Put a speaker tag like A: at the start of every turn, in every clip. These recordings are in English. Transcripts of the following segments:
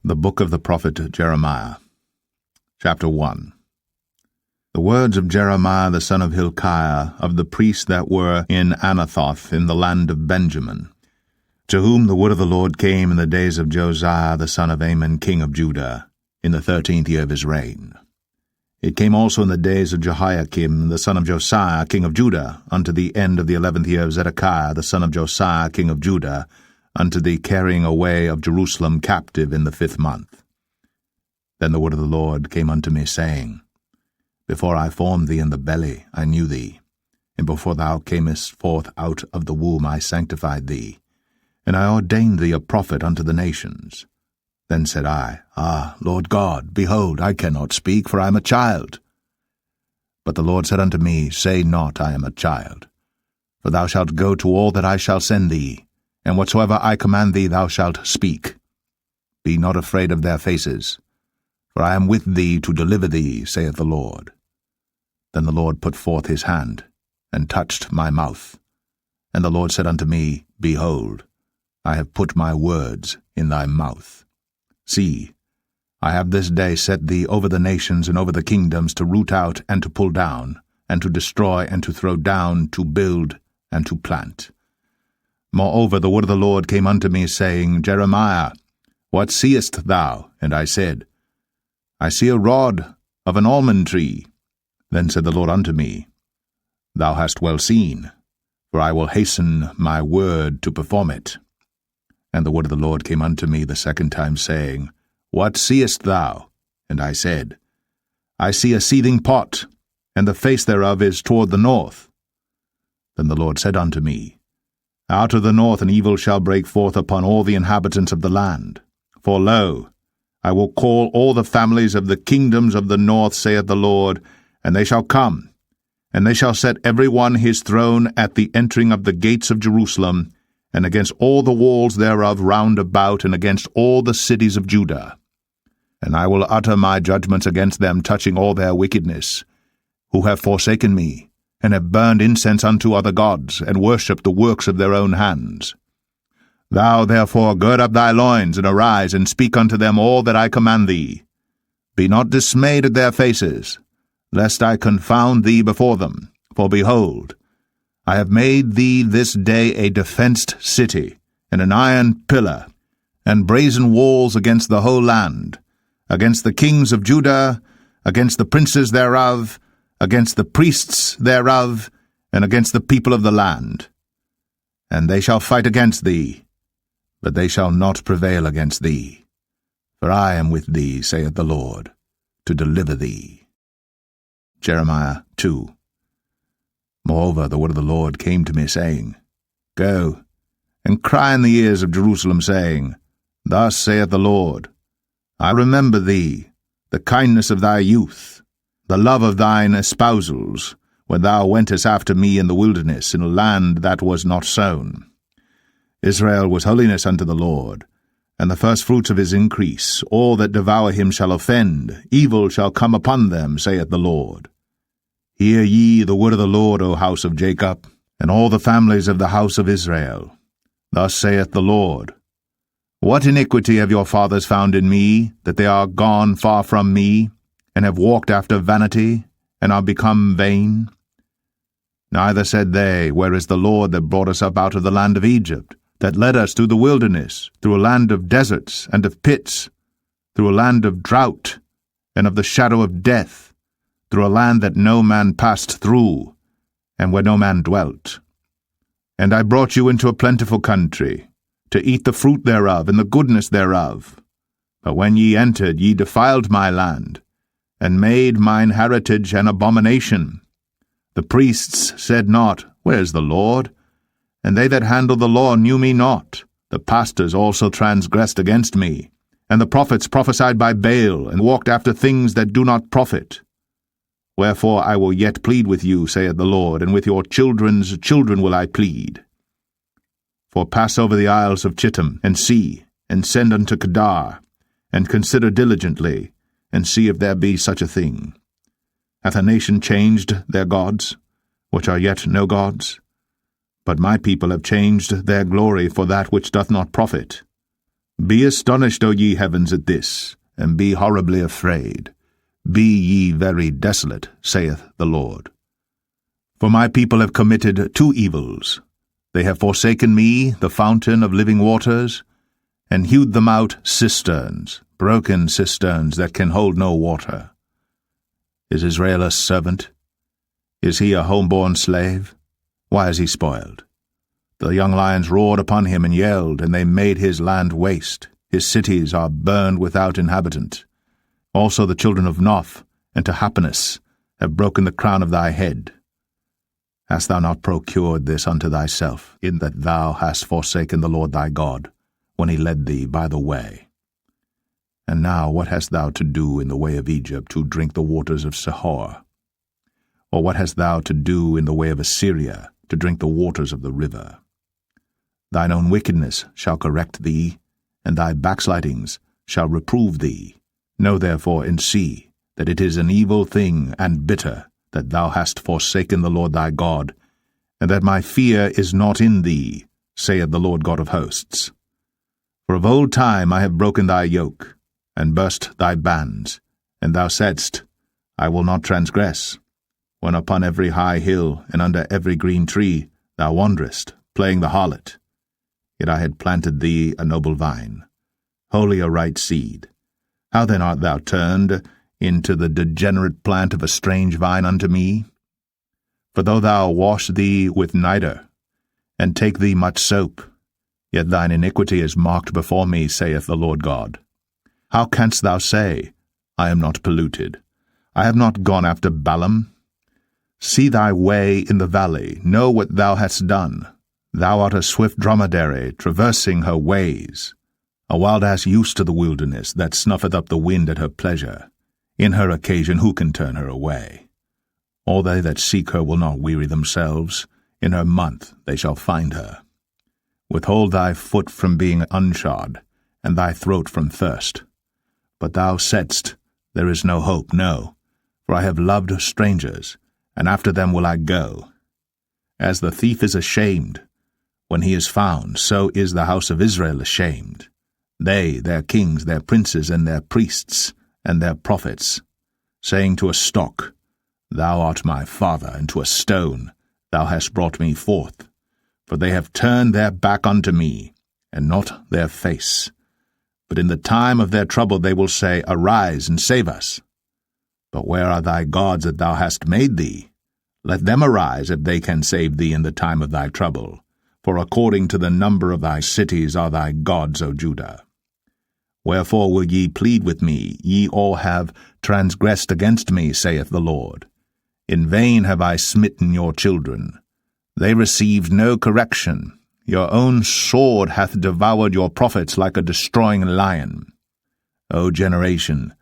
A: The book of the prophet Jeremiah. Chapter 1. The words of Jeremiah the son of Hilkiah, of the priests that were in Anathoth in the land of Benjamin, to whom the word of the Lord came in the days of Josiah the son of Amon king of Judah, in the 13th year of his reign. It came also in the days of Jehoiakim the son of Josiah king of Judah, unto the end of the 11th year of Zedekiah the son of Josiah king of Judah, unto the carrying away of Jerusalem captive in the 5th month. Then the word of the Lord came unto me, saying, Before I formed thee in the belly I knew thee, and before thou camest forth out of the womb I sanctified thee, and I ordained thee a prophet unto the nations. Then said I, Ah, Lord God, behold, I cannot speak, for I am a child. But the Lord said unto me, Say not, I am a child, for thou shalt go to all that I shall send thee, and whatsoever I command thee thou shalt speak. Be not afraid of their faces, for I am with thee to deliver thee, saith the Lord. Then the Lord put forth his hand, and touched my mouth. And the Lord said unto me, Behold, I have put my words in thy mouth. See, I have this day set thee over the nations and over the kingdoms, to root out and to pull down, and to destroy and to throw down, to build and to plant. Moreover, the word of the Lord came unto me, saying, Jeremiah, what seest thou? And I said, I see a rod of an almond tree. Then said the Lord unto me, Thou hast well seen, for I will hasten my word to perform it. And the word of the Lord came unto me the second time, saying, What seest thou? And I said, I see a seething pot, and the face thereof is toward the north. Then the Lord said unto me, Out of the north an evil shall break forth upon all the inhabitants of the land. For lo, I will call all the families of the kingdoms of the north, saith the Lord, and they shall come, and they shall set every one his throne at the entering of the gates of Jerusalem, and against all the walls thereof round about, and against all the cities of Judah. And I will utter my judgments against them touching all their wickedness, who have forsaken me, and have burned incense unto other gods, and worshipped the works of their own hands. Thou therefore gird up thy loins, and arise, and speak unto them all that I command thee. Be not dismayed at their faces, lest I confound thee before them. For behold, I have made thee this day a defenced city, and an iron pillar, and brazen walls against the whole land, against the kings of Judah, against the princes thereof, against the priests thereof, and against the people of the land. And they shall fight against thee, but they shall not prevail against thee. For I am with thee, saith the Lord, to deliver thee. Jeremiah 2. Moreover, the word of the Lord came to me, saying, Go, and cry in the ears of Jerusalem, saying, Thus saith the Lord, I remember thee, the kindness of thy youth, the love of thine espousals, when thou wentest after me in the wilderness, in a land that was not sown. Israel was holiness unto the Lord, and the firstfruits of his increase. All that devour him shall offend, evil shall come upon them, saith the Lord. Hear ye the word of the Lord, O house of Jacob, and all the families of the house of Israel. Thus saith the Lord, What iniquity have your fathers found in me, that they are gone far from me, and have walked after vanity, and are become vain? Neither said they, Where is the Lord that brought us up out of the land of Egypt, that led us through the wilderness, through a land of deserts and of pits, through a land of drought and of the shadow of death, through a land that no man passed through, and where no man dwelt? And I brought you into a plentiful country, to eat the fruit thereof and the goodness thereof. But when ye entered, ye defiled my land, and made mine heritage an abomination. The priests said not, Where is the Lord? And they that handled the law knew me not. The pastors also transgressed against me, and the prophets prophesied by Baal, and walked after things that do not profit. Wherefore I will yet plead with you, saith the Lord, and with your children's children will I plead. For pass over the isles of Chittim, and see, and send unto Kedar, and consider diligently, and see if there be such a thing. Hath a nation changed their gods, which are yet no gods? But my people have changed their glory for that which doth not profit. Be astonished, O ye heavens, at this, and be horribly afraid. Be ye very desolate, saith the Lord. For my people have committed two evils. They have forsaken me, the fountain of living waters, and hewed them out cisterns, broken cisterns that can hold no water. Is Israel a servant? Is he a home-born slave? Why is he spoiled? The young lions roared upon him and yelled, and they made his land waste. His cities are burned without inhabitant. Also the children of Noph and Tahpanhes have broken the crown of thy head. Hast thou not procured this unto thyself, in that thou hast forsaken the Lord thy God, when he led thee by the way? And now what hast thou to do in the way of Egypt, to drink the waters of Sihor? Or what hast thou to do in the way of Assyria, to drink the waters of the river? Thine own wickedness shall correct thee, and thy backslidings shall reprove thee. Know therefore and see that it is an evil thing and bitter, that thou hast forsaken the Lord thy God, and that my fear is not in thee, saith the Lord God of hosts. For of old time I have broken thy yoke, and burst thy bands, and thou saidst, I will not transgress, when upon every high hill and under every green tree thou wanderest, playing the harlot. Yet I had planted thee a noble vine, wholly a right seed. How then art thou turned into the degenerate plant of a strange vine unto me? For though thou wash thee with nitre, and take thee much soap, yet thine iniquity is marked before me, saith the Lord God. How canst thou say, I am not polluted? I have not gone after Balaam. See thy way in the valley, know what thou hast done. Thou art a swift dromedary, traversing her ways, a wild ass used to the wilderness, that snuffeth up the wind at her pleasure. In her occasion who can turn her away? All they that seek her will not weary themselves. In her month they shall find her. Withhold thy foot from being unshod, and thy throat from thirst. But thou saidst, There is no hope, no, for I have loved strangers, and after them will I go. As the thief is ashamed when he is found, so is the house of Israel ashamed. They, their kings, their princes, and their priests, and their prophets, saying to a stock, Thou art my father, and to a stone, Thou hast brought me forth. For they have turned their back unto me, and not their face. But in the time of their trouble they will say, Arise and save us. But where are thy gods that thou hast made thee? Let them arise, if they can save thee in the time of thy trouble. For according to the number of thy cities are thy gods, O Judah. Wherefore will ye plead with me? Ye all have transgressed against me, saith the Lord. In vain have I smitten your children. They received no correction. Your own sword hath devoured your prophets like a destroying lion. O generation,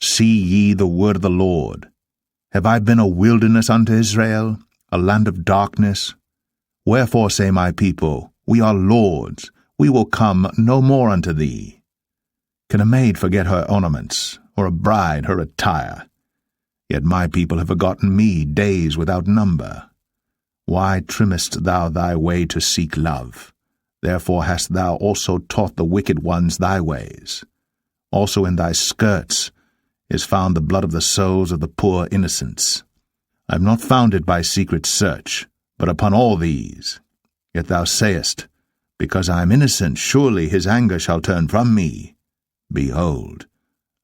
A: see ye the word of the Lord. Have I been a wilderness unto Israel, a land of darkness? Wherefore say my people, We are lords, we will come no more unto thee. Can a maid forget her ornaments, or a bride her attire? Yet my people have forgotten me days without number. Why trimmest thou thy way to seek love? Therefore hast thou also taught the wicked ones thy ways. Also in thy skirts is found the blood of the souls of the poor innocents. I have not found it by secret search, but upon all these. Yet thou sayest, Because I am innocent, surely his anger shall turn from me. Behold,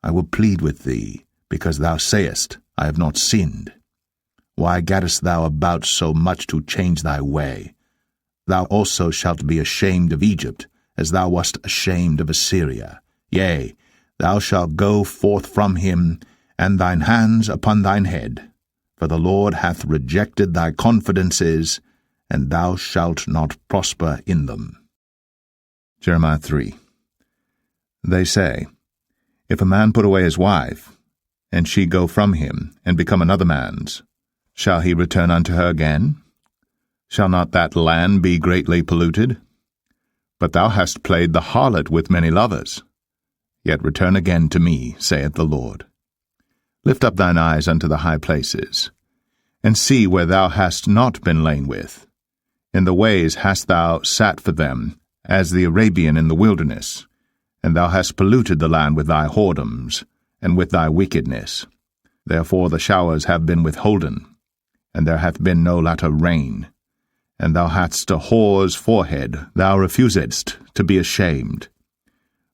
A: I will plead with thee, because thou sayest, I have not sinned. Why gaddest thou about so much to change thy way? Thou also shalt be ashamed of Egypt, as thou wast ashamed of Assyria. Yea, thou shalt go forth from him, and thine hands upon thine head. For the Lord hath rejected thy confidences, and thou shalt not prosper in them. Jeremiah 3. They say, If a man put away his wife, and she go from him, and become another man's, shall he return unto her again? Shall not that land be greatly polluted? But thou hast played the harlot with many lovers. Yet return again to me, saith the Lord. Lift up thine eyes unto the high places, and see where thou hast not been lain with. In the ways hast thou sat for them, as the Arabian in the wilderness, and thou hast polluted the land with thy whoredoms, and with thy wickedness. Therefore the showers have been withholden, and there hath been no latter rain. And thou hadst a whore's forehead, thou refusedst to be ashamed.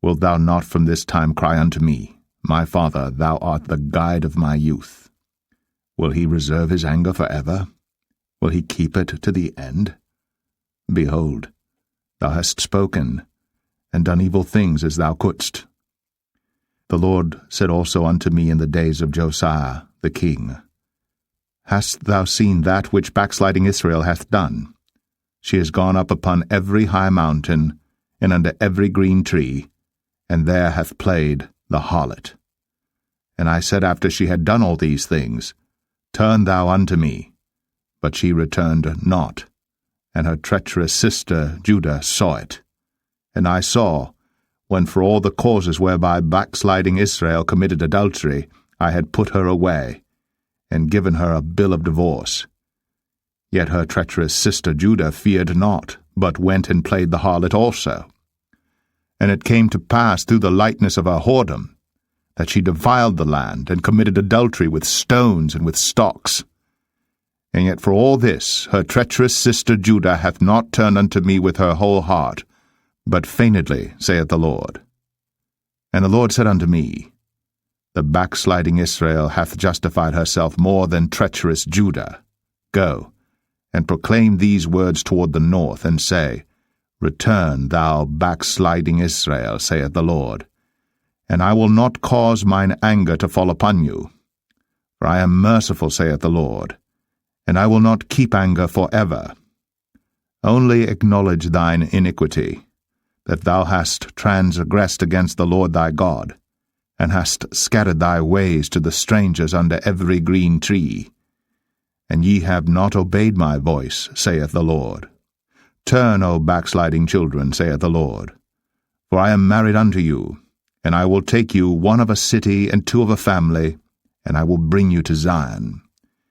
A: Wilt thou not from this time cry unto me, My Father, thou art the guide of my youth? Will he reserve his anger for ever? Will he keep it to the end? Behold, thou hast spoken, and done evil things as thou couldst. The Lord said also unto me in the days of Josiah the king, Hast thou seen that which backsliding Israel hath done? She is gone up upon every high mountain, and under every green tree, and there hath played the harlot. And I said after she had done all these things, Turn thou unto me. But she returned not, and her treacherous sister Judah saw it. And I saw, when for all the causes whereby backsliding Israel committed adultery, I had put her away, and given her a bill of divorce. Yet her treacherous sister Judah feared not, but went and played the harlot also. And it came to pass through the lightness of her whoredom, that she defiled the land, and committed adultery with stones and with stocks. And yet for all this her treacherous sister Judah hath not turned unto me with her whole heart, but feignedly, saith the Lord. And the Lord said unto me, The backsliding Israel hath justified herself more than treacherous Judah. Go, and proclaim these words toward the north, and say, Return, thou backsliding Israel, saith the Lord, and I will not cause mine anger to fall upon you. For I am merciful, saith the Lord, and I will not keep anger for ever. Only acknowledge thine iniquity, that thou hast transgressed against the Lord thy God, and hast scattered thy ways to the strangers under every green tree. And ye have not obeyed my voice, saith the Lord. Turn, O backsliding children, saith the Lord. For I am married unto you, and I will take you one of a city and two of a family, and I will bring you to Zion.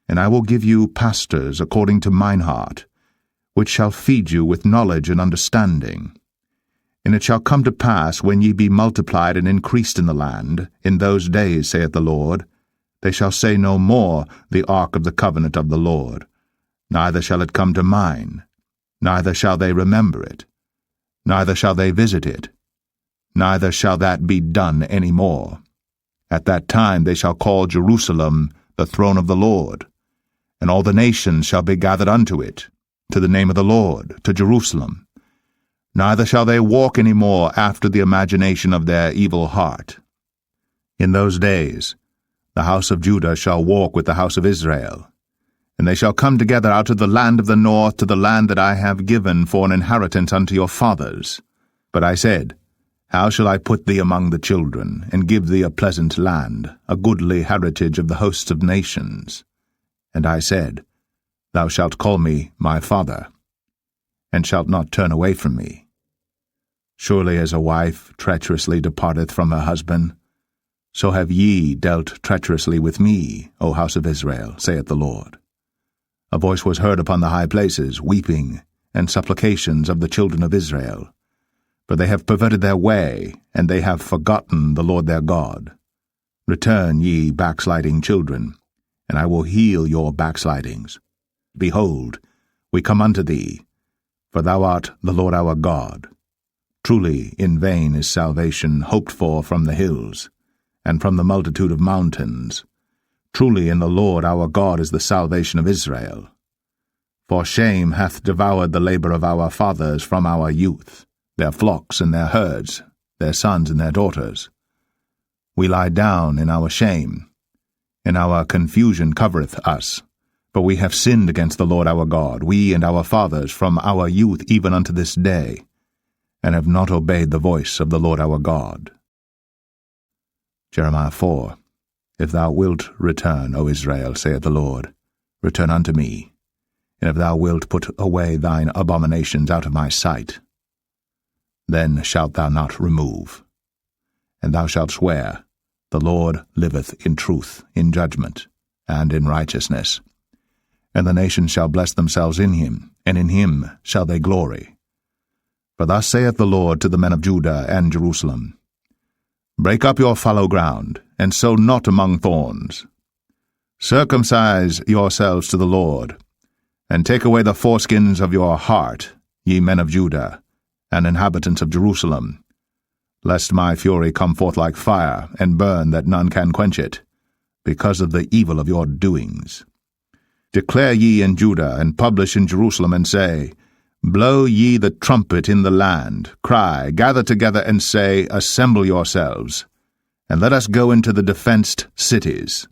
A: And I will give you pastors according to mine heart, which shall feed you with knowledge and understanding. And it shall come to pass, when ye be multiplied and increased in the land, in those days, saith the Lord, they shall say no more, The ark of the covenant of the Lord. Neither shall it come to mind, neither shall they remember it, neither shall they visit it, neither shall that be done any more. At that time they shall call Jerusalem the throne of the Lord, and all the nations shall be gathered unto it, to the name of the Lord, to Jerusalem. Neither shall they walk any more after the imagination of their evil heart. In those days the house of Judah shall walk with the house of Israel, and they shall come together out of the land of the north to the land that I have given for an inheritance unto your fathers. But I said, How shall I put thee among the children, and give thee a pleasant land, a goodly heritage of the hosts of nations? And I said, Thou shalt call me my father, and shalt not turn away from me. Surely as a wife treacherously departeth from her husband, so have ye dealt treacherously with me, O house of Israel, saith the Lord. A voice was heard upon the high places, weeping, and supplications of the children of Israel. For they have perverted their way, and they have forgotten the Lord their God. Return, ye backsliding children, and I will heal your backslidings. Behold, we come unto thee, for thou art the Lord our God. Truly in vain is salvation hoped for from the hills, and from the multitude of mountains. Truly in the Lord our God is the salvation of Israel. For shame hath devoured the labor of our fathers from our youth, their flocks and their herds, their sons and their daughters. We lie down in our shame, and our confusion covereth us. For we have sinned against the Lord our God, we and our fathers, from our youth even unto this day, and have not obeyed the voice of the Lord our God. Jeremiah 4. If thou wilt return, O Israel, saith the Lord, return unto me. And if thou wilt put away thine abominations out of my sight, then shalt thou not remove. And thou shalt swear, The Lord liveth in truth, in judgment, and in righteousness. And the nations shall bless themselves in him, and in him shall they glory. For thus saith the Lord to the men of Judah and Jerusalem, Break up your fallow ground, and sow not among thorns. Circumcise yourselves to the Lord, and take away the foreskins of your heart, ye men of Judah, and inhabitants of Jerusalem, lest my fury come forth like fire, and burn that none can quench it, because of the evil of your doings. Declare ye in Judah, and publish in Jerusalem, and say, Blow ye the trumpet in the land, cry, gather together, and say, Assemble yourselves, and let us go into the defenced cities.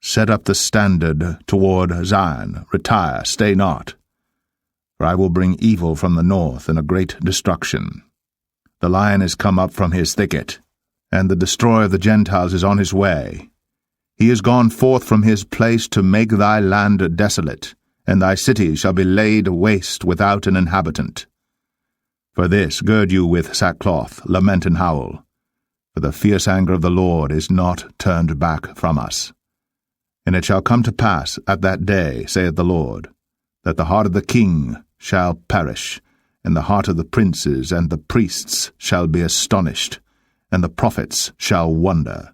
A: Set up the standard toward Zion, retire, stay not. For I will bring evil from the north, and a great destruction. The lion is come up from his thicket, and the destroyer of the Gentiles is on his way. He is gone forth from his place to make thy land desolate, and thy cities shall be laid waste without an inhabitant. For this gird you with sackcloth, lament and howl, for the fierce anger of the Lord is not turned back from us. And it shall come to pass at that day, saith the Lord, that the heart of the king shall perish, and the heart of the princes and the priests shall be astonished, and the prophets shall wonder.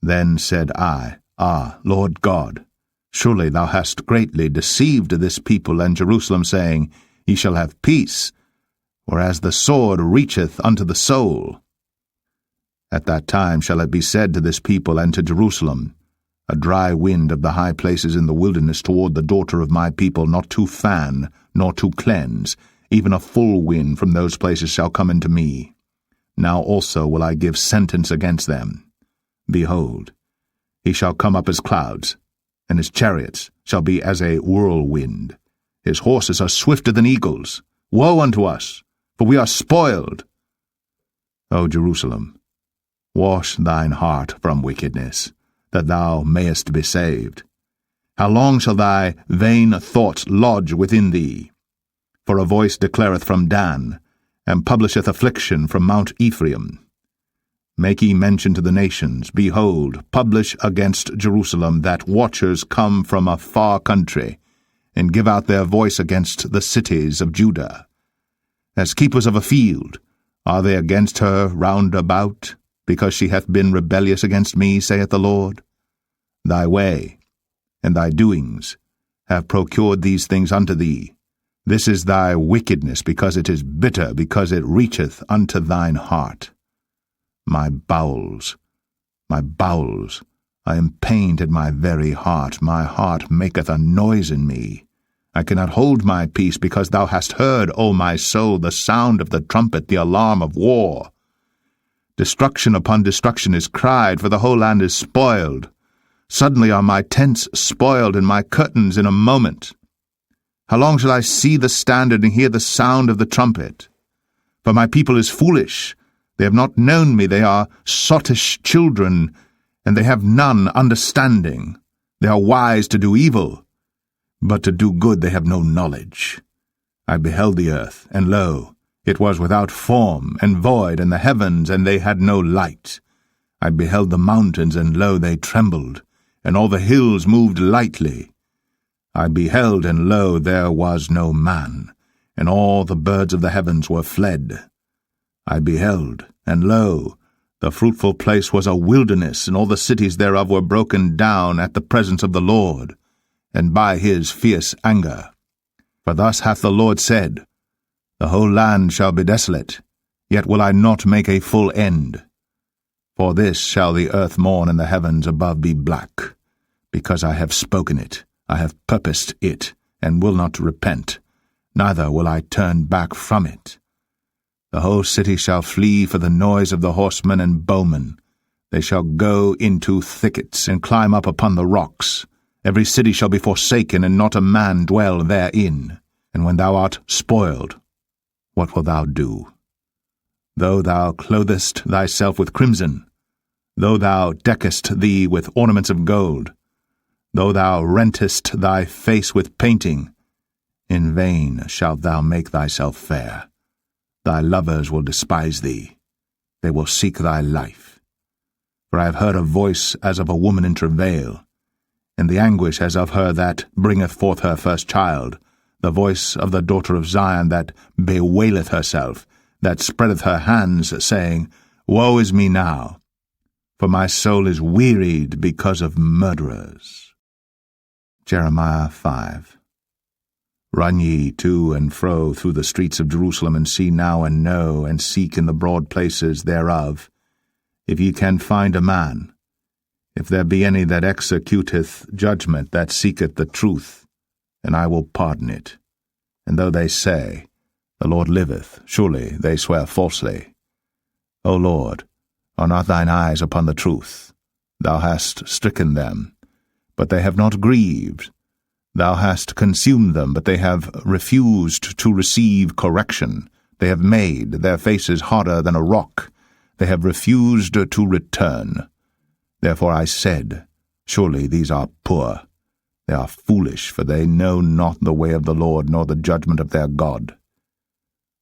A: Then said I, Ah, Lord God, surely thou hast greatly deceived this people and Jerusalem, saying, Ye shall have peace, whereas the sword reacheth unto the soul. At that time shall it be said to this people and to Jerusalem, A dry wind of the high places in the wilderness toward the daughter of my people, not to fan, nor to cleanse, even a full wind from those places shall come into me. Now also will I give sentence against them. Behold, he shall come up as clouds, and his chariots shall be as a whirlwind. His horses are swifter than eagles. Woe unto us, for we are spoiled. O Jerusalem, wash thine heart from wickedness, that thou mayest be saved. How long shall thy vain thoughts lodge within thee? For a voice declareth from Dan, and publisheth affliction from Mount Ephraim. Make ye mention to the nations, Behold, publish against Jerusalem, that watchers come from a far country, and give out their voice against the cities of Judah. As keepers of a field, are they against her round about, because she hath been rebellious against me, saith the Lord? Thy way and thy doings have procured these things unto thee. This is thy wickedness, because it is bitter, because it reacheth unto thine heart. My bowels, I am pained at my very heart. My heart maketh a noise in me. I cannot hold my peace, because thou hast heard, O my soul, the sound of the trumpet, the alarm of war. Destruction upon destruction is cried, for the whole land is spoiled. Suddenly are my tents spoiled, and my curtains in a moment. How long shall I see the standard and hear the sound of the trumpet? For my people is foolish. They have not known me. They are sottish children, and they have none understanding. They are wise to do evil, but to do good they have no knowledge. I beheld the earth, and lo, it was without form and void, and the heavens, and they had no light. I beheld the mountains, and lo, they trembled, and all the hills moved lightly. I beheld, and lo, there was no man, and all the birds of the heavens were fled. I beheld, and lo, the fruitful place was a wilderness, and all the cities thereof were broken down at the presence of the Lord, and by his fierce anger. For thus hath the Lord said, The whole land shall be desolate, yet will I not make a full end. For this shall the earth mourn, and the heavens above be black, because I have spoken it, I have purposed it, and will not repent, neither will I turn back from it. The whole city shall flee for the noise of the horsemen and bowmen. They shall go into thickets, and climb up upon the rocks. Every city shall be forsaken, and not a man dwell therein. And when thou art spoiled, what wilt thou do? Though thou clothest thyself with crimson, though thou deckest thee with ornaments of gold, though thou rentest thy face with painting, in vain shalt thou make thyself fair. Thy lovers will despise thee. They will seek thy life. For I have heard a voice as of a woman in travail, and the anguish as of her that bringeth forth her first child, the voice of the daughter of Zion that bewaileth herself, that spreadeth her hands, saying, Woe is me now, for my soul is wearied because of murderers. Jeremiah 5. Run ye to and fro through the streets of Jerusalem, and see now and know, and seek in the broad places thereof, if ye can find a man, if there be any that executeth judgment, that seeketh the truth, and I will pardon it. And though they say, The Lord liveth, surely they swear falsely. O Lord, are not thine eyes upon the truth? Thou hast stricken them, but they have not grieved. Thou hast consumed them, but they have refused to receive correction. They have made their faces harder than a rock. They have refused to return. Therefore I said, Surely these are poor. They are foolish, for they know not the way of the Lord, nor the judgment of their God.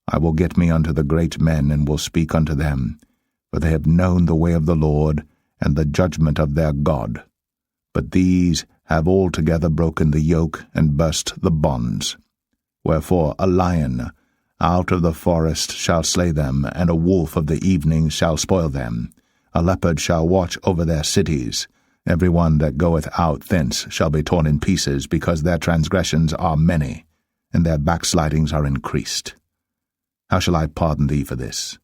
A: I will get me unto the great men, and will speak unto them, for they have known the way of the Lord, and the judgment of their God. But these have altogether broken the yoke, and burst the bonds. Wherefore a lion out of the forest shall slay them, and a wolf of the evening shall spoil them. A leopard shall watch over their cities. Every one that goeth out thence shall be torn in pieces, because their transgressions are many, and their backslidings are increased. How shall I pardon thee for this?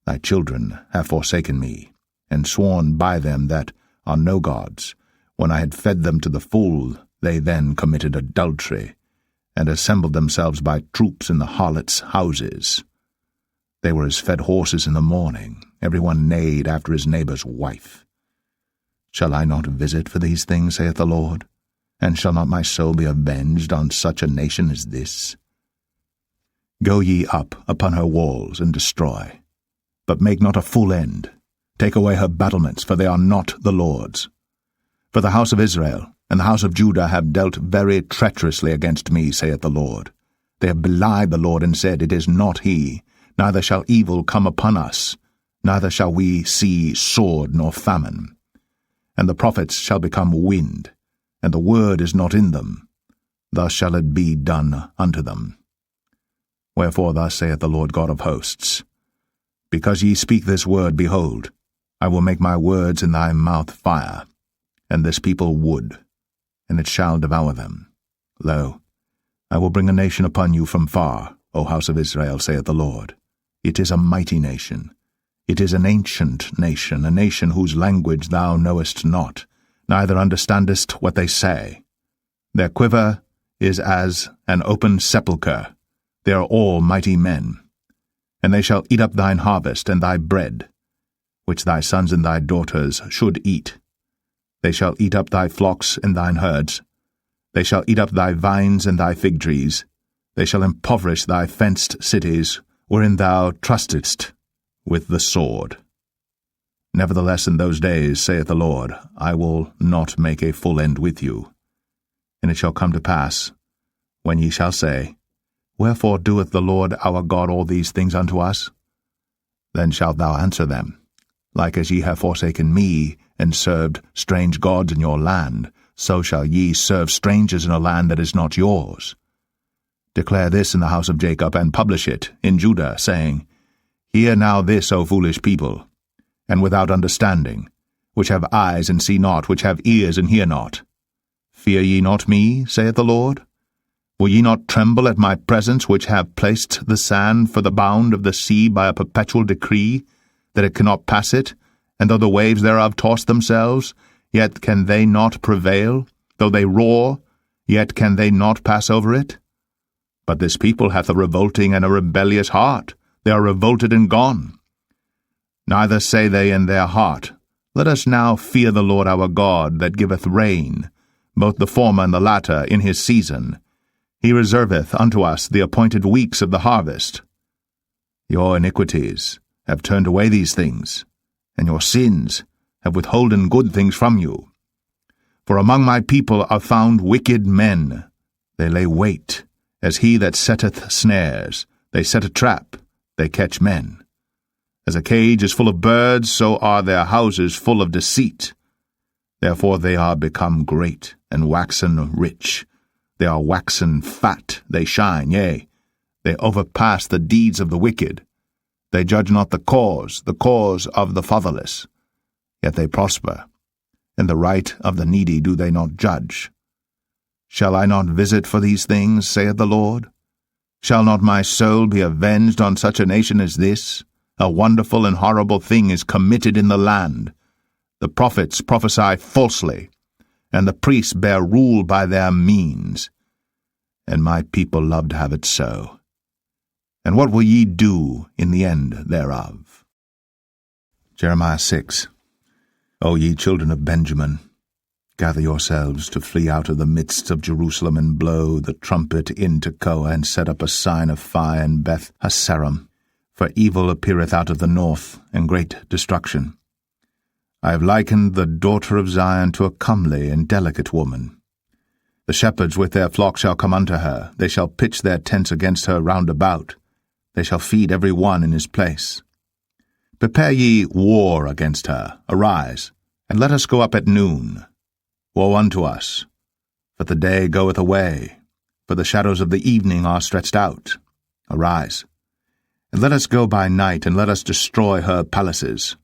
A: Thy children have forsaken me, and sworn by them that are no gods. When I had fed them to the full, they then committed adultery, and assembled themselves by troops in the harlots' houses. They were as fed horses in the morning, every one neighed after his neighbour's wife. Shall I not visit for these things, saith the Lord? And shall not my soul be avenged on such a nation as this? Go ye up upon her walls, and destroy. But make not a full end. Take away her battlements, for they are not the Lord's. For the house of Israel and the house of Judah have dealt very treacherously against me, saith the Lord. They have belied the Lord, and said, It is not he, neither shall evil come upon us, neither shall we see sword nor famine. And the prophets shall become wind, and the word is not in them. Thus shall it be done unto them. Wherefore thus saith the Lord God of hosts, Because ye speak this word, behold, I will make my words in thy mouth fire, and this people wood, and it shall devour them. Lo, I will bring a nation upon you from far, O house of Israel, saith the Lord. It is a mighty nation. It is an ancient nation, a nation whose language thou knowest not, neither understandest what they say. Their quiver is as an open sepulchre. They are all mighty men. And they shall eat up thine harvest and thy bread, which thy sons and thy daughters should eat. They shall eat up thy flocks and thine herds. They shall eat up thy vines and thy fig trees. They shall impoverish thy fenced cities, wherein thou trustedst, with the sword. Nevertheless in those days, saith the Lord, I will not make a full end with you. And it shall come to pass, when ye shall say, Wherefore doeth the Lord our God all these things unto us? Then shalt thou answer them, Like as ye have forsaken me, and served strange gods in your land, so shall ye serve strangers in a land that is not yours. Declare this in the house of Jacob, and publish it in Judah, saying, Hear now this, O foolish people, and without understanding, which have eyes and see not, which have ears and hear not. Fear ye not me, saith the Lord? Will ye not tremble at my presence, which have placed the sand for the bound of the sea by a perpetual decree, that it cannot pass it, and though the waves thereof toss themselves, yet can they not prevail? Though they roar, yet can they not pass over it? But this people hath a revolting and a rebellious heart. They are revolted and gone. Neither say they in their heart, Let us now fear the Lord our God, that giveth rain, both the former and the latter, in his season. He reserveth unto us the appointed weeks of the harvest. Your iniquities have turned away these things, and your sins have withholden good things from you. For among my people are found wicked men. They lay wait, as he that setteth snares. They set a trap, they catch men. As a cage is full of birds, so are their houses full of deceit. Therefore they are become great, and waxen rich. They are waxen fat, they shine, yea, they overpass the deeds of the wicked. They judge not the cause of the fatherless, yet they prosper. In the right of the needy do they not judge. Shall I not visit for these things, saith the Lord? Shall not my soul be avenged on such a nation as this? A wonderful and horrible thing is committed in the land. The prophets prophesy falsely, and the priests bear rule by their means. And my people love to have it so. And what will ye do in the end thereof? Jeremiah 6. O ye children of Benjamin, gather yourselves to flee out of the midst of Jerusalem, and blow the trumpet in Tekoa, and set up a sign of fire in Beth Hasaram. For evil appeareth out of the north, and great destruction. I have likened the daughter of Zion to a comely and delicate woman. The shepherds with their flock shall come unto her. They shall pitch their tents against her round about. They shall feed every one in his place. Prepare ye war against her. Arise, and let us go up at noon. Woe unto us! For the day goeth away, for the shadows of the evening are stretched out. Arise, and let us go by night, and let us destroy her palaces.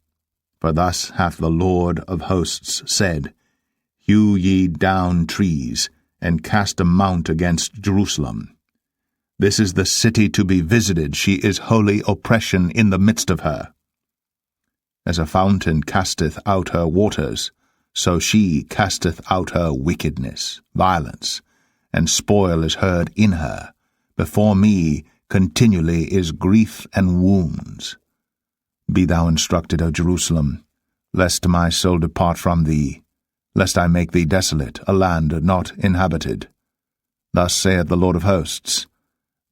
A: For thus hath the Lord of hosts said, Hew ye down trees, and cast a mount against Jerusalem. This is the city to be visited. She is holy oppression in the midst of her. As a fountain casteth out her waters, so she casteth out her wickedness, violence, and spoil is heard in her. Before me continually is grief and wounds. Be thou instructed, O Jerusalem, lest my soul depart from thee, lest I make thee desolate, a land not inhabited. Thus saith the Lord of hosts,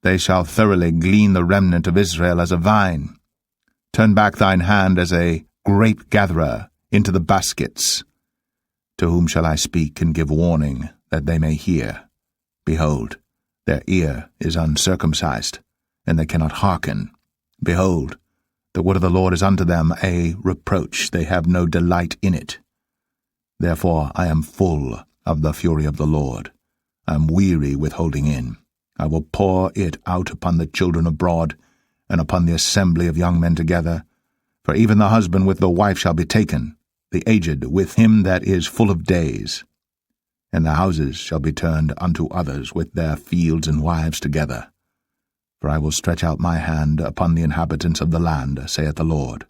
A: They shall thoroughly glean the remnant of Israel as a vine. Turn back thine hand as a grape-gatherer into the baskets. To whom shall I speak and give warning, that they may hear? Behold, their ear is uncircumcised, and they cannot hearken. Behold, the word of the Lord is unto them a reproach. They have no delight in it. Therefore I am full of the fury of the Lord. I am weary with holding in. I will pour it out upon the children abroad, and upon the assembly of young men together. For even the husband with the wife shall be taken, the aged with him that is full of days. And the houses shall be turned unto others with their fields and wives together. For I will stretch out my hand upon the inhabitants of the land, saith the Lord.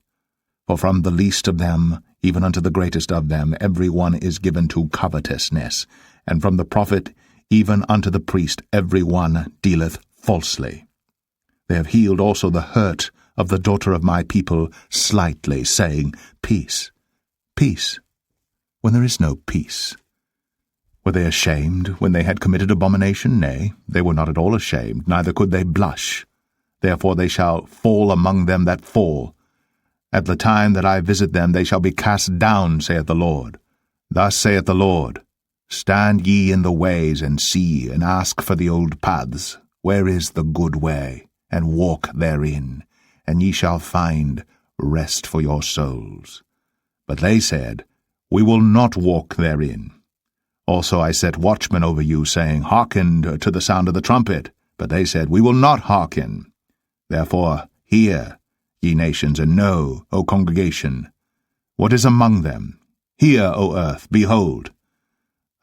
A: For from the least of them, even unto the greatest of them, every one is given to covetousness, and from the prophet even unto the priest every one dealeth falsely. They have healed also the hurt of the daughter of my people slightly, saying, Peace, peace, when there is no peace. Were they ashamed when they had committed abomination? Nay, they were not at all ashamed, neither could they blush. Therefore they shall fall among them that fall. At the time that I visit them they shall be cast down, saith the Lord. Thus saith the Lord, Stand ye in the ways, and see, and ask for the old paths, where is the good way, and walk therein, and ye shall find rest for your souls. But they said, We will not walk therein. Also I set watchmen over you, saying, Hearken to the sound of the trumpet. But they said, We will not hearken. Therefore hear, ye nations, and know, O congregation, what is among them. Hear, O earth, behold.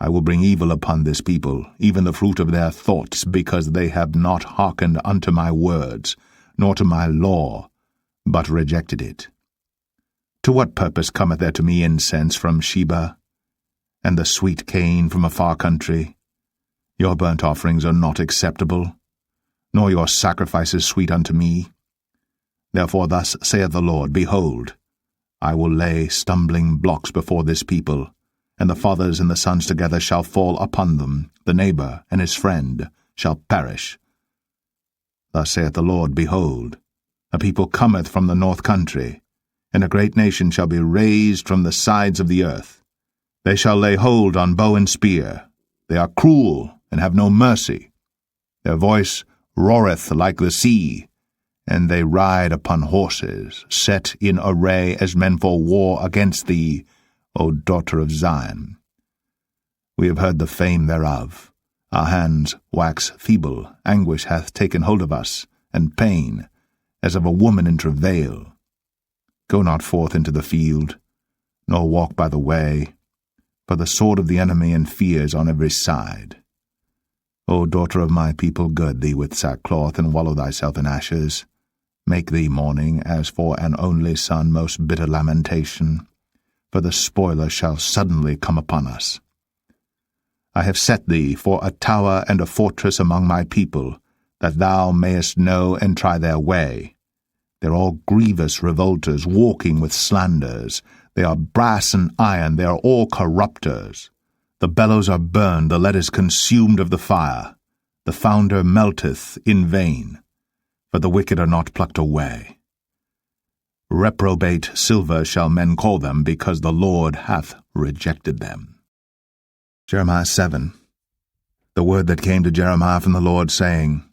A: I will bring evil upon this people, even the fruit of their thoughts, because they have not hearkened unto my words, nor to my law, but rejected it. To what purpose cometh there to me incense from Sheba, and the sweet cane from a far country? Your burnt offerings are not acceptable, nor your sacrifices sweet unto me. Therefore thus saith the Lord, Behold, I will lay stumbling blocks before this people, and the fathers and the sons together shall fall upon them, the neighbor and his friend shall perish. Thus saith the Lord, Behold, a people cometh from the north country, and a great nation shall be raised from the sides of the earth. They shall lay hold on bow and spear. They are cruel, and have no mercy. Their voice roareth like the sea, and they ride upon horses, set in array as men for war against thee, O daughter of Zion. We have heard the fame thereof. Our hands wax feeble, anguish hath taken hold of us, and pain, as of a woman in travail. Go not forth into the field, nor walk by the way, for the sword of the enemy and fear is on every side. O daughter of my people, gird thee with sackcloth, and wallow thyself in ashes. Make thee mourning, as for an only son, most bitter lamentation, for the spoiler shall suddenly come upon us. I have set thee for a tower and a fortress among my people, that thou mayest know and try their way. They are all grievous revolters, walking with slanders. They are brass and iron, they are all corrupters. The bellows are burned, the lead is consumed of the fire. The founder melteth in vain, for the wicked are not plucked away. Reprobate silver shall men call them, because the Lord hath rejected them. Jeremiah 7. The word that came to Jeremiah from the Lord, saying,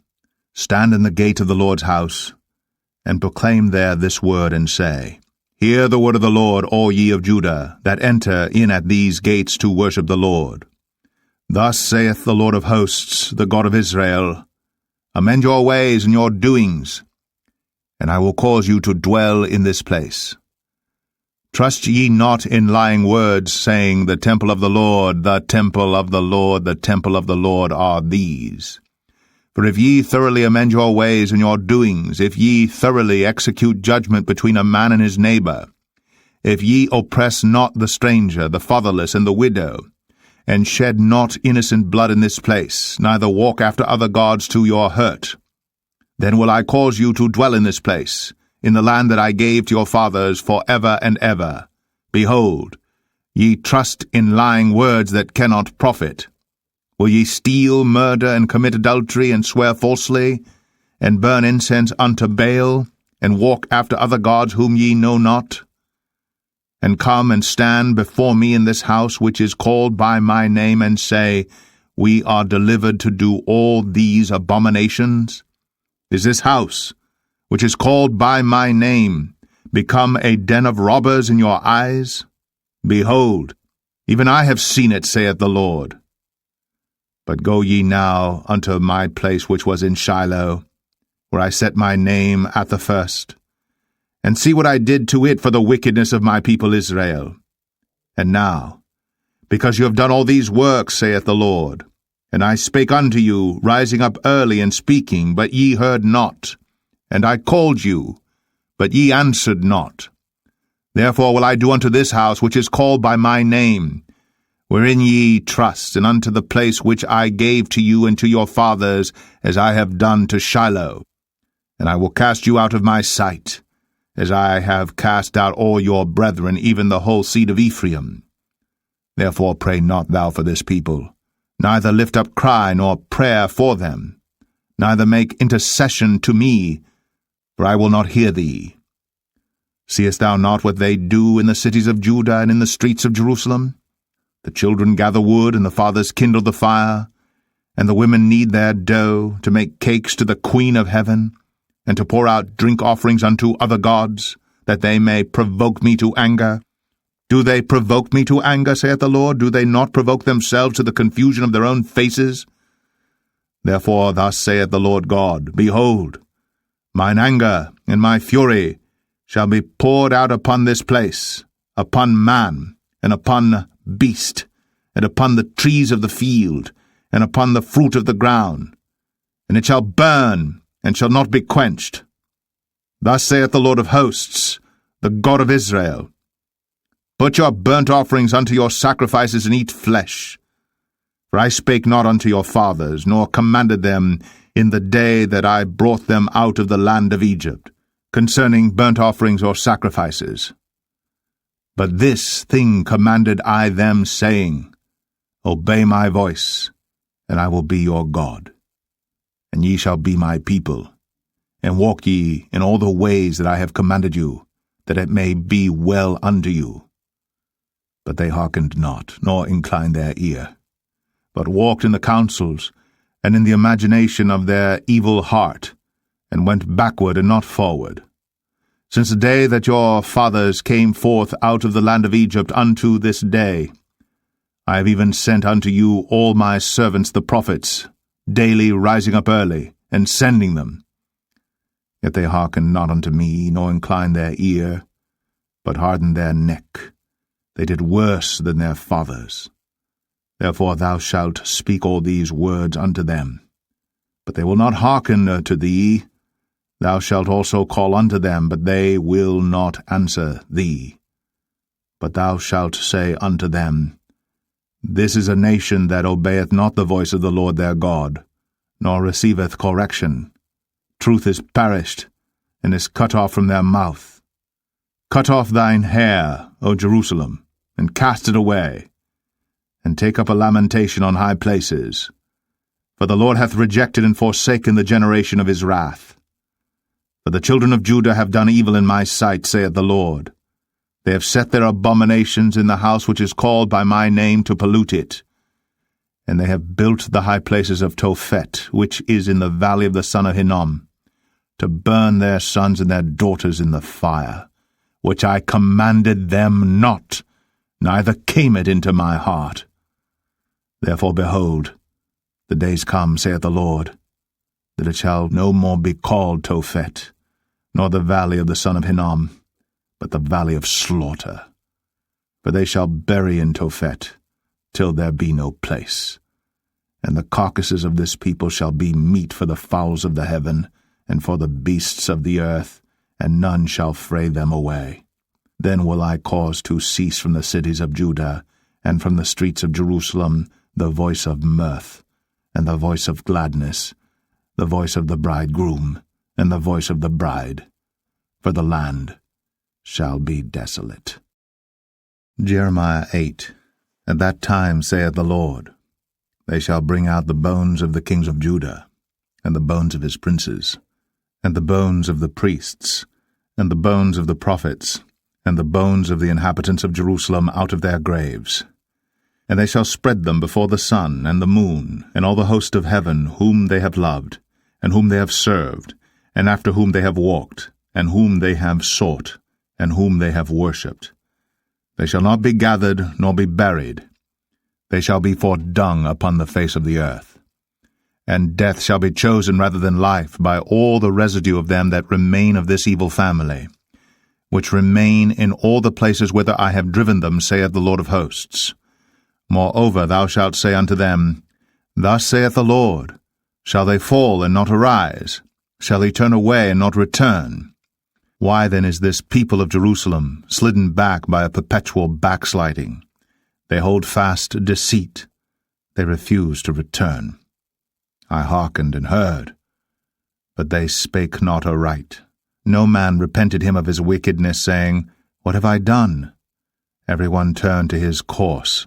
A: Stand in the gate of the Lord's house, and proclaim there this word, and say, Hear the word of the Lord, all ye of Judah, that enter in at these gates to worship the Lord. Thus saith the Lord of hosts, the God of Israel, Amend your ways and your doings, and I will cause you to dwell in this place. Trust ye not in lying words, saying, The temple of the Lord, the temple of the Lord, the temple of the Lord are these. For if ye thoroughly amend your ways and your doings, if ye thoroughly execute judgment between a man and his neighbor, if ye oppress not the stranger, the fatherless, and the widow, and shed not innocent blood in this place, neither walk after other gods to your hurt, then will I cause you to dwell in this place, in the land that I gave to your fathers for ever and ever. Behold, ye trust in lying words that cannot profit. Will ye steal, murder, and commit adultery, and swear falsely, and burn incense unto Baal, and walk after other gods whom ye know not? And come and stand before me in this house which is called by my name, and say, We are delivered to do all these abominations? Is this house, which is called by my name, become a den of robbers in your eyes? Behold, even I have seen it, saith the Lord. But go ye now unto my place which was in Shiloh, where I set my name at the first, and see what I did to it for the wickedness of my people Israel. And now, because you have done all these works, saith the Lord, and I spake unto you, rising up early and speaking, but ye heard not, and I called you, but ye answered not. Therefore will I do unto this house which is called by my name, wherein ye trust, and unto the place which I gave to you and to your fathers, as I have done to Shiloh. And I will cast you out of my sight, as I have cast out all your brethren, even the whole seed of Ephraim. Therefore pray not thou for this people, neither lift up cry nor prayer for them, neither make intercession to me, for I will not hear thee. Seest thou not what they do in the cities of Judah and in the streets of Jerusalem? The children gather wood, and the fathers kindle the fire, and the women knead their dough, to make cakes to the Queen of heaven, and to pour out drink offerings unto other gods, that they may provoke me to anger. Do they provoke me to anger, saith the Lord? Do they not provoke themselves to the confusion of their own faces? Therefore thus saith the Lord God, Behold, mine anger and my fury shall be poured out upon this place, upon man, and upon beast, and upon the trees of the field, and upon the fruit of the ground, and it shall burn, and shall not be quenched. Thus saith the Lord of hosts, the God of Israel, Put your burnt offerings unto your sacrifices, and eat flesh. For I spake not unto your fathers, nor commanded them in the day that I brought them out of the land of Egypt, concerning burnt offerings or sacrifices. But this thing commanded I them, saying, Obey my voice, and I will be your God. And ye shall be my people, and walk ye in all the ways that I have commanded you, that it may be well unto you. But they hearkened not, nor inclined their ear, but walked in the counsels, and in the imagination of their evil heart, and went backward and not forward. Since the day that your fathers came forth out of the land of Egypt unto this day, I have even sent unto you all my servants the prophets, daily rising up early, and sending them. Yet they hearken not unto me, nor incline their ear, but harden their neck. They did worse than their fathers. Therefore thou shalt speak all these words unto them. But they will not hearken unto thee. Thou shalt also call unto them, but they will not answer thee. But thou shalt say unto them, This is a nation that obeyeth not the voice of the Lord their God, nor receiveth correction. Truth is perished, and is cut off from their mouth. Cut off thine hair, O Jerusalem, and cast it away, and take up a lamentation on high places. For the Lord hath rejected and forsaken the generation of his wrath. For the children of Judah have done evil in my sight, saith the Lord. They have set their abominations in the house which is called by my name to pollute it. And they have built the high places of Tophet, which is in the valley of the son of Hinnom, to burn their sons and their daughters in the fire, which I commanded them not, neither came it into my heart. Therefore, behold, the days come, saith the Lord, that it shall no more be called Tophet, nor the valley of the son of Hinnom, but the valley of slaughter. For they shall bury in Tophet, till there be no place. And the carcasses of this people shall be meat for the fowls of the heaven, and for the beasts of the earth, and none shall fray them away. Then will I cause to cease from the cities of Judah, and from the streets of Jerusalem, the voice of mirth, and the voice of gladness, the voice of the bridegroom, and the voice of the bride. For the land shall be desolate. Jeremiah 8. At that time, saith the Lord, they shall bring out the bones of the kings of Judah, and the bones of his princes, and the bones of the priests, and the bones of the prophets, and the bones of the inhabitants of Jerusalem out of their graves. And they shall spread them before the sun and the moon, and all the host of heaven, whom they have loved, and whom they have served, and after whom they have walked, and whom they have sought, and whom they have worshipped. They shall not be gathered, nor be buried. They shall be for dung upon the face of the earth. And death shall be chosen rather than life by all the residue of them that remain of this evil family, which remain in all the places whither I have driven them, saith the Lord of hosts. Moreover thou shalt say unto them, Thus saith the Lord, Shall they fall and not arise? Shall they turn away and not return? Why then is this people of Jerusalem slidden back by a perpetual backsliding? They hold fast deceit. They refuse to return. I hearkened and heard, but they spake not aright. No man repented him of his wickedness, saying, What have I done? Every one turned to his course,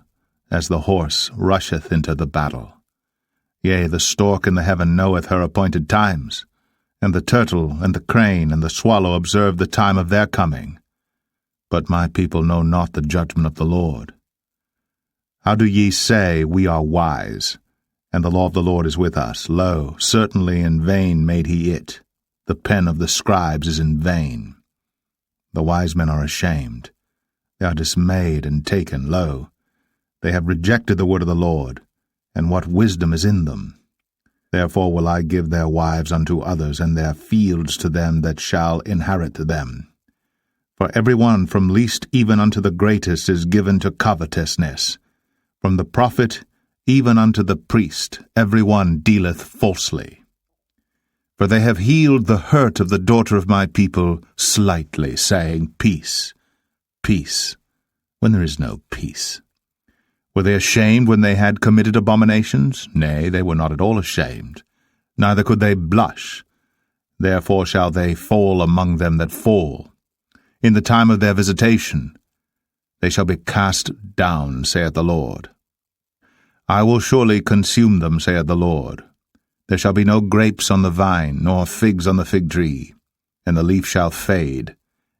A: as the horse rusheth into the battle. Yea, the stork in the heaven knoweth her appointed times, and the turtle and the crane and the swallow observe the time of their coming. But my people know not the judgment of the Lord. How do ye say, We are wise, and the law of the Lord is with us? Lo, certainly in vain made he it. The pen of the scribes is in vain. The wise men are ashamed. They are dismayed and taken. Lo, they have rejected the word of the Lord, and what wisdom is in them? Therefore will I give their wives unto others, and their fields to them that shall inherit them. For every one from least even unto the greatest is given to covetousness. From the prophet even unto the priest every one dealeth falsely. For they have healed the hurt of the daughter of my people slightly, saying, Peace, peace, when there is no peace. Were they ashamed when they had committed abominations? Nay, they were not at all ashamed, neither could they blush. Therefore shall they fall among them that fall. In the time of their visitation they shall be cast down, saith the Lord. I will surely consume them, saith the Lord. There shall be no grapes on the vine, nor figs on the fig tree, and the leaf shall fade,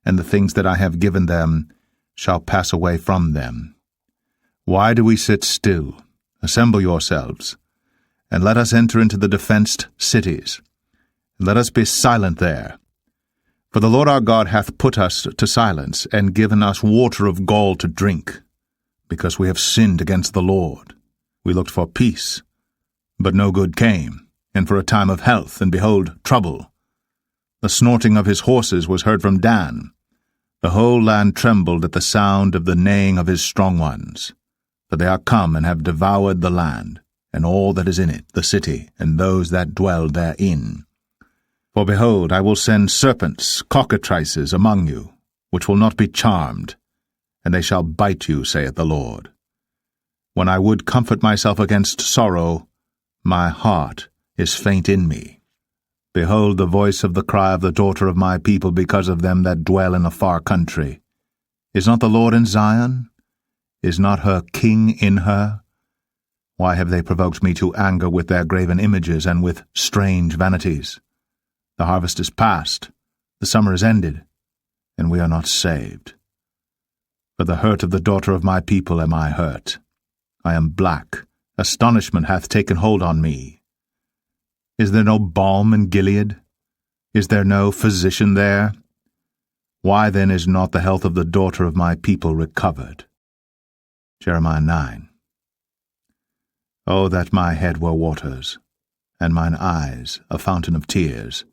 A: and the things that I have given them shall pass away from them. Why do we sit still? Assemble yourselves, and let us enter into the defenced cities, and let us be silent there. For the Lord our God hath put us to silence, and given us water of gall to drink, because we have sinned against the Lord. We looked for peace, but no good came, and for a time of health, and behold, trouble. The snorting of his horses was heard from Dan. The whole land trembled at the sound of the neighing of his strong ones. For they are come and have devoured the land, and all that is in it, the city, and those that dwell therein. For behold, I will send serpents, cockatrices, among you, which will not be charmed, and they shall bite you, saith the Lord. When I would comfort myself against sorrow, my heart is faint in me. Behold the voice of the cry of the daughter of my people because of them that dwell in a far country. Is not the Lord in Zion? Is not her king in her? Why have they provoked me to anger with their graven images and with strange vanities? The harvest is past, the summer is ended, and we are not saved. For the hurt of the daughter of my people am I hurt. I am black, astonishment hath taken hold on me. Is there no balm in Gilead? Is there no physician there? Why then is not the health of the daughter of my people recovered? Jeremiah 9. O that my head were waters, and mine eyes a fountain of tears,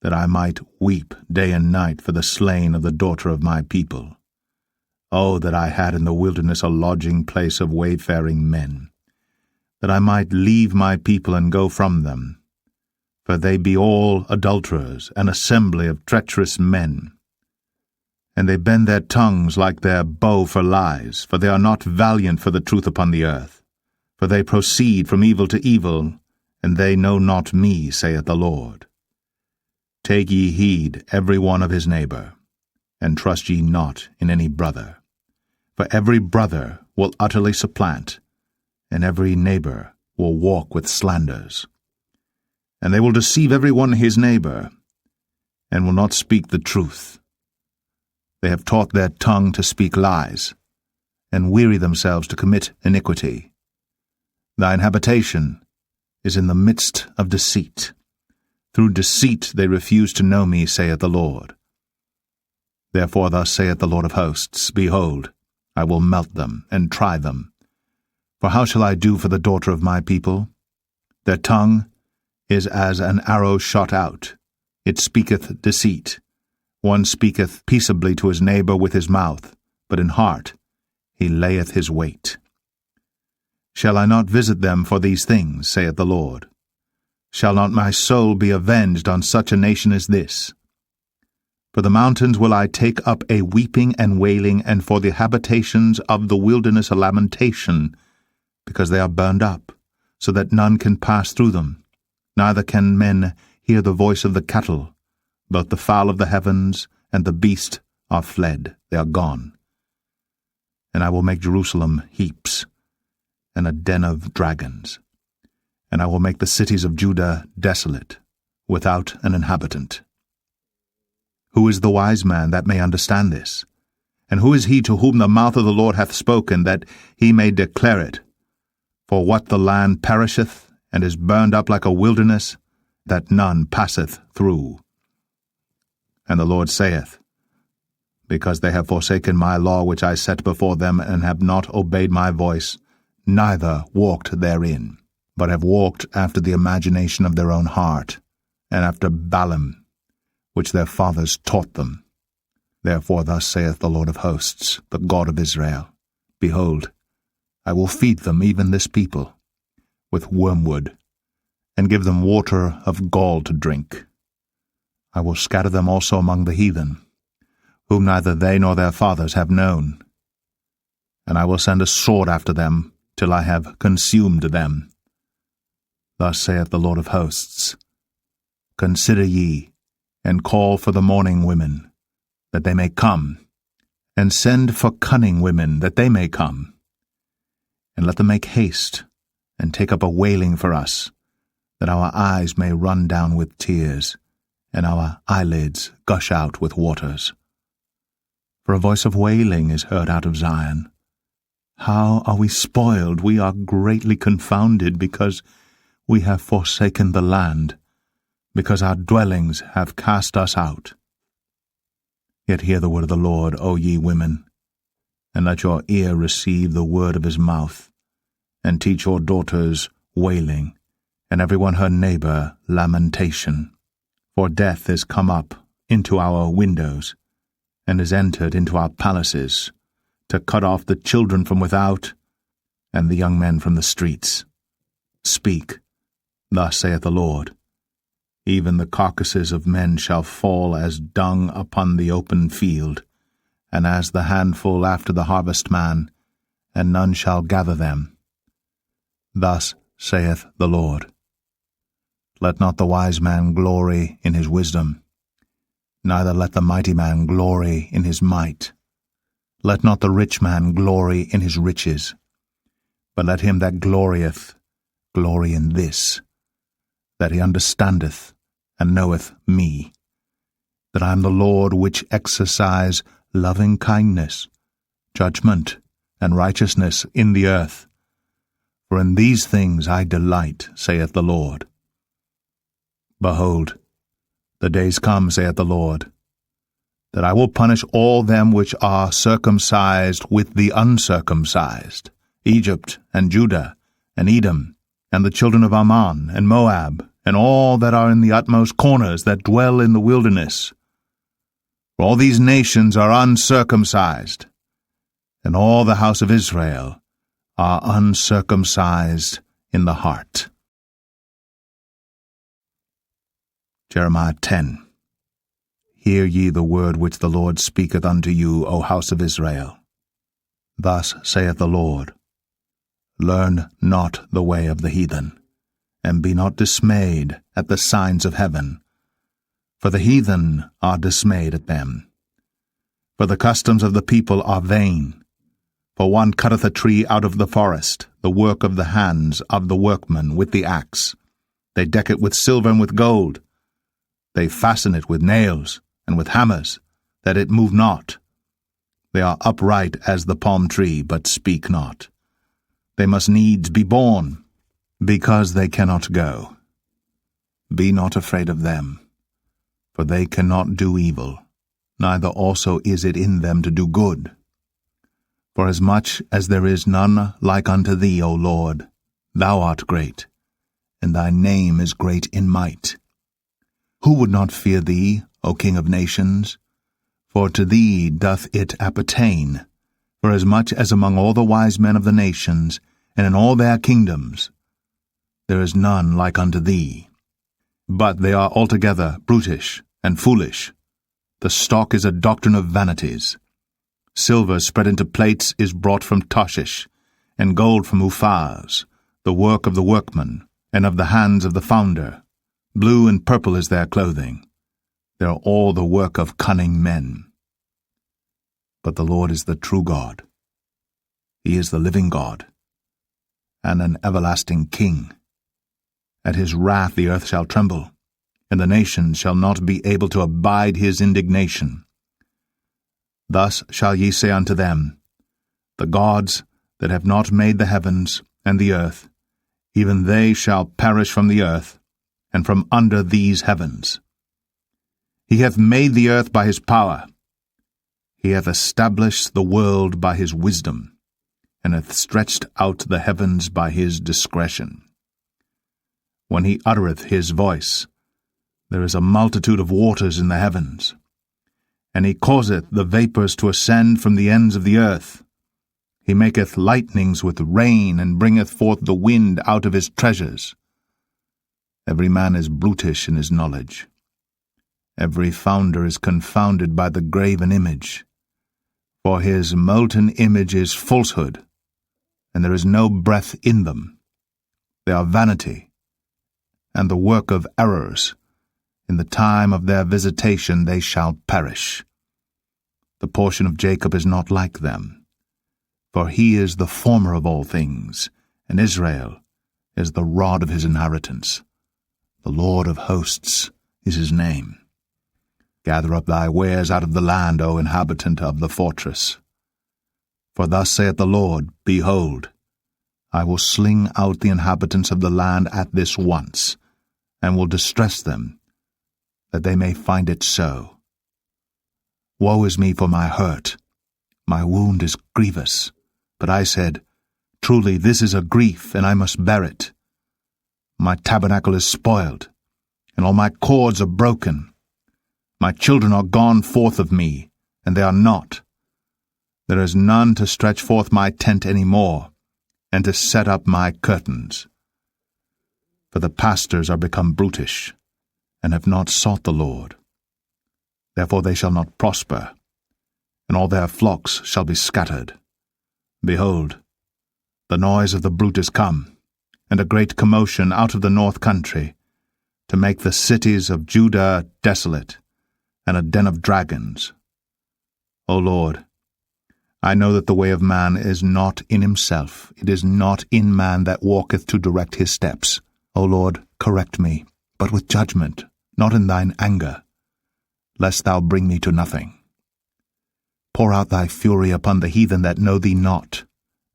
A: that I might weep day and night for the slain of the daughter of my people. O that I had in the wilderness a lodging place of wayfaring men, that I might leave my people and go from them. For they be all adulterers, an assembly of treacherous men. And they bend their tongues like their bow for lies, for they are not valiant for the truth upon the earth. For they proceed from evil to evil, and they know not me, saith the Lord. Take ye heed every one of his neighbor, and trust ye not in any brother. For every brother will utterly supplant, and every neighbor will walk with slanders. And they will deceive every one his neighbor, and will not speak the truth. They have taught their tongue to speak lies, and weary themselves to commit iniquity. Thine habitation is in the midst of deceit. Through deceit they refuse to know me, saith the Lord. Therefore thus saith the Lord of hosts, Behold, I will melt them, and try them. For how shall I do for the daughter of my people? Their tongue is as an arrow shot out. It speaketh deceit. One speaketh peaceably to his neighbor with his mouth, but in heart he layeth his wait. Shall I not visit them for these things, saith the Lord? Shall not my soul be avenged on such a nation as this? For the mountains will I take up a weeping and wailing, and for the habitations of the wilderness a lamentation, because they are burned up, so that none can pass through them, neither can men hear the voice of the cattle. Both the fowl of the heavens and the beast are fled, they are gone. And I will make Jerusalem heaps, and a den of dragons. And I will make the cities of Judah desolate, without an inhabitant. Who is the wise man that may understand this? And who is he to whom the mouth of the Lord hath spoken, that he may declare it? For what the land perisheth, and is burned up like a wilderness, that none passeth through. And the Lord saith, Because they have forsaken my law which I set before them, and have not obeyed my voice, neither walked therein, but have walked after the imagination of their own heart, and after Balaam, which their fathers taught them. Therefore thus saith the Lord of hosts, the God of Israel, Behold, I will feed them, even this people, with wormwood, and give them water of gall to drink. I will scatter them also among the heathen, whom neither they nor their fathers have known. And I will send a sword after them, till I have consumed them. Thus saith the Lord of hosts, Consider ye, and call for the mourning women, that they may come, and send for cunning women, that they may come. And let them make haste, and take up a wailing for us, that our eyes may run down with tears, and our eyelids gush out with waters. For a voice of wailing is heard out of Zion. How are we spoiled? We are greatly confounded, because we have forsaken the land, because our dwellings have cast us out. Yet hear the word of the Lord, O ye women, and let your ear receive the word of his mouth, and teach your daughters wailing, and every one her neighbor lamentation. For death is come up into our windows, and is entered into our palaces, to cut off the children from without, and the young men from the streets. Speak, thus saith the Lord. Even the carcasses of men shall fall as dung upon the open field, and as the handful after the harvestman, and none shall gather them. Thus saith the Lord. Let not the wise man glory in his wisdom, neither let the mighty man glory in his might. Let not the rich man glory in his riches, but let him that glorieth glory in this, that he understandeth and knoweth me, that I am the Lord which exercise loving kindness, judgment, and righteousness in the earth. For in these things I delight, saith the Lord. Behold, the days come, saith the Lord, that I will punish all them which are circumcised with the uncircumcised, Egypt, and Judah, and Edom, and the children of Ammon, and Moab, and all that are in the utmost corners that dwell in the wilderness. For all these nations are uncircumcised, and all the house of Israel are uncircumcised in the heart. Jeremiah 10. Hear ye the word which the Lord speaketh unto you, O house of Israel. Thus saith the Lord, Learn not the way of the heathen, and be not dismayed at the signs of heaven, for the heathen are dismayed at them. For the customs of the people are vain. For one cutteth a tree out of the forest, the work of the hands of the workman with the axe. They deck it with silver and with gold. They fasten it with nails and with hammers, that it move not. They are upright as the palm tree, but speak not. They must needs be born, because they cannot go. Be not afraid of them, for they cannot do evil, neither also is it in them to do good. Forasmuch as there is none like unto thee, O Lord, thou art great, and thy name is great in might. Who would not fear thee, O King of nations? For to thee doth it appertain, forasmuch as among all the wise men of the nations, and in all their kingdoms, there is none like unto thee. But they are altogether brutish and foolish. The stock is a doctrine of vanities. Silver spread into plates is brought from Tarshish, and gold from Uphaz, the work of the workman, and of the hands of the founder. Blue and purple is their clothing. They are all the work of cunning men. But the Lord is the true God. He is the living God, and an everlasting King. At his wrath the earth shall tremble, and the nations shall not be able to abide his indignation. Thus shall ye say unto them, The gods that have not made the heavens and the earth, even they shall perish from the earth, and from under these heavens. He hath made the earth by his power. He hath established the world by his wisdom, and hath stretched out the heavens by his discretion. When he uttereth his voice, there is a multitude of waters in the heavens. And he causeth the vapours to ascend from the ends of the earth. He maketh lightnings with rain, and bringeth forth the wind out of his treasures. Every man is brutish in his knowledge. Every founder is confounded by the graven image. For his molten image is falsehood, and there is no breath in them. They are vanity, and the work of errors. In the time of their visitation they shall perish. The portion of Jacob is not like them, for he is the former of all things, and Israel is the rod of his inheritance. The Lord of hosts is his name. Gather up thy wares out of the land, O inhabitant of the fortress. For thus saith the Lord, Behold, I will sling out the inhabitants of the land at this once, and will distress them, that they may find it so. Woe is me for my hurt, my wound is grievous. But I said, Truly this is a grief, and I must bear it. My tabernacle is spoiled, and all my cords are broken. My children are gone forth of me, and they are not. There is none to stretch forth my tent any more, and to set up my curtains. For the pastors are become brutish, and have not sought the Lord. Therefore they shall not prosper, and all their flocks shall be scattered. Behold, the noise of the brute is come, and a great commotion out of the north country, to make the cities of Judah desolate, and a den of dragons. O Lord, I know that the way of man is not in himself. It is not in man that walketh to direct his steps. O Lord, correct me, but with judgment, not in thine anger, lest thou bring me to nothing. Pour out thy fury upon the heathen that know thee not,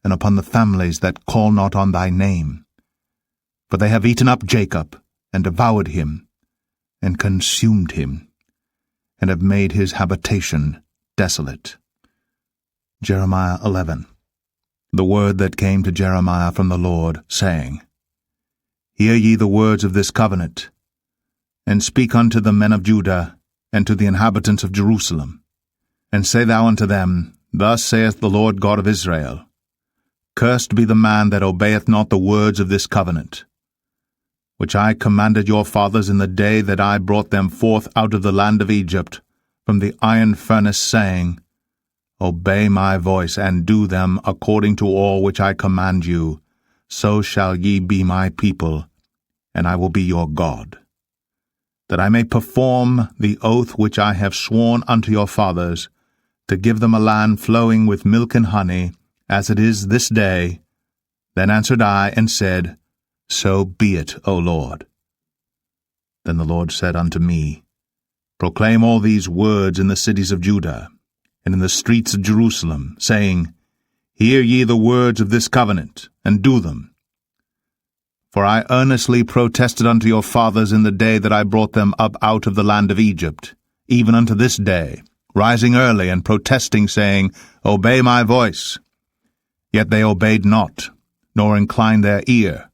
A: and upon the families that call not on thy name. For they have eaten up Jacob, and devoured him, and consumed him, and have made his habitation desolate. Jeremiah 11. The word that came to Jeremiah from the Lord, saying, Hear ye the words of this covenant, and speak unto the men of Judah, and to the inhabitants of Jerusalem. And say thou unto them, Thus saith the Lord God of Israel, Cursed be the man that obeyeth not the words of this covenant, which I commanded your fathers in the day that I brought them forth out of the land of Egypt, from the iron furnace, saying, Obey my voice, and do them according to all which I command you, so shall ye be my people, and I will be your God. That I may perform the oath which I have sworn unto your fathers, to give them a land flowing with milk and honey, as it is this day. Then answered I, and said, So be it, O Lord. Then the Lord said unto me, Proclaim all these words in the cities of Judah, and in the streets of Jerusalem, saying, Hear ye the words of this covenant, and do them. For I earnestly protested unto your fathers in the day that I brought them up out of the land of Egypt, even unto this day, rising early and protesting, saying, Obey my voice. Yet they obeyed not, nor inclined their ear,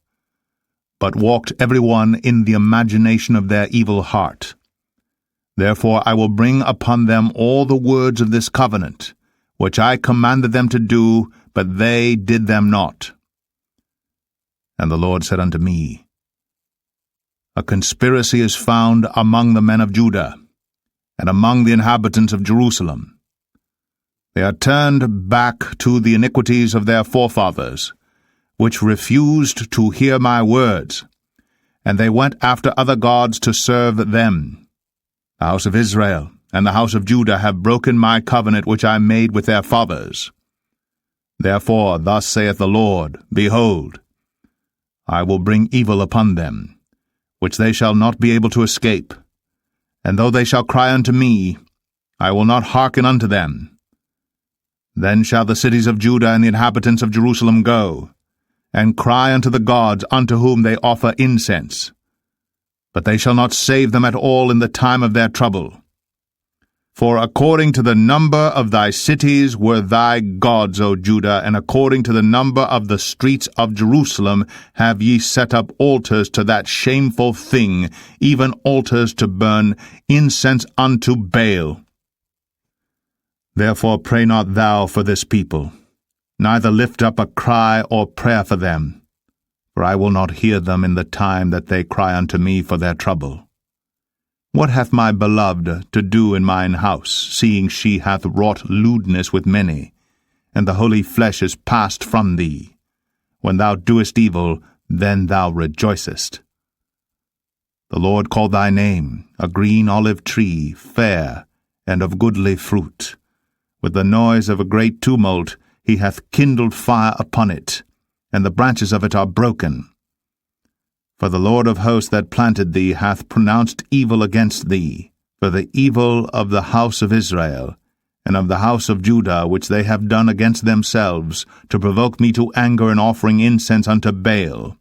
A: but walked every one in the imagination of their evil heart. Therefore I will bring upon them all the words of this covenant, which I commanded them to do, but they did them not. And the Lord said unto me, A conspiracy is found among the men of Judah, and among the inhabitants of Jerusalem. They are turned back to the iniquities of their forefathers, which refused to hear my words, and they went after other gods to serve them. The house of Israel and the house of Judah have broken my covenant which I made with their fathers. Therefore thus saith the Lord, Behold, I will bring evil upon them, which they shall not be able to escape. And though they shall cry unto me, I will not hearken unto them. Then shall the cities of Judah and the inhabitants of Jerusalem go, and cry unto the gods unto whom they offer incense. But they shall not save them at all in the time of their trouble. For according to the number of thy cities were thy gods, O Judah, and according to the number of the streets of Jerusalem have ye set up altars to that shameful thing, even altars to burn incense unto Baal. Therefore pray not thou for this people, neither lift up a cry or prayer for them, for I will not hear them in the time that they cry unto me for their trouble. What hath my beloved to do in mine house, seeing she hath wrought lewdness with many, and the holy flesh is passed from thee? When thou doest evil, then thou rejoicest. The Lord called thy name, a green olive tree, fair, and of goodly fruit. With the noise of a great tumult he hath kindled fire upon it, and the branches of it are broken. For the Lord of hosts that planted thee hath pronounced evil against thee, for the evil of the house of Israel, and of the house of Judah, which they have done against themselves, to provoke me to anger in offering incense unto Baal.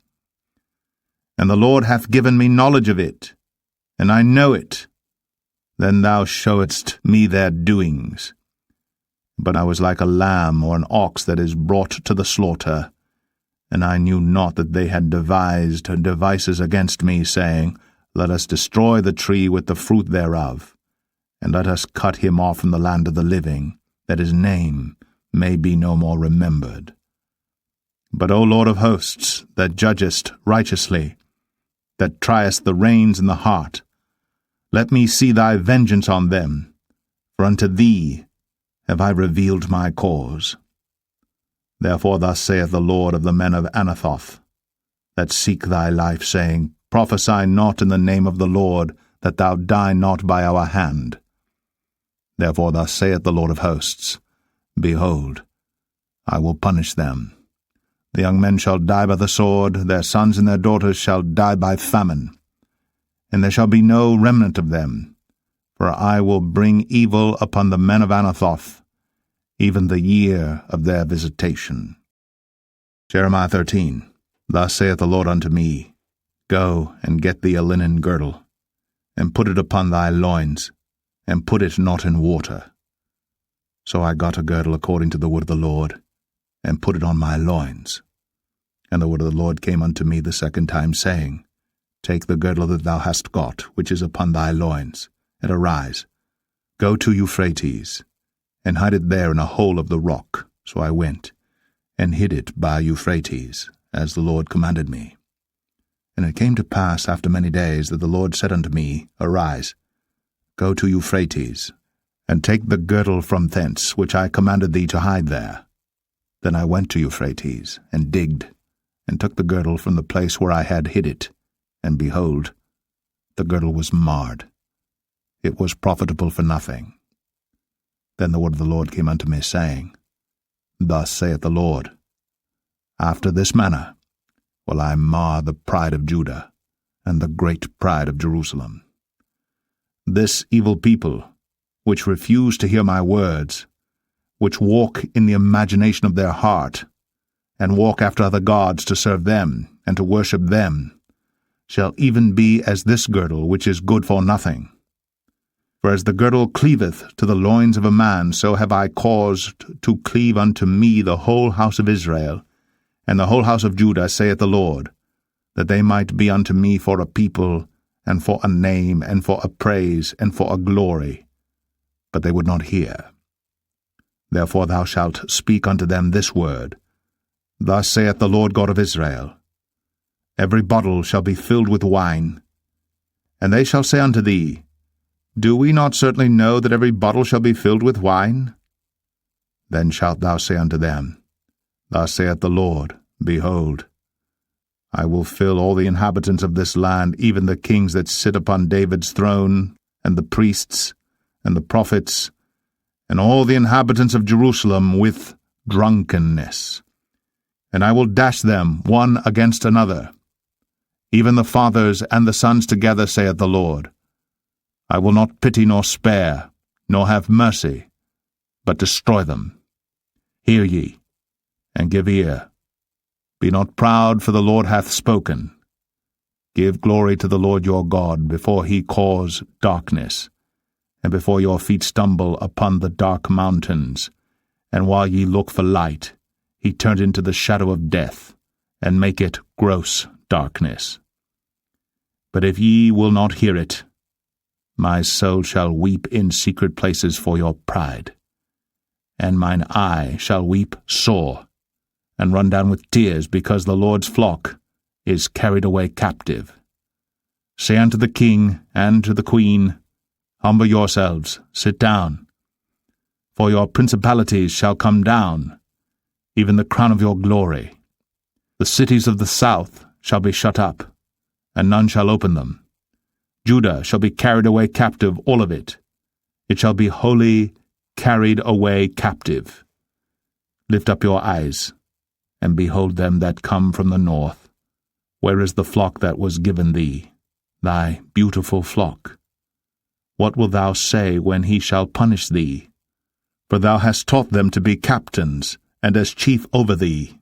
A: And the Lord hath given me knowledge of it, and I know it. Then thou showedst me their doings. But I was like a lamb or an ox that is brought to the slaughter, and I knew not that they had devised devices against me, saying, Let us destroy the tree with the fruit thereof, and let us cut him off from the land of the living, that his name may be no more remembered. But, O Lord of hosts, that judgest righteously, that triest the reins in the heart, let me see thy vengeance on them, for unto thee have I revealed my cause. Therefore thus saith the Lord of the men of Anathoth, that seek thy life, saying, Prophesy not in the name of the Lord, that thou die not by our hand. Therefore thus saith the Lord of hosts, Behold, I will punish them. The young men shall die by the sword, their sons and their daughters shall die by famine, and there shall be no remnant of them, for I will bring evil upon the men of Anathoth, even the year of their visitation. Jeremiah 13. Thus saith the Lord unto me, Go and get thee a linen girdle, and put it upon thy loins, and put it not in water. So I got a girdle according to the word of the Lord, and put it on my loins. And the word of the Lord came unto me the second time, saying, Take the girdle that thou hast got, which is upon thy loins, and arise, go to Euphrates, and hide it there in a hole of the rock. So I went, and hid it by Euphrates, as the Lord commanded me. And it came to pass after many days that the Lord said unto me, Arise, go to Euphrates, and take the girdle from thence, which I commanded thee to hide there. Then I went to Euphrates, and digged, and took the girdle from the place where I had hid it, and behold, the girdle was marred. It was profitable for nothing. Then the word of the Lord came unto me, saying, Thus saith the Lord, After this manner will I mar the pride of Judah, and the great pride of Jerusalem. This evil people, which refuse to hear my words, which walk in the imagination of their heart, and walk after other gods to serve them, and to worship them, shall even be as this girdle, which is good for nothing. For as the girdle cleaveth to the loins of a man, so have I caused to cleave unto me the whole house of Israel, and the whole house of Judah, saith the Lord, that they might be unto me for a people, and for a name, and for a praise, and for a glory. But they would not hear. Therefore thou shalt speak unto them this word, Thus saith the Lord God of Israel, Every bottle shall be filled with wine. And they shall say unto thee, Do we not certainly know that every bottle shall be filled with wine? Then shalt thou say unto them, Thus saith the Lord, Behold, I will fill all the inhabitants of this land, even the kings that sit upon David's throne, and the priests, and the prophets, and all the inhabitants of Jerusalem with drunkenness. And I will dash them one against another, even the fathers and the sons together, saith the Lord. I will not pity nor spare, nor have mercy, but destroy them. Hear ye, and give ear. Be not proud, for the Lord hath spoken. Give glory to the Lord your God, before he cause darkness, and before your feet stumble upon the dark mountains, and while ye look for light, he turned into the shadow of death, and make it gross darkness. But if ye will not hear it, my soul shall weep in secret places for your pride, and mine eye shall weep sore, and run down with tears, because the Lord's flock is carried away captive. Say unto the king and to the queen, Humble yourselves, sit down, for your principalities shall come down, even the crown of your glory. The cities of the south shall be shut up, and none shall open them. Judah shall be carried away captive, all of it. It shall be wholly carried away captive. Lift up your eyes, and behold them that come from the north. Where is the flock that was given thee, thy beautiful flock? What wilt thou say when he shall punish thee? For thou hast taught them to be captains, and as chief over thee.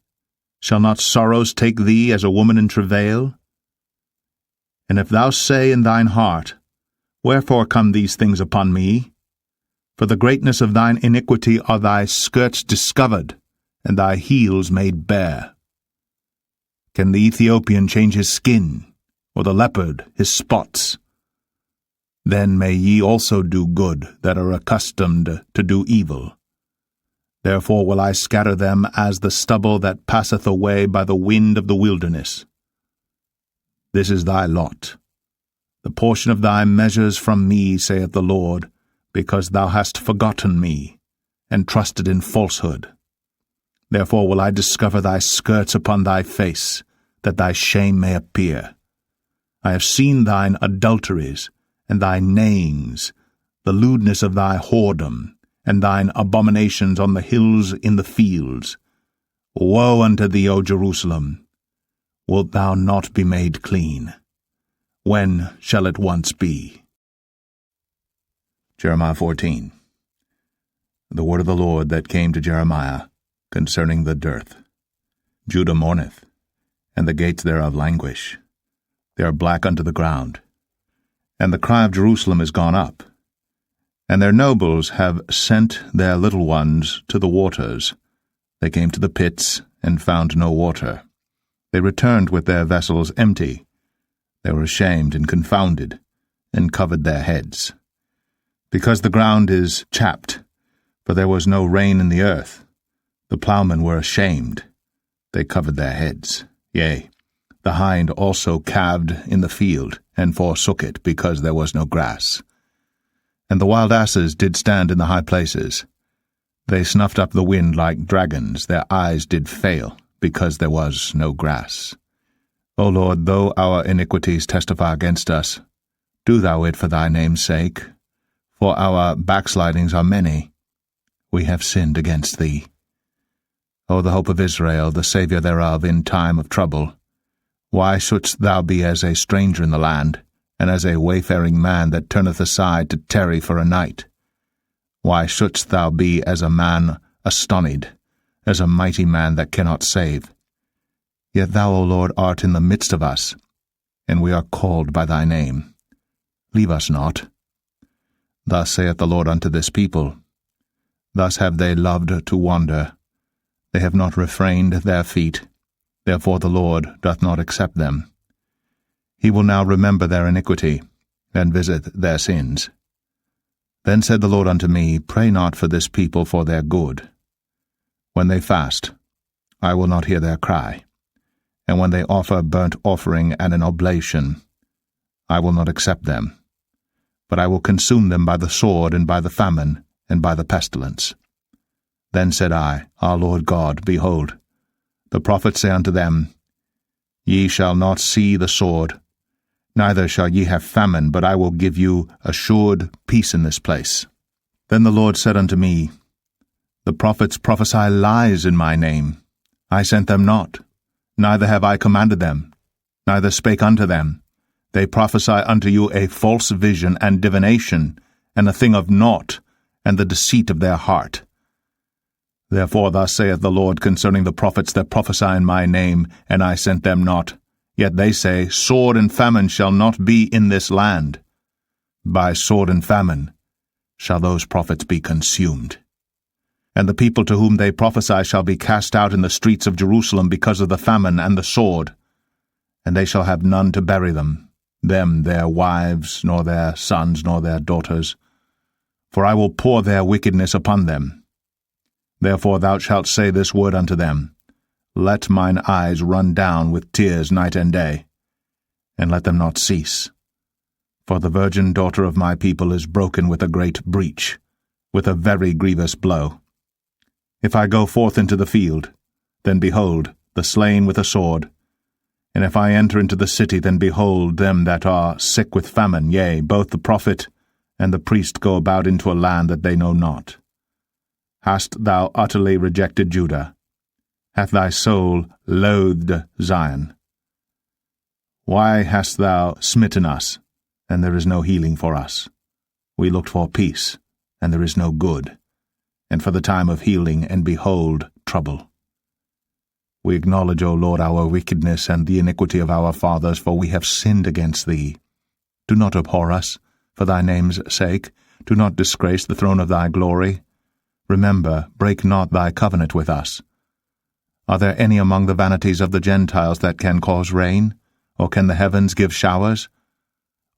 A: Shall not sorrows take thee as a woman in travail? And if thou say in thine heart, Wherefore come these things upon me? For the greatness of thine iniquity are thy skirts discovered, and thy heels made bare. Can the Ethiopian change his skin,
B: or the leopard his spots. Then may ye also do good that are accustomed to do evil. Therefore will I scatter them as the stubble that passeth away by the wind of the wilderness. This is thy lot, the portion of thy measures from me, saith the Lord, because thou hast forgotten me, and trusted in falsehood. Therefore will I discover thy skirts upon thy face, that thy shame may appear. I have seen thine adulteries, and thy neighings, the lewdness of thy whoredom, and thine abominations on the hills in the fields. Woe unto thee, O Jerusalem! Wilt thou not be made clean? When shall it once be?
A: Jeremiah 14. The word of the Lord that came to Jeremiah concerning the dearth. Judah mourneth, and the gates thereof languish. They are black unto the ground. And the cry of Jerusalem is gone up. And their nobles have sent their little ones to the waters. They came to the pits, and found no water. They returned with their vessels empty. They were ashamed and confounded, and covered their heads. Because the ground is chapped, for there was no rain in the earth, the ploughmen were ashamed. They covered their heads. Yea, the hind also calved in the field, and forsook it, because there was no grass. And the wild asses did stand in the high places. They snuffed up the wind like dragons, their eyes did fail, because there was no grass. O Lord, though our iniquities testify against us, do thou it for thy name's sake, for our backslidings are many. We have sinned against thee. O the hope of Israel, the Saviour thereof in time of trouble, why shouldst thou be as a stranger in the land, and as a wayfaring man that turneth aside to tarry for a night? Why shouldst thou be as a man astonied, as a mighty man that cannot save? Yet thou, O Lord, art in the midst of us, and we are called by thy name. Leave us not. Thus saith the Lord unto this people, thus have they loved to wander. They have not refrained their feet, therefore the Lord doth not accept them. He will now remember their iniquity, and visit their sins. Then said the Lord unto me, Pray not for this people for their good. When they fast, I will not hear their cry, and when they offer burnt offering and an oblation, I will not accept them. But I will consume them by the sword, and by the famine, and by the pestilence. Then said I, Our Lord God, behold, the prophets say unto them, Ye shall not see the sword, neither shall ye have famine, but I will give you assured peace in this place. Then the Lord said unto me, The prophets prophesy lies in my name. I sent them not, neither have I commanded them, neither spake unto them. They prophesy unto you a false vision and divination, and a thing of naught, and the deceit of their heart. Therefore thus saith the Lord concerning the prophets that prophesy in my name, and I sent them not. Yet they say, Sword and famine shall not be in this land. By sword and famine shall those prophets be consumed. And the people to whom they prophesy shall be cast out in the streets of Jerusalem because of the famine and the sword. And they shall have none to bury them, their wives, nor their sons, nor their daughters. For I will pour their wickedness upon them. Therefore thou shalt say this word unto them, Let mine eyes run down with tears night and day, and let them not cease. For the virgin daughter of my people is broken with a great breach, with a very grievous blow. If I go forth into the field, then behold, the slain with a sword. And if I enter into the city, then behold, them that are sick with famine, yea, both the prophet and the priest go about into a land that they know not. Hast thou utterly rejected Judah? Hath thy soul loathed Zion? Why hast thou smitten us, and there is no healing for us? We looked for peace, and there is no good, and for the time of healing, and behold, trouble. We acknowledge, O Lord, our wickedness and the iniquity of our fathers, for we have sinned against thee. Do not abhor us, for thy name's sake. Do not disgrace the throne of thy glory. Remember, break not thy covenant with us. Are there any among the vanities of the Gentiles that can cause rain,
B: Or can the heavens give showers?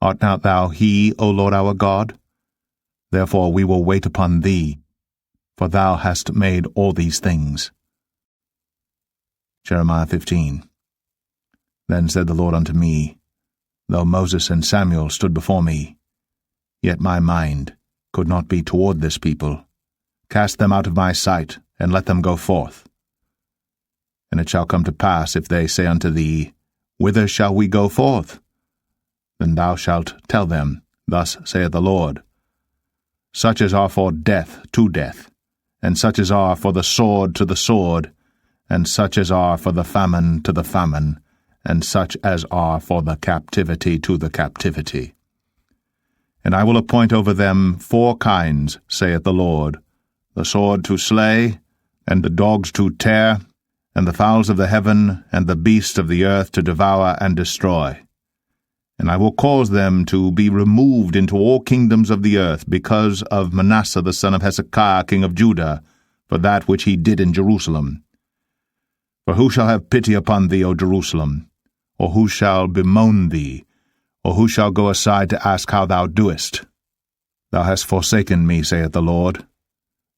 B: Art not thou he, O Lord our God? Therefore we will wait upon thee, for thou hast made all these things. Jeremiah 15. Then said the Lord unto me, Though Moses and Samuel stood before me, yet my mind could not be toward this people. Cast them out of my sight, and let them go forth. And it shall come to pass, if they say unto thee, Whither shall we go forth? Then thou shalt tell them, Thus saith the Lord, Such as are for death to death, and such as are for the sword to the sword, and such as are for the famine to the famine, and such as are for the captivity to the captivity. And I will appoint over them 4 kinds, saith the Lord, the sword to slay, and the dogs to tear, and the fowls of the heaven, and the beasts of the earth to devour and destroy. And I will cause them to be removed into all kingdoms of the earth, because of Manasseh the son of Hezekiah king of Judah, for that which he did in Jerusalem. For who shall have pity upon thee, O Jerusalem? Or who shall bemoan thee? Or who shall go aside to ask how thou doest? Thou hast forsaken me, saith the Lord.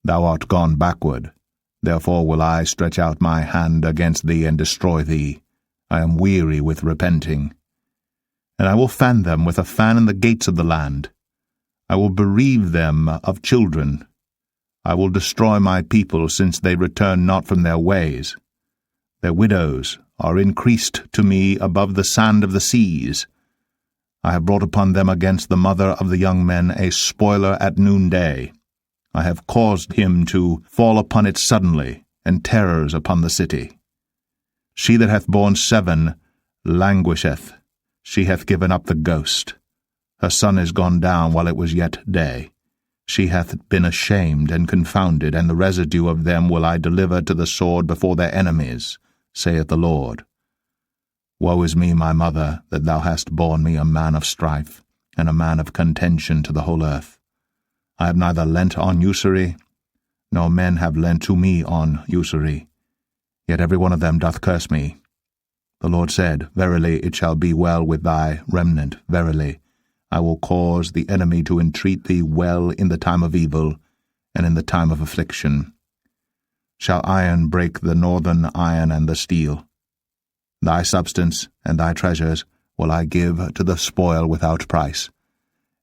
B: Thou art gone backward. Therefore will I stretch out my hand against thee and destroy thee. I am weary with repenting. And I will fan them with a fan in the gates of the land. I will bereave them of children. I will destroy my people, since they return not from their ways. Their widows are increased to me above the sand of the seas. I have brought upon them against the mother of the young men a spoiler at noonday. I have caused him to fall upon it suddenly, and terrors upon the city. She that hath borne 7 languisheth. She hath given up the ghost. Her sun is gone down while it was yet day. She hath been ashamed and confounded, and the residue of them will I deliver to the sword before their enemies, saith the Lord. Woe is me, my mother, that thou hast borne me a man of strife, and a man of contention to the whole earth. I have neither lent on usury, nor men have lent to me on usury. Yet every one of them doth curse me. The Lord said, Verily it shall be well with thy remnant, verily. I will cause the enemy to entreat thee well in the time of evil, and in the time of affliction. Shall iron break the northern iron and the steel? Thy substance and thy treasures will I give to the spoil without price,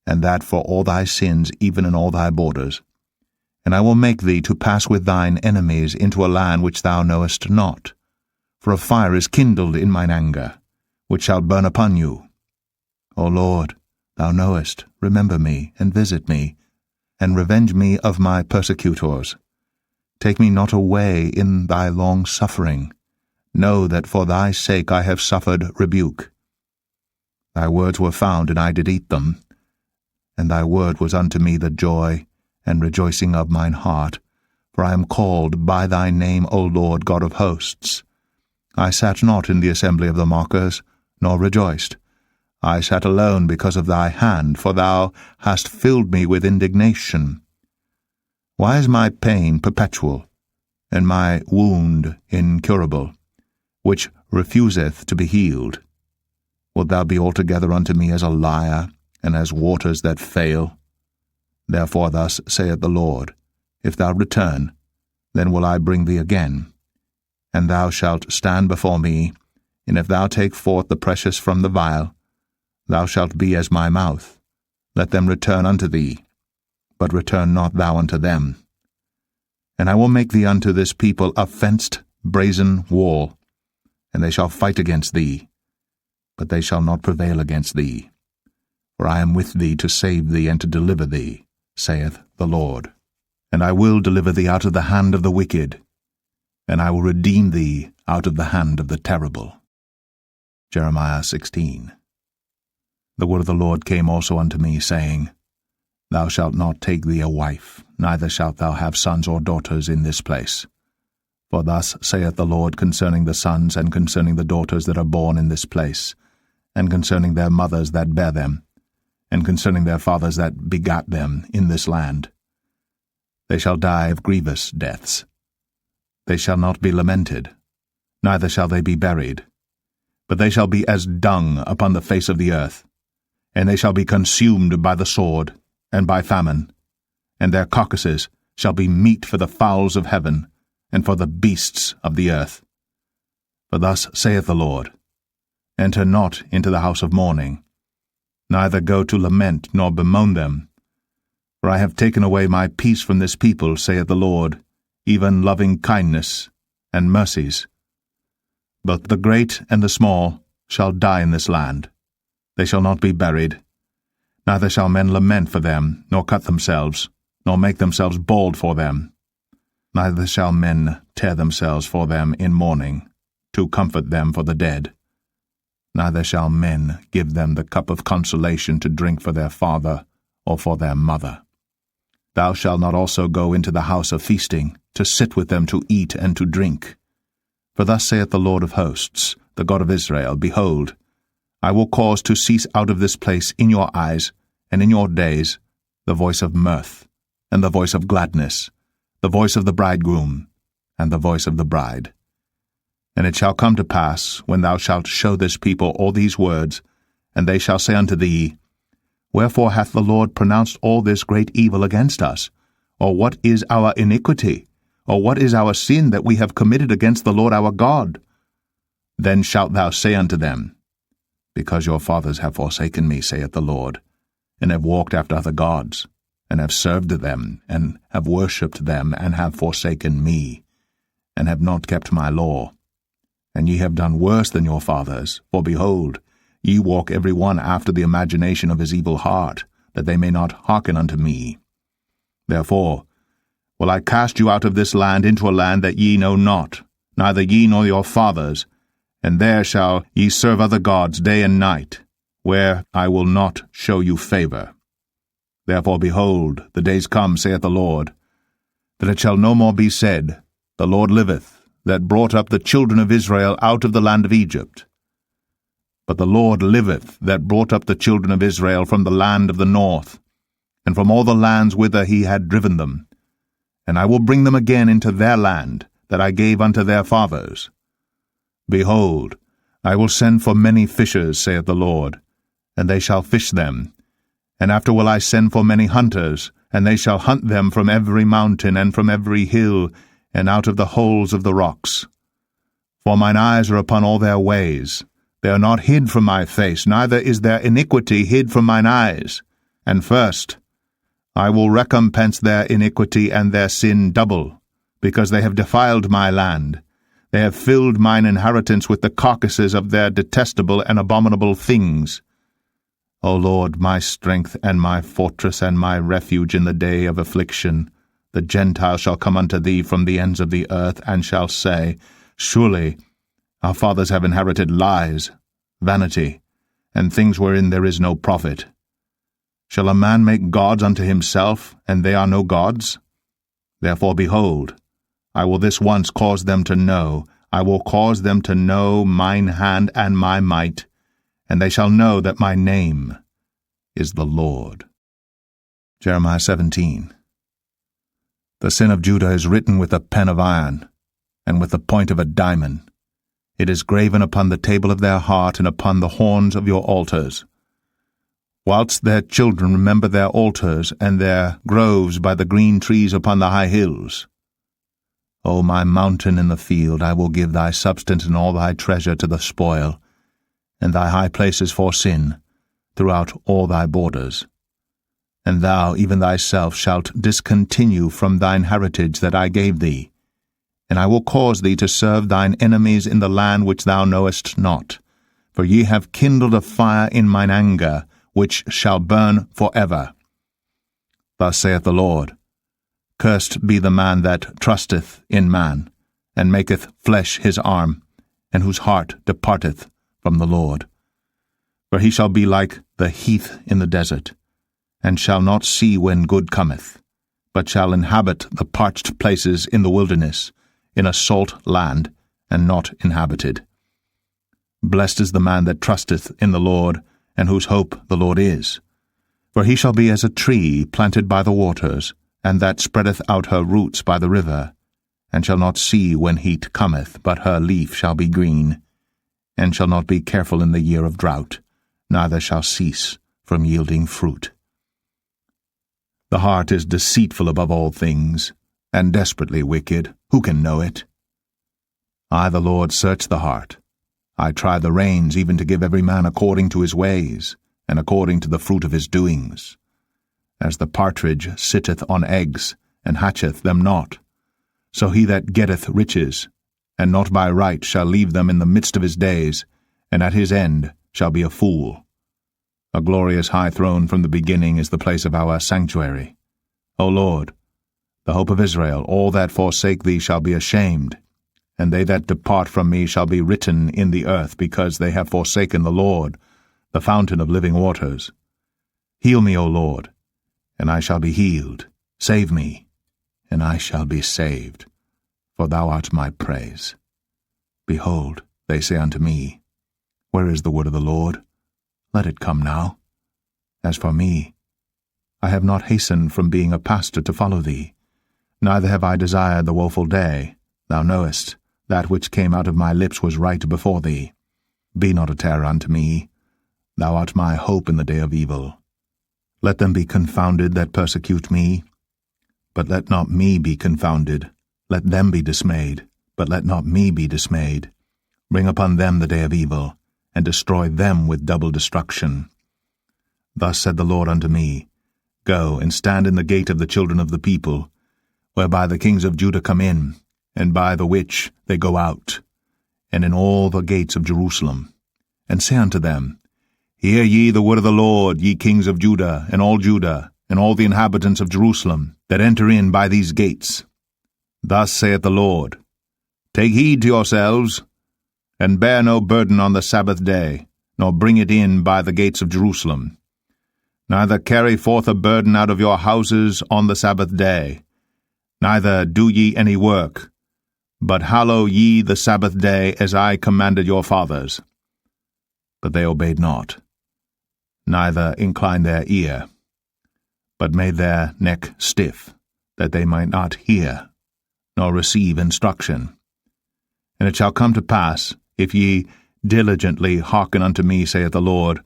B: and that for all thy sins, even in all thy borders. And I will make thee to pass with thine enemies into a land which thou knowest not. For a fire is kindled in mine anger, which shall burn upon you. O Lord, thou knowest, remember me, and visit me, and revenge me of my persecutors. Take me not away in thy long suffering. Know that for thy sake I have suffered rebuke. Thy words were found, and I did eat them. And thy word was unto me the joy and rejoicing of mine heart, for I am called by thy name, O Lord God of hosts. I sat not in the assembly of the mockers, nor rejoiced. I sat alone because of thy hand, for thou hast filled me with indignation. Why is my pain perpetual, and my wound incurable, which refuseth to be healed? Wilt thou be altogether unto me as a liar, and as waters that fail? Therefore thus saith the Lord, If thou return, then will I bring thee again, and thou shalt stand before me, and if thou take forth the precious from the vial, thou shalt be as my mouth. Let them return unto thee, but return not thou unto them. And I will make thee unto this people a fenced brazen wall, and they shall fight against thee, but they shall not prevail against thee. For I am with thee to save thee and to deliver thee, saith the Lord. And I will deliver thee out of the hand of the wicked, and I will redeem thee out of the hand of the terrible. Jeremiah 16. The word of the Lord came also unto me, saying, Thou shalt not take thee a wife, neither shalt thou have sons or daughters in this place. For thus saith the Lord concerning the sons and concerning the daughters that are born in this place, and concerning their mothers that bare them, and concerning their fathers that begat them in this land. They shall die of grievous deaths. They shall not be lamented, neither shall they be buried. but they shall be as dung upon the face of the earth, and they shall be consumed by the sword, and by famine, and their carcasses shall be meat for the fowls of heaven, and for the beasts of the earth. For thus saith the Lord, Enter not into the house of mourning, neither go to lament nor bemoan them. For I have taken away my peace from this people, saith the Lord, even loving kindness and mercies. Both the great and the small shall die in this land. They shall not be buried. Neither shall men lament for them, nor cut themselves, nor make themselves bald for them. Neither shall men tear themselves for them in mourning, to comfort them for the dead. Neither shall men give them the cup of consolation to drink for their father or for their mother. Thou shalt not also go into the house of feasting, to sit with them to eat and to drink. For thus saith the Lord of hosts, the God of Israel, Behold, I will cause to cease out of this place in your eyes and in your days the voice of mirth, and the voice of gladness, the voice of the bridegroom, and the voice of the bride. And it shall come to pass, when thou shalt show this people all these words, and they shall say unto thee, Wherefore hath the Lord pronounced all this great evil against us? Or what is our iniquity? Or what is our sin that we have committed against the Lord our God? Then shalt thou say unto them, Because your fathers have forsaken me, saith the Lord, and have walked after other gods, and have served them, and have worshipped them, and have forsaken me, and have not kept my law. And ye have done worse than your fathers, for behold, ye walk every one after the imagination of his evil heart, that they may not hearken unto me. Therefore will I cast you out of this land into a land that ye know not, neither ye nor your fathers, and there shall ye serve other gods day and night, where I will not show you favor. Therefore, behold, the days come, saith the Lord, that it shall no more be said, The Lord liveth, that brought up the children of Israel out of the land of Egypt. But the Lord liveth, that brought up the children of Israel from the land of the north, and from all the lands whither he had driven them. And I will bring them again into their land, that I gave unto their fathers. Behold, I will send for many fishers, saith the Lord, and they shall fish them. And after will I send for many hunters, and they shall hunt them from every mountain and from every hill, and out of the holes of the rocks. For mine eyes are upon all their ways. They are not hid from my face, neither is their iniquity hid from mine eyes. And first, I will recompense their iniquity and their sin double, because they have defiled my land. They have filled mine inheritance with the carcasses of their detestable and abominable things. O Lord, my strength and my fortress and my refuge in the day of affliction, the Gentiles shall come unto thee from the ends of the earth, and shall say, Surely our fathers have inherited lies, vanity, and things wherein there is no profit. Shall a man make gods unto himself, and they are no gods? Therefore, behold, I will this once cause them to know, I will cause them to know mine hand and my might, and they shall know that my name is the Lord. Jeremiah 17. The sin of Judah is written with a pen of iron, and with the point of a diamond. It is graven upon the table of their heart, and upon the horns of your altars. Whilst their children remember their altars, and their groves by the green trees upon the high hills. O my mountain in the field, I will give thy substance and all thy treasure to the spoil, and thy high places for sin, throughout all thy borders. And thou, even thyself, shalt discontinue from thine heritage that I gave thee. And I will cause thee to serve thine enemies in the land which thou knowest not. For ye have kindled a fire in mine anger, which shall burn for ever. Thus saith the Lord, Cursed be the man that trusteth in man, and maketh flesh his arm, and whose heart departeth from the Lord. For he shall be like the heath in the desert, and shall not see when good cometh, but shall inhabit the parched places in the wilderness, in a salt land, and not inhabited. Blessed is the man that trusteth in the Lord, and whose hope the Lord is. For he shall be as a tree planted by the waters, and that spreadeth out her roots by the river, and shall not see when heat cometh, but her leaf shall be green, and shall not be careful in the year of drought, neither shall cease from yielding fruit. The heart is deceitful above all things, and desperately wicked. Who can know it? I, the Lord, search the heart. I try the reins, even to give every man according to his ways, and according to the fruit of his doings. As the partridge sitteth on eggs, and hatcheth them not, so he that getteth riches, and not by right, shall leave them in the midst of his days, and at his end shall be a fool. A glorious high throne from the beginning is the place of our sanctuary. O Lord, the hope of Israel, all that forsake thee shall be ashamed, and they that depart from me shall be written in the earth, because they have forsaken the Lord, the fountain of living waters. Heal me, O Lord, and I shall be healed. Save me, and I shall be saved, for thou art my praise. Behold, they say unto me, Where is the word of the Lord? Let it come now. As for me, I have not hastened from being a pastor to follow thee, neither have I desired the woeful day. Thou knowest, that which came out of my lips was right before thee. Be not a terror unto me. Thou art my hope in the day of evil. Let them be confounded that persecute me. But let not me be confounded. Let them be dismayed, but let not me be dismayed. Bring upon them the day of evil, and destroy them with double destruction. Thus said the Lord unto me, Go and stand in the gate of the children of the people, whereby the kings of Judah come in, and by the which they go out, and in all the gates of Jerusalem. And say unto them, Hear ye the word of the Lord, ye kings of Judah, and all the inhabitants of Jerusalem, that enter in by these gates. Thus saith the Lord, Take heed to yourselves, and bear no burden on the Sabbath day, nor bring it in by the gates of Jerusalem. Neither carry forth a burden out of your houses on the Sabbath day, neither do ye any work, but hallow ye the Sabbath day as I commanded your fathers. But they obeyed not, neither inclined their ear, but made their neck stiff, that they might not hear, nor receive instruction. And it shall come to pass, if ye diligently hearken unto me, saith the Lord,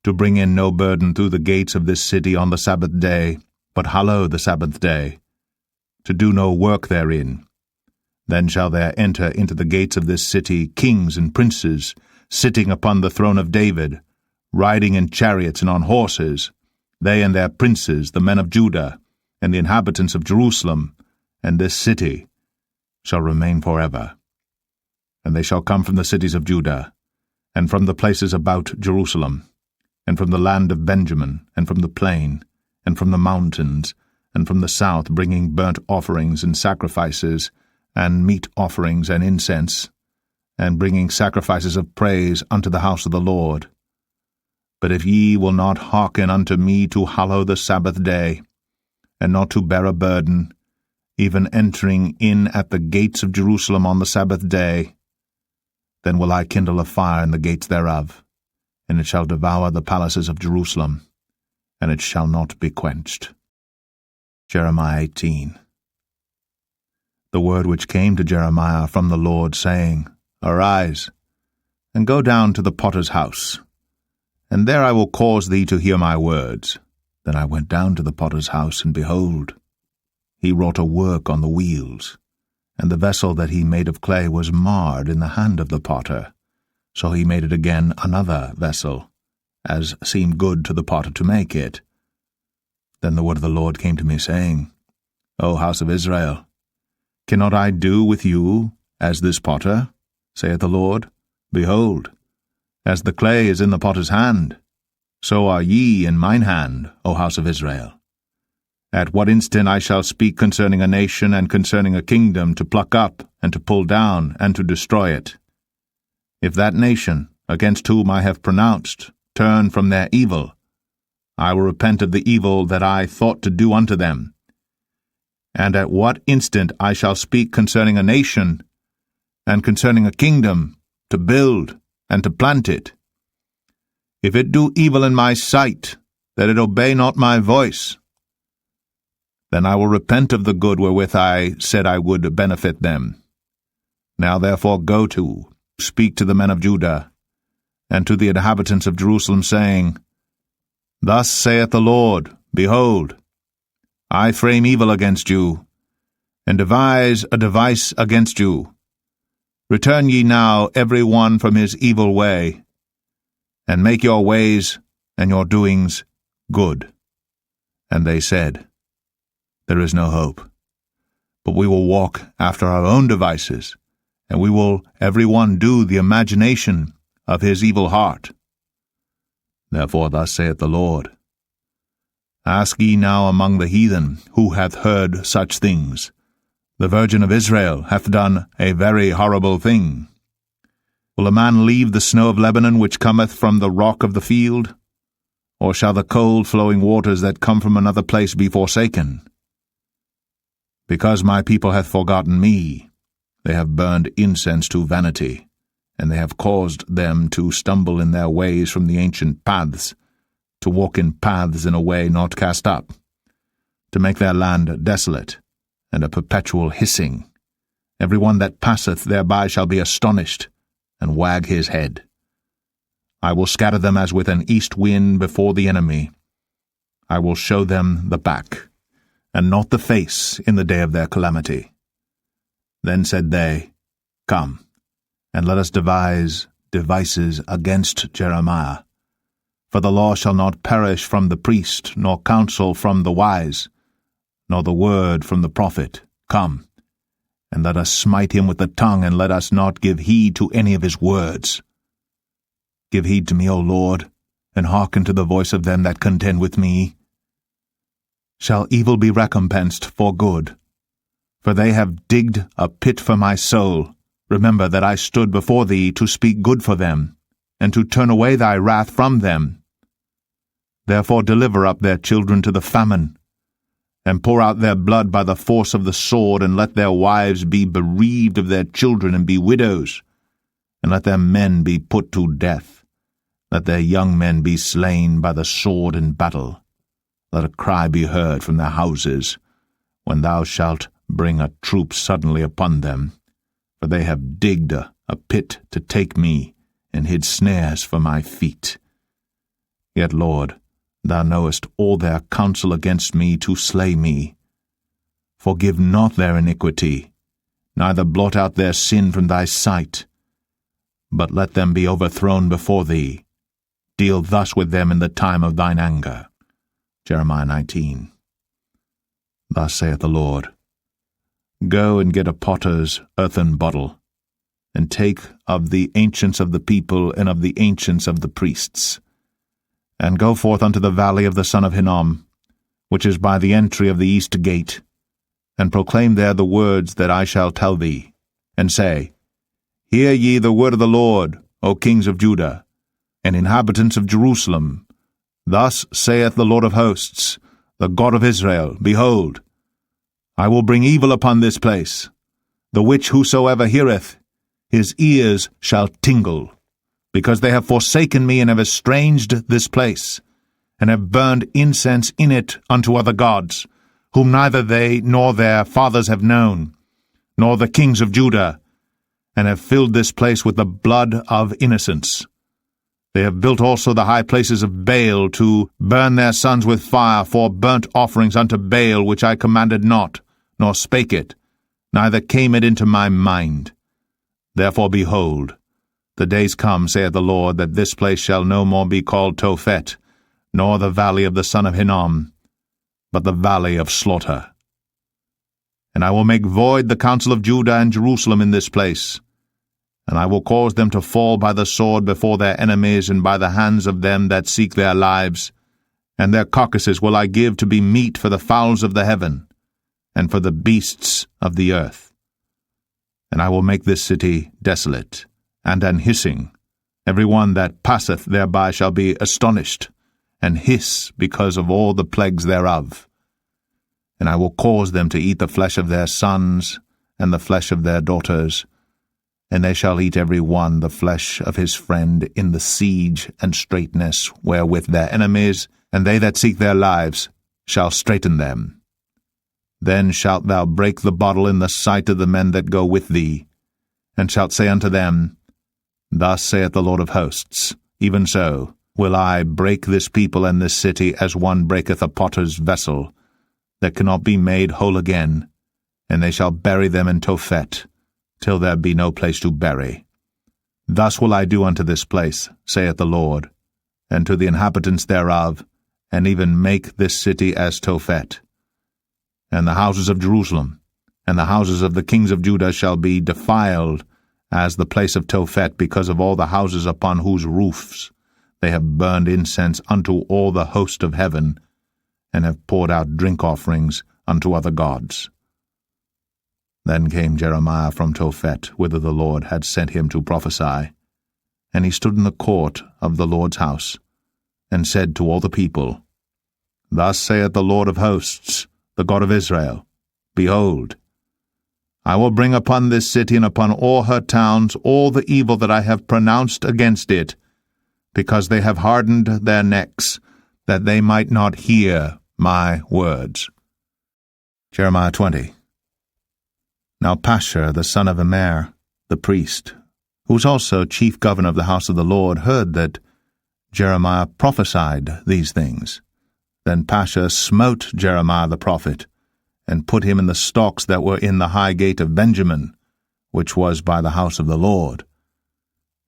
B: to bring in no burden through the gates of this city on the Sabbath day, but hallow the Sabbath day, to do no work therein, then shall there enter into the gates of this city kings and princes, sitting upon the throne of David, riding in chariots and on horses, they and their princes, the men of Judah, and the inhabitants of Jerusalem, and this city shall remain forever. And they shall come from the cities of Judah, and from the places about Jerusalem, and from the land of Benjamin, and from the plain, and from the mountains, and from the south, bringing burnt offerings and sacrifices, and meat offerings and incense, and bringing sacrifices of praise unto the house of the Lord. But if ye will not hearken unto me to hallow the Sabbath day, and not to bear a burden, even entering in at the gates of Jerusalem on the Sabbath day, then will I kindle a fire in the gates thereof, and it shall devour the palaces of Jerusalem, and it shall not be quenched. Jeremiah 18. The word which came to Jeremiah from the Lord, saying, Arise, and go down to the potter's house, and there I will cause thee to hear my words. Then I went down to the potter's house, and behold, he wrought a work on the wheels, and the vessel that he made of clay was marred in the hand of the potter. So he made it again another vessel, as seemed good to the potter to make it. Then the word of the Lord came to me, saying, O house of Israel, cannot I do with you as this potter, saith the Lord? Behold, as the clay is in the potter's hand, so are ye in mine hand, O house of Israel. At what instant I shall speak concerning a nation and concerning a kingdom, to pluck up, and to pull down, and to destroy it. If that nation, against whom I have pronounced, turn from their evil, I will repent of the evil that I thought to do unto them. And at what instant I shall speak concerning a nation, and concerning a kingdom, to build, and to plant it. If it do evil in my sight, that it obey not my voice, then I will repent of the good wherewith I said I would benefit them. Now therefore go to, speak to the men of Judah, and to the inhabitants of Jerusalem, saying, Thus saith the Lord, Behold, I frame evil against you, and devise a device against you. Return ye now every one from his evil way, and make your ways and your doings good. And they said, There is no hope, but we will walk after our own devices, and we will every one do the imagination of his evil heart. Therefore thus saith the Lord, Ask ye now among the heathen, who hath heard such things? The Virgin of Israel hath done a very horrible thing. Will a man leave the snow of Lebanon, which cometh from the rock of the field? Or shall the cold flowing waters that come from another place be forsaken? Because my people hath forgotten me, they have burned incense to vanity, and they have caused them to stumble in their ways from the ancient paths, to walk in paths in a way not cast up, to make their land desolate, and a perpetual hissing. Every one that passeth thereby shall be astonished, and wag his head. I will scatter them as with an east wind before the enemy. I will show them the back, and not the face, in the day of their calamity. Then said they, Come, and let us devise devices against Jeremiah. For the law shall not perish from the priest, nor counsel from the wise, nor the word from the prophet. Come, and let us smite him with the tongue, and let us not give heed to any of his words. Give heed to me, O Lord, and hearken to the voice of them that contend with me. Shall evil be recompensed for good? For they have digged a pit for my soul. Remember that I stood before thee to speak good for them, and to turn away thy wrath from them. Therefore deliver up their children to the famine, and pour out their blood by the force of the sword, and let their wives be bereaved of their children, and be widows, and let their men be put to death. Let their young men be slain by the sword in battle. Let a cry be heard from their houses, when thou shalt bring a troop suddenly upon them. For they have digged a pit to take me, and hid snares for my feet. Yet, Lord, thou knowest all their counsel against me to slay me. Forgive not their iniquity, neither blot out their sin from thy sight. But let them be overthrown before thee. Deal thus with them in the time of thine anger. Jeremiah 19. Thus saith the Lord, Go and get a potter's earthen bottle, and take of the ancients of the people and of the ancients of the priests, and go forth unto the valley of the son of Hinnom, which is by the entry of the east gate, and proclaim there the words that I shall tell thee, and say, Hear ye the word of the Lord, O kings of Judah, and inhabitants of Jerusalem. Thus saith the Lord of hosts, the God of Israel, Behold, I will bring evil upon this place, the which whosoever heareth, his ears shall tingle, because they have forsaken me and have estranged this place, and have burned incense in it unto other gods, whom neither they nor their fathers have known, nor the kings of Judah, and have filled this place with the blood of innocents. They have built also the high places of Baal, to burn their sons with fire for burnt offerings unto Baal, which I commanded not, nor spake it, neither came it into my mind. Therefore, behold, the days come, saith the Lord, that this place shall no more be called Tophet, nor the valley of the son of Hinnom, but the valley of slaughter. And I will make void the counsel of Judah and Jerusalem in this place, and I will cause them to fall by the sword before their enemies, and by the hands of them that seek their lives, and their carcasses will I give to be meat for the fowls of the heaven, and for the beasts of the earth. And I will make this city desolate, and an hissing. Every one that passeth thereby shall be astonished, and hiss because of all the plagues thereof. And I will cause them to eat the flesh of their sons, and the flesh of their daughters, and they shall eat every one the flesh of his friend in the siege and straitness wherewith their enemies, and they that seek their lives, shall straiten them. Then shalt thou break the bottle in the sight of the men that go with thee, and shalt say unto them, Thus saith the Lord of hosts, even so will I break this people and this city as one breaketh a potter's vessel, that cannot be made whole again, and they shall bury them in Tophet, till there be no place to bury. Thus will I do unto this place, saith the Lord, and to the inhabitants thereof, and even make this city as Tophet. And the houses of Jerusalem, and the houses of the kings of Judah shall be defiled as the place of Tophet, because of all the houses upon whose roofs they have burned incense unto all the host of heaven, and have poured out drink offerings unto other gods. Then came Jeremiah from Tophet, whither the Lord had sent him to prophesy. And he stood in the court of the Lord's house, and said to all the people, Thus saith the Lord of hosts, the God of Israel, Behold, I will bring upon this city and upon all her towns all the evil that I have pronounced against it, because they have hardened their necks, that they might not hear my words. Jeremiah 20. Now Pashur the son of Immer, the priest, who was also chief governor of the house of the Lord, heard that Jeremiah prophesied these things. Then Pashur smote Jeremiah the prophet, and put him in the stocks that were in the high gate of Benjamin, which was by the house of the Lord.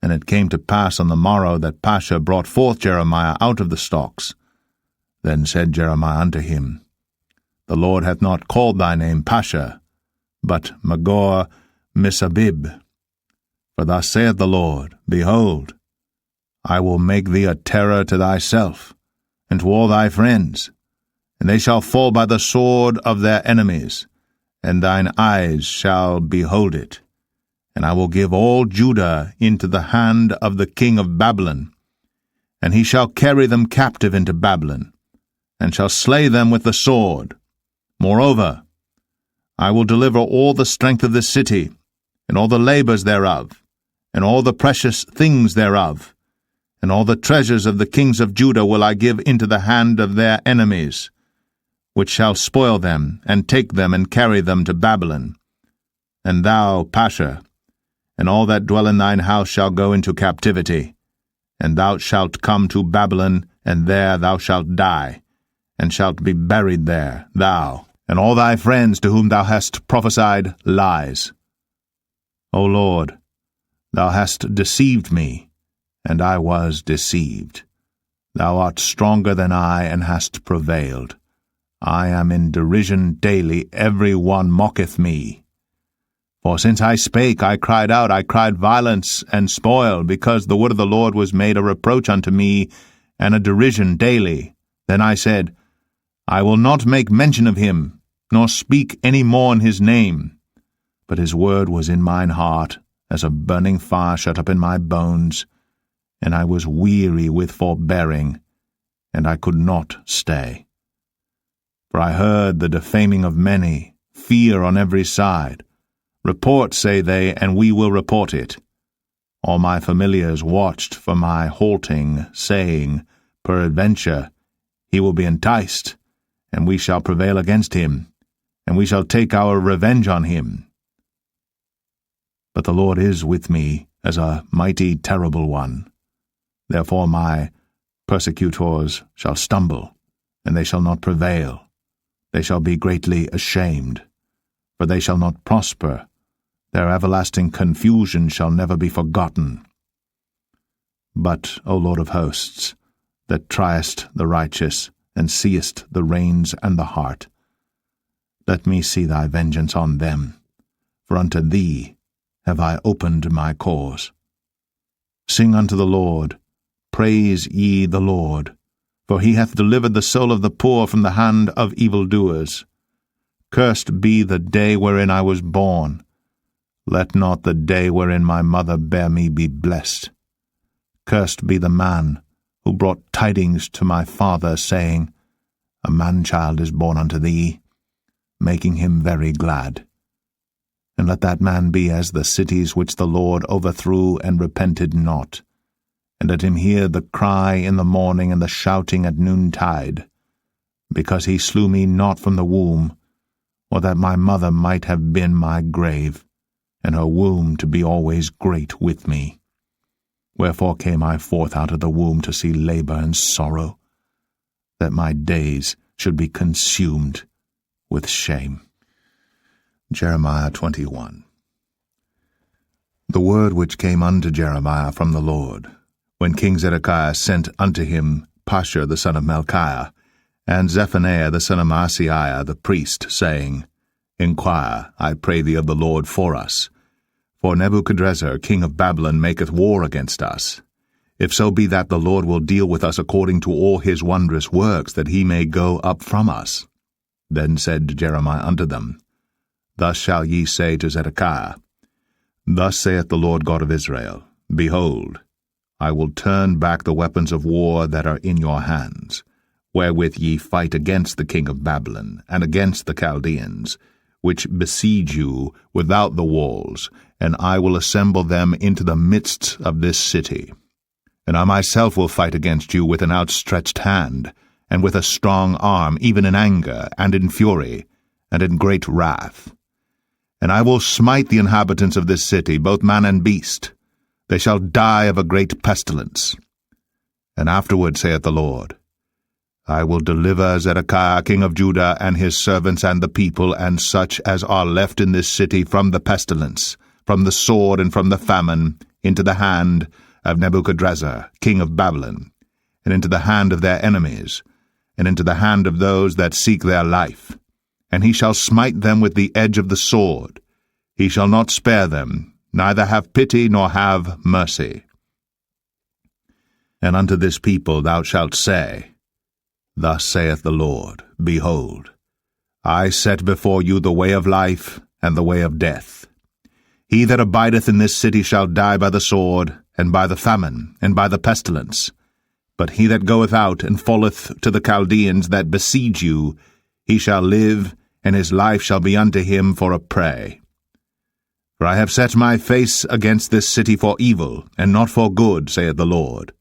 B: And it came to pass on the morrow that Pashur brought forth Jeremiah out of the stocks. Then said Jeremiah unto him, The Lord hath not called thy name Pashur, but Magor Missabib. For thus saith the Lord, Behold, I will make thee a terror to thyself, and to all thy friends, and they shall fall by the sword of their enemies, and thine eyes shall behold it. And I will give all Judah into the hand of the king of Babylon, and he shall carry them captive into Babylon, and shall slay them with the sword. Moreover, I will deliver all the strength of this city, and all the labors thereof, and all the precious things thereof, and all the treasures of the kings of Judah will I give into the hand of their enemies, which shall spoil them, and take them, and carry them to Babylon. And thou, Pashur, and all that dwell in thine house shall go into captivity, and thou shalt come to Babylon, and there thou shalt die, and shalt be buried there, thou, and all thy friends to whom thou hast prophesied lies. O Lord, thou hast deceived me, and I was deceived. Thou art stronger than I, and hast prevailed. I am in derision daily, every one mocketh me. For since I spake, I cried out, I cried violence and spoil, because the word of the Lord was made a reproach unto me, and a derision daily. Then I said, I will not make mention of him, nor speak any more in his name. But his word was in mine heart, as a burning fire shut up in my bones, and I was weary with forbearing, and I could not stay. For I heard the defaming of many, fear on every side. Report, say they, and we will report it. All my familiars watched for my halting, saying, Peradventure, he will be enticed, and we shall prevail against him, and we shall take our revenge on him. But the Lord is with me as a mighty terrible one. Therefore my persecutors shall stumble, and they shall not prevail. They shall be greatly ashamed, for they shall not prosper. Their everlasting confusion shall never be forgotten. But, O Lord of hosts, that triest the righteous, and seest the reins and the heart, let me see thy vengeance on them, for unto thee have I opened my cause. Sing unto the Lord, praise ye the Lord, for he hath delivered the soul of the poor from the hand of evildoers. Cursed be the day wherein I was born. Let not the day wherein my mother bare me be blessed. Cursed be the man who brought tidings to my father, saying, A man-child is born unto thee, making him very glad. And let that man be as the cities which the Lord overthrew and repented not. And let him hear the cry in the morning and the shouting at noontide, because he slew me not from the womb, or that my mother might have been my grave, and her womb to be always great with me. Wherefore came I forth out of the womb to see labor and sorrow, that my days should be consumed with shame.
A: Jeremiah 21. The word which came unto Jeremiah from the Lord, when King Zedekiah sent unto him Pashur the son of Malchiah, and Zephaniah the son of Maaseiah the priest, saying, Inquire, I pray thee, of the Lord for us. For Nebuchadrezzar king of Babylon maketh war against us. If so be that the Lord will deal with us according to all his wondrous works, that he may go up from us. Then said Jeremiah unto them, Thus shall ye say to Zedekiah, Thus saith the Lord God of Israel, Behold, I will turn back the weapons of war that are in your hands, wherewith ye fight against the king of Babylon, and against the Chaldeans, which besiege you without the walls, and I will assemble them into the midst of this city. And I myself will fight against you with an outstretched hand, and with a strong arm, even in anger, and in fury, and in great wrath. And I will smite the inhabitants of this city, both man and beast. They shall die of a great pestilence. And afterward, saith the Lord, I will deliver Zedekiah king of Judah and his servants and the people and such as are left in this city from the pestilence, from the sword and from the famine, into the hand of Nebuchadrezzar king of Babylon, and into the hand of their enemies, and into the hand of those that seek their life. And he shall smite them with the edge of the sword. He shall not spare them, neither have pity nor have mercy. And unto this people thou shalt say, Thus saith the Lord, Behold, I set before you the way of life and the way of death. He that abideth in this city shall die by the sword, and by the famine, and by the pestilence. But he that goeth out and falleth to the Chaldeans that besiege you, he shall live, and his life shall be unto him for a prey. For I have set my face against this city for evil, and not for good, saith the Lord.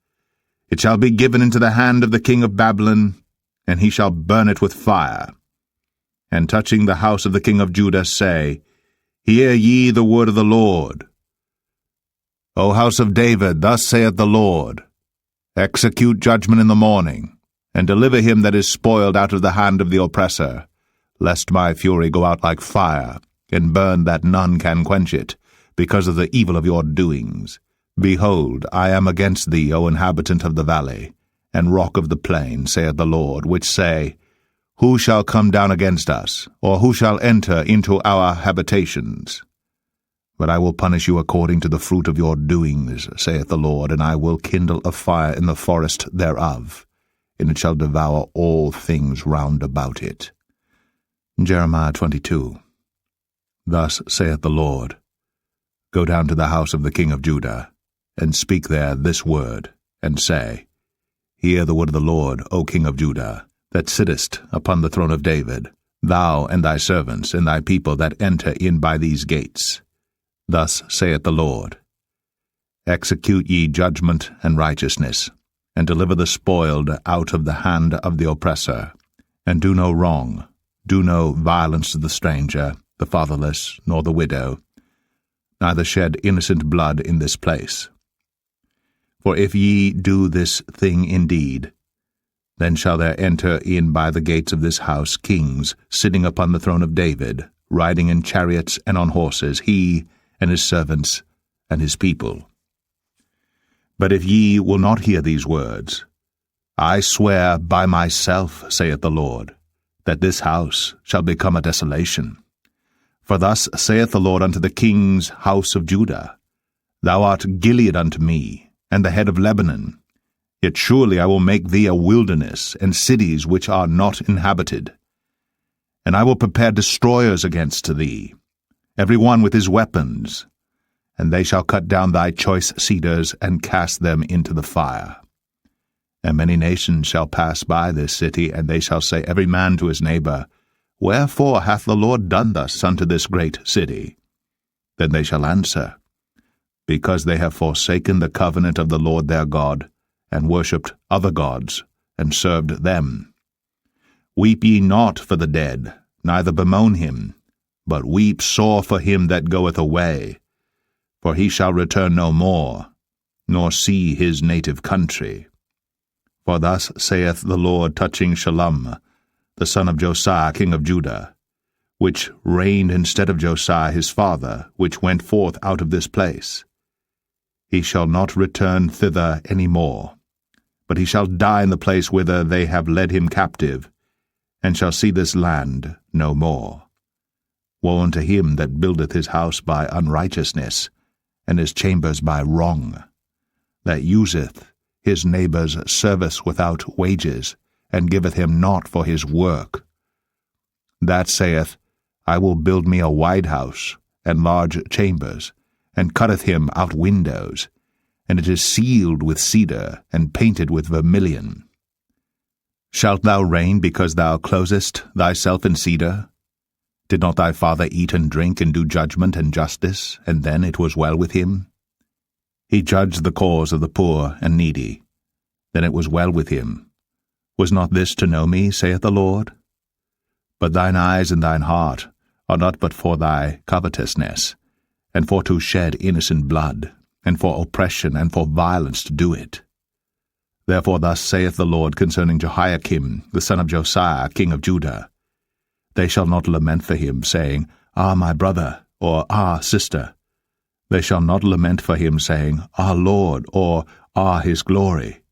A: It shall be given into the hand of the king of Babylon, and he shall burn it with fire. And touching the house of the king of Judah say, Hear ye the word of the Lord. O house of David, thus saith the Lord, Execute judgment in the morning, and deliver him that is spoiled out of the hand of the oppressor, lest my fury go out like fire, and burn that none can quench it, because of the evil of your doings. Behold, I am against thee, O inhabitant of the valley, and rock of the plain, saith the Lord, which say, Who shall come down against us, or who shall enter into our habitations? But I will punish you according to the fruit of your doings, saith the Lord, and I will kindle a fire in the forest thereof, and it shall devour all things round about it. Jeremiah 22. Thus saith the Lord, Go down to the house of the king of Judah, and speak there this word, and say, Hear the word of the Lord, O king of Judah, that sittest upon the throne of David, thou and thy servants, and thy people that enter in by these gates. Thus saith the Lord, Execute ye judgment and righteousness, and deliver the spoiled out of the hand of the oppressor, and do no wrong, do no violence to the stranger, the fatherless, nor the widow, neither shed innocent blood in this place. For if ye do this thing indeed, then shall there enter in by the gates of this house kings sitting upon the throne of David, riding in chariots and on horses, he and his servants and his people. But if ye will not hear these words, I swear by myself, saith the Lord, that this house shall become a desolation. For thus saith the Lord unto the king's house of Judah, Thou art Gilead unto me, and the head of Lebanon. Yet surely I will make thee a wilderness, and cities which are not inhabited. And I will prepare destroyers against thee, every one with his weapons, and they shall cut down thy choice cedars, and cast them into the fire. And many nations shall pass by this city, and they shall say every man to his neighbor, Wherefore hath the Lord done thus unto this great city? Then they shall answer, Because they have forsaken the covenant of the Lord their God, and worshipped other gods, and served them. Weep ye not for the dead, neither bemoan him, but weep sore for him that goeth away, for he shall return no more,
B: nor see his native country. For thus saith the Lord touching Shallum, the son of Josiah king of Judah, which reigned instead of Josiah his father, which went forth out of this place. He shall not return thither any more, but he shall die in the place whither they have led him captive, and shall see this land no more. Woe unto him that buildeth his house by unrighteousness, and his chambers by wrong, that useth his neighbour's service without wages, and giveth him naught for his work. That saith, I will build me a wide house, and large chambers, and cutteth him out windows, and it is sealed with cedar, and painted with vermilion. Shalt thou reign because thou closest thyself in cedar? Did not thy father eat and drink, and do judgment and justice, and then it was well with him? He judged the cause of the poor and needy. Then it was well with him. Was not this to know me, saith the Lord? But thine eyes and thine heart are not but for thy covetousness, and for to shed innocent blood, and for oppression, and for violence to do it. Therefore thus saith the Lord concerning Jehoiakim, the son of Josiah, king of Judah, They shall not lament for him, saying, Ah, my brother, or Ah, sister. They shall not lament for him, saying, Ah, Lord, or Ah, his glory.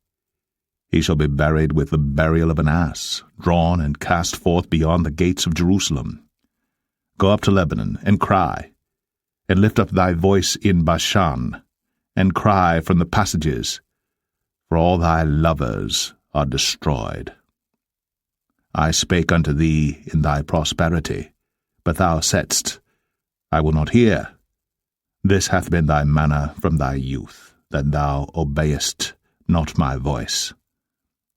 B: He shall be buried with the burial of an ass, drawn and cast forth beyond the gates of Jerusalem. Go up to Lebanon, and cry, and lift up thy voice in Bashan, and cry from the passages, for all thy lovers are destroyed. I spake unto thee in thy prosperity, but thou saidst, I will not hear. This hath been thy manner from thy youth, that thou obeyest not my voice.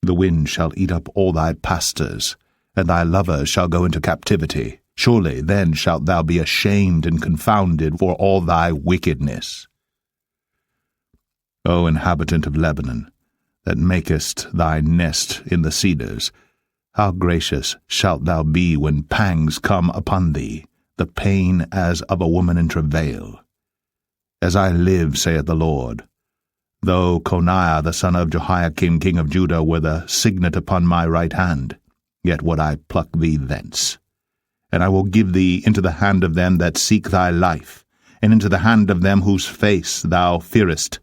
B: The wind shall eat up all thy pastors, and thy lovers shall go into captivity. Surely then shalt thou be ashamed and confounded for all thy wickedness. O inhabitant of Lebanon, that makest thy nest in the cedars, how gracious shalt thou be when pangs come upon thee, the pain as of a woman in travail. As I live, saith the Lord, though Coniah the son of Jehoiakim king of Judah were the signet upon my right hand, yet would I pluck thee thence. And I will give thee into the hand of them that seek thy life, and into the hand of them whose face thou fearest,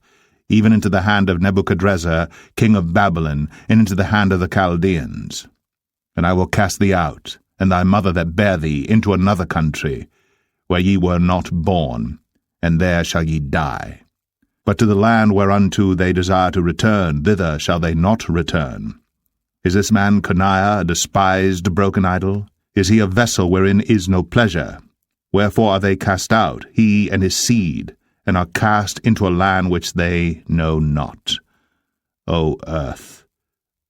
B: even into the hand of Nebuchadrezzar king of Babylon, and into the hand of the Chaldeans. And I will cast thee out, and thy mother that bare thee, into another country, where ye were not born, and there shall ye die. But to the land whereunto they desire to return, thither shall they not return. Is this man Coniah a despised broken idol? Is he a vessel wherein is no pleasure? Wherefore are they cast out, he and his seed, and are cast into a land which they know not? O earth,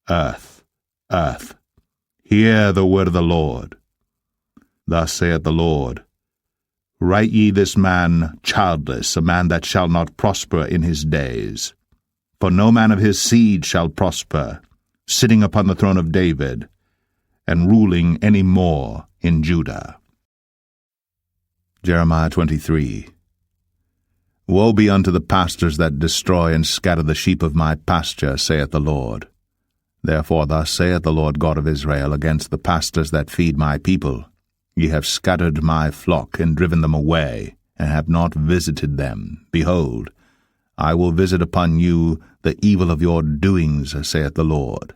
B: earth, earth, hear the word of the Lord. Thus saith the Lord, Write ye this man childless, a man that shall not prosper in his days. For no man of his seed shall prosper, sitting upon the throne of David, and ruling any more in Judah. Jeremiah 23. Woe be unto the pastors that destroy and scatter the sheep of my pasture, saith the Lord. Therefore thus saith the Lord God of Israel against the pastors that feed my people, Ye have scattered my flock, and driven them away, and have not visited them. Behold, I will visit upon you the evil of your doings, saith the Lord.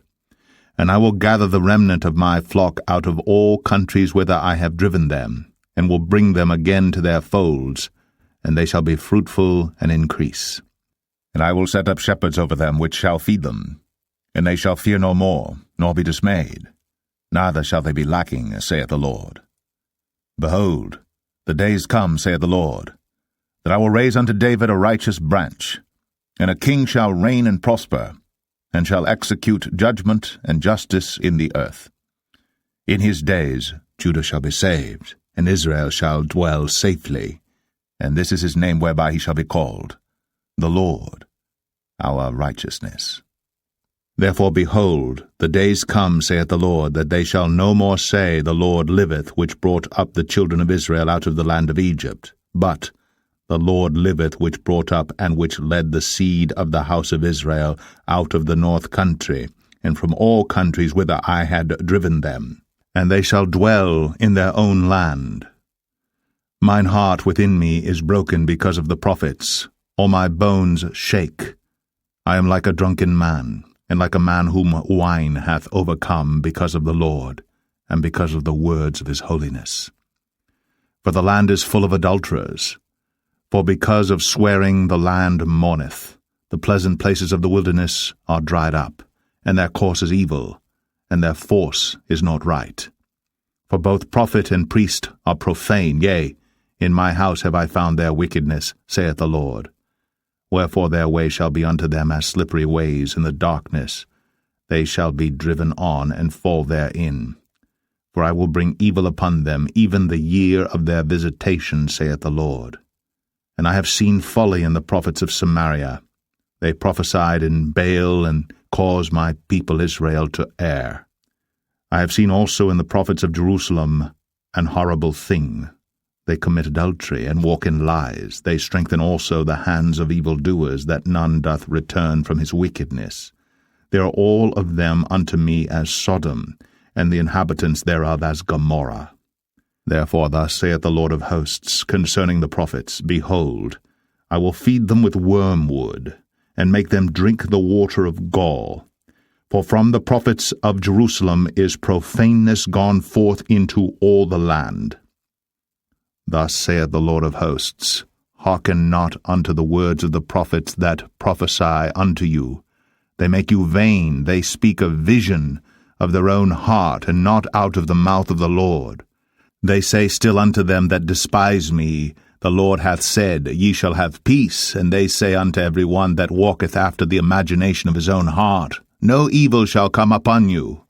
B: And I will gather the remnant of my flock out of all countries whither I have driven them, and will bring them again to their folds, and they shall be fruitful and increase. And I will set up shepherds over them which shall feed them, and they shall fear no more, nor be dismayed, neither shall they be lacking, saith the Lord. Behold, the days come, saith the Lord, that I will raise unto David a righteous branch, and a king shall reign and prosper, and shall execute judgment and justice in the earth. In his days Judah shall be saved, and Israel shall dwell safely, and this is his name whereby he shall be called, the Lord, our righteousness. Therefore, behold, the days come, saith the Lord, that they shall no more say, The Lord liveth, which brought up the children of Israel out of the land of Egypt, but,
A: The Lord liveth, which brought up and which led the seed of the house of Israel out of the north country, and from all countries whither I had driven them, and they shall dwell in their own land. Mine heart within me is broken because of the prophets, all my bones shake. I am like a drunken man, and like a man whom wine hath overcome because of the Lord, and because of the words of his holiness. For the land is full of adulterers, for because of swearing the land mourneth. The pleasant places of the wilderness are dried up, and their course is evil, and their force is not right. For both prophet and priest are profane, yea, in my house have I found their wickedness, saith the Lord. Wherefore their way shall be unto them as slippery ways in the darkness. They shall be driven on and fall therein. For I will bring evil upon them, even the year of their visitation, saith the Lord. And I have seen folly in the prophets of Samaria. They prophesied in Baal, and caused my people Israel to err. I have seen also in the prophets of Jerusalem an horrible thing. They commit adultery, and walk in lies. They strengthen also the hands of evildoers, that none doth return from his wickedness. They are all of them unto me as Sodom, and the inhabitants thereof as Gomorrah. Therefore thus saith the Lord of hosts concerning the prophets, Behold, I will feed them with wormwood, and make them drink the water of gall. For from the prophets of Jerusalem is profaneness gone forth into all the land. Thus saith the Lord of hosts, Hearken not unto the words of the prophets that prophesy unto you. They make you vain, they speak a vision of their own heart, and not out of the mouth of the Lord. They say still unto them that despise me, The Lord hath said, Ye shall have peace. And they say unto every one that walketh after the imagination of his own heart, No evil shall come upon you.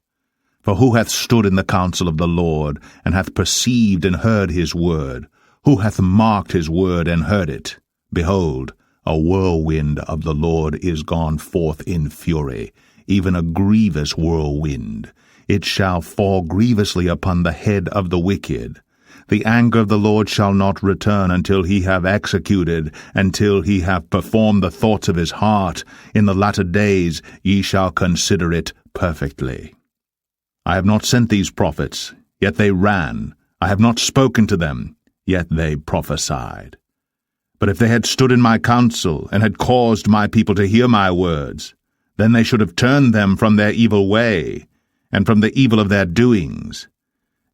A: For who hath stood in the counsel of the Lord, and hath perceived and heard his word? Who hath marked his word and heard it? Behold, a whirlwind of the Lord is gone forth in fury, even a grievous whirlwind. It shall fall grievously upon the head of the wicked. The anger of the Lord shall not return until he have executed, until he have performed the thoughts of his heart. In the latter days ye shall consider it perfectly. I have not sent these prophets, yet they ran. I have not spoken to them, yet they prophesied. But if they had stood in my counsel, and had caused my people to hear my words, then they should have turned them from their evil way, and from the evil of their doings.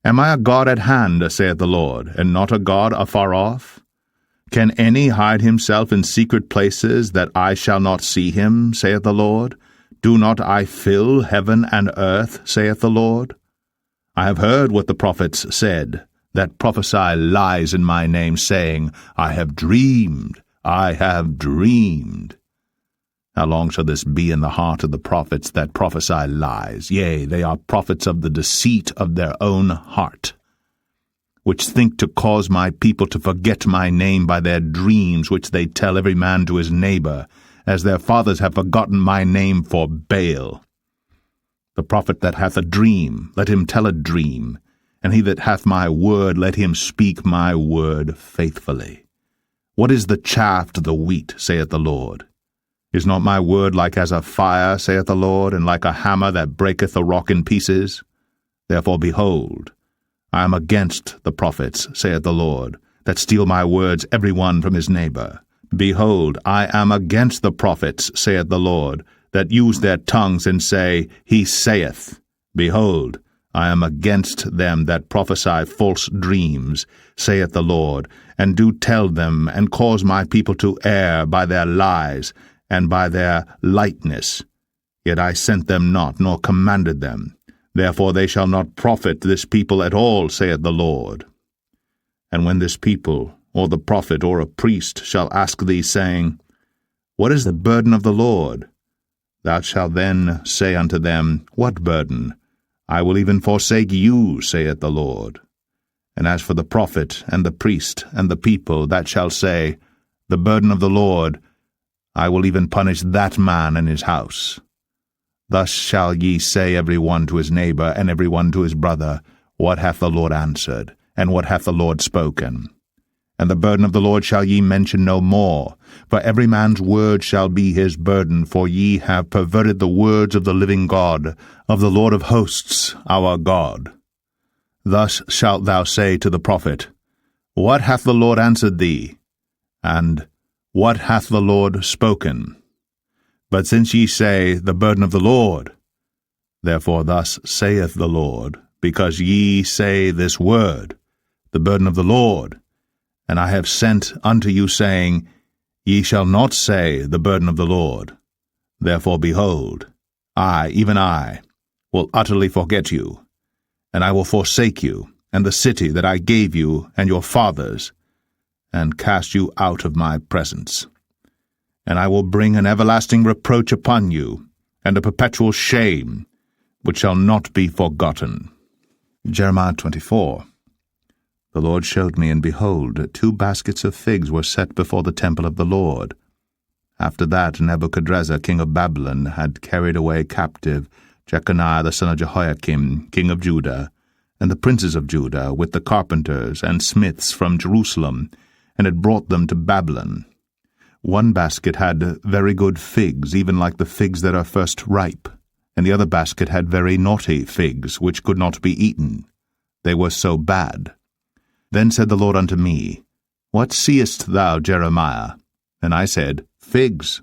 A: Am I a God at hand, saith the Lord, and not a God afar off? Can any hide himself in secret places, that I shall not see him, saith the Lord? Do not I fill heaven and earth, saith the Lord? I have heard what the prophets said, that prophesy lies in my name, saying, I have dreamed, I have dreamed. How long shall this be in the heart of the prophets that prophesy lies? Yea, they are prophets of the deceit of their own heart, which think to cause my people to forget my name by their dreams, which they tell every man to his neighbor, as their fathers have forgotten my name for Baal. The prophet that hath a dream, let him tell a dream, and he that hath my word, let him speak my word faithfully. What is the chaff to the wheat, saith the Lord? Is not my word like as a fire, saith the Lord, and like a hammer that breaketh a rock in pieces? Therefore, behold, I am against the prophets, saith the Lord, that steal my words every one from his neighbor. Behold, I am against the prophets, saith the Lord, that use their tongues and say, He saith. Behold, I am against them that prophesy false dreams, saith the Lord, and do tell them, and cause my people to err by their lies, and by their lightness. Yet I sent them not, nor commanded them. Therefore they shall not profit this people at all, saith the Lord. And when this people, or the prophet, or a priest, shall ask thee, saying, What is the burden of the Lord? Thou shalt then say unto them, What burden? I will even forsake you, saith the Lord. And as for the prophet, and the priest, and the people, that shall say, The burden of the Lord, I will even punish that man and his house. Thus shall ye say every one to his neighbor, and every one to his brother, What hath the Lord answered, and what hath the Lord spoken? And the burden of the Lord shall ye mention no more, for every man's word shall be his burden, for ye have perverted the words of the living God, of the Lord of hosts, our God. Thus shalt thou say to the prophet, What hath the Lord answered thee? And What hath the Lord spoken? But since ye say, The burden of the Lord, therefore thus saith the Lord, because ye say this word, The burden of the Lord, and I have sent unto you, saying, Ye shall not say, The burden of the Lord. Therefore, behold, I, even I, will utterly forget you, and I will forsake you, and the city that I gave you and your fathers, and cast you out of my presence. And I will bring an everlasting reproach upon you, and a perpetual shame, which shall not be forgotten. Jeremiah 24. The Lord showed me, and behold, 2 baskets of figs were set before the temple of the Lord. After that Nebuchadrezzar king of Babylon had carried away captive Jeconiah the son of Jehoiakim, king of Judah, and the princes of Judah, with the carpenters and smiths from Jerusalem, and had brought them to Babylon. 1 basket had very good figs, even like the figs that are first ripe, and the other basket had very naughty figs, which could not be eaten. They were so bad. Then said the Lord unto me, What seest thou, Jeremiah? And I said, Figs,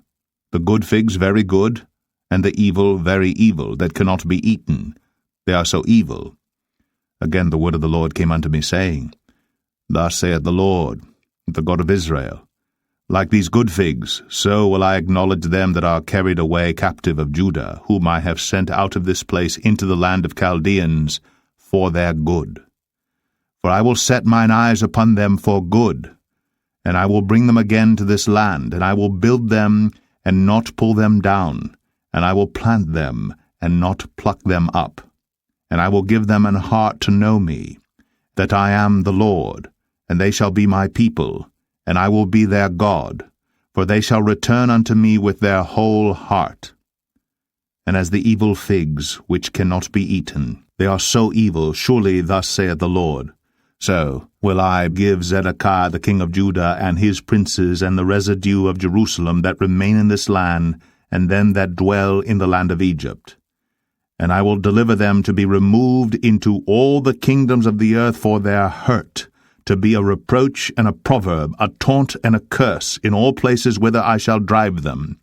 A: the good figs very good, and the evil very evil, that cannot be eaten. They are so evil. Again the word of the Lord came unto me, saying, Thus saith the Lord, the God of Israel, Like these good figs, so will I acknowledge them that are carried away captive of Judah, whom I have sent out of this place into the land of Chaldeans, for their good. For I will set mine eyes upon them for good, and I will bring them again to this land, and I will build them, and not pull them down, and I will plant them, and not pluck them up. And I will give them an heart to know me, that I am the Lord, and they shall be my people, and I will be their God, for they shall return unto me with their whole heart. And as the evil figs, which cannot be eaten, they are so evil, surely thus saith the Lord, so will I give Zedekiah the king of Judah, and his princes, and the residue of Jerusalem that remain in this land, and them that dwell in the land of Egypt. And I will deliver them to be removed into all the kingdoms of the earth for their hurt, to be a reproach and a proverb, a taunt and a curse, in all places whither I shall drive them.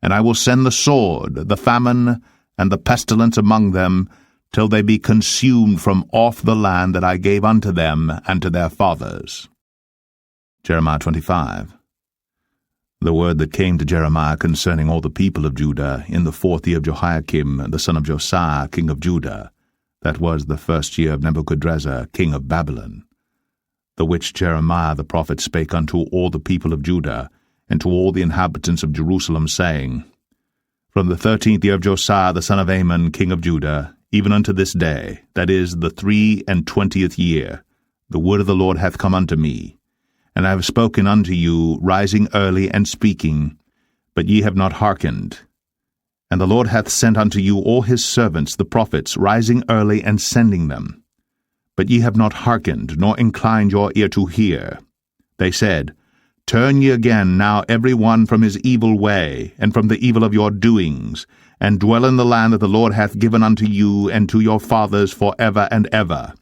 A: And I will send the sword, the famine, and the pestilence among them, till they be consumed from off the land that I gave unto them and to their fathers. Jeremiah 25. The word that came to Jeremiah concerning all the people of Judah in the 4th year of Jehoiakim, the son of Josiah, king of Judah, that was the 1st year of Nebuchadrezzar, king of Babylon, the which Jeremiah the prophet spake unto all the people of Judah, and to all the inhabitants of Jerusalem, saying, From the 13th year of Josiah the son of Ammon, king of Judah, even unto this day, that is, the 23 year, the word of the Lord hath come unto me. And I have spoken unto you, rising early and speaking, but ye have not hearkened. And the Lord hath sent unto you all his servants, the prophets, rising early and sending them. But ye have not hearkened, nor inclined your ear to hear. They said, Turn ye again now every one from his evil way, and from the evil of your doings, and dwell in the land that the Lord hath given unto you and to your fathers for ever and ever.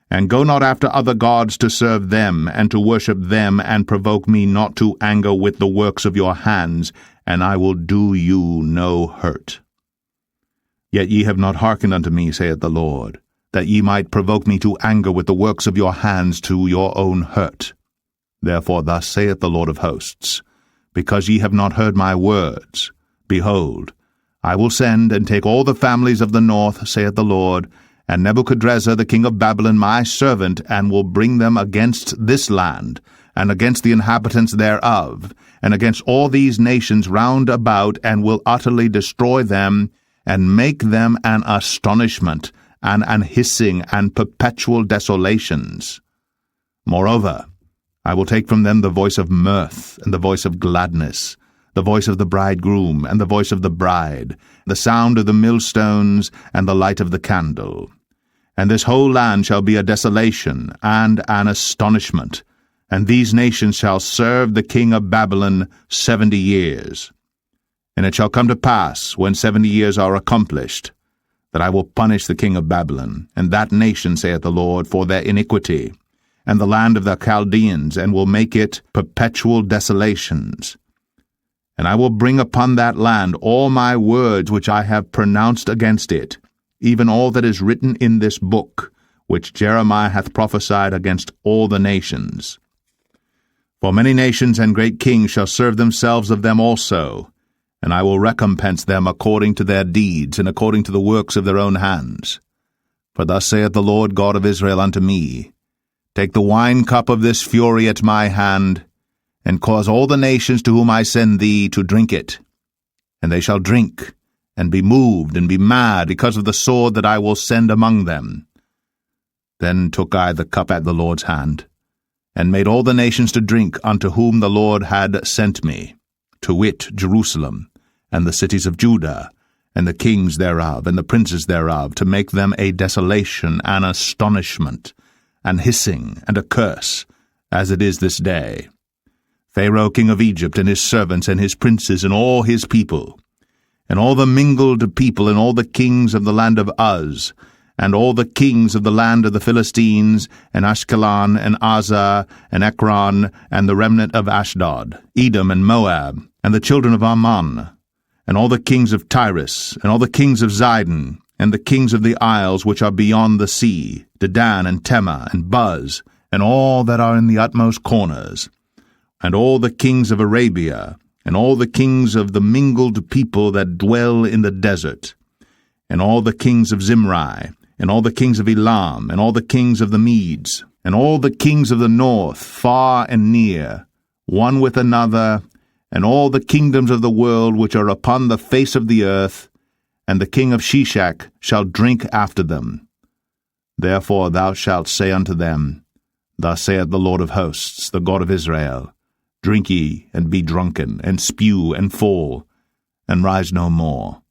A: And go not after other gods to serve them, and to worship them, and provoke me not to anger with the works of your hands, and I will do you no hurt. Yet ye have not hearkened unto me, saith the Lord, that ye might provoke me to anger with the works of your hands to your own hurt. Therefore thus saith the Lord of hosts, Because ye have not heard my words, behold, I will send and take all the families of the north, saith the Lord, and Nebuchadrezzar the king of Babylon my servant, and will bring them against this land, and against the inhabitants thereof, and against all these nations round about, and will utterly destroy them, and make them an astonishment, and an hissing, and perpetual desolations. Moreover, I will take from them the voice of mirth, and the voice of gladness, the voice of the bridegroom, and the voice of the bride, the sound of the millstones, and the light of the candle. And this whole land shall be a desolation, and an astonishment, and these nations shall serve the king of Babylon 70 years. And it shall come to pass, when 70 years are accomplished, that I will punish the king of Babylon, and that nation, saith the Lord, for their iniquity, and the land of the Chaldeans, and will make it perpetual desolations. And I will bring upon that land all my words which I have pronounced against it, even all that is written in this book, which Jeremiah hath prophesied against all the nations. For many nations and great kings shall serve themselves of them also, and I will recompense them according to their deeds, and according to the works of their own hands. For thus saith the Lord God of Israel unto me, Take the wine cup of this fury at my hand, and cause all the nations to whom I send thee to drink it. And they shall drink, and be moved, and be mad, because of the sword that I will send among them. Then took I the cup at the Lord's hand, and made all the nations to drink unto whom the Lord had sent me, to wit, Jerusalem, and the cities of Judah, and the kings thereof, and the princes thereof, to make them a desolation, and astonishment, and hissing, and a curse, as it is this day. Pharaoh king of Egypt, and his servants, and his princes, and all his people, and all the mingled people, and all the kings of the land of Uz, and all the kings of the land of the Philistines, and Ashkelon, and Azar, and Ekron, and the remnant of Ashdod, Edom, and Moab, and the children of Ammon, and all the kings of Tyrus, and all the kings of Zidon, and the kings of the isles which are beyond the sea, Dedan, and Tema, and Buz, and all that are in the utmost corners, and all the kings of Arabia, and all the kings of the mingled people that dwell in the desert, and all the kings of Zimri, and all the kings of Elam, and all the kings of the Medes, and all the kings of the north, far and near, one with another, and all the kingdoms of the world which are upon the face of the earth, and the king of Shishak shall drink after them. Therefore thou shalt say unto them, Thus saith the Lord of hosts, the God of Israel, Drink ye, and be drunken, and spew, and fall, and rise no more,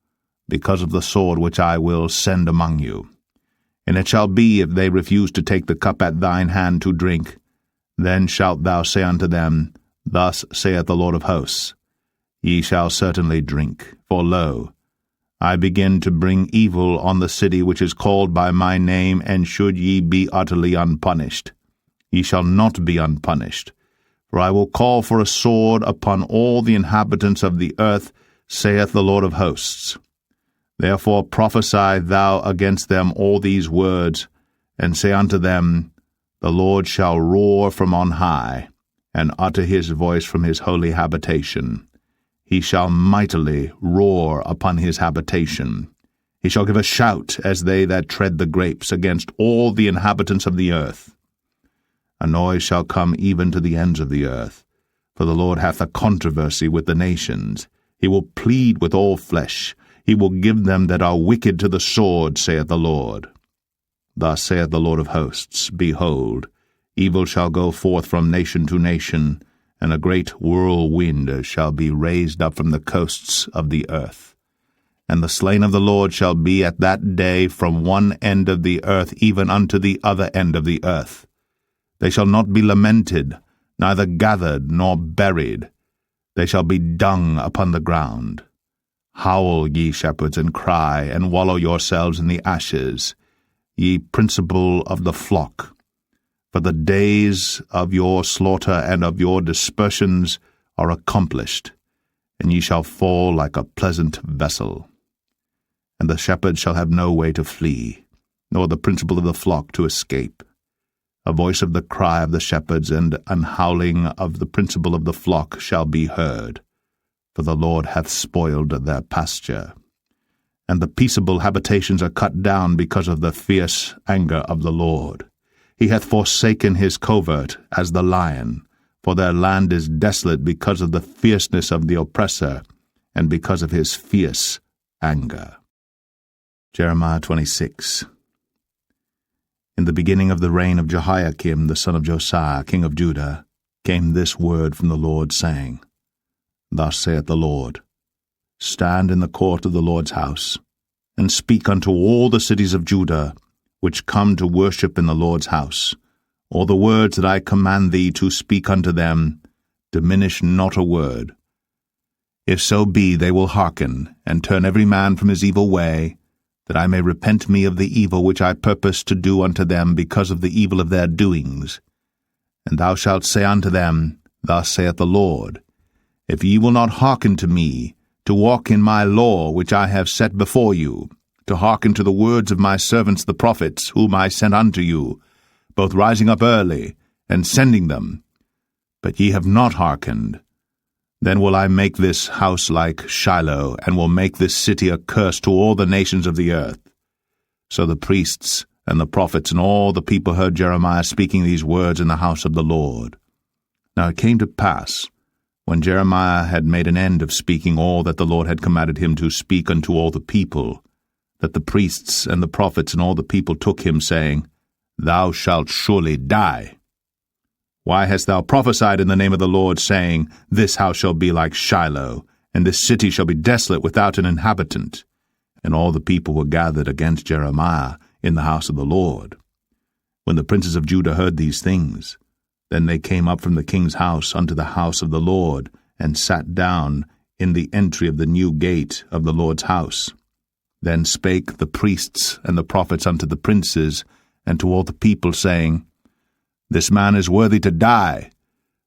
A: because of the sword which I will send among you. And it shall be, if they refuse to take the cup at thine hand to drink, then shalt thou say unto them, Thus saith the Lord of hosts, Ye shall certainly drink, for lo, I begin to bring evil on the city which is called by my name, and should ye be utterly unpunished, ye shall not be unpunished. For I will call for a sword upon all the inhabitants of the earth, saith the Lord of hosts. Therefore prophesy thou against them all these words, and say unto them, The Lord shall roar from on high, and utter his voice from his holy habitation. He shall mightily roar upon his habitation. He shall give a shout as they that tread the grapes against all the inhabitants of the earth. A noise shall come even to the ends of the earth, for the Lord hath a controversy with the nations. He will plead with all flesh. He will give them that are wicked to the sword, saith the Lord. Thus saith the Lord of hosts, Behold, evil shall go forth from nation to nation, and a great whirlwind shall be raised up from the coasts of the earth. And the slain of the Lord shall be at that day from one end of the earth even unto the other end of the earth. They shall not be lamented, neither gathered nor buried. They shall be dung upon the ground. Howl, ye shepherds, and cry, and wallow yourselves in the ashes, ye principal of the flock. For the days of your slaughter and of your dispersions are accomplished, and ye shall fall like a pleasant vessel. And the shepherd shall have no way to flee, nor the principal of the flock to escape. A voice of the cry of the shepherds and an howling of the principal of the flock shall be heard, for the Lord hath spoiled their pasture. And the peaceable habitations are cut down because of the fierce anger of the Lord. He hath forsaken his covert as the lion, for their land is desolate because of the fierceness of the oppressor, and because of his fierce anger. Jeremiah 26. In the beginning of the reign of Jehoiakim the son of Josiah, king of Judah, came this word from the Lord, saying, Thus saith the Lord, Stand in the court of the Lord's house, and speak unto all the cities of Judah, which come to worship in the Lord's house,
B: or the words that I command thee to speak unto them, diminish not a word. If so be they will hearken, and turn every man from his evil way, that I may repent me of the evil which I purpose to do unto them because of the evil of their doings. And thou shalt say unto them, Thus saith the Lord, If ye will not hearken to me, to walk in my law which I have set before you, to hearken to the words of my servants the prophets, whom I sent unto you, both rising up early, and sending them, but ye have not hearkened, then will I make this house like Shiloh, and will make this city a curse to all the nations of the earth. So the priests and the prophets and all the people heard Jeremiah speaking these words in the house of the Lord. Now it came to pass, when Jeremiah had made an end of speaking all that the Lord had commanded him to speak unto all the people, that the priests and the prophets and all the people took him, saying, Thou shalt surely die. Why hast thou prophesied in the name of the Lord, saying, This house shall be like Shiloh, and this city shall be desolate without an inhabitant? And all the people were gathered against Jeremiah in the house of the Lord. When the princes of Judah heard these things, then they came up from the king's house unto the house of the Lord, and sat down in the entry of the new gate of the Lord's house. Then spake the priests and the prophets unto the princes and to all the people, saying, This man is worthy to die,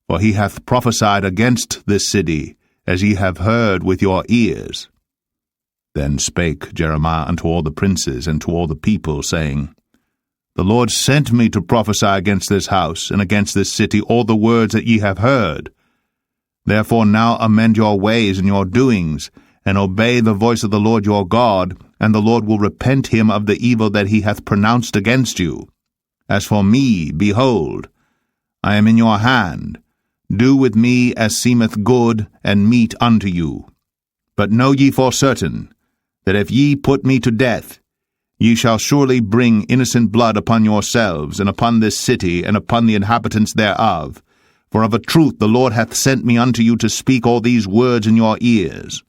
B: for he hath prophesied against this city, as ye have heard with your ears. Then spake Jeremiah unto all the princes and to all the people, saying, The Lord sent me to prophesy against this house and against this city all the words that ye have heard. Therefore now amend your ways and your doings, and obey the voice of the Lord your God, and the Lord will repent him of the evil that he hath pronounced against you. As for me, behold, I am in your hand. Do with me as seemeth good and meet unto you. But know ye for certain, that if ye put me to death, ye shall surely bring innocent blood upon yourselves, and upon this city, and upon the inhabitants thereof. For of a truth the Lord hath sent me unto you to speak all these words in your ears.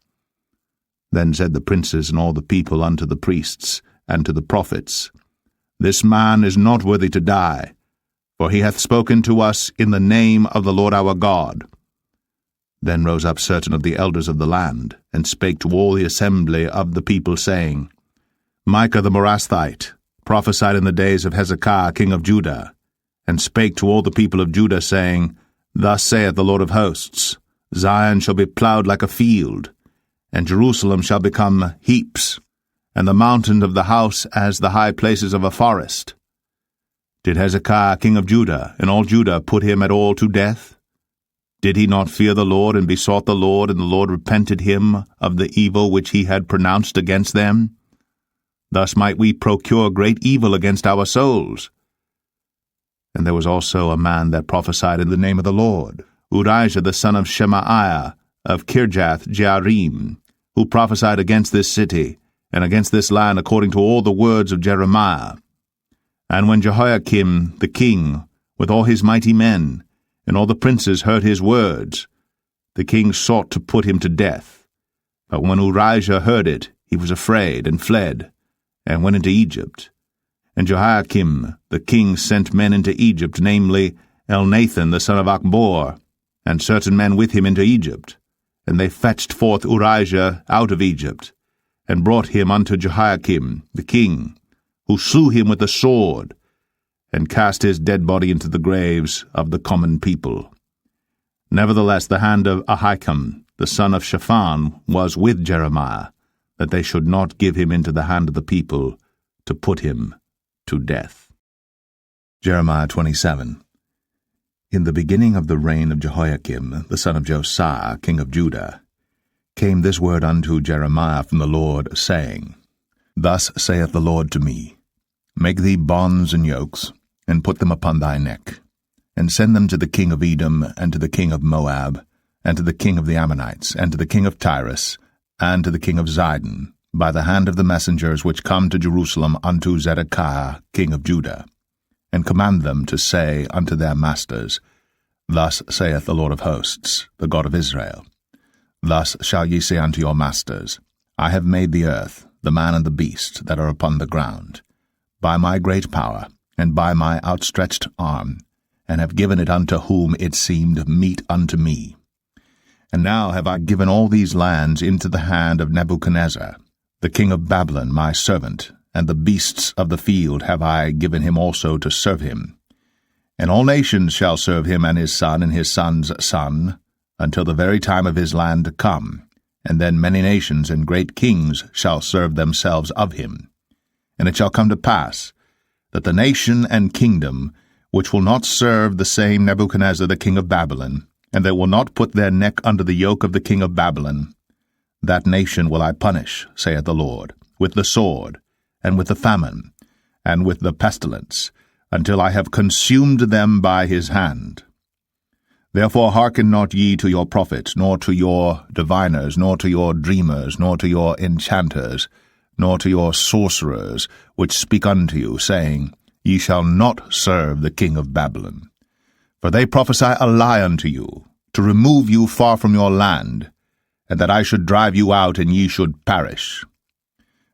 B: Then said the princes and all the people unto the priests and to the prophets, This man is not worthy to die, for he hath spoken to us in the name of the Lord our God. Then rose up certain of the elders of the land, and spake to all the assembly of the people, saying, Micah the Morasthite prophesied in the days of Hezekiah king of Judah, and spake to all the people of Judah, saying, Thus saith the Lord of hosts, Zion shall be plowed like a field, and Jerusalem shall become heaps, and the mountains of the house as the high places of a forest. Did Hezekiah king of Judah and all Judah put him at all to death? Did he not fear the Lord, and besought the Lord, and the Lord repented him of the evil which he had pronounced against them? Thus might we procure great evil against our souls. And there was also a man that prophesied in the name of the Lord, Urijah the son of Shemaiah, of Kirjath-Jearim, who prophesied against this city, and against this land according to all the words of Jeremiah. And when Jehoiakim the king, with all his mighty men, and all the princes heard his words, the king sought to put him to death. But when Urijah heard it, he was afraid, and fled, and went into Egypt. And Jehoiakim the king sent men into Egypt, namely Elnathan the son of Achbor, and certain men with him into Egypt. And they fetched forth Urijah out of Egypt, and brought him unto Jehoiakim the king, who slew him with the sword, and cast his dead body into the graves of the common people. Nevertheless the hand of Ahikam the son of Shaphan was with Jeremiah, that they should not give him into the hand of the people, to put him to death. Jeremiah 27. In the beginning of the reign of Jehoiakim the son of Josiah king of Judah, came this word unto Jeremiah from the Lord, saying, Thus saith the Lord to me, Make thee bonds and yokes, and put them upon thy neck, and send them to the king of Edom, and to the king of Moab, and to the king of the Ammonites, and to the king of Tyrus, and to the king of Zidon, by the hand of the messengers which come to Jerusalem unto Zedekiah king of Judah, and command them to say unto their masters, Thus saith the Lord of hosts, the God of Israel, Thus shall ye say unto your masters, I have made the earth, the man and the beast, that are upon the ground, by my great power, and by my outstretched arm, and have given it unto whom it seemed meet unto me. And now have I given all these lands into the hand of Nebuchadnezzar, the king of Babylon, my servant, and the beasts of the field have I given him also to serve him. And all nations shall serve him and his son's son, until the very time of his land come, and then many nations and great kings shall serve themselves of him. And it shall come to pass, that the nation and kingdom which will not serve the same Nebuchadnezzar the king of Babylon, and that will not put their neck under the yoke of the king of Babylon, that nation will I punish, saith the Lord, with the sword, and with the famine, and with the pestilence, until I have consumed them by his hand. Therefore hearken not ye to your prophets, nor to your diviners, nor to your dreamers, nor to your enchanters, nor to your sorcerers, which speak unto you, saying, Ye shall not serve the king of Babylon. For they prophesy a lie unto you, to remove you far from your land, and that I should drive you out, and ye should perish.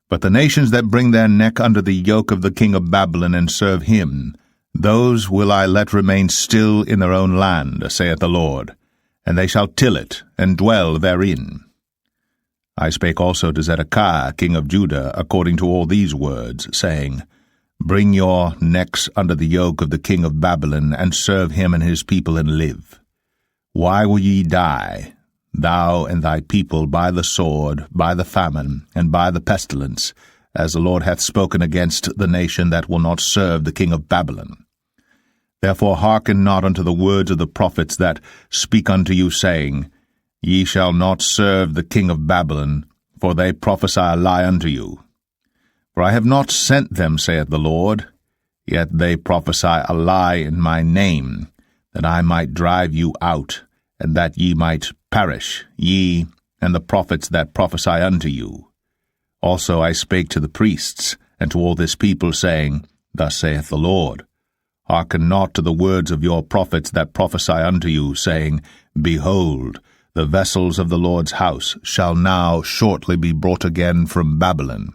B: But the nations that bring their neck under the yoke of the king of Babylon, and serve him, those will I let remain still in their own land, saith the Lord, and they shall till it, and dwell therein. I spake also to Zedekiah king of Judah according to all these words, saying, Bring your necks under the yoke of the king of Babylon, and serve him and his people, and live. Why will ye die, thou and thy people, by the sword, by the famine, and by the pestilence, as the Lord hath spoken against the nation that will not serve the king of Babylon? Therefore hearken not unto the words of the prophets that speak unto you, saying, Ye shall not serve the king of Babylon, for they prophesy a lie unto you. For I have not sent them, saith the Lord, yet they prophesy a lie in my name, that I might drive you out, and that ye might perish, ye and the prophets that prophesy unto you. Also I spake to the priests, and to all this people, saying, Thus saith the Lord, Hearken not to the words of your prophets that prophesy unto you, saying, Behold, the vessels of the Lord's house shall now shortly be brought again from Babylon.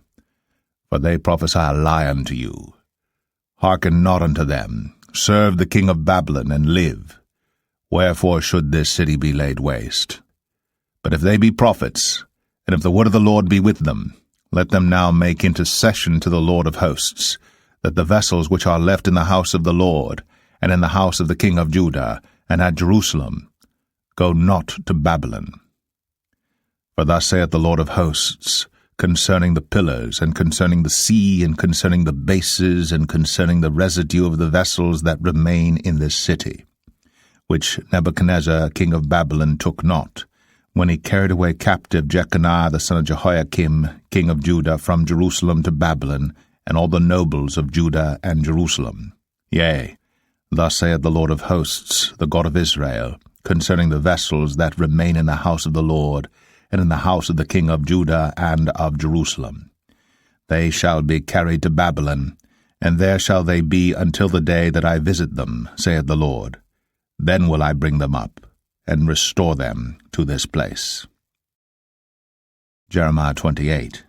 B: For they prophesy a lie unto you. Hearken not unto them. Serve the king of Babylon, and live. Wherefore should this city be laid waste? But if they be prophets, and if the word of the Lord be with them, let them now make intercession to the Lord of hosts, that the vessels which are left in the house of the Lord, and in the house of the king of Judah, and at Jerusalem, go not to Babylon. For thus saith the Lord of hosts, concerning the pillars, and concerning the sea, and concerning the bases, and concerning the residue of the vessels that remain in this city, which Nebuchadnezzar king of Babylon took not, when he carried away captive Jeconiah the son of Jehoiakim king of Judah from Jerusalem to Babylon, and all the nobles of Judah and Jerusalem. Yea, thus saith the Lord of hosts, the God of Israel, concerning the vessels that remain in the house of the Lord, and in the house of the king of Judah and of Jerusalem. They shall be carried to Babylon, and there shall they be until the day that I visit them, saith the Lord. Then will I bring them up, and restore them to this place. Jeremiah 28.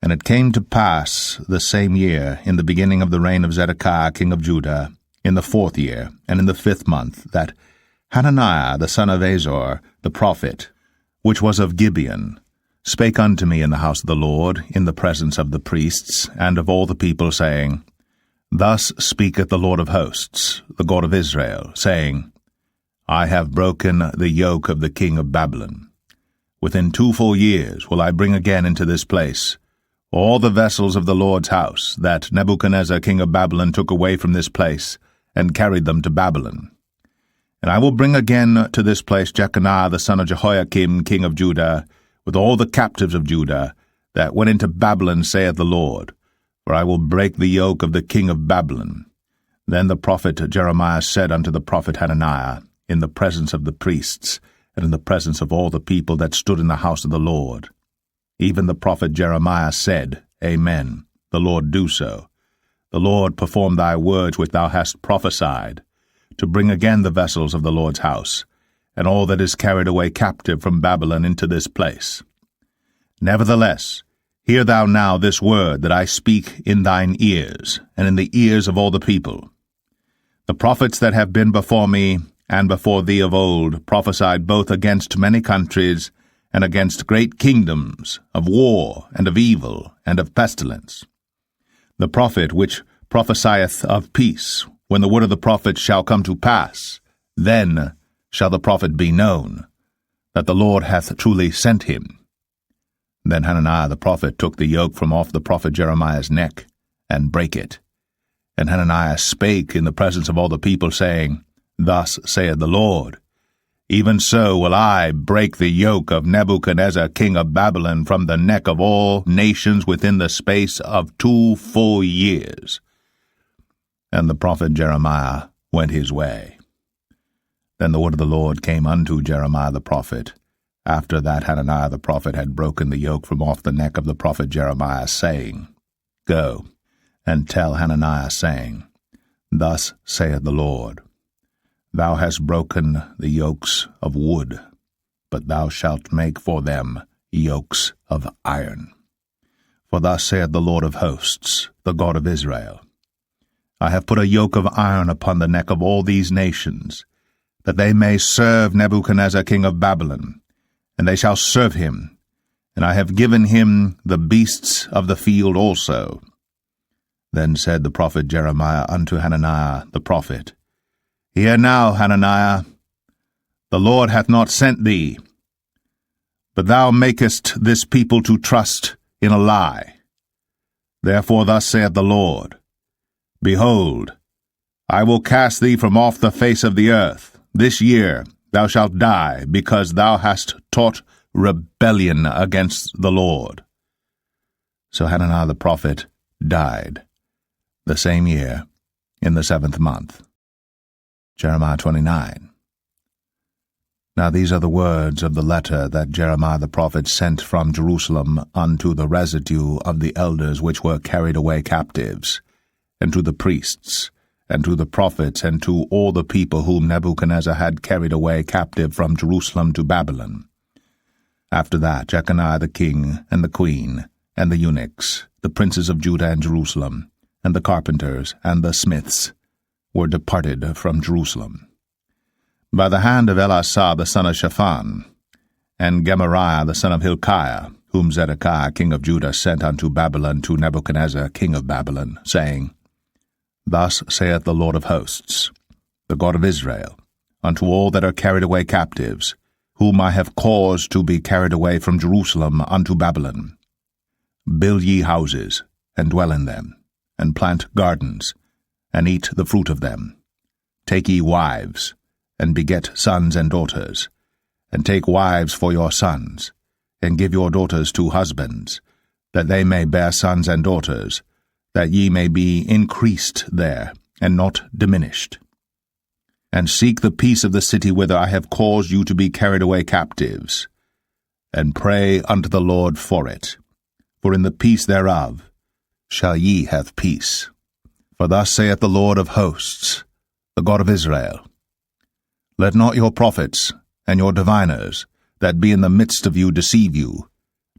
B: And it came to pass the same year, in the beginning of the reign of Zedekiah king of Judah, in the 4th year, and in the 5th month, that Hananiah the son of Azor, the prophet, which was of Gibeon, spake unto me in the house of the Lord, in the presence of the priests, and of all the people, saying, Thus speaketh the Lord of hosts, the God of Israel, saying, I have broken the yoke of the king of Babylon. Within 2 full years will I bring again into this place all the vessels of the Lord's house that Nebuchadnezzar king of Babylon took away from this place, and carried them to Babylon. And I will bring again to this place Jeconiah the son of Jehoiakim king of Judah, with all the captives of Judah, that went into Babylon, saith the Lord, for I will break the yoke of the king of Babylon. Then the prophet Jeremiah said unto the prophet Hananiah, in the presence of the priests, and in the presence of all the people that stood in the house of the Lord, even the prophet Jeremiah said, Amen, the Lord do so. The Lord perform thy words which thou hast prophesied, to bring again the vessels of the Lord's house, and all that is carried away captive from Babylon into this place. Nevertheless, Hear thou now this word that I speak in thine ears, and in the ears of all the people. The prophets that have been before me, and before thee of old, prophesied both against many countries, and against great kingdoms, of war, and of evil, and of pestilence. The prophet which prophesieth of peace, when the word of the prophet shall come to pass, then shall the prophet be known, that the Lord hath truly sent him. Then Hananiah the prophet took the yoke from off the prophet Jeremiah's neck, and brake it. And Hananiah spake in the presence of all the people, saying, Thus saith the Lord, Even so will I break the yoke of Nebuchadnezzar king of Babylon from the neck of all nations within the space of 2 full years. And the prophet Jeremiah went his way. Then the word of the Lord came unto Jeremiah the prophet, after that Hananiah the prophet had broken the yoke from off the neck of the prophet Jeremiah, saying, Go, and tell Hananiah, saying, Thus saith the Lord, Thou hast broken the yokes of wood, but thou shalt make for them yokes of iron. For thus saith the Lord of hosts, the God of Israel, I have put a yoke of iron upon the neck of all these nations, that they may serve Nebuchadnezzar king of Babylon, and they shall serve him, and I have given him the beasts of the field also. Then said the prophet Jeremiah unto Hananiah the prophet, Hear now, Hananiah, the Lord hath not sent thee, but thou makest this people to trust in a lie. Therefore thus saith the Lord, Behold, I will cast thee from off the face of the earth. This year thou shalt die, because thou hast taught rebellion against the Lord. So Hananiah the prophet died the same year, in the 7th month. Jeremiah 29. Now these are the words of the letter that Jeremiah the prophet sent from Jerusalem unto the residue of the elders which were carried away captives, and to the priests, and to the prophets, and to all the people whom Nebuchadnezzar had carried away captive from Jerusalem to Babylon. After that Jeconiah the king, and the queen, and the eunuchs, the princes of Judah and Jerusalem, and the carpenters, and the smiths, were departed from Jerusalem, by the hand of Elasah the son of Shaphan, and Gemariah the son of Hilkiah, whom Zedekiah king of Judah sent unto Babylon to Nebuchadnezzar king of Babylon, saying, Thus saith the Lord of hosts, the God of Israel, unto all that are carried away captives, whom I have caused to be carried away from Jerusalem unto Babylon, Build ye houses, and dwell in them, and plant gardens, and eat the fruit of them. Take ye wives, and beget sons and daughters, and take wives for your sons, and give your daughters to husbands, that they may bear sons and daughters, that ye may be increased there, and not diminished. And seek the peace of the city whither I have caused you to be carried away captives, and pray unto the Lord for it, for in the peace thereof shall ye have peace. For thus saith the Lord of hosts, the God of Israel, Let not your prophets and your diviners that be in the midst of you deceive you,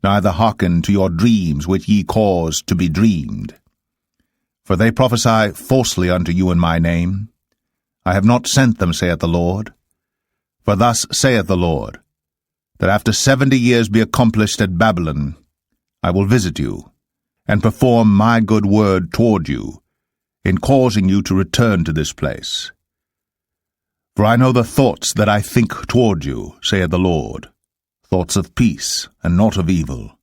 B: neither hearken to your dreams which ye cause to be dreamed. For they prophesy falsely unto you in my name. I have not sent them, saith the Lord. For thus saith the Lord, that after 70 years be accomplished at Babylon, I will visit you, and perform my good word toward you, in causing you to return to this place. For I know the thoughts that I think toward you, saith the Lord, thoughts of peace, and not of evil,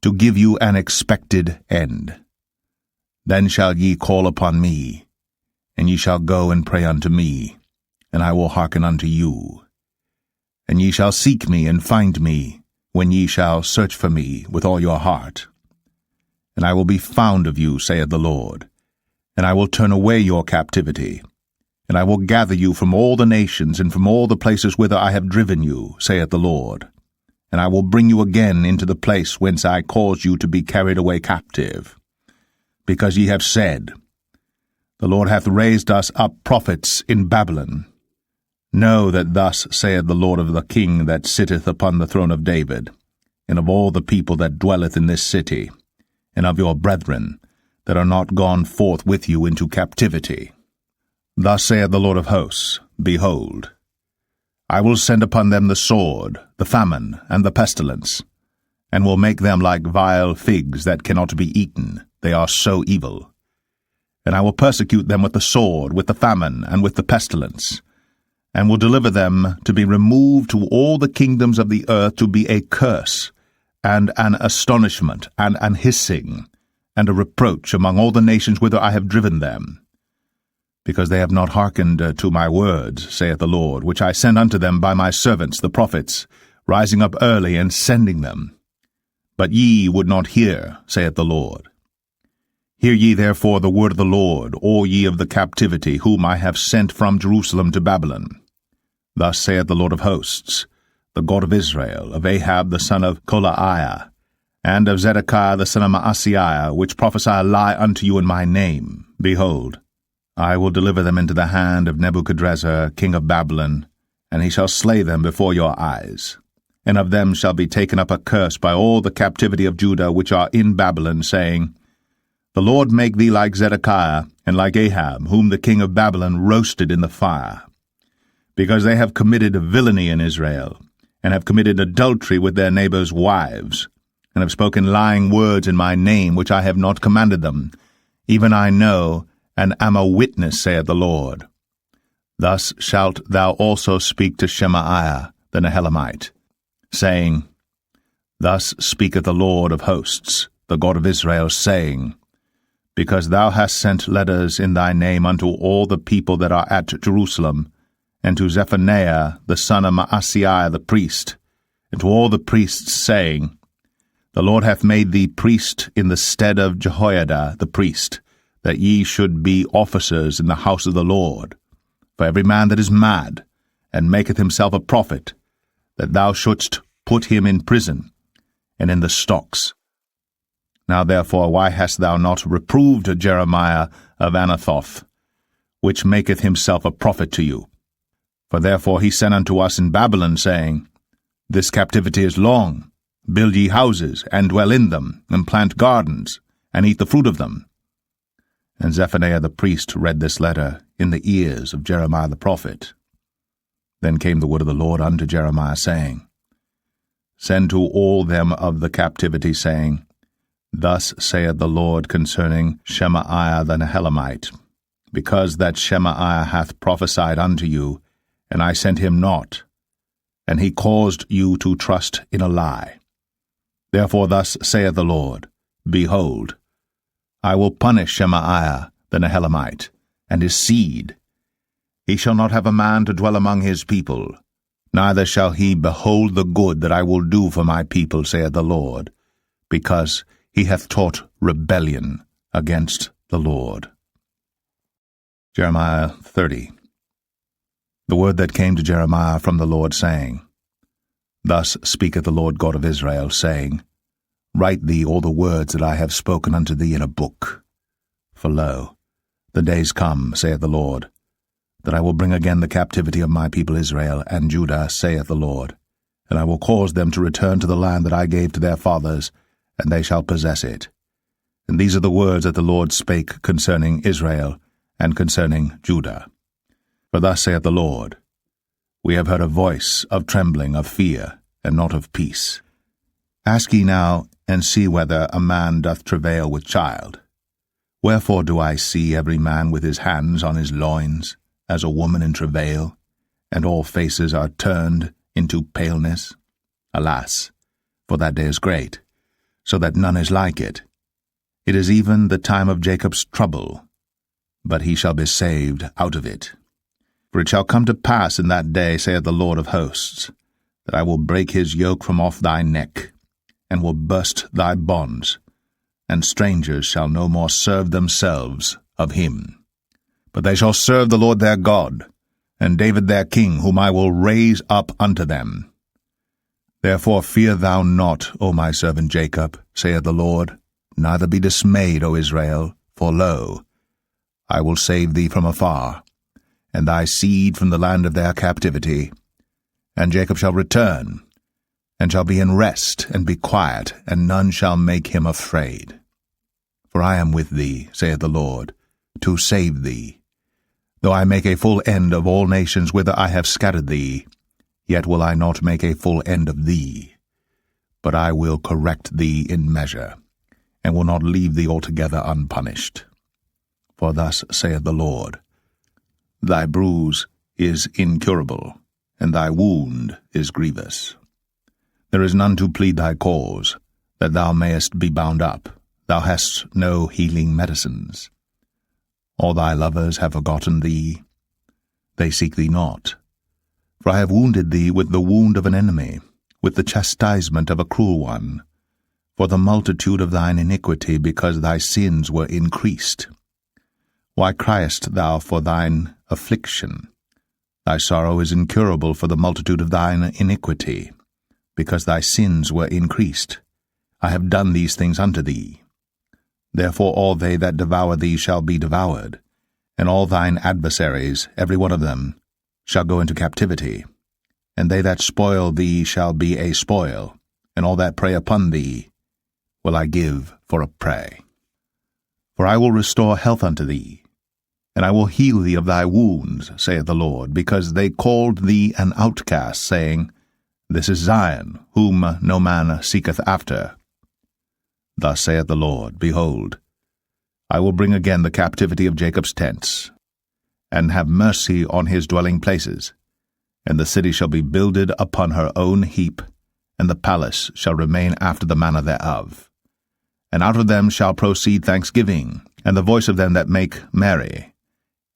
B: to give you an expected end. Then shall ye call upon me, and ye shall go and pray unto me, and I will hearken unto you. And ye shall seek me and find me, when ye shall search for me with all your heart. And I will be found of you, saith the Lord, and I will turn away your captivity, and I will gather you from all the nations and from all the places whither I have driven you, saith the Lord, and I will bring you again into the place whence I caused you to be carried away captive. Because ye have said, The Lord hath raised us up prophets in Babylon. Know that thus saith the Lord of the King that sitteth upon the throne of David, and of all the people that dwelleth in this city, and of your brethren that are not gone forth with you into captivity. Thus saith the Lord of hosts, Behold, I will send upon them the sword, the famine, and the pestilence, and will make them like vile figs that cannot be eaten, they are so evil. And I will persecute them with the sword, with the famine, and with the pestilence, and will deliver them to be removed to all the kingdoms of the earth to be a curse, and an astonishment, and an hissing, and a reproach among all the nations whither I have driven them. Because they have not hearkened to my words, saith the Lord, which I sent unto them by my servants the prophets, rising up early and sending them. But ye would not hear, saith the Lord. Hear ye therefore the word of the Lord, all ye of the captivity, whom I have sent from Jerusalem to Babylon. Thus saith the Lord of hosts, the God of Israel, of Ahab the son of Kolaiah, and of Zedekiah the son of Maaseiah, which prophesy a lie unto you in my name. Behold, I will deliver them into the hand of Nebuchadrezzar king of Babylon, and he shall slay them before your eyes. And of them shall be taken up a curse by all the captivity of Judah which are in Babylon, saying, The Lord make thee like Zedekiah, and like Ahab, whom the king of Babylon roasted in the fire. Because they have committed villainy in Israel, and have committed adultery with their neighbors' wives, and have spoken lying words in my name, which I have not commanded them. Even I know, and am a witness, saith the Lord. Thus shalt thou also speak to Shemaiah the Nehelamite, saying, Thus speaketh the Lord of hosts, the God of Israel, saying, Because thou hast sent letters in thy name unto all the people that are at Jerusalem, and to Zephaniah the son of Maaseiah the priest, and to all the priests, saying, The Lord hath made thee priest in the stead of Jehoiada the priest, that ye should be officers in the house of the Lord. For every man that is mad, and maketh himself a prophet, that thou shouldst put him in prison, and in the stocks. Now therefore why hast thou not reproved Jeremiah of Anathoth, which maketh himself a prophet to you? For therefore he sent unto us in Babylon, saying, This captivity is long. Build ye houses, and dwell in them, and plant gardens, and eat the fruit of them. And Zephaniah the priest read this letter in the ears of Jeremiah the prophet. Then came the word of the Lord unto Jeremiah, saying, Send to all them of the captivity, saying, Thus saith the Lord concerning Shemaiah the Nehelamite, Because that Shemaiah hath prophesied unto you, and I sent him not, and he caused you to trust in a lie. Therefore thus saith the Lord, Behold, I will punish Shemaiah the Nehelamite, and his seed. He shall not have a man to dwell among his people, neither shall he behold the good that I will do for my people, saith the Lord, because he hath taught rebellion against the Lord. Jeremiah 30. The word that came to Jeremiah from the Lord, saying, Thus speaketh the Lord God of Israel, saying, Write thee all the words that I have spoken unto thee in a book. For lo, the days come, saith the Lord, that I will bring again the captivity of my people Israel and Judah, saith the Lord, and I will cause them to return to the land that I gave to their fathers, and they shall possess it. And these are the words that the Lord spake concerning Israel and concerning Judah. For thus saith the Lord, We have heard a voice of trembling, of fear, and not of peace. Ask ye now, and see whether a man doth travail with child. Wherefore do I see every man with his hands on his loins, as a woman in travail, and all faces are turned into paleness? Alas, for that day is great, so that none is like it. It is even the time of Jacob's trouble, but he shall be saved out of it. For it shall come to pass in that day, saith the Lord of hosts, that I will break his yoke from off thy neck, and will burst thy bonds, and strangers shall no more serve themselves of him. But they shall serve the Lord their God, and David their king, whom I will raise up unto them. Therefore fear thou not, O my servant Jacob, saith the Lord, neither be dismayed, O Israel, for lo, I will save thee from afar, and thy seed from the land of their captivity. And Jacob shall return, and shall be in rest, and be quiet, and none shall make him afraid. For I am with thee, saith the Lord, to save thee. Though I make a full end of all nations whither I have scattered thee, yet will I not make a full end of thee. But I will correct thee in measure, and will not leave thee altogether unpunished. For thus saith the Lord, Thy bruise is incurable, and thy wound is grievous. There is none to plead thy cause, that thou mayest be bound up. Thou hast no healing medicines. All thy lovers have forgotten thee. They seek thee not. For I have wounded thee with the wound of an enemy, with the chastisement of a cruel one, for the multitude of thine iniquity, because thy sins were increased. Why criest thou for thine affliction? Thy sorrow is incurable for the multitude of thine iniquity, because thy sins were increased. I have done these things unto thee. Therefore all they that devour thee shall be devoured, and all thine adversaries, every one of them, shall go into captivity. And they that spoil thee shall be a spoil, and all that prey upon thee will I give for a prey. For I will restore health unto thee, and I will heal thee of thy wounds, saith the Lord, because they called thee an outcast, saying, This is Zion, whom no man seeketh after. Thus saith the Lord, Behold, I will bring again the captivity of Jacob's tents, and have mercy on his dwelling places, and the city shall be builded upon her own heap, and the palace shall remain after the manner thereof. And out of them shall proceed thanksgiving, and the voice of them that make merry.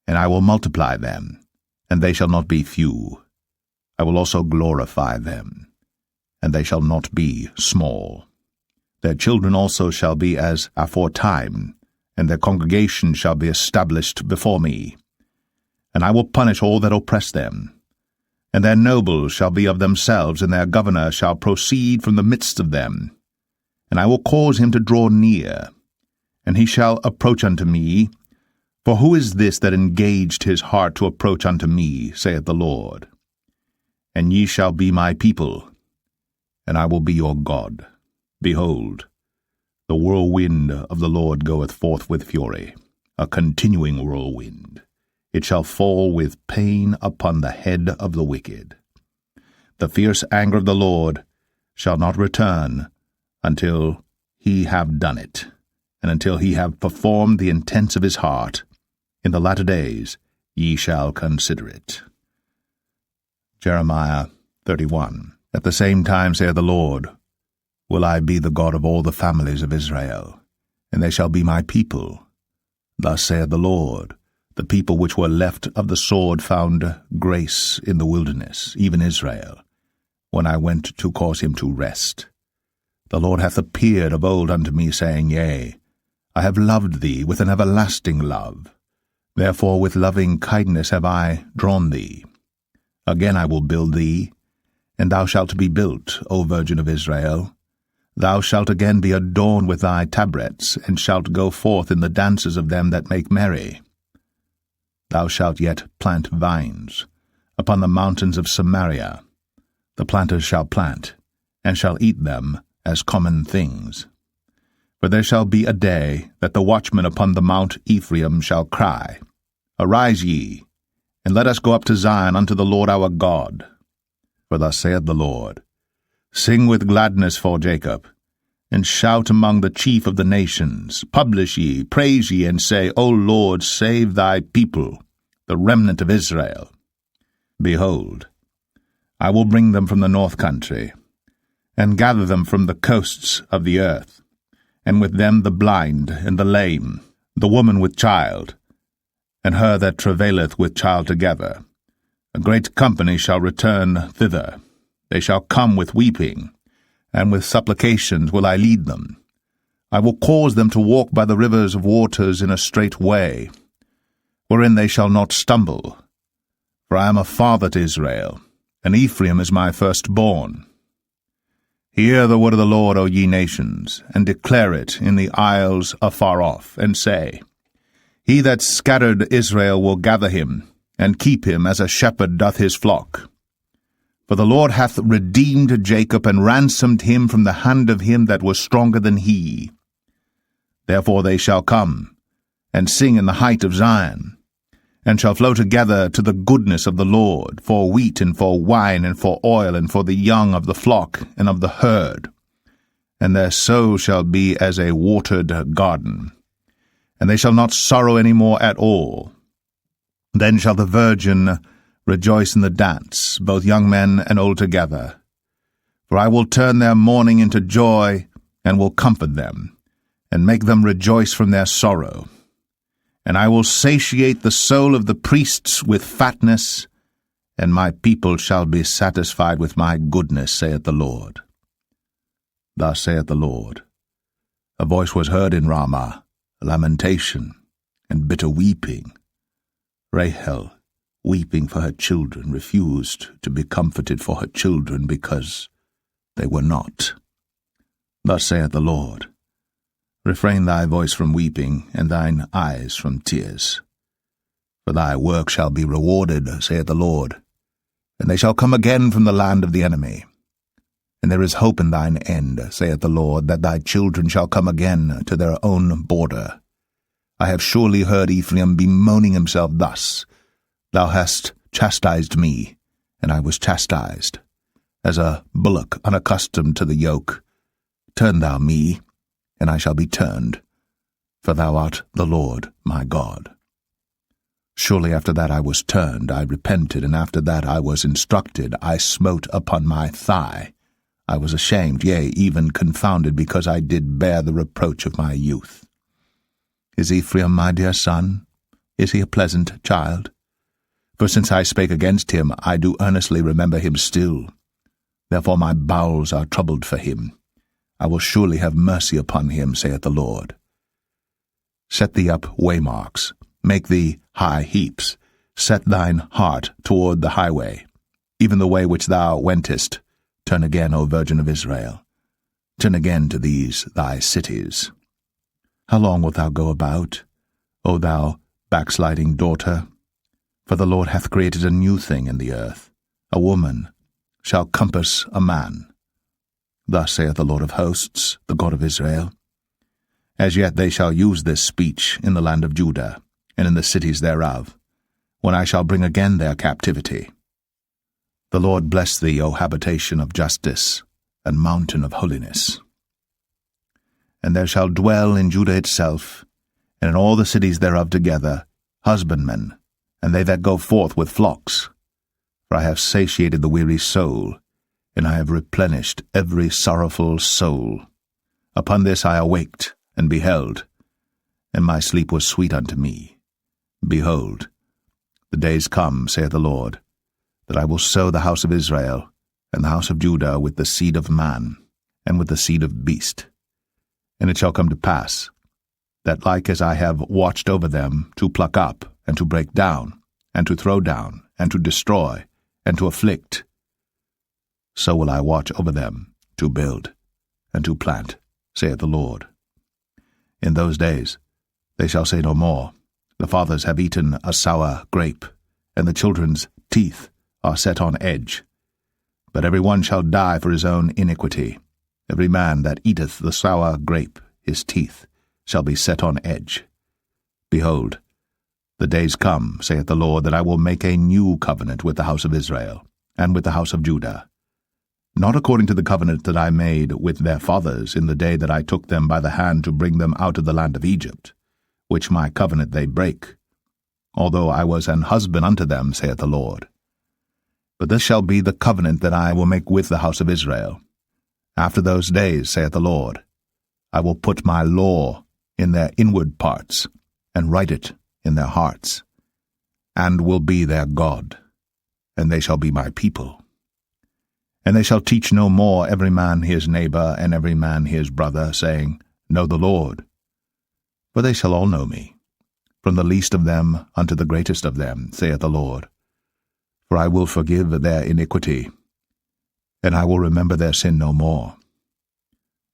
B: And I will multiply them, and they shall not be few. I will also glorify them, and they shall not be small. Their children also shall be as aforetime, and their congregation shall be established before me. And I will punish all that oppress them. And their nobles shall be of themselves, and their governor shall proceed from the midst of them. And I will cause him to draw near, and he shall approach unto me. For who is this that engaged his heart to approach unto me, saith the Lord? And ye shall be my people, and I will be your God. Behold, the whirlwind of the Lord goeth forth with fury, a continuing whirlwind. It shall fall with pain upon the head of the wicked. The fierce anger of the Lord shall not return until he have done it, and until he have performed the intents of his heart. In the latter days ye shall consider it. Jeremiah 31. At the same time, saith the Lord, will I be the God of all the families of Israel, and they shall be my people. Thus saith the Lord, the people which were left of the sword found grace in the wilderness, even Israel, when I went to cause him to rest. The Lord hath appeared of old unto me, saying, Yea, I have loved thee with an everlasting love. Therefore with loving kindness have I drawn thee. Again I will build thee, and thou shalt be built, O Virgin of Israel. Thou shalt again be adorned with thy tabrets, and shalt go forth in the dances of them that make merry. Thou shalt yet plant vines upon the mountains of Samaria. The planters shall plant, and shall eat them as common things. For there shall be a day that the watchmen upon the mount Ephraim shall cry, Arise ye, and let us go up to Zion unto the Lord our God. For thus saith the Lord, Sing with gladness for Jacob, and shout among the chief of the nations. Publish ye, praise ye, and say, O Lord, save thy people, the remnant of Israel. Behold, I will bring them from the north country, and gather them from the coasts of the earth, and with them the blind and the lame, the woman with child, and her that travaileth with child together. A great company shall return thither. They shall come with weeping, and with supplications will I lead them. I will cause them to walk by the rivers of waters in a straight way, wherein they shall not stumble. For I am a father to Israel, and Ephraim is my firstborn. Hear the word of the Lord, O ye nations, and declare it in the isles afar off, and say, He that scattered Israel will gather him, and keep him as a shepherd doth his flock. For the Lord hath redeemed Jacob, and ransomed him from the hand of him that was stronger than he. Therefore they shall come, and sing in the height of Zion, and shall flow together to the goodness of the Lord, for wheat, and for wine, and for oil, and for the young of the flock and of the herd. And their soul shall be as a watered garden, and they shall not sorrow any more at all. Then shall the virgin rejoice in the dance, both young men and old together. For I will turn their mourning into joy, and will comfort them, and make them rejoice from their sorrow. And I will satiate the soul of the priests with fatness, and my people shall be satisfied with my goodness, saith the Lord. Thus saith the Lord, a voice was heard in Ramah, lamentation, and bitter weeping. Rahel, weeping for her children, refused to be comforted for her children, because they were not. Thus saith the Lord, refrain thy voice from weeping, and thine eyes from tears. For thy work shall be rewarded, saith the Lord, and they shall come again from the land of the enemy. And there is hope in thine end, saith the Lord, that thy children shall come again to their own border. I have surely heard Ephraim bemoaning himself thus, Thou hast chastised me, and I was chastised, as a bullock unaccustomed to the yoke. Turn thou me, and I shall be turned, for thou art the Lord my God. Surely after that I was turned, I repented, and after that I was instructed, I smote upon my thigh. I was ashamed, yea, even confounded, because I did bear the reproach of my youth. Is Ephraim my dear son? Is he a pleasant child? For since I spake against him, I do earnestly remember him still. Therefore my bowels are troubled for him. I will surely have mercy upon him, saith the Lord. Set thee up waymarks, make thee high heaps, set thine heart toward the highway, even the way which thou wentest. Turn again, O Virgin of Israel. Turn again to these thy cities. How long wilt thou go about, O thou backsliding daughter? For the Lord hath created a new thing in the earth. A woman shall compass a man. Thus saith the Lord of hosts, the God of Israel. As yet they shall use this speech in the land of Judah, and in the cities thereof, when I shall bring again their captivity. The Lord bless thee, O habitation of justice, and mountain of holiness. And there shall dwell in Judah itself, and in all the cities thereof together, husbandmen, and they that go forth with flocks. For I have satiated the weary soul, and I have replenished every sorrowful soul. Upon this I awaked, and beheld, and my sleep was sweet unto me. Behold, the days come, saith the Lord, that I will sow the house of Israel, and the house of Judah with the seed of man, and with the seed of beast. And it shall come to pass, that like as I have watched over them to pluck up, and to break down, and to throw down, and to destroy, and to afflict, so will I watch over them to build, and to plant, saith the Lord. In those days they shall say no more, The fathers have eaten a sour grape, and the children's teeth are set on edge. But every one shall die for his own iniquity. Every man that eateth the sour grape, his teeth shall be set on edge. Behold, the days come, saith the Lord, that I will make a new covenant with the house of Israel, and with the house of Judah, not according to the covenant that I made with their fathers in the day that I took them by the hand to bring them out of the land of Egypt, which my covenant they brake, although I was an husband unto them, saith the Lord. But this shall be the covenant that I will make with the house of Israel. After those days, saith the Lord, I will put my law in their inward parts, and write it in their hearts, and will be their God, and they shall be my people. And they shall teach no more every man his neighbor, and every man his brother, saying, Know the Lord. For they shall all know me, from the least of them unto the greatest of them, saith the Lord. For I will forgive their iniquity, and I will remember their sin no more.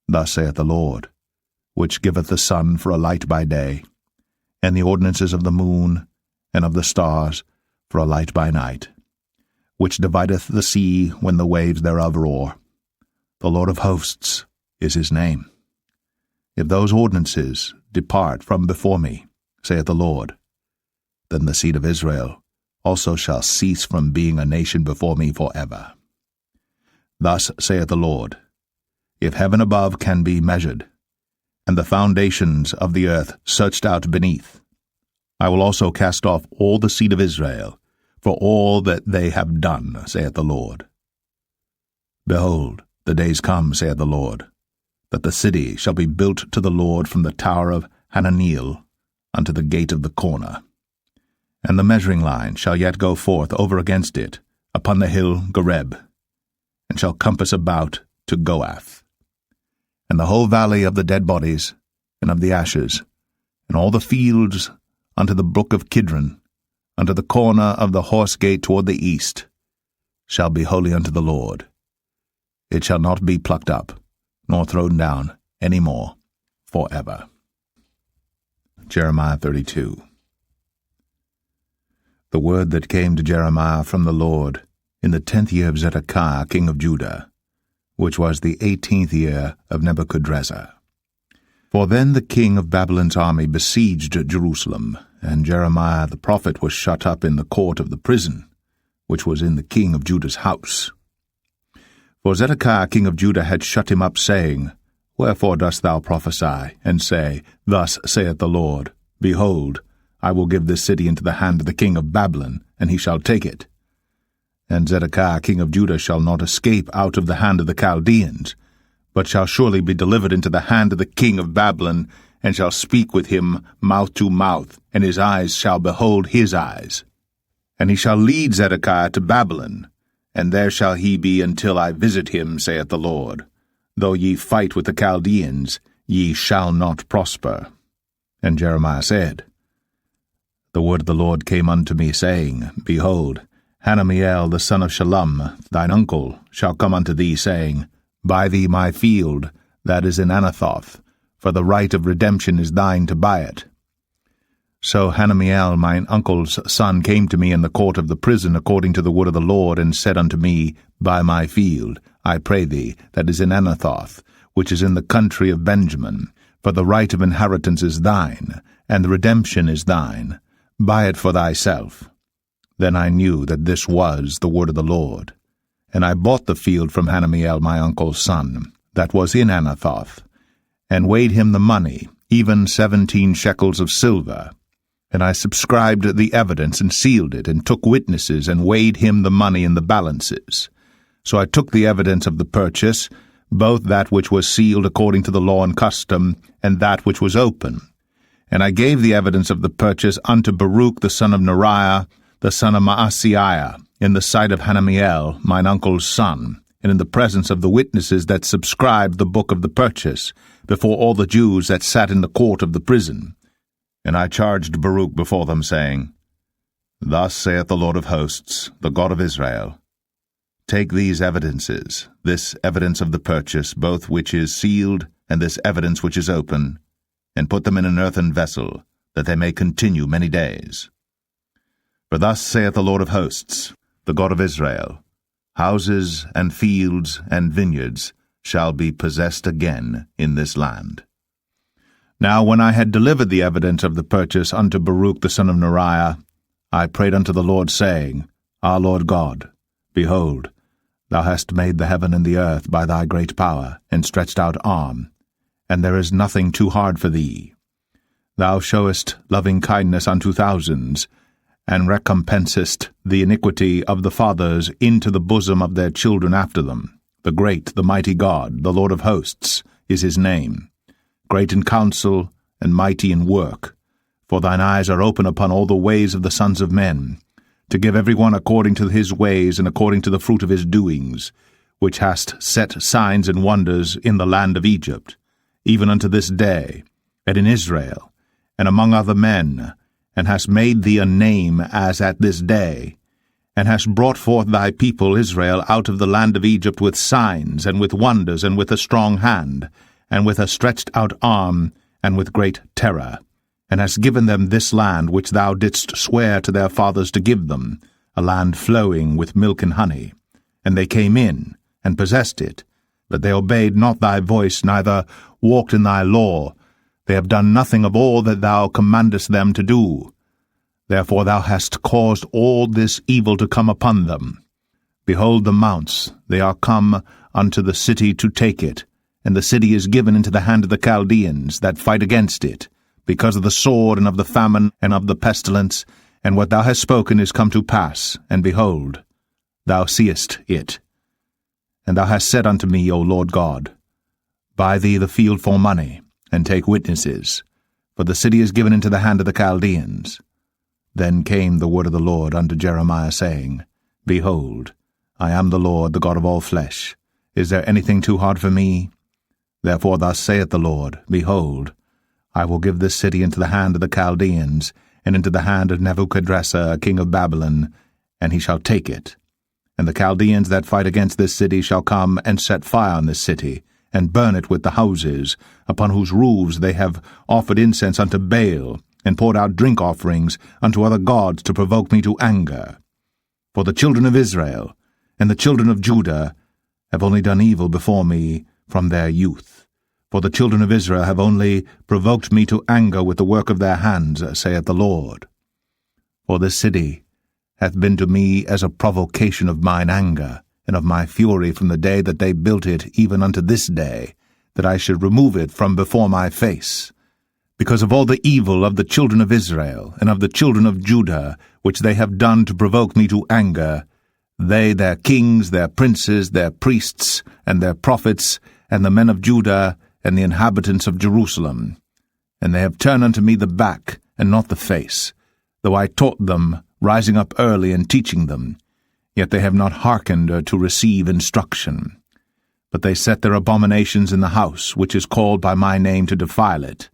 B: Thus saith the Lord, which giveth the sun for a light by day, and the ordinances of the moon and of the stars for a light by night, which divideth the sea when the waves thereof roar. The Lord of hosts is his name. If those ordinances depart from before me, saith the Lord, then the seed of Israel also shall cease from being a nation before me forever. Thus saith the Lord, if heaven above can be measured, and the foundations of the earth searched out beneath, I will also cast off all the seed of Israel for all that they have done, saith the Lord. Behold, the days come, saith the Lord, that the city shall be built to the Lord from the tower of Hananeel unto the gate of the corner. And the measuring line shall yet go forth over against it upon the hill Gareb, and shall compass about to Goath. And the whole valley of the dead bodies, and of the ashes, and all the fields unto the brook of Kidron, unto the corner of the horse gate toward the east, shall be holy unto the Lord. It shall not be plucked up, nor thrown down any more, forever. Jeremiah 32. The word that came to Jeremiah from the Lord in the 10th year of Zedekiah king of Judah, which was the 18th year of Nebuchadrezzar. For then the king of Babylon's army besieged Jerusalem, and Jeremiah the prophet was shut up in the court of the prison, which was in the king of Judah's house. For Zedekiah king of Judah had shut him up, saying, Wherefore dost thou prophesy, and say, Thus saith the Lord, Behold, I will give this city into the hand of the king of Babylon, and he shall take it. And Zedekiah king of Judah shall not escape out of the hand of the Chaldeans, but shall surely be delivered into the hand of the king of Babylon, and shall speak with him mouth to mouth, and his eyes shall behold his eyes. And he shall lead Zedekiah to Babylon, and there shall he be until I visit him, saith the Lord. Though ye fight with the Chaldeans, ye shall not prosper. And Jeremiah said, The word of the Lord came unto me, saying, Behold, Hanamiel the son of Shallum, thine uncle, shall come unto thee, saying, Buy thee my field, that is in Anathoth, for the right of redemption is thine to buy it. So Hanamiel mine uncle's son came to me in the court of the prison according to the word of the Lord, and said unto me, Buy my field, I pray thee, that is in Anathoth, which is in the country of Benjamin, for the right of inheritance is thine, and the redemption is thine. Buy it for thyself. Then I knew that this was the word of the Lord. And I bought the field from Hanamiel my uncle's son, that was in Anathoth, and weighed him the money, even 17 shekels of silver. And I subscribed the evidence, and sealed it, and took witnesses, and weighed him the money in the balances. So I took the evidence of the purchase, both that which was sealed according to the law and custom, and that which was open. And I gave the evidence of the purchase unto Baruch the son of Neriah, the son of Maaseiah, in the sight of Hanamiel, mine uncle's son, and in the presence of the witnesses that subscribed the book of the purchase, before all the Jews that sat in the court of the prison. And I charged Baruch before them, saying, Thus saith the Lord of hosts, the God of Israel, Take these evidences, this evidence of the purchase, both which is sealed, and this evidence which is open, and put them in an earthen vessel, that they may continue many days. For thus saith the Lord of hosts, the God of Israel, Houses and fields and vineyards shall be possessed again in this land. Now when I had delivered the evidence of the purchase unto Baruch the son of Neriah, I prayed unto the Lord, saying, Our Lord God, behold, thou hast made the heaven and the earth by thy great power and stretched out arm, and there is nothing too hard for thee. Thou showest loving kindness unto thousands, and recompensest the iniquity of the fathers into the bosom of their children after them. The great, the mighty God, the Lord of hosts, is his name. Great in counsel, and mighty in work. For thine eyes are open upon all the ways of the sons of men, to give every one according to his ways and according to the fruit of his doings, which hast set signs and wonders in the land of Egypt, even unto this day, and in Israel, and among other men, and hast made thee a name as at this day, and hast brought forth thy people Israel out of the land of Egypt with signs, and with wonders, and with a strong hand, and with a stretched out arm, and with great terror, and hast given them this land which thou didst swear to their fathers to give them, a land flowing with milk and honey. And they came in, and possessed it. But they obeyed not thy voice, neither walked in thy law. They have done nothing of all that thou commandest them to do. Therefore thou hast caused all this evil to come upon them. Behold the mounts, they are come unto the city to take it, and the city is given into the hand of the Chaldeans that fight against it, because of the sword and of the famine and of the pestilence, and what thou hast spoken is come to pass, and behold, thou seest it. And thou hast said unto me, O Lord God, buy thee the field for money, and take witnesses, for the city is given into the hand of the Chaldeans. Then came the word of the Lord unto Jeremiah, saying, Behold, I am the Lord, the God of all flesh. Is there anything too hard for me? Therefore thus saith the Lord, Behold, I will give this city into the hand of the Chaldeans, and into the hand of Nebuchadrezzar, king of Babylon, and he shall take it. And the Chaldeans that fight against this city shall come and set fire on this city, and burn it with the houses, upon whose roofs they have offered incense unto Baal, and poured out drink offerings unto other gods to provoke me to anger. For the children of Israel and the children of Judah have only done evil before me from their youth. For the children of Israel have only provoked me to anger with the work of their hands, saith the Lord. For this city hath been to me as a provocation of mine anger, and of my fury from the day that they built it even unto this day, that I should remove it from before my face. Because of all the evil of the children of Israel, and of the children of Judah, which they have done to provoke me to anger, they, their kings, their princes, their priests, and their prophets, and the men of Judah, and the inhabitants of Jerusalem. And they have turned unto me the back, and not the face, though I taught them, rising up early and teaching them. Yet they have not hearkened to receive instruction. But they set their abominations in the house, which is called by my name, to defile it.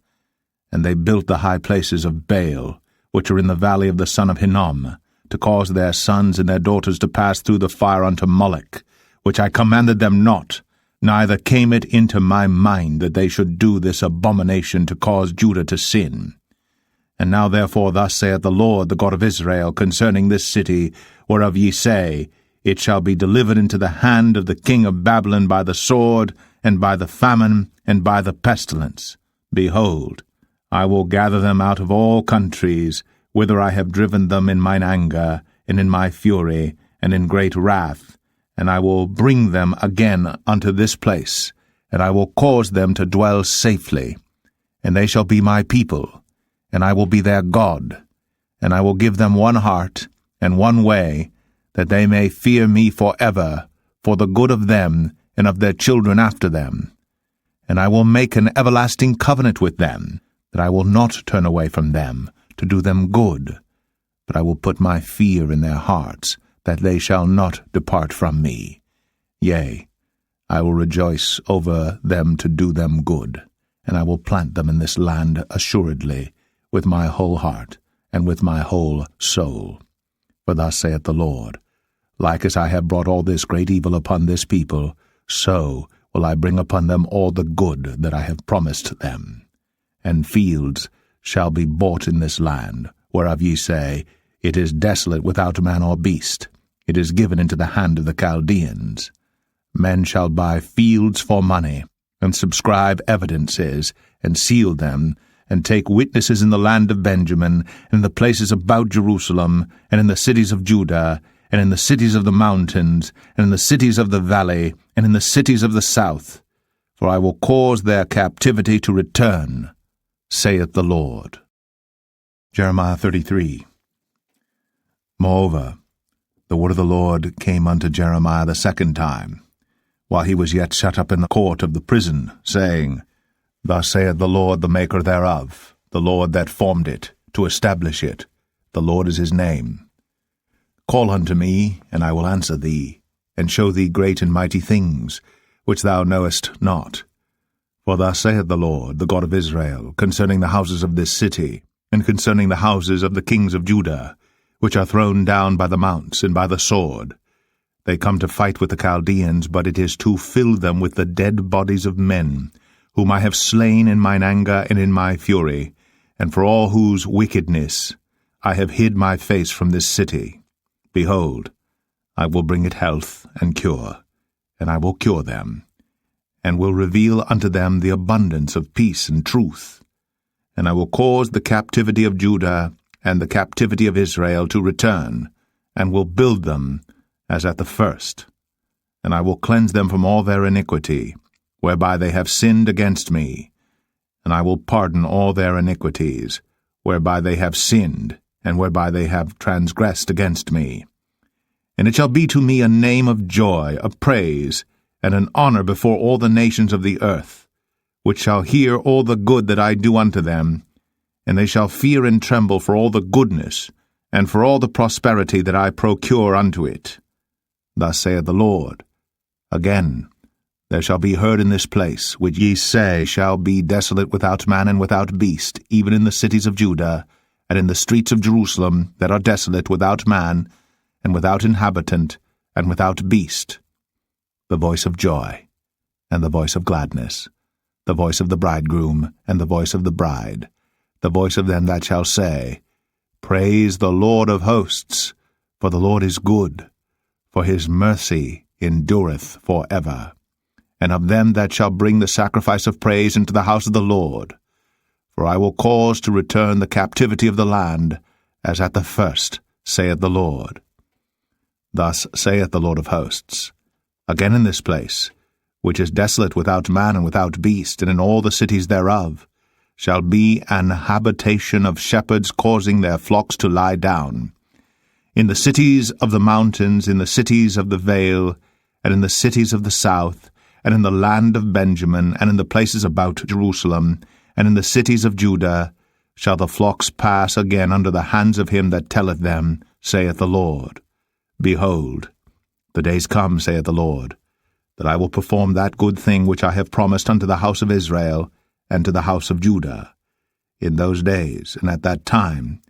B: And they built the high places of Baal, which are in the valley of the son of Hinnom, to cause their sons and their daughters to pass through the fire unto Moloch, which I commanded them not, neither came it into my mind that they should do this abomination to cause Judah to sin. And now therefore thus saith the Lord, the God of Israel, concerning this city, whereof ye say, It shall be delivered into the hand of the king of Babylon by the sword, and by the famine, and by the pestilence. Behold, I will gather them out of all countries, whither I have driven them in mine anger, and in my fury, and in great wrath, and I will bring them again unto this place, and I will cause them to dwell safely. And they shall be my people, and I will be their God, and I will give them one heart, and one way, that they may fear me for ever, for the good of them, and of their children after them. And I will make an everlasting covenant with them, that I will not turn away from them, to do them good, but I will put my fear in their hearts, that they shall not depart from me. Yea, I will rejoice over them to do them good, and I will plant them in this land assuredly, with my whole heart, and with my whole soul. For thus saith the Lord, Like as I have brought all this great evil upon this people, so will I bring upon them all the good that I have promised them. And fields shall be bought in this land, whereof ye say, It is desolate without man or beast, it is given into the hand of the Chaldeans. Men shall buy fields for money, and subscribe evidences, and seal them, and take witnesses in the land of Benjamin, and in the places about Jerusalem, and in the cities of Judah, and in the cities of the mountains, and in the cities of the valley, and in the cities of the south. For I will cause their captivity to return, saith the Lord. Jeremiah 33. Moreover, the word of the Lord came unto Jeremiah the second time, while he was yet shut up in the court of the prison, saying, Thus saith the Lord, the maker thereof, the Lord that formed it, to establish it. The Lord is his name. Call unto me, and I will answer thee, and show thee great and mighty things, which thou knowest not. For thus saith the Lord, the God of Israel, concerning the houses of this city, and concerning the houses of the kings of Judah, which are thrown down by the mounts and by the sword. They come to fight with the Chaldeans, but it is to fill them with the dead bodies of men, whom I have slain in mine anger and in my fury, and for all whose wickedness I have hid my face from this city. Behold, I will bring it health and cure, and I will cure them, and will reveal unto them the abundance of peace and truth. And I will cause the captivity of Judah and the captivity of Israel to return, and will build them as at the first. And I will cleanse them from all their iniquity, whereby they have sinned against me. And I will pardon all their iniquities, whereby they have sinned, and whereby they have transgressed against me. And it shall be to me a name of joy, a praise, and an honor before all the nations of the earth, which shall hear all the good that I do unto them, and they shall fear and tremble for all the goodness, and for all the prosperity that I procure unto it. Thus saith the Lord, Again, there shall be heard in this place, which ye say shall be desolate without man and without beast, even in the cities of Judah, and in the streets of Jerusalem, that are desolate without man, and without inhabitant, and without beast, the voice of joy, and the voice of gladness, the voice of the bridegroom, and the voice of the bride, the voice of them that shall say, Praise the Lord of hosts, for the Lord is good, for his mercy endureth for ever. And of them that shall bring the sacrifice of praise into the house of the Lord, for I will cause to return the captivity of the land, as at the first, saith the Lord. Thus saith the Lord of hosts, Again in this place, which is desolate without man and without beast, and in all the cities thereof, shall be an habitation of shepherds causing their flocks to lie down. In the cities of the mountains, in the cities of the vale, and in the cities of the south, and in the land of Benjamin, and in the places about Jerusalem, and in the cities of Judah, shall the flocks pass again under the hands of him that telleth them, saith the Lord. Behold, the days come, saith the Lord, that I will perform that good thing which I have promised unto the house of Israel and to the house of Judah. In those days, and at that time,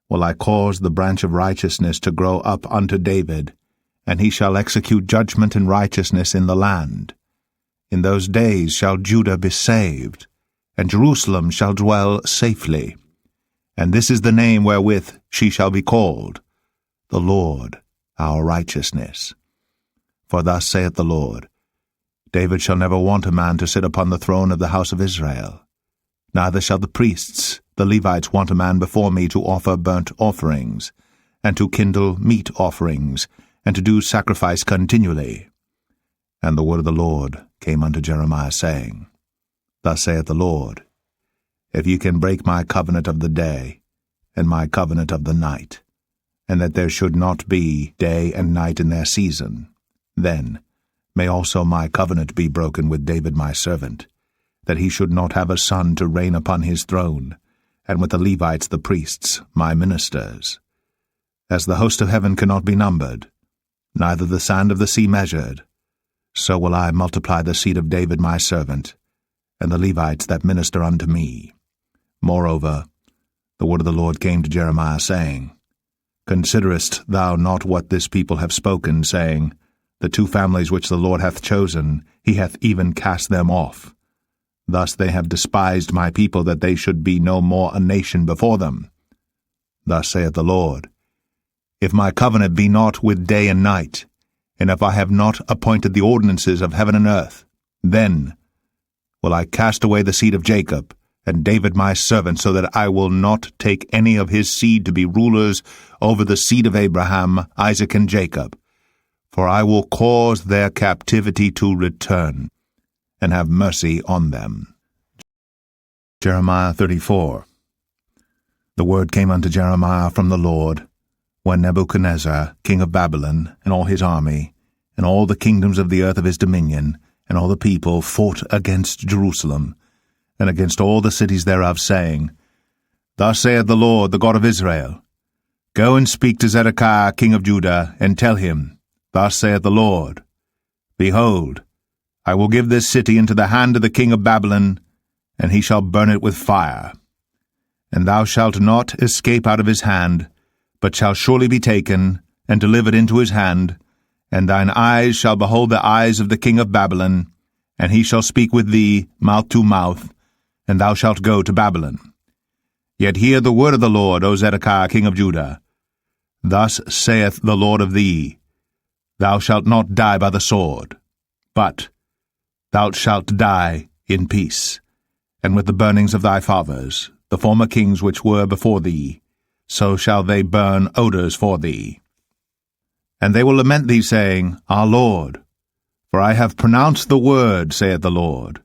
B: will I cause the branch of righteousness to grow up unto David, and he shall execute judgment and righteousness in the land. In those days shall Judah be saved, and Jerusalem shall dwell safely. And this is the name wherewith she shall be called, the Lord our righteousness. For thus saith the Lord, David shall never want a man to sit upon the throne of the house of Israel. Neither shall the priests, the Levites, want a man before me to offer burnt offerings, and to kindle meat offerings, and to do sacrifice continually. And the word of the Lord came unto Jeremiah, saying, Thus saith the Lord, If ye can break my covenant of the day, and my covenant of the night, and that there should not be day and night in their season, then may also my covenant be broken with David my servant, that he should not have a son to reign upon his throne, and with the Levites the priests, my ministers. As the host of heaven cannot be numbered, neither the sand of the sea measured, so will I multiply the seed of David my servant, and the Levites that minister unto me. Moreover, the word of the Lord came to Jeremiah, saying, Considerest thou not what this people have spoken, saying, The two families which the Lord hath chosen, he hath even cast them off. Thus they have despised my people, that they should be no more a nation before them. Thus saith the Lord, If my covenant be not with day and night, and if I have not appointed the ordinances of heaven and earth, then will I cast away the seed of Jacob, and David my servant, so that I will not take any of his seed to be rulers over the seed of Abraham, Isaac, and Jacob. For I will cause their captivity to return, and have mercy on them. Jeremiah 34. The word came unto Jeremiah from the Lord, when Nebuchadnezzar, king of Babylon, and all his army, and all the kingdoms of the earth of his dominion, and all the people fought against Jerusalem, and against all the cities thereof, saying, Thus saith the Lord, the God of Israel, Go and speak to Zedekiah king of Judah, and tell him, Thus saith the Lord, Behold, I will give this city into the hand of the king of Babylon, and he shall burn it with fire. And thou shalt not escape out of his hand, but shall surely be taken, and delivered into his hand, and thine eyes shall behold the eyes of the king of Babylon, and he shall speak with thee mouth to mouth, and thou shalt go to Babylon. Yet hear the word of the Lord, O Zedekiah king of Judah. Thus saith the Lord of thee, Thou shalt not die by the sword, but thou shalt die in peace, and with the burnings of thy fathers, the former kings which were before thee, so shall they burn odours for thee. And they will lament thee, saying, Our Lord, for I have pronounced the word, saith the Lord.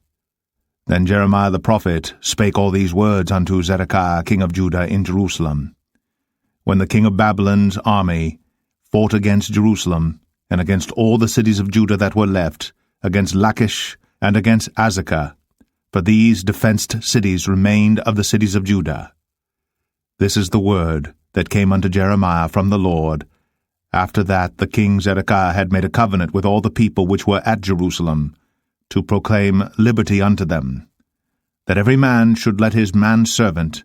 B: Then Jeremiah the prophet spake all these words unto Zedekiah king of Judah in Jerusalem, when the king of Babylon's army fought against Jerusalem, and against all the cities of Judah that were left, against Lachish and against Azekah, for these defenced cities remained of the cities of Judah. This is the word that came unto Jeremiah from the Lord, after that the king Zedekiah had made a covenant with all the people which were at Jerusalem, to proclaim liberty unto them, that every man should let his manservant,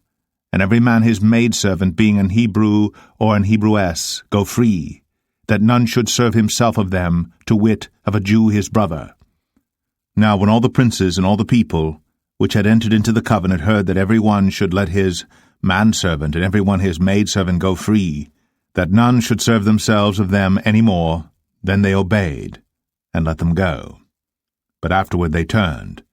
B: and every man his maidservant, being an Hebrew or an Hebrewess, go free, that none should serve himself of them, to wit, of a Jew his brother. Now when all the princes and all the people, which had entered into the covenant, heard that every one should let his manservant and every one his maidservant go free, that none should serve themselves of them any more, then they obeyed, and let them go. But afterward they turned,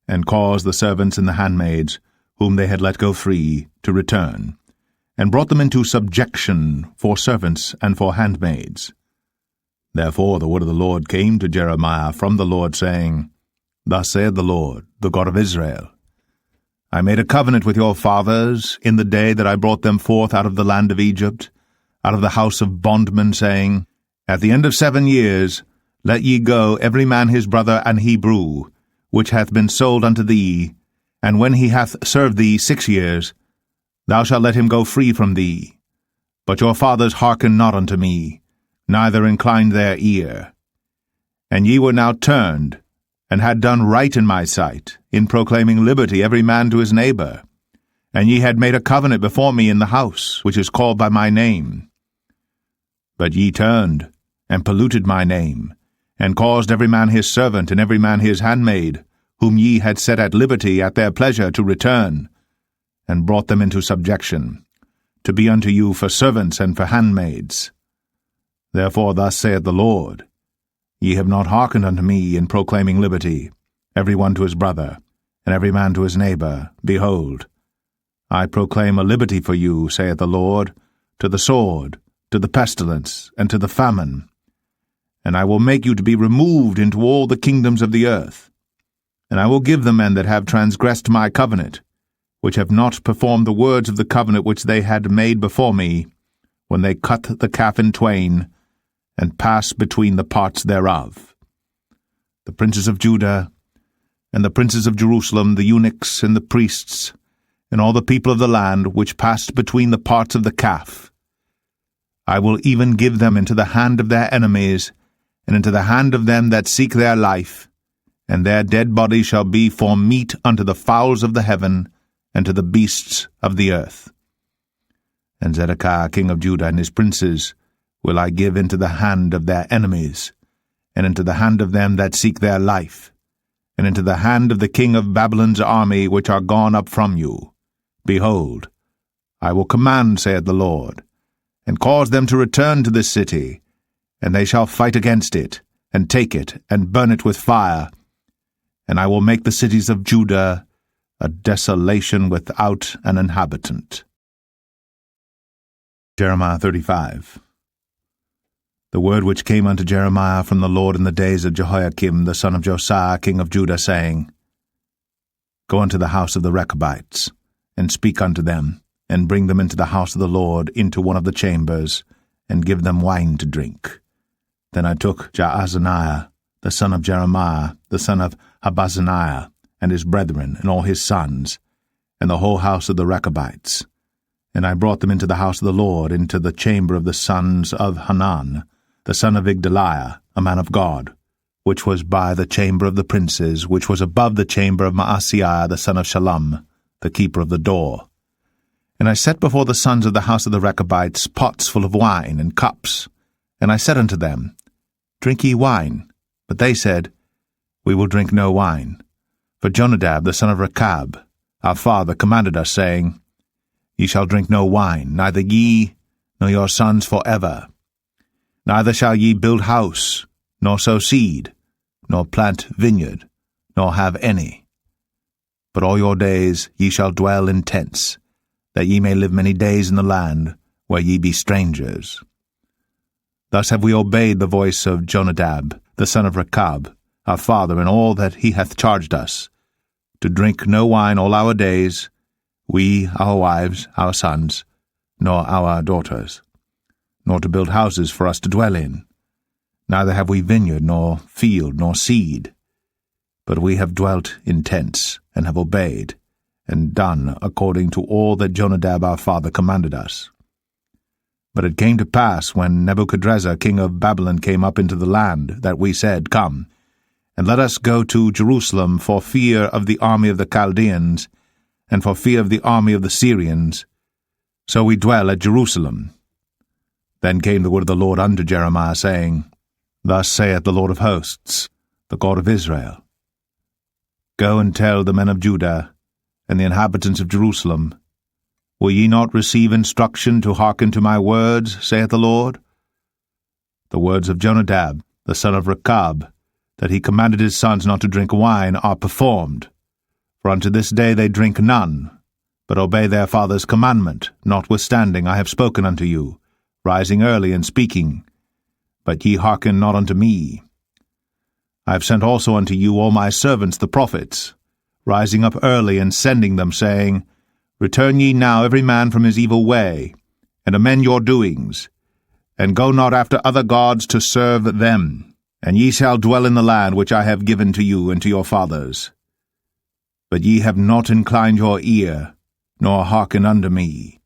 B: and caused the servants and the handmaids, whom they had let go free, to return, and brought them into subjection for servants and for handmaids. Therefore the word of the Lord came to Jeremiah from the Lord, saying, Thus saith the Lord, the God of Israel, I made a covenant with your fathers in the day that I brought them forth out of the land of Egypt, out of the house of bondmen, saying, At the end of 7 years let ye go every man his brother an Hebrew, which hath been sold unto thee, and when he hath served thee 6 years, thou shalt let him go free from thee. But your fathers hearkened not unto me, neither inclined their ear. And ye were now turned, and had done right in my sight, in proclaiming liberty every man to his neighbor. And ye had made a covenant before me in the house, which is called by my name. But ye turned, and polluted my name, and caused every man his servant and every man his handmaid, whom ye had set at liberty at their pleasure, to return, and brought them into subjection, to be unto you for servants and for handmaids. Therefore thus saith the Lord, Ye have not hearkened unto me in proclaiming liberty, every one to his brother, and every man to his neighbor. Behold, I proclaim a liberty for you, saith the Lord, to the sword, to the pestilence, and to the famine. And I will make you to be removed into all the kingdoms of the earth. And I will give the men that have transgressed my covenant, which have not performed the words of the covenant which they had made before me, when they cut the calf in twain, and passed between the parts thereof. The princes of Judah, and the princes of Jerusalem, the eunuchs, and the priests, and all the people of the land, which passed between the parts of the calf, I will even give them into the hand of their enemies, and into the hand of them that seek their life, and their dead bodies shall be for meat unto the fowls of the heaven, and to the beasts of the earth. And Zedekiah king of Judah and his princes will I give into the hand of their enemies, and into the hand of them that seek their life, and into the hand of the king of Babylon's army which are gone up from you. Behold, I will command, saith the Lord, and cause them to return to this city, and they shall fight against it, and take it, and burn it with fire. And I will make the cities of Judah a desolation without an inhabitant. Jeremiah 35. The word which came unto Jeremiah from the Lord in the days of Jehoiakim the son of Josiah king of Judah, saying, Go unto the house of the Rechabites, and speak unto them, and bring them into the house of the Lord into one of the chambers, and give them wine to drink. Then I took Jaazaniah, the son of Jeremiah, the son of Habazaniah, and his brethren, and all his sons, and the whole house of the Rechabites, and I brought them into the house of the Lord, into the chamber of the sons of Hanan, the son of Igdaliah, a man of God, which was by the chamber of the princes, which was above the chamber of Maaseiah the son of Shallum, the keeper of the door. And I set before the sons of the house of the Rechabites pots full of wine and cups. And I said unto them, Drink ye wine. But they said, We will drink no wine. For Jonadab the son of Rechab, our father, commanded us, saying, Ye shall drink no wine, neither ye, nor your sons for ever. Neither shall ye build house, nor sow seed, nor plant vineyard, nor have any. But all your days ye shall dwell in tents, that ye may live many days in the land where ye be strangers. Thus have we obeyed the voice of Jonadab, the son of Rechab, our father, in all that he hath charged us, to drink no wine all our days, we, our wives, our sons, nor our daughters, nor to build houses for us to dwell in. Neither have we vineyard, nor field, nor seed, but we have dwelt in tents, and have obeyed, and done according to all that Jonadab our father commanded us. But it came to pass, when Nebuchadrezzar king of Babylon came up into the land, that we said, Come, and let us go to Jerusalem for fear of the army of the Chaldeans, and for fear of the army of the Syrians. So we dwell at Jerusalem. Then came the word of the Lord unto Jeremiah, saying, Thus saith the Lord of hosts, the God of Israel, Go and tell the men of Judah and the inhabitants of Jerusalem, Will ye not receive instruction to hearken to my words, saith the Lord? The words of Jonadab, the son of Rechab, that he commanded his sons not to drink wine, are performed. For unto this day they drink none, but obey their father's commandment, notwithstanding I have spoken unto you, rising early and speaking. But ye hearken not unto me. I have sent also unto you all my servants the prophets, rising up early and sending them, saying, Return ye now every man from his evil way, and amend your doings, and go not after other gods to serve them, and ye shall dwell in the land which I have given to you and to your fathers. But ye have not inclined your ear, nor hearkened unto me.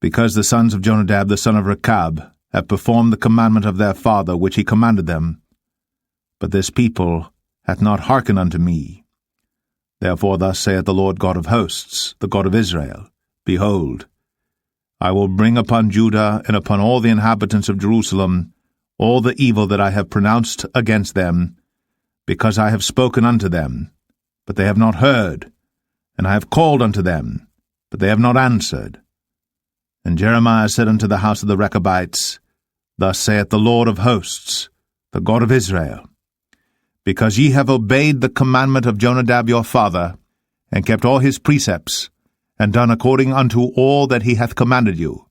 B: Because the sons of Jonadab the son of Rechab have performed the commandment of their father which he commanded them, but this people hath not hearkened unto me. Therefore thus saith the Lord God of hosts, the God of Israel, Behold, I will bring upon Judah and upon all the inhabitants of Jerusalem all the evil that I have pronounced against them, because I have spoken unto them, but they have not heard, and I have called unto them, but they have not answered. And Jeremiah said unto the house of the Rechabites, Thus saith the Lord of hosts, the God of Israel, Because ye have obeyed the commandment of Jonadab your father, and kept all his precepts, and done according unto all that he hath commanded you.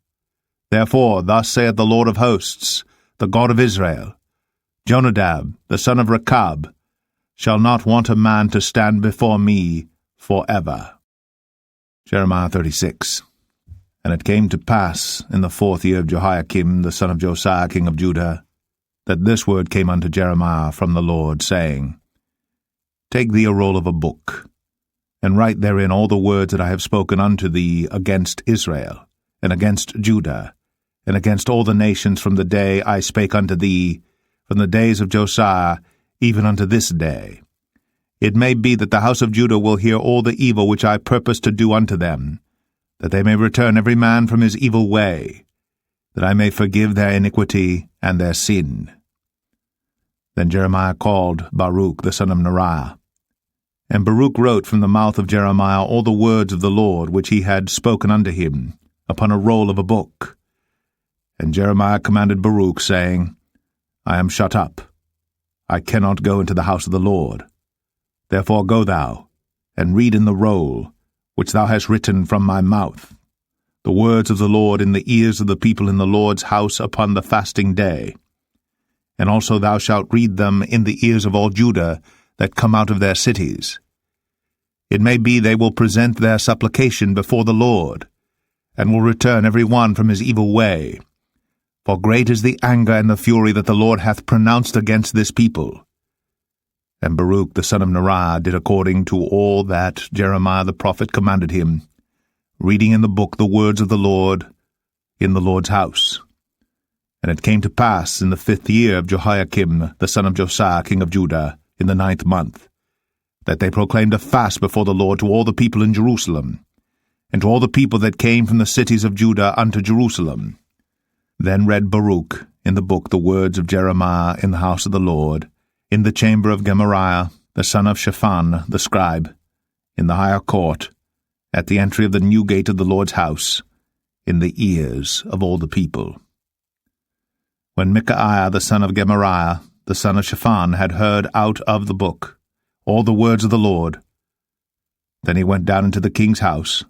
B: Therefore thus saith the Lord of hosts, the God of Israel, Jonadab, the son of Rechab, shall not want a man to stand before me for ever. Jeremiah 36. And it came to pass in the 4th year of Jehoiakim, the son of Josiah, king of Judah, that this word came unto Jeremiah from the Lord, saying, Take thee a roll of a book, and write therein all the words that I have spoken unto thee against Israel, and against Judah, and against all the nations from the day I spake unto thee, from the days of Josiah, even unto this day. It may be that the house of Judah will hear all the evil which I purpose to do unto them, that they may return every man from his evil way, that I may forgive their iniquity and their sin. Then Jeremiah called Baruch the son of Neriah. And Baruch wrote from the mouth of Jeremiah all the words of the Lord which he had spoken unto him, upon a roll of a book. And Jeremiah commanded Baruch, saying, I am shut up. I cannot go into the house of the Lord. Therefore go thou, and read in the roll, which thou hast written from my mouth, the words of the Lord in the ears of the people in the Lord's house upon the fasting day. And also thou shalt read them in the ears of all Judah that come out of their cities. It may be they will present their supplication before the Lord, and will return every one from his evil way. For great is the anger and the fury that the Lord hath pronounced against this people. And Baruch the son of Neriah did according to all that Jeremiah the prophet commanded him, reading in the book the words of the Lord in the Lord's house. And it came to pass in the 5th year of Jehoiakim the son of Josiah king of Judah, in the 9th month, that they proclaimed a fast before the Lord to all the people in Jerusalem, and to all the people that came from the cities of Judah unto Jerusalem. Then read Baruch in the book the words of Jeremiah in the house of the Lord, in the chamber of Gemariah, the son of Shaphan, the scribe, in the higher court, at the entry of the new gate of the Lord's house, in the ears of all the people. When Micaiah the son of Gemariah, the son of Shaphan, had heard out of the book all the words of the Lord, then he went down into the king's house,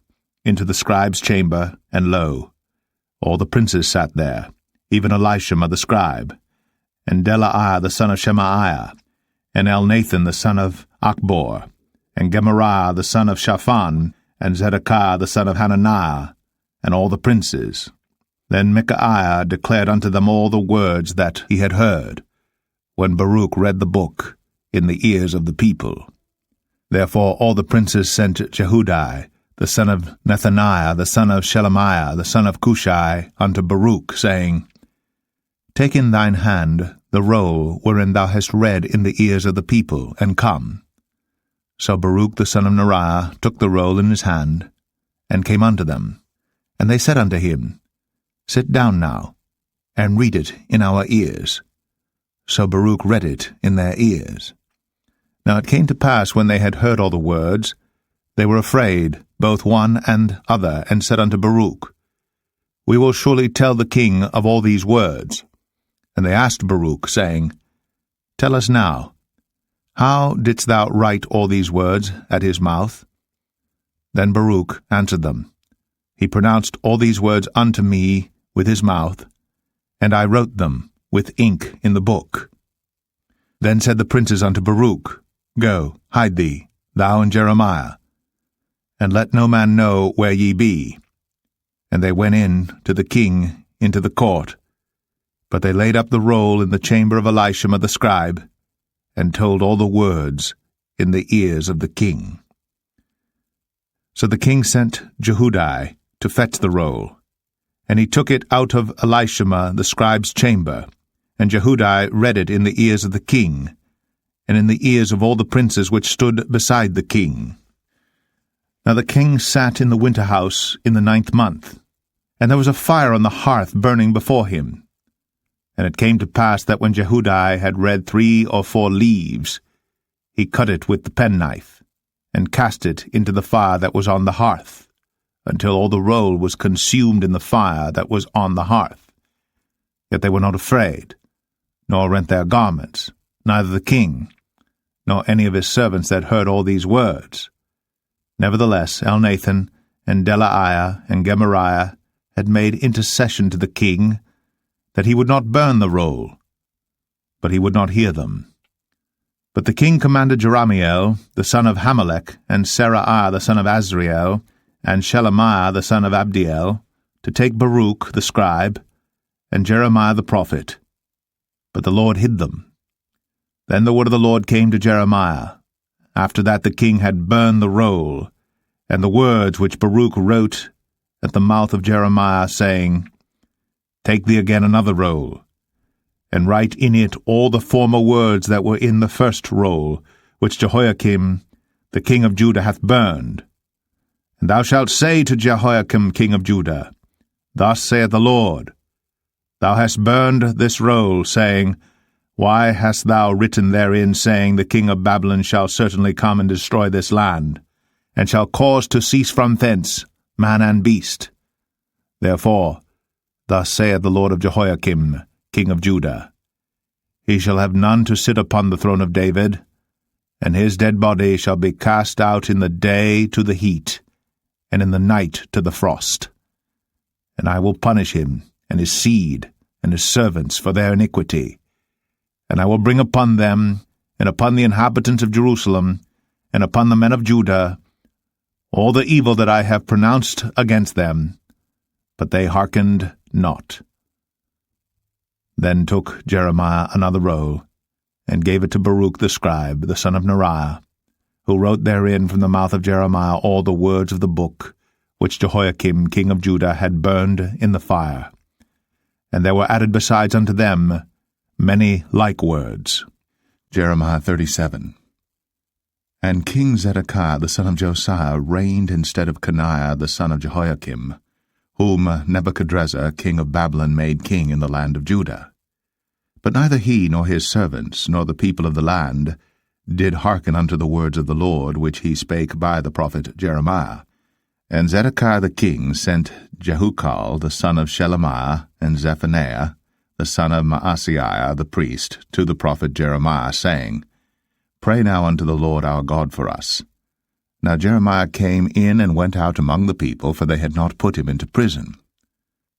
B: into the scribe's chamber, and lo, all the princes sat there, even Elishama the scribe, and Delaiah the son of Shemaiah, and Elnathan the son of Achbor, and Gemariah the son of Shaphan, and Zedekiah the son of Hananiah, and all the princes. Then Micaiah declared unto them all the words that he had heard, when Baruch read the book in the ears of the people. Therefore all the princes sent Jehudi, the son of Nethaniah, the son of Shelemiah, the son of Cushai, unto Baruch, saying, Take in thine hand the roll wherein thou hast read in the ears of the people, and come. So Baruch the son of Neriah took the roll in his hand, and came unto them. And they said unto him, Sit down now, and read it in our ears. So Baruch read it in their ears. Now it came to pass, when they had heard all the words, they were afraid, both one and other, and said unto Baruch, We will surely tell the king of all these words. And they asked Baruch, saying, Tell us now, how didst thou write all these words at his mouth? Then Baruch answered them, He pronounced all these words unto me with his mouth, and I wrote them with ink in the book. Then said the princes unto Baruch, Go, hide thee, thou and Jeremiah, and let no man know where ye be. And they went in to the king into the court, but they laid up the roll in the chamber of Elishama the scribe, and told all the words in the ears of the king. So the king sent Jehudi to fetch the roll, and he took it out of Elishama the scribe's chamber, and Jehudi read it in the ears of the king, and in the ears of all the princes which stood beside the king. Now the king sat in the winter house in the 9th month, and there was a fire on the hearth burning before him. And it came to pass that when Jehudi had read 3 or 4 leaves, he cut it with the penknife, and cast it into the fire that was on the hearth, until all the roll was consumed in the fire that was on the hearth. Yet they were not afraid, nor rent their garments, neither the king, nor any of his servants that heard all these words. Nevertheless Elnathan, and Delaiah, and Gemariah had made intercession to the king, that he would not burn the roll, but he would not hear them. But the king commanded Jerahmeel, the son of Hamelech, and Seraiah the son of Azriel, and Shelemiah the son of Abdiel, to take Baruch the scribe, and Jeremiah the prophet. But the Lord hid them. Then the word of the Lord came to Jeremiah, after that the king had burned the roll, and the words which Baruch wrote at the mouth of Jeremiah, saying, Take thee again another roll, and write in it all the former words that were in the first roll, which Jehoiakim the king of Judah hath burned. And thou shalt say to Jehoiakim king of Judah, Thus saith the Lord, Thou hast burned this roll, saying, Why hast thou written therein, saying, The king of Babylon shall certainly come and destroy this land, and shall cause to cease from thence man and beast? Therefore, thus saith the Lord of Jehoiakim, king of Judah, He shall have none to sit upon the throne of David, and his dead body shall be cast out in the day to the heat, and in the night to the frost. And I will punish him, and his seed, and his servants for their iniquity. And I will bring upon them, and upon the inhabitants of Jerusalem, and upon the men of Judah, all the evil that I have pronounced against them, but they hearkened not. Then took Jeremiah another roll, and gave it to Baruch the scribe, the son of Neriah, who wrote therein from the mouth of Jeremiah all the words of the book, which Jehoiakim king of Judah had burned in the fire. And there were added besides unto them many like words.
A: Jeremiah 37. And King Zedekiah the son of Josiah reigned instead of Coniah the son of Jehoiakim, whom Nebuchadrezzar king of Babylon made king in the land of Judah. But neither he nor his servants nor the people of the land did hearken unto the words of the Lord which he spake by the prophet Jeremiah. And Zedekiah the king sent Jehukal the son of Shelemiah and Zephaniah the son of Maaseiah the priest to the prophet Jeremiah, saying, Pray now unto the Lord our God for us. Now Jeremiah came in and went out among the people, for they had not put him into prison.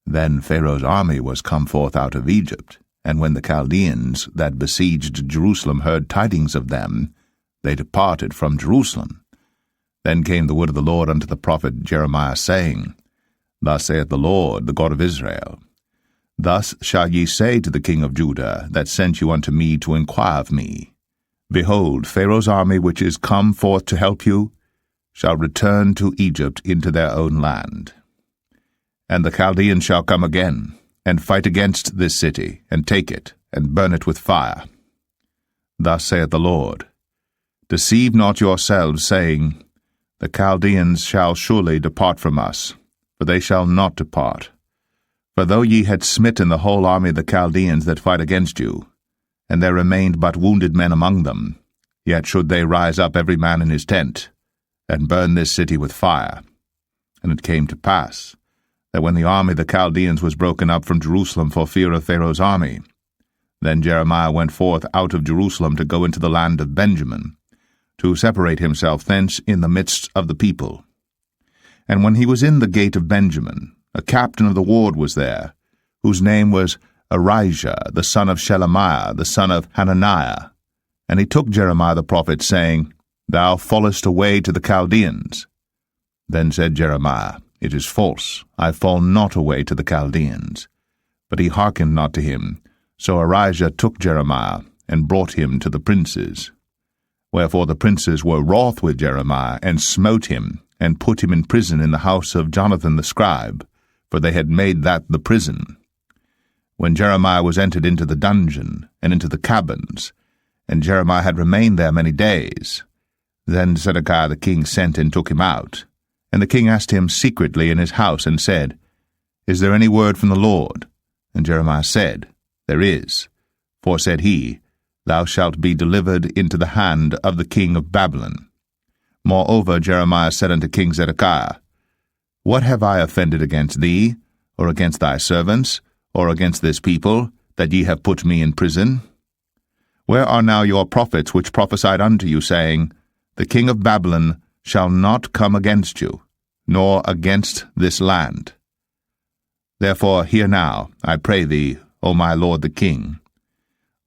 A: Then Pharaoh's army was come forth out of Egypt, and when the Chaldeans that besieged Jerusalem heard tidings of them, they departed from Jerusalem. Then came the word of the Lord unto the prophet Jeremiah, saying, Thus saith the Lord, the God of Israel, Thus shall ye say to the king of Judah, that sent you unto me to inquire of me, Behold, Pharaoh's army which is come forth to help you, shall return to Egypt into their own land. And the Chaldeans shall come again, and fight against this city, and take it, and burn it with fire. Thus saith the Lord, Deceive not yourselves, saying, The Chaldeans shall surely depart from us, for they shall not depart. For though ye had smitten the whole army of the Chaldeans that fight against you, and there remained but wounded men among them, yet should they rise up every man in his tent, and burn this city with fire. And it came to pass, that when the army of the Chaldeans was broken up from Jerusalem for fear of Pharaoh's army, then Jeremiah went forth out of Jerusalem to go into the land of Benjamin, to separate himself thence in the midst of the people. And when he was in the gate of Benjamin, a captain of the ward was there, whose name was Arijah, the son of Shelemiah, the son of Hananiah. And he took Jeremiah the prophet, saying, Thou fallest away to the Chaldeans. Then said Jeremiah, It is false, I fall not away to the Chaldeans. But he hearkened not to him. So Arijah took Jeremiah, and brought him to the princes. Wherefore the princes were wroth with Jeremiah, and smote him, and put him in prison in the house of Jonathan the scribe, for they had made that the prison. When Jeremiah was entered into the dungeon, and into the cabins, and Jeremiah had remained there many days, then Zedekiah the king sent and took him out. And the king asked him secretly in his house, and said, Is there any word from the Lord? And Jeremiah said, There is. For, said he, Thou shalt be delivered into the hand of the king of Babylon. Moreover Jeremiah said unto King Zedekiah, What have I offended against thee, or against thy servants, or against this people, that ye have put me in prison? Where are now your prophets which prophesied unto you, saying, The king of Babylon shall not come against you, nor against this land? Therefore hear now, I pray thee, O my lord the king.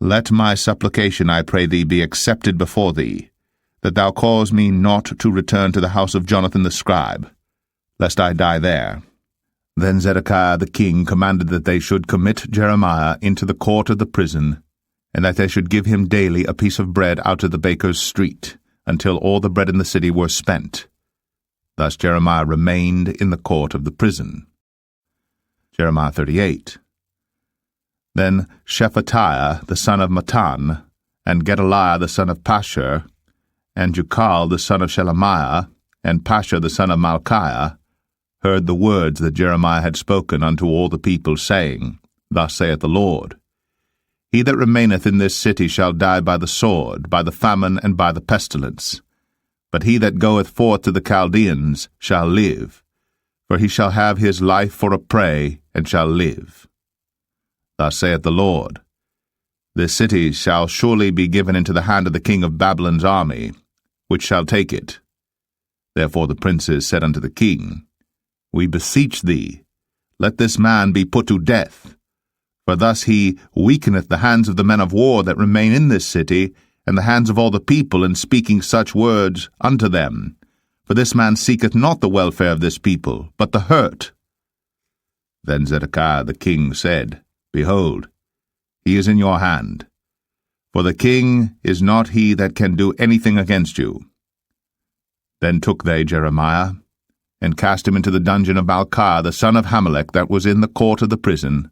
A: Let my supplication, I pray thee, be accepted before thee, that thou cause me not to return to the house of Jonathan the scribe, lest I die there. Then Zedekiah the king commanded that they should commit Jeremiah into the court of the prison, and that they should give him daily a piece of bread out of the baker's street, until all the bread in the city were spent. Thus Jeremiah remained in the court of the prison. Jeremiah 38. Then Shephatiah the son of Mattan, and Gedaliah the son of Pashur, and Jukal the son of Shelemiah, and Pashur the son of Malchiah, heard the words that Jeremiah had spoken unto all the people, saying, Thus saith the Lord, He that remaineth in this city shall die by the sword, by the famine, and by the pestilence. But he that goeth forth to the Chaldeans shall live, for he shall have his life for a prey, and shall live. Thus saith the Lord, This city shall surely be given into the hand of the king of Babylon's army, which shall take it. Therefore the princes said unto the king, We beseech thee, let this man be put to death, for thus he weakeneth the hands of the men of war that remain in this city, and the hands of all the people, in speaking such words unto them. For this man seeketh not the welfare of this people, but the hurt. Then Zedekiah the king said, Behold, he is in your hand. For the king is not he that can do anything against you. Then took they Jeremiah, and cast him into the dungeon of Malchiah the son of Hamelech that was in the court of the prison.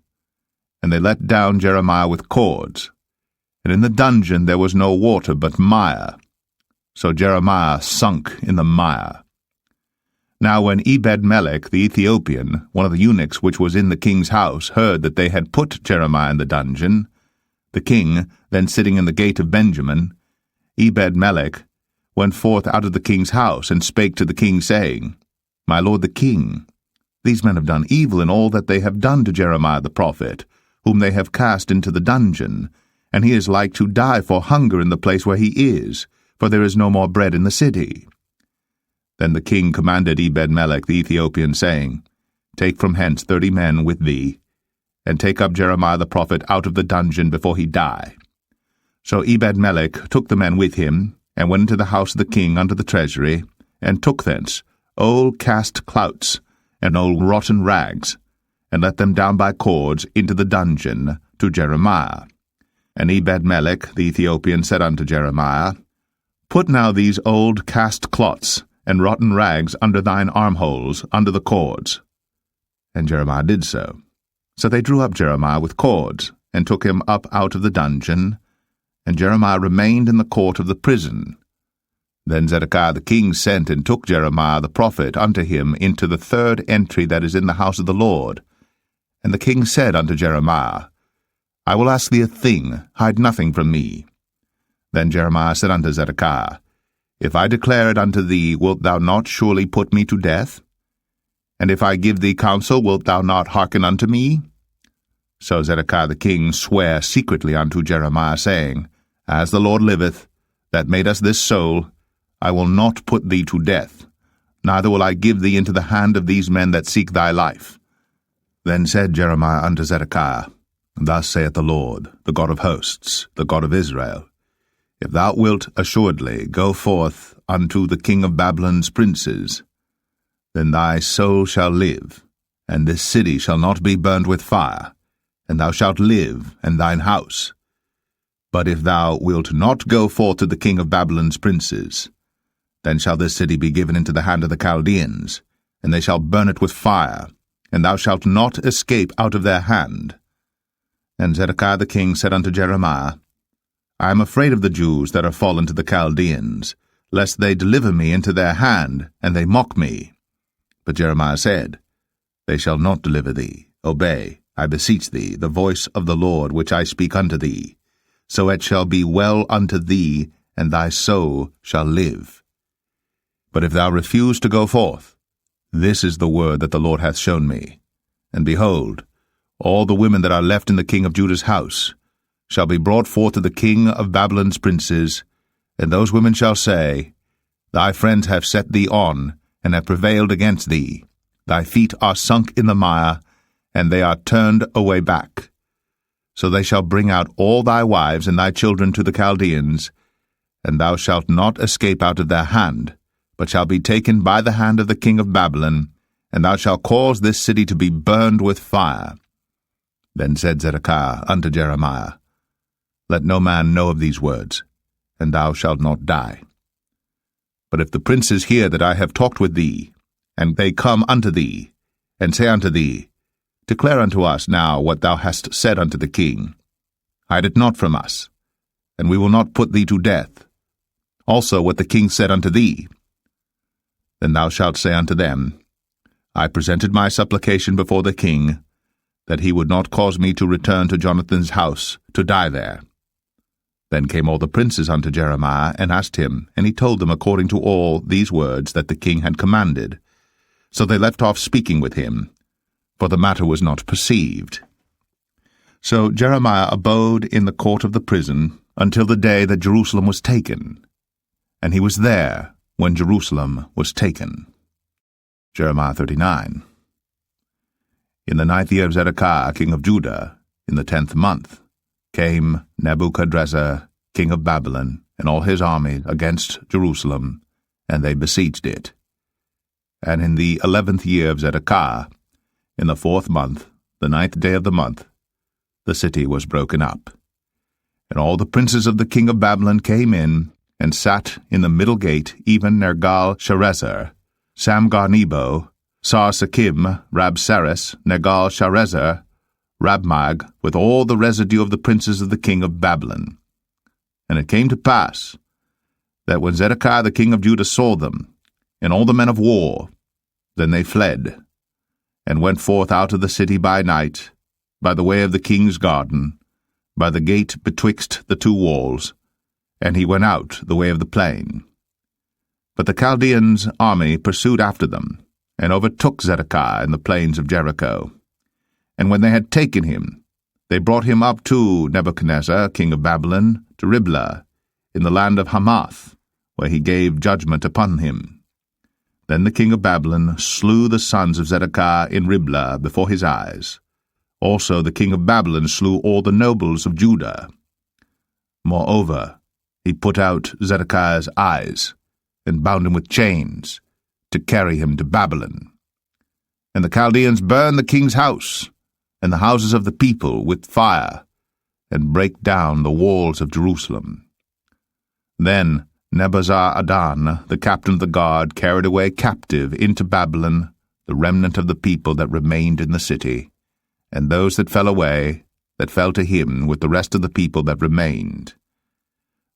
A: And they let down Jeremiah with cords. And in the dungeon there was no water but mire. So Jeremiah sunk in the mire. Now when Ebed-melech the Ethiopian, one of the eunuchs which was in the king's house, heard that they had put Jeremiah in the dungeon, the king, then sitting in the gate of Benjamin, Ebed-melech went forth out of the king's house, and spake to the king, saying,
B: My lord the king, these men have done evil in all that they have done to Jeremiah the prophet, whom they have cast into the dungeon, and he is like to die for hunger in the place where he is, for there is no more bread in the city. Then the king commanded Ebed-melech the Ethiopian, saying, Take from hence 30 men with thee, and take up Jeremiah the prophet out of the dungeon before he die. So Ebed-melech took the men with him, and went into the house of the king unto the treasury, and took thence old cast clouts, and old rotten rags, and let them down by cords into the dungeon to Jeremiah. And Ebed-melech the Ethiopian said unto Jeremiah, Put now these old cast cloths and rotten rags under thine armholes, under the cords. And Jeremiah did so. So they drew up Jeremiah with cords, and took him up out of the dungeon, and Jeremiah remained in the court of the prison. Then Zedekiah the king sent and took Jeremiah the prophet unto him into the third entry that is in the house of the Lord. And the king said unto Jeremiah, I will ask thee a thing, hide nothing from me. Then Jeremiah said unto Zedekiah, If I declare it unto thee, wilt thou not surely put me to death? And if I give thee counsel, wilt thou not hearken unto me? So Zedekiah the king sware secretly unto Jeremiah, saying, As the Lord liveth, that made us this soul, I will not put thee to death, neither will I give thee into the hand of these men that seek thy life. Then said Jeremiah unto Zedekiah, Thus saith the Lord, the God of hosts, the God of Israel, If thou wilt assuredly go forth unto the king of Babylon's princes, then thy soul shall live, and this city shall not be burned with fire, and thou shalt live, and thine house. But if thou wilt not go forth to the king of Babylon's princes, then shall this city be given into the hand of the Chaldeans, and they shall burn it with fire, and thou shalt not escape out of their hand. And Zedekiah the king said unto Jeremiah, I am afraid of the Jews that are fallen to the Chaldeans, lest they deliver me into their hand, and they mock me. But Jeremiah said, They shall not deliver thee. Obey, I beseech thee, the voice of the Lord which I speak unto thee. So it shall be well unto thee, and thy soul shall live. But if thou refuse to go forth, this is the word that the Lord hath shown me. And behold, all the women that are left in the king of Judah's house shall be brought forth to the king of Babylon's princes, and those women shall say, Thy friends have set thee on, and have prevailed against thee. Thy feet are sunk in the mire, and they are turned away back. So they shall bring out all thy wives and thy children to the Chaldeans, and thou shalt not escape out of their hand, but shall be taken by the hand of the king of Babylon, and thou shalt cause this city to be burned with fire. Then said Zedekiah unto Jeremiah, Let no man know of these words, and thou shalt not die. But if the princes hear that I have talked with thee, and they come unto thee, and say unto thee, Declare unto us now what thou hast said unto the king, hide it not from us, and we will not put thee to death. Also what the king said unto thee. Then thou shalt say unto them, I presented my supplication before the king, that he would not cause me to return to Jonathan's house, to die there. Then came all the princes unto Jeremiah, and asked him, and he told them according to all these words that the king had commanded. So they left off speaking with him, for the matter was not perceived. So Jeremiah abode in the court of the prison until the day that Jerusalem was taken, and he was there when Jerusalem was taken. Jeremiah 39. In the 9th year of Zedekiah, king of Judah, in the 10th month, came Nebuchadrezzar, king of Babylon, and all his army against Jerusalem, and they besieged it. And in the 11th year of Zedekiah, in the 4th month, the 9th day of the month, the city was broken up. And all the princes of the king of Babylon came in, and sat in the middle gate, even Nergal-Sharezer, Samgar-Nebo, Sar-Sakim, Rabsaris, Nergal-Sharezer, Rabmag, with all the residue of the princes of the king of Babylon. And it came to pass, that when Zedekiah the king of Judah saw them, and all the men of war, then they fled, and went forth out of the city by night, by the way of the king's garden, by the gate betwixt the two walls, and he went out the way of the plain. But the Chaldeans' army pursued after them,
A: and overtook Zedekiah in the plains of Jericho. And when they had taken him, they brought him up to Nebuchadnezzar, king of Babylon, to Riblah, in the land of Hamath, where he gave judgment upon him. Then the king of Babylon slew the sons of Zedekiah in Riblah before his eyes. Also the king of Babylon slew all the nobles of Judah. Moreover, he put out Zedekiah's eyes, and bound him with chains, to carry him to Babylon. And the Chaldeans burned the king's house, and the houses of the people with fire, and brake down the walls of Jerusalem. Then Nebuzaradan, the captain of the guard, carried away captive into Babylon the remnant of the people that remained in the city, and those that fell away, that fell to him with the rest of the people that remained.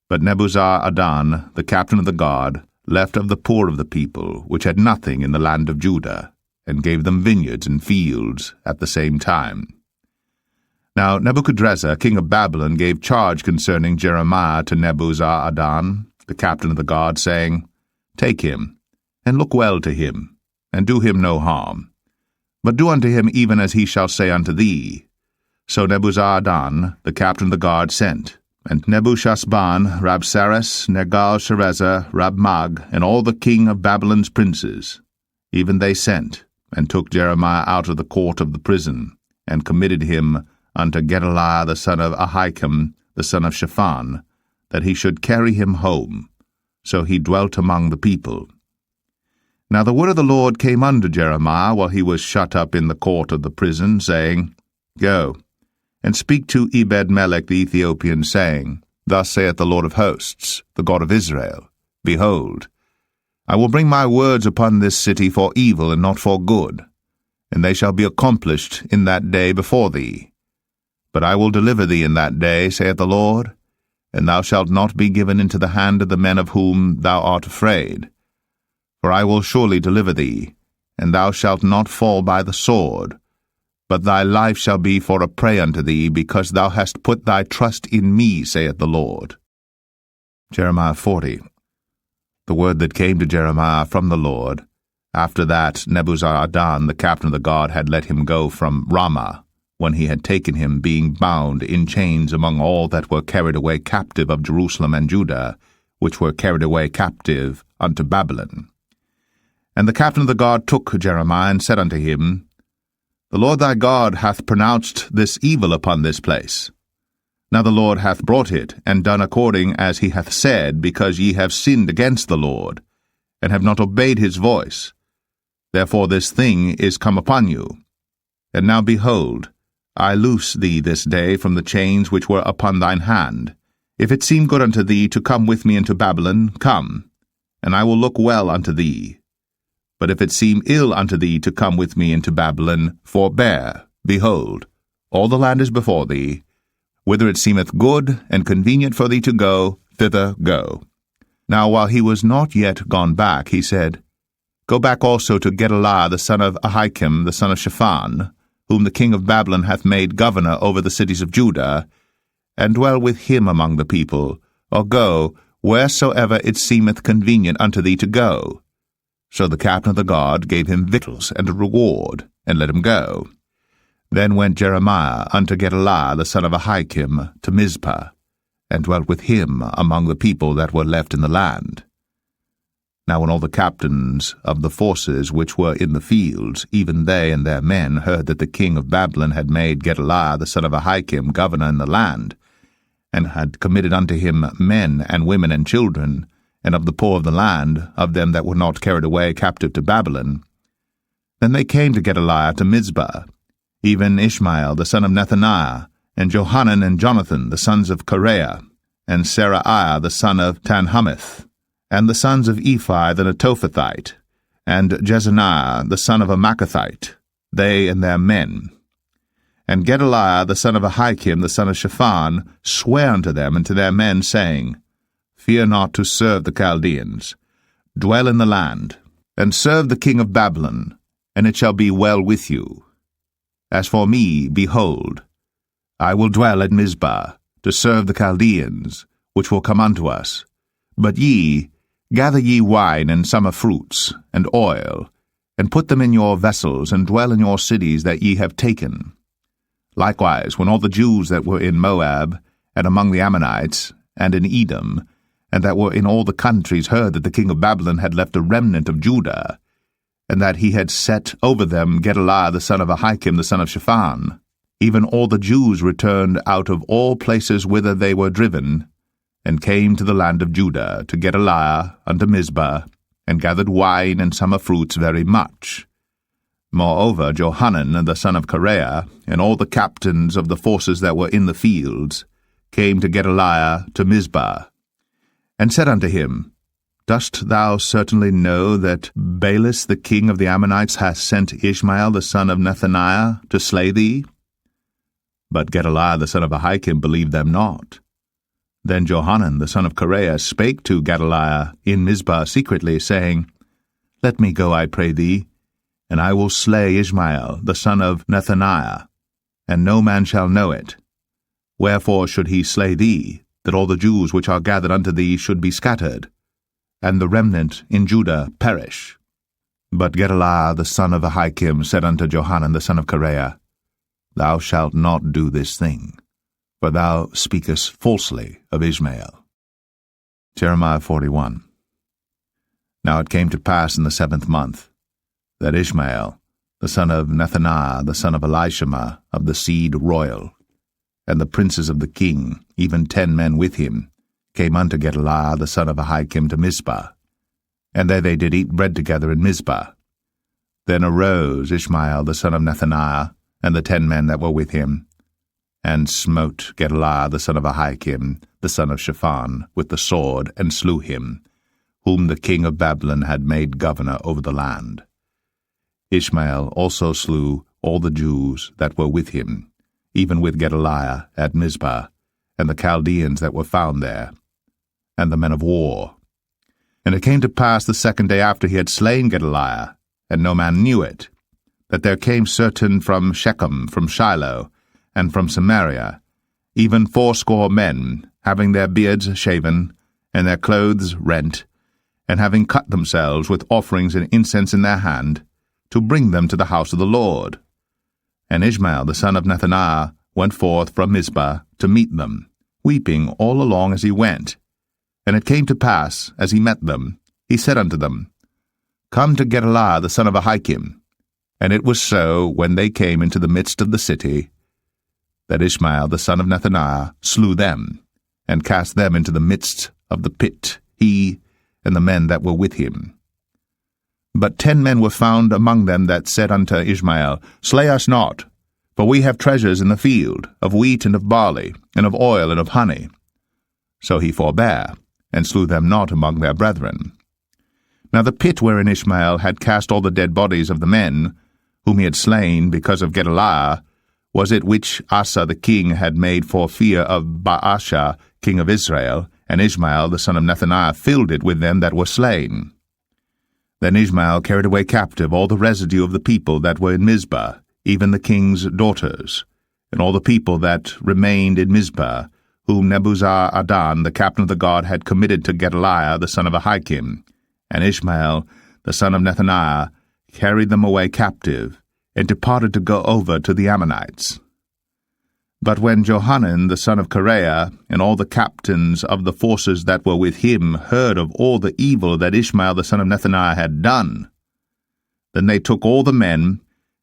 A: But Nebuzaradan, the captain of the guard, left of the poor of the people, which had nothing in the land of Judah, and gave them vineyards and fields at the same time. Now Nebuchadrezzar, king of Babylon, gave charge concerning Jeremiah to Nebuzaradan, the captain of the guard, saying, Take him, and look well to him, and do him no harm, but do unto him even as he shall say unto thee. So Nebuzaradan, the captain of the guard, sent, and Nebuchadnezzar, Rabsaris, Nergal-Sharezer, Rabmag, and all the king of Babylon's princes, even they sent, and took Jeremiah out of the court of the prison, and committed him unto Gedaliah the son of Ahikam, the son of Shaphan, that he should carry him home. So he dwelt among the people. Now the word of the Lord came unto Jeremiah while he was shut up in the court of the prison, saying, Go, and speak to Ebed-melech the Ethiopian, saying, Thus saith the Lord of hosts, the God of Israel, Behold, I will bring my words upon this city for evil and not for good, and they shall be accomplished in that day before thee. But I will deliver thee in that day, saith the Lord, and thou shalt not be given into the hand of the men of whom thou art afraid. For I will surely deliver thee, and thou shalt not fall by the sword, but thy life shall be for a prey unto thee, because thou hast put thy trust in me, saith the Lord. Jeremiah 40. The word that came to Jeremiah from the Lord, after that Nebuzaradan, the captain of the guard, had let him go from Ramah, when he had taken him, being bound in chains among all that were carried away captive of Jerusalem and Judah, which were carried away captive unto Babylon. And the captain of the guard took Jeremiah, and said unto him, The Lord thy God hath pronounced this evil upon this place. Now the Lord hath brought it, and done according as he hath said, because ye have sinned against the Lord, and have not obeyed his voice. Therefore this thing is come upon you. And now behold, I loose thee this day from the chains which were upon thine hand. If it seem good unto thee to come with me into Babylon, come, and I will look well unto thee. But if it seem ill unto thee to come with me into Babylon, forbear. Behold, all the land is before thee. Whither it seemeth good and convenient for thee to go, thither go. Now while he was not yet gone back, he said, Go back also to Gedaliah the son of Ahikam, the son of Shaphan, whom the king of Babylon hath made governor over the cities of Judah, and dwell with him among the people, or go wheresoever it seemeth convenient unto thee to go. So the captain of the guard gave him victuals and a reward, and let him go. Then went Jeremiah unto Gedaliah the son of Ahikam to Mizpah, and dwelt with him among the people that were left in the land. Now when all the captains of the forces which were in the fields, even they and their men, heard that the king of Babylon had made Gedaliah the son of Ahikam governor in the land, and had committed unto him men and women and children, and of the poor of the land, of them that were not carried away captive to Babylon, then they came to Gedaliah to Mizpah, even Ishmael the son of Nethaniah, and Johanan and Jonathan the sons of Kareah, and Seraiah the son of Tanhumeth, and the sons of Ephi the Netophathite, and Jezaniah the son of a Maacathite, they and their men. And Gedaliah the son of Ahikam the son of Shaphan sware unto them and to their men, saying, Fear not to serve the Chaldeans. Dwell in the land, and serve the king of Babylon, and it shall be well with you. As for me, behold, I will dwell at Mizpah, to serve the Chaldeans, which will come unto us. But ye, gather ye wine and summer fruits, and oil,
B: and put them in your vessels, and dwell in your cities that ye have taken. Likewise, when all the Jews that were in Moab, and among the Ammonites, and in Edom, and that were in all the countries, heard that the king of Babylon had left a remnant of Judah, and that he had set over them Gedaliah the son of Ahikam the son of Shaphan, even all the Jews returned out of all places whither they were driven, and came to the land of Judah, to Gedaliah unto Mizpah, and gathered wine and summer fruits very much. Moreover, Johanan the son of Kareah, and all the captains of the forces that were in the fields, came to Gedaliah to Mizpah, and said unto him, Dost thou certainly know that Baalis the king of the Ammonites hath sent Ishmael the son of Nethaniah to slay thee? But Gedaliah the son of Ahikam believed them not. Then Johanan the son of Kareah spake to Gedaliah in Mizpah secretly, saying, Let me go, I pray thee, and I will slay Ishmael the son of Nethaniah, and no man shall know it. Wherefore should he slay thee, that all the Jews which are gathered unto thee should be scattered, and the remnant in Judah perish? But Gedaliah the son of Ahikam said unto Johanan the son of Kareah, Thou shalt not do this thing, for thou speakest falsely of Ishmael. Jeremiah 41. Now it came to pass in the 7th month, that Ishmael, the son of Nethaniah, the son of Elishama, of the seed royal, and the princes of the king, even 10 men with him, came unto Gedaliah the son of Ahikam to Mizpah. And there they did eat bread together in Mizpah. Then arose Ishmael the son of Nethaniah, and the 10 men that were with him, and smote Gedaliah the son of Ahikam, the son of Shaphan, with the sword, and slew him, whom the king of Babylon had made governor over the land. Ishmael also slew all the Jews that were with him, even with Gedaliah at Mizpah, and the Chaldeans that were found there, and the men of war. And it came to pass the 2nd day after he had slain Gedaliah, and no man knew it, that there came certain from Shechem, from Shiloh, and from Samaria, even 80 men, having their beards shaven, and their clothes rent, and having cut themselves with offerings and incense in their hand, to bring them to the house of the Lord. And Ishmael the son of Nethaniah went forth from Mizpah to meet them, weeping all along as he went. And it came to pass, as he met them, he said unto them, Come to Gedaliah the son of Ahikam. And it was so, when they came into the midst of the city, that Ishmael the son of Nethaniah slew them, and cast them into the midst of the pit, he and the men that were with him. But 10 men were found among them that said unto Ishmael, Slay us not, for we have treasures in the field, of wheat and of barley, and of oil and of honey. So he forbare, and slew them not among their brethren. Now the pit wherein Ishmael had cast all the dead bodies of the men, whom he had slain because of Gedaliah, was it which Asa the king had made for fear of Baasha king of Israel, and Ishmael the son of Nethaniah filled it with them that were slain. Then Ishmael carried away captive all the residue of the people that were in Mizpah, even the king's daughters, and all the people that remained in Mizpah, whom Nebuzaradan the captain of the guard had committed to Gedaliah the son of Ahikam, and Ishmael the son of Nethaniah carried them away captive, and departed to go over to the Ammonites. But when Johanan the son of Kareah, and all the captains of the forces that were with him, heard of all the evil that Ishmael the son of Nethaniah had done, then they took all the men,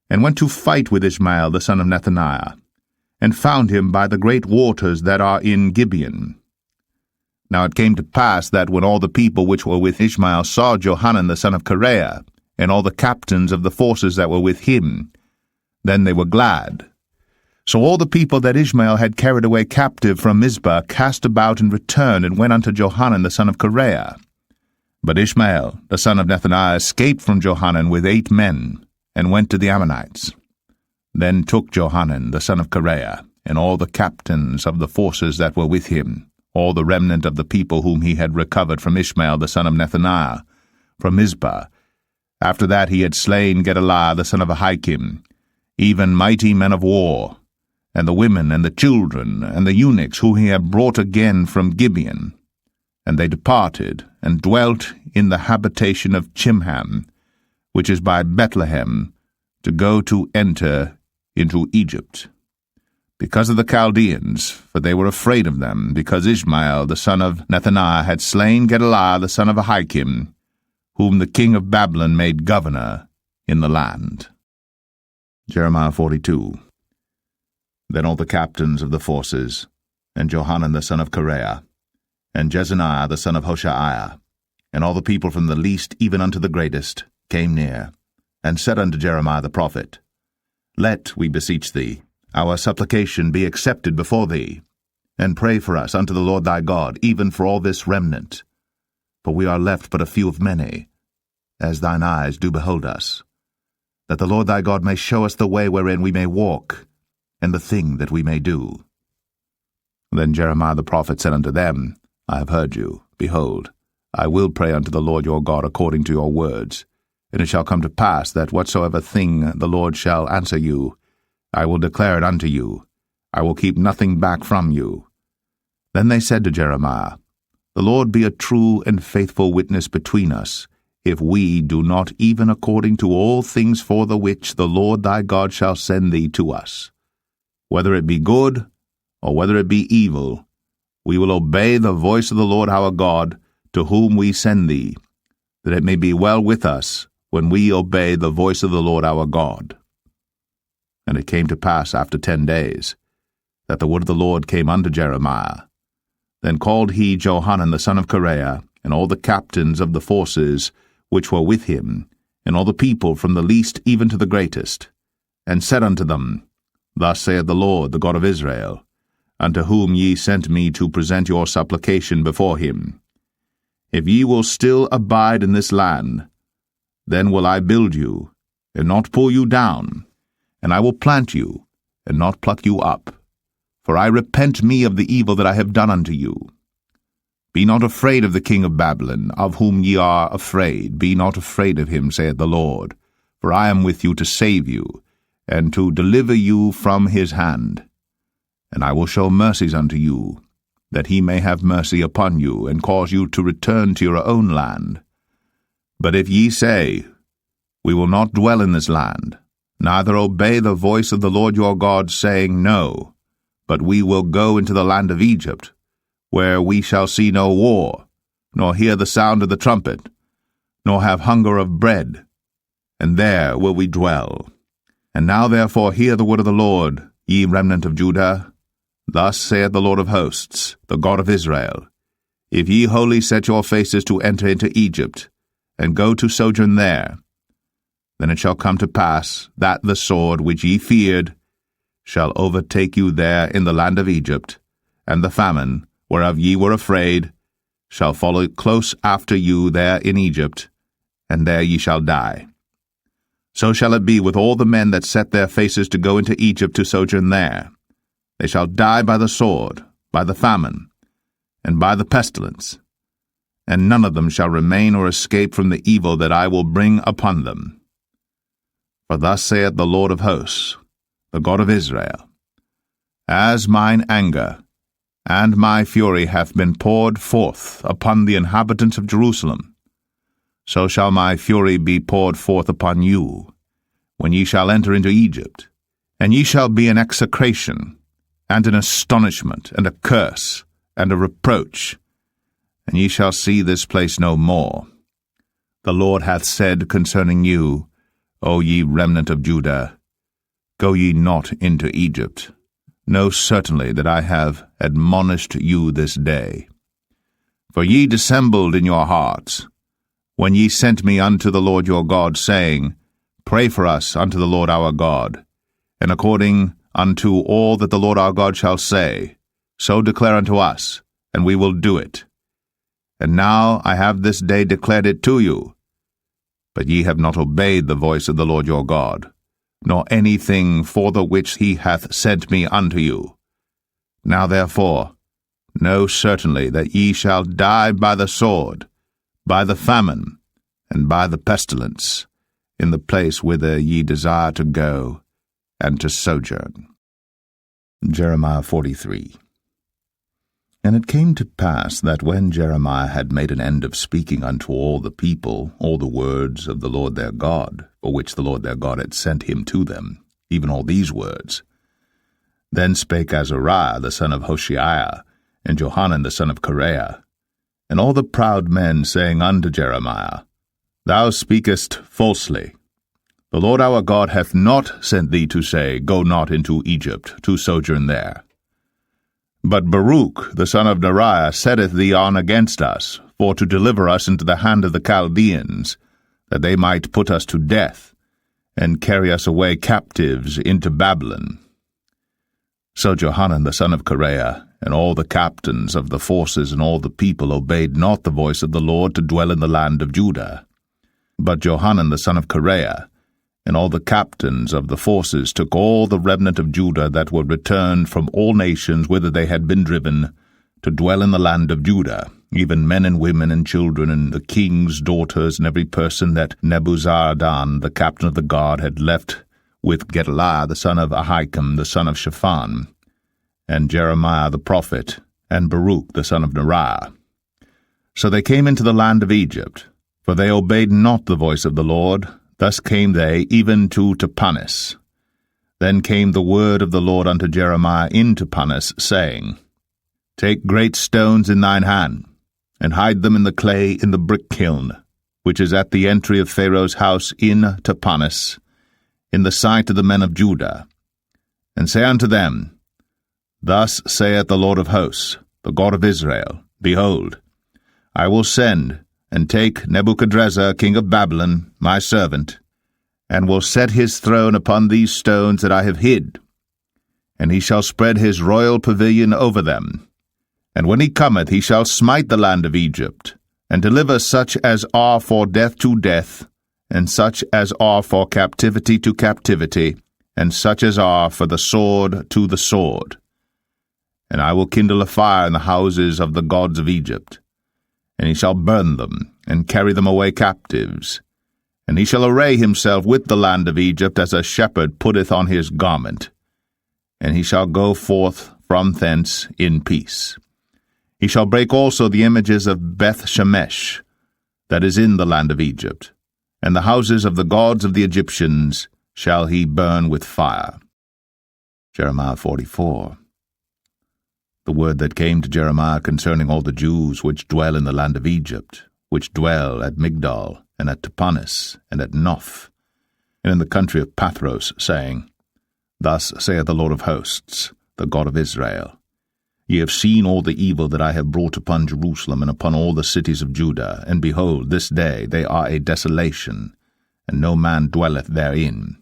B: and went to fight with Ishmael the son of Nethaniah, and found him by the great waters that are in Gibeon. Now it came to pass that when all the people which were with Ishmael saw Johanan the son of Kareah, and all the captains of the forces that were with him, then they were glad. So all the people that Ishmael had carried away captive from Mizpah cast about and returned, and went unto Johanan the son of Kareah. But Ishmael the son of Nethaniah escaped from Johanan with 8 men, and went to the Ammonites. Then took Johanan the son of Kareah, and all the captains of the forces that were with him, all the remnant of the people whom he had recovered from Ishmael the son of Nethaniah, from Mizpah, after that he had slain Gedaliah the son of Ahikam, even mighty men of war, and the women and the children and the eunuchs whom he had brought again from Gibeon. And they departed, and dwelt in the habitation of Chimham, which is by Bethlehem, to go to enter into Egypt. Because of the Chaldeans, for they were afraid of them, because Ishmael the son of Nethaniah had slain Gedaliah the son of Ahikam, whom the king of Babylon made governor in the land.
A: Jeremiah 42. Then all the captains of the forces, and Johanan the son of Kareah, and Jezaniah the son of Hoshaiah, and all the people from the least even unto the greatest, came near, and said unto Jeremiah the prophet, Let, we beseech thee, our supplication be accepted before thee, and pray for us unto the Lord thy God, even for all this remnant. For we are left but a few of many, as thine eyes do behold us, that the Lord thy God may show us the way wherein we may walk, and the thing that we may do.
B: Then Jeremiah the prophet said unto them, I have heard you. Behold, I will pray unto the Lord your God according to your words. And it shall come to pass that whatsoever thing the Lord shall answer you, I will declare it unto you. I will keep nothing back from you. Then they said to Jeremiah, The Lord be a true and faithful witness between us, if we do not even according to all things for the which the Lord thy God shall send thee to us. Whether it be good, or whether it be evil, we will obey the voice of the Lord our God, to whom we send thee, that it may be well with us when we obey the voice of the Lord our God. And it came to pass after 10 days, that the word of the Lord came unto Jeremiah. Then called he Johanan the son of Kareah, and all the captains of the forces which were with him, and all the people from the least even to the greatest, and said unto them, Thus saith the Lord, the God of Israel, unto whom ye sent me to present your supplication before him. If ye will still abide in this land, then will I build you, and not pull you down, and I will plant you, and not pluck you up. For I repent me of the evil that I have done unto you. Be not afraid of the king of Babylon, of whom ye are afraid. Be not afraid of him, saith the Lord. For I am with you to save you, and to deliver you from his hand. And I will show mercies unto you, that he may have mercy upon you, and cause you to return to your own land. But if ye say, We will not dwell in this land, neither obey the voice of the Lord your God, saying, No, but we will go into the land of Egypt, where we shall see no war, nor hear the sound of the trumpet, nor have hunger of bread, and there will we dwell. And now therefore hear the word of the Lord, ye remnant of Judah. Thus saith the Lord of hosts, the God of Israel, If ye wholly set your faces to enter into Egypt, and go to sojourn there, then it shall come to pass that the sword which ye feared shall overtake you there in the land of Egypt, and the famine, whereof ye were afraid, shall follow close after you there in Egypt, and there ye shall die. So shall it be with all the men that set their faces to go into Egypt to sojourn there. They shall die by the sword, by the famine, and by the pestilence, and none of them shall remain or escape from the evil that I will bring upon them. For thus saith the Lord of hosts, the God of Israel, As mine anger and my fury hath been poured forth upon the inhabitants of Jerusalem, so shall my fury be poured forth upon you, when ye shall enter into Egypt, and ye shall be an execration, and an astonishment, and a curse, and a reproach, and ye shall see this place no more. The Lord hath said concerning you, O ye remnant of Judah, Go ye not into Egypt. Know certainly that I have admonished you this day. For ye dissembled in your hearts, when ye sent me unto the Lord your God, saying, Pray for us unto the Lord our God, and according unto all that the Lord our God shall say, so declare unto us, and we will do it. And now I have this day declared it to you. But ye have not obeyed the voice of the Lord your God, nor anything for the which he hath sent me unto you. Now therefore, know certainly that ye shall die by the sword, by the famine, and by the pestilence, in the place whither ye desire to go, and to sojourn.
A: Jeremiah 43. And it came to pass that when Jeremiah had made an end of speaking unto all the people all the words of the Lord their God, for which the Lord their God had sent him to them, even all these words, then spake Azariah the son of Hoshaiah, and Johanan the son of Kareah, and all the proud men, saying unto Jeremiah, Thou speakest falsely. The Lord our God hath not sent thee to say, Go not into Egypt, to sojourn there. But Baruch the son of Neriah setteth thee on against us, for to deliver us into the hand of the Chaldeans, that they might put us to death, and carry us away captives into Babylon. So Johanan the son of Kareah, and all the captains of the forces and all the people obeyed not the voice of the Lord to dwell in the land of Judah. But Johanan the son of Kareah, and all the captains of the forces took all the remnant of Judah that were returned from all nations whither they had been driven, to dwell in the land of Judah, even men and women and children, and the king's daughters, and every person that Nebuzaradan the captain of the guard had left with Gedaliah the son of Ahikam the son of Shaphan, and Jeremiah the prophet, and Baruch the son of Neriah. So they came into the land of Egypt, for they obeyed not the voice of the Lord. Thus came they even to Tapanis. Then came the word of the Lord unto Jeremiah in Tapanis, saying, Take great stones in thine hand, and hide them in the clay in the brick kiln, which is at the entry of Pharaoh's house in Tapanis, in the sight of the men of Judah, and say unto them, Thus saith the Lord of hosts, the God of Israel, Behold, I will send and take Nebuchadrezzar king of Babylon, my servant, and will set his throne upon these stones that I have hid, and he shall spread his royal pavilion over them. And when he cometh, he shall smite the land of Egypt, and deliver such as are for death to death, and such as are for captivity to captivity, and such as are for the sword to the sword. And I will kindle a fire in the houses of the gods of Egypt, and he shall burn them, and carry them away captives. And he shall array himself with the land of Egypt as a shepherd putteth on his garment, and he shall go forth from thence in peace. He shall break also the images of Beth-Shemesh, that is in the land of Egypt, and the houses of the gods of the Egyptians shall he burn with fire. Jeremiah 44. The word that came to Jeremiah concerning all the Jews which dwell in the land of Egypt, which dwell at Migdol, and at Tapanis, and at Noph, and in the country of Pathros, saying, Thus saith the Lord of hosts, the God of Israel, Ye have seen all the evil that I have brought upon Jerusalem and upon all the cities of Judah, and behold, this day they are a desolation, and no man dwelleth therein,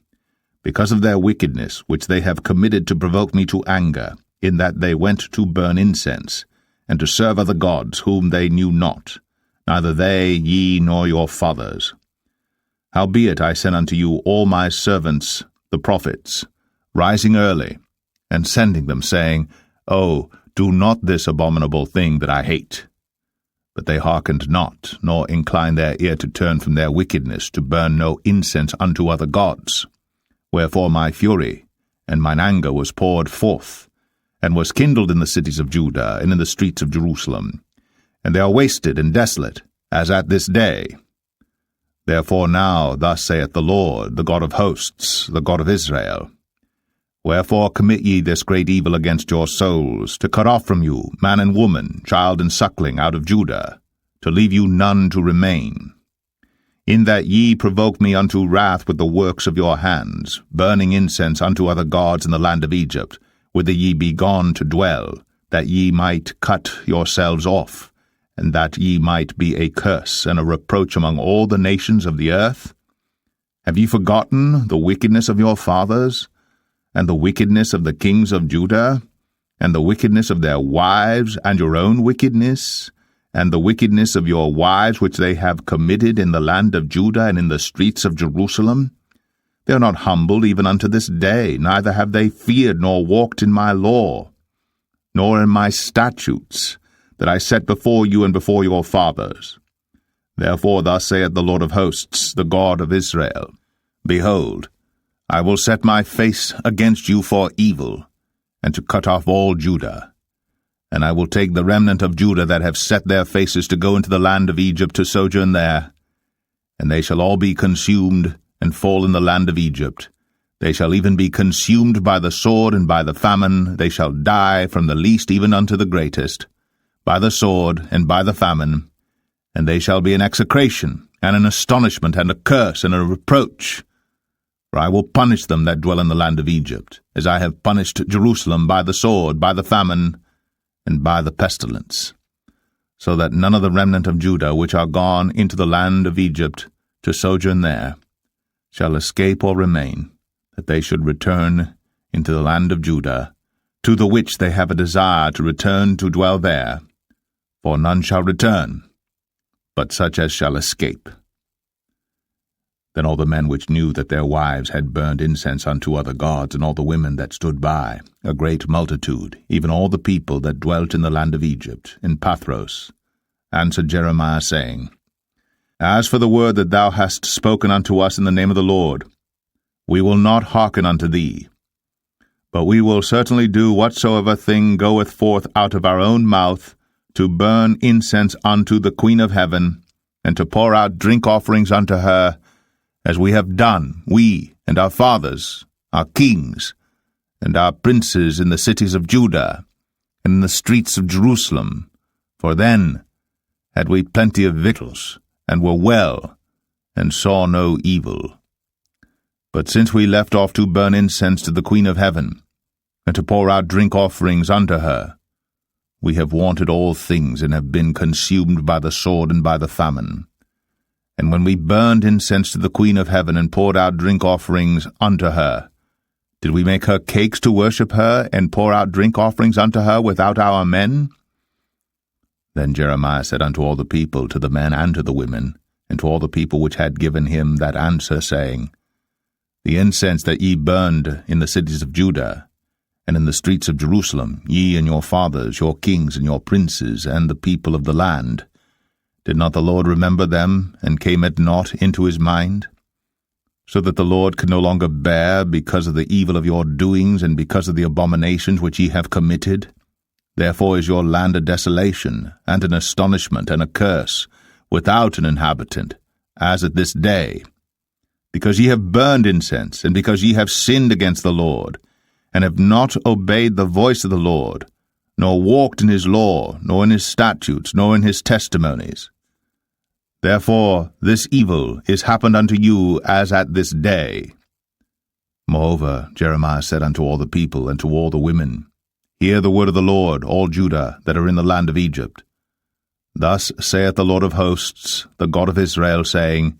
A: because of their wickedness which they have committed to provoke me to anger, in that they went to burn incense, and to serve other gods whom they knew not, neither they, ye, nor your fathers. Howbeit I sent unto you all my servants, the prophets, rising early, and sending them, saying, O, do not this abominable thing that I hate. But they hearkened not, nor inclined their ear to turn from their wickedness, to burn no incense unto other gods. Wherefore my fury and mine anger was poured forth, and was kindled in the cities of Judah, and in the streets of Jerusalem, and they are wasted and desolate, as at this day. Therefore now thus saith the Lord, the God of hosts, the God of Israel, Wherefore commit ye this great evil against your souls, to cut off from you man and woman, child and suckling out of Judah, to leave you none to remain. In that ye provoke me unto wrath with the works of your hands, burning incense unto other gods in the land of Egypt, whither ye be gone to dwell, that ye might cut yourselves off, and that ye might be a curse and a reproach among all the nations of the earth? Have ye forgotten the wickedness of your fathers, and the wickedness of the kings of Judah, and the wickedness of their wives, and your own wickedness, and the wickedness of your wives which they have committed in the land of Judah and in the streets of Jerusalem? They are not humbled even unto this day, neither have they feared nor walked in my law, nor in my statutes, that I set before you and before your fathers. Therefore thus saith the Lord of hosts, the God of Israel, Behold, I will set my face against you for evil, and to cut off all Judah.
B: And I will take the remnant of Judah that have set their faces to go into the land of Egypt to sojourn there, and they shall all be consumed, and fall in the land of Egypt. They shall even be consumed by the sword and by the famine. They shall die from the least even unto the greatest, by the sword and by the famine. And they shall be an execration, and an astonishment, and a curse, and a reproach. For I will punish them that dwell in the land of Egypt, as I have punished Jerusalem by the sword, by the famine, and by the pestilence, so that none of the remnant of Judah which are gone into the land of Egypt to sojourn there shall escape or remain, that they should return into the land of Judah, to the which they have a desire to return to dwell there. For none shall return, but such as shall escape. Then all the men which knew that their wives had burned incense unto other gods, and all the women that stood by, a great multitude, even all the people that dwelt in the land of Egypt, in Pathros, answered Jeremiah, saying, As for the word that thou hast spoken unto us in the name of the Lord, we will not hearken unto thee, but we will certainly do whatsoever thing goeth forth out of our own mouth, to burn incense unto the Queen of heaven, and to pour out drink offerings unto her, as we have done, we and our fathers, our kings, and our princes in the cities of Judah, and in the streets of Jerusalem. For then had we plenty of victuals, and were well, and saw no evil. But since we left off to burn incense to the Queen of heaven, and to pour out drink offerings unto her, we have wanted all things, and have been consumed by the sword and by the famine. And when we burned incense to the Queen of heaven, and poured out drink offerings unto her, did we make her cakes to worship her, and pour out drink offerings unto her without our men? Then Jeremiah said unto all the people, to the men and to the women, and to all the people which had given him that answer, saying, The incense that ye burned in the cities of Judah, and in the streets of Jerusalem, ye and your fathers, your kings and your princes, and the people of the land, did not the Lord remember them, and came it not into his mind? So that the Lord could no longer bear, because of the evil of your doings, and because of the abominations which ye have committed? Therefore is your land a desolation, and an astonishment, and a curse, without an inhabitant, as at this day. Because ye have burned incense, and because ye have sinned against the Lord, and have not obeyed the voice of the Lord, nor walked in his law, nor in his statutes, nor in his testimonies. Therefore this evil is happened unto you as at this day. Moreover, Jeremiah said unto all the people and to all the women, Hear the word of the Lord, all Judah that are in the land of Egypt. Thus saith the Lord of hosts, the God of Israel, saying,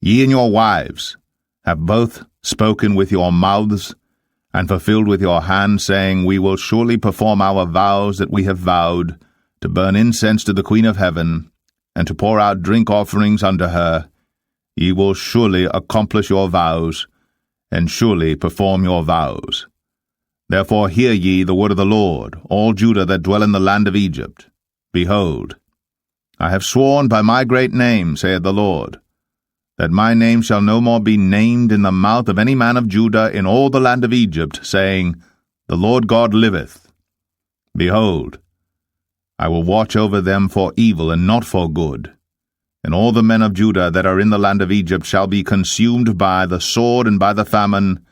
B: Ye and your wives have both spoken with your mouths, and fulfilled with your hand, saying, We will surely perform our vows that we have vowed, to burn incense to the Queen of heaven, and to pour out drink offerings unto her. Ye will surely accomplish your vows, and surely perform your vows. Therefore hear ye the word of the Lord, all Judah that dwell in the land of Egypt. Behold, I have sworn by my great name, saith the Lord, that my name shall no more be named in the mouth of any man of Judah in all the land of Egypt, saying, The Lord God liveth. Behold, I will watch over them for evil and not for good. And all the men of Judah that are in the land of Egypt shall be consumed by the sword and by the famine,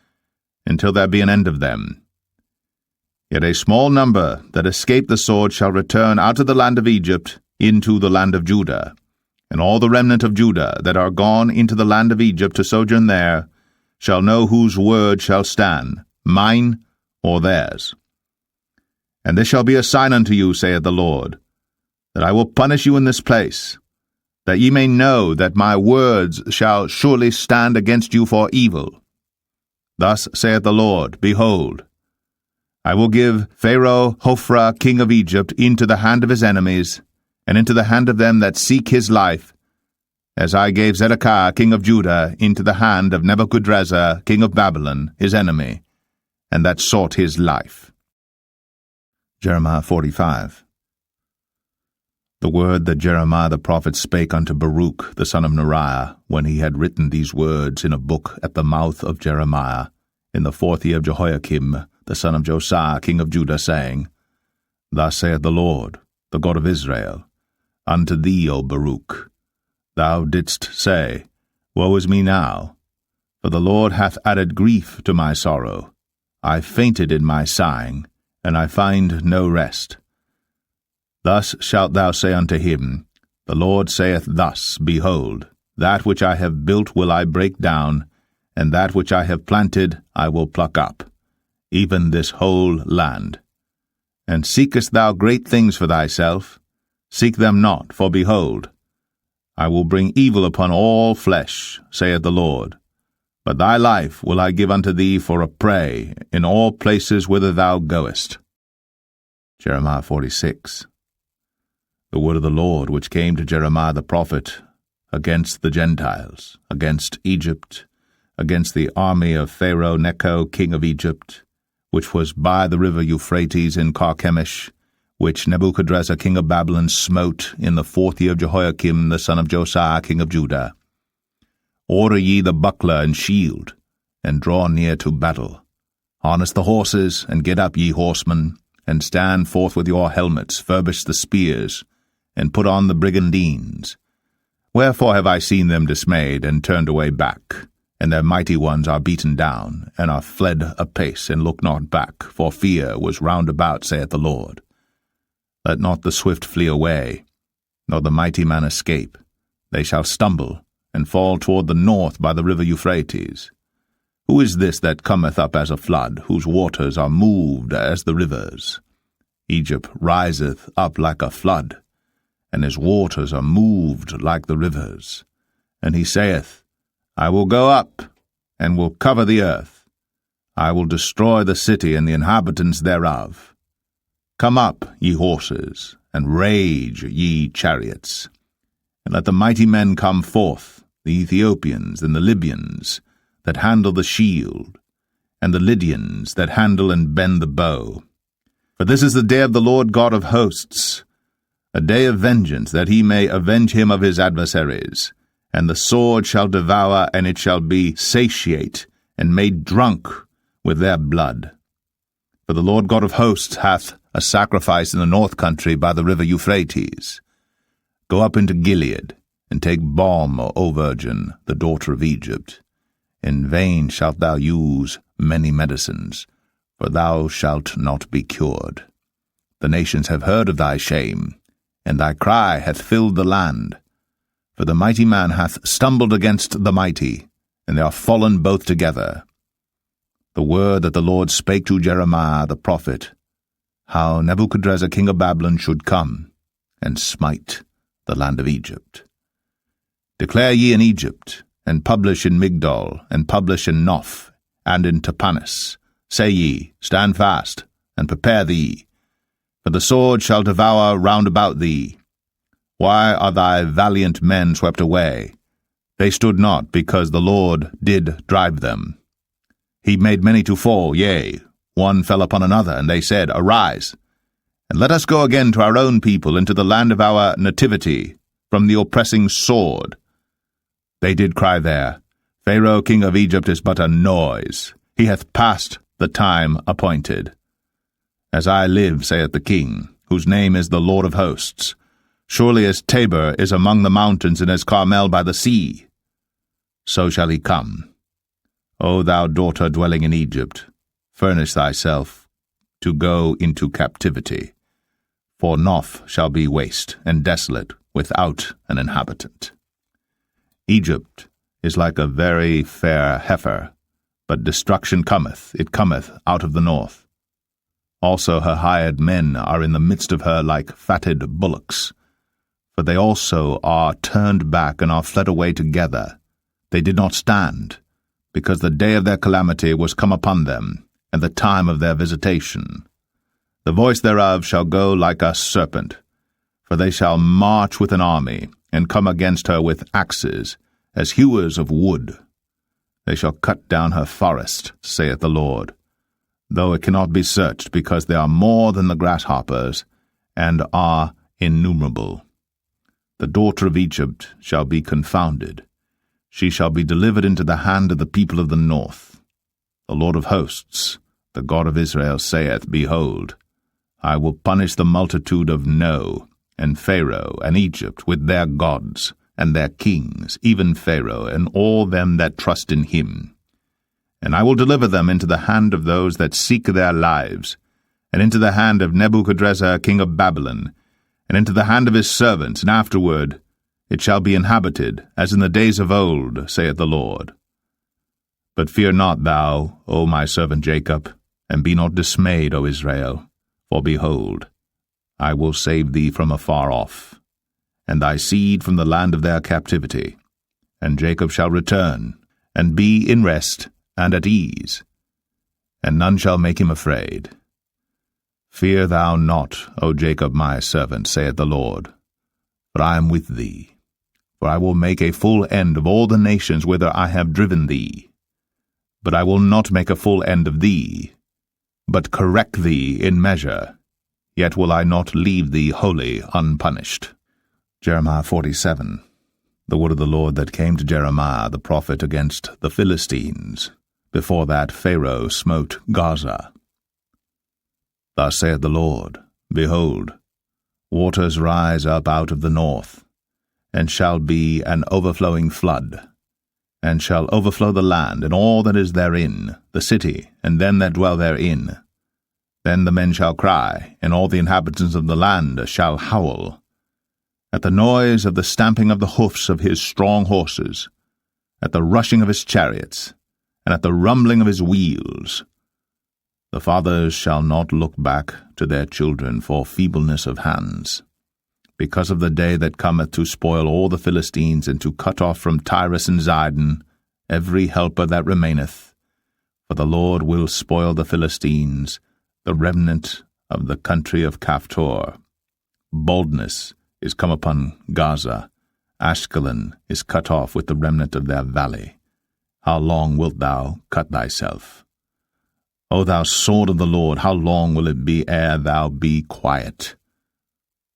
B: until there be an end of them. Yet a small number that escape the sword shall return out of the land of Egypt into the land of Judah. And all the remnant of Judah that are gone into the land of Egypt to sojourn there shall know whose word shall stand, mine or theirs. And this shall be a sign unto you, saith the Lord, that I will punish you in this place, that ye may know that my words shall surely stand against you for evil. Thus saith the Lord, Behold, I will give Pharaoh Hophra king of Egypt into the hand of his enemies, and into the hand of them that seek his life, as I gave Zedekiah king of Judah into the hand of Nebuchadrezzar king of Babylon, his enemy, and that sought his life. Jeremiah 45. The word that Jeremiah the prophet spake unto Baruch the son of Neriah, when he had written these words in a book at the mouth of Jeremiah, in the 4th year of Jehoiakim, the son of Josiah king of Judah, saying, Thus saith the Lord, the God of Israel, unto thee, O Baruch, thou didst say, Woe is me now, for the Lord hath added grief to my sorrow. I fainted in my sighing, and I find no rest. Thus shalt thou say unto him, The Lord saith thus, Behold, that which I have built will I break down, and that which I have planted I will pluck up, even this whole land. And seekest thou great things for thyself? Seek them not, for behold, I will bring evil upon all flesh, saith the Lord. But thy life will I give unto thee for a prey in all places whither thou goest. Jeremiah 46. The word of the Lord which came to Jeremiah the prophet against the Gentiles, against Egypt, against the army of Pharaoh Necho king of Egypt, which was by the river Euphrates in Carchemish, which Nebuchadrezzar king of Babylon smote in the 4th year of Jehoiakim the son of Josiah king of Judah. Order ye the buckler and shield, and draw near to battle. Harness the horses, and get up, ye horsemen, and stand forth with your helmets, furbish the spears, and put on the brigandines. Wherefore have I seen them dismayed, and turned away back, and their mighty ones are beaten down, and are fled apace, and look not back, for fear was round about, saith the Lord. Let not the swift flee away, nor the mighty man escape. They shall stumble, and fall toward the north by the river Euphrates. Who is this that cometh up as a flood, whose waters are moved as the rivers? Egypt riseth up like a flood, and his waters are moved like the rivers. And he saith, I will go up, and will cover the earth. I will destroy the city and the inhabitants thereof. Come up, ye horses, and rage, ye chariots. And let the mighty men come forth, the Ethiopians and the Libyans, that handle the shield, and the Lydians that handle and bend the bow. For this is the day of the Lord God of hosts, a day of vengeance, that he may avenge him of his adversaries. And the sword shall devour, and it shall be satiate, and made drunk with their blood. For the Lord God of hosts hath a sacrifice in the north country by the river Euphrates. Go up into Gilead, and take balm, O virgin, the daughter of Egypt. In vain shalt thou use many medicines, for thou shalt not be cured. The nations have heard of thy shame, and thy cry hath filled the land. For the mighty man hath stumbled against the mighty, and they are fallen both together. The word that the Lord spake to Jeremiah the prophet, how Nebuchadrezzar king of Babylon should come, and smite the land of Egypt. Declare ye in Egypt, and publish in Migdol, and publish in Noph, and in Tapanis. Say ye, Stand fast, and prepare thee, for the sword shall devour round about thee. Why are thy valiant men swept away? They stood not, because the Lord did drive them. He made many to fall, yea, one fell upon another, and they said, Arise, and let us go again to our own people, into the land of our nativity, from the oppressing sword. They did cry there, Pharaoh king of Egypt is but a noise. He hath passed the time appointed. As I live, saith the king, whose name is the Lord of hosts, surely as Tabor is among the mountains, and as Carmel by the sea, so shall he come. O thou daughter dwelling in Egypt, furnish thyself to go into captivity, for Noph shall be waste and desolate, without an inhabitant. Egypt is like a very fair heifer, but destruction cometh, it cometh out of the north. Also her hired men are in the midst of her like fatted bullocks, for they also are turned back and are fled away together. They did not stand, because the day of their calamity was come upon them, and the time of their visitation. The voice thereof shall go like a serpent, for they shall march with an army, and come against her with axes, as hewers of wood. They shall cut down her forest, saith the Lord, though it cannot be searched, because they are more than the grasshoppers, and are innumerable. The daughter of Egypt shall be confounded. She shall be delivered into the hand of the people of the north. The Lord of hosts, the God of Israel, saith, Behold, I will punish the multitude of No, and Pharaoh, and Egypt, with their gods, and their kings, even Pharaoh, and all them that trust in him. And I will deliver them into the hand of those that seek their lives, and into the hand of Nebuchadrezzar king of Babylon, and into the hand of his servants, and afterward it shall be inhabited, as in the days of old, saith the Lord. But fear not thou, O my servant Jacob, and be not dismayed, O Israel, for behold, I will save thee from afar off, and thy seed from the land of their captivity. And Jacob shall return, and be in rest and at ease, and none shall make him afraid. Fear thou not, O Jacob my servant, saith the Lord, for I am with thee. For I will make a full end of all the nations whither I have driven thee. But I will not make a full end of thee, but correct thee in measure, yet will I not leave thee wholly unpunished. Jeremiah 47. The word of the Lord that came to Jeremiah the prophet against the Philistines, before that Pharaoh smote Gaza. Thus saith the Lord, Behold, waters rise up out of the north, and shall be an overflowing flood, and shall overflow the land and all that is therein, the city, and them that dwell therein. Then the men shall cry, and all the inhabitants of the land shall howl, at the noise of the stamping of the hoofs of his strong horses, at the rushing of his chariots, and at the rumbling of his wheels. The fathers shall not look back to their children for feebleness of hands, because of the day that cometh to spoil all the Philistines, and to cut off from Tyrus and Zidon every helper that remaineth. For the Lord will spoil the Philistines, the remnant of the country of Caphtor. Boldness is come upon Gaza. Ashkelon is cut off with the remnant of their valley. How long wilt thou cut thyself? O thou sword of the Lord, how long will it be ere thou be quiet?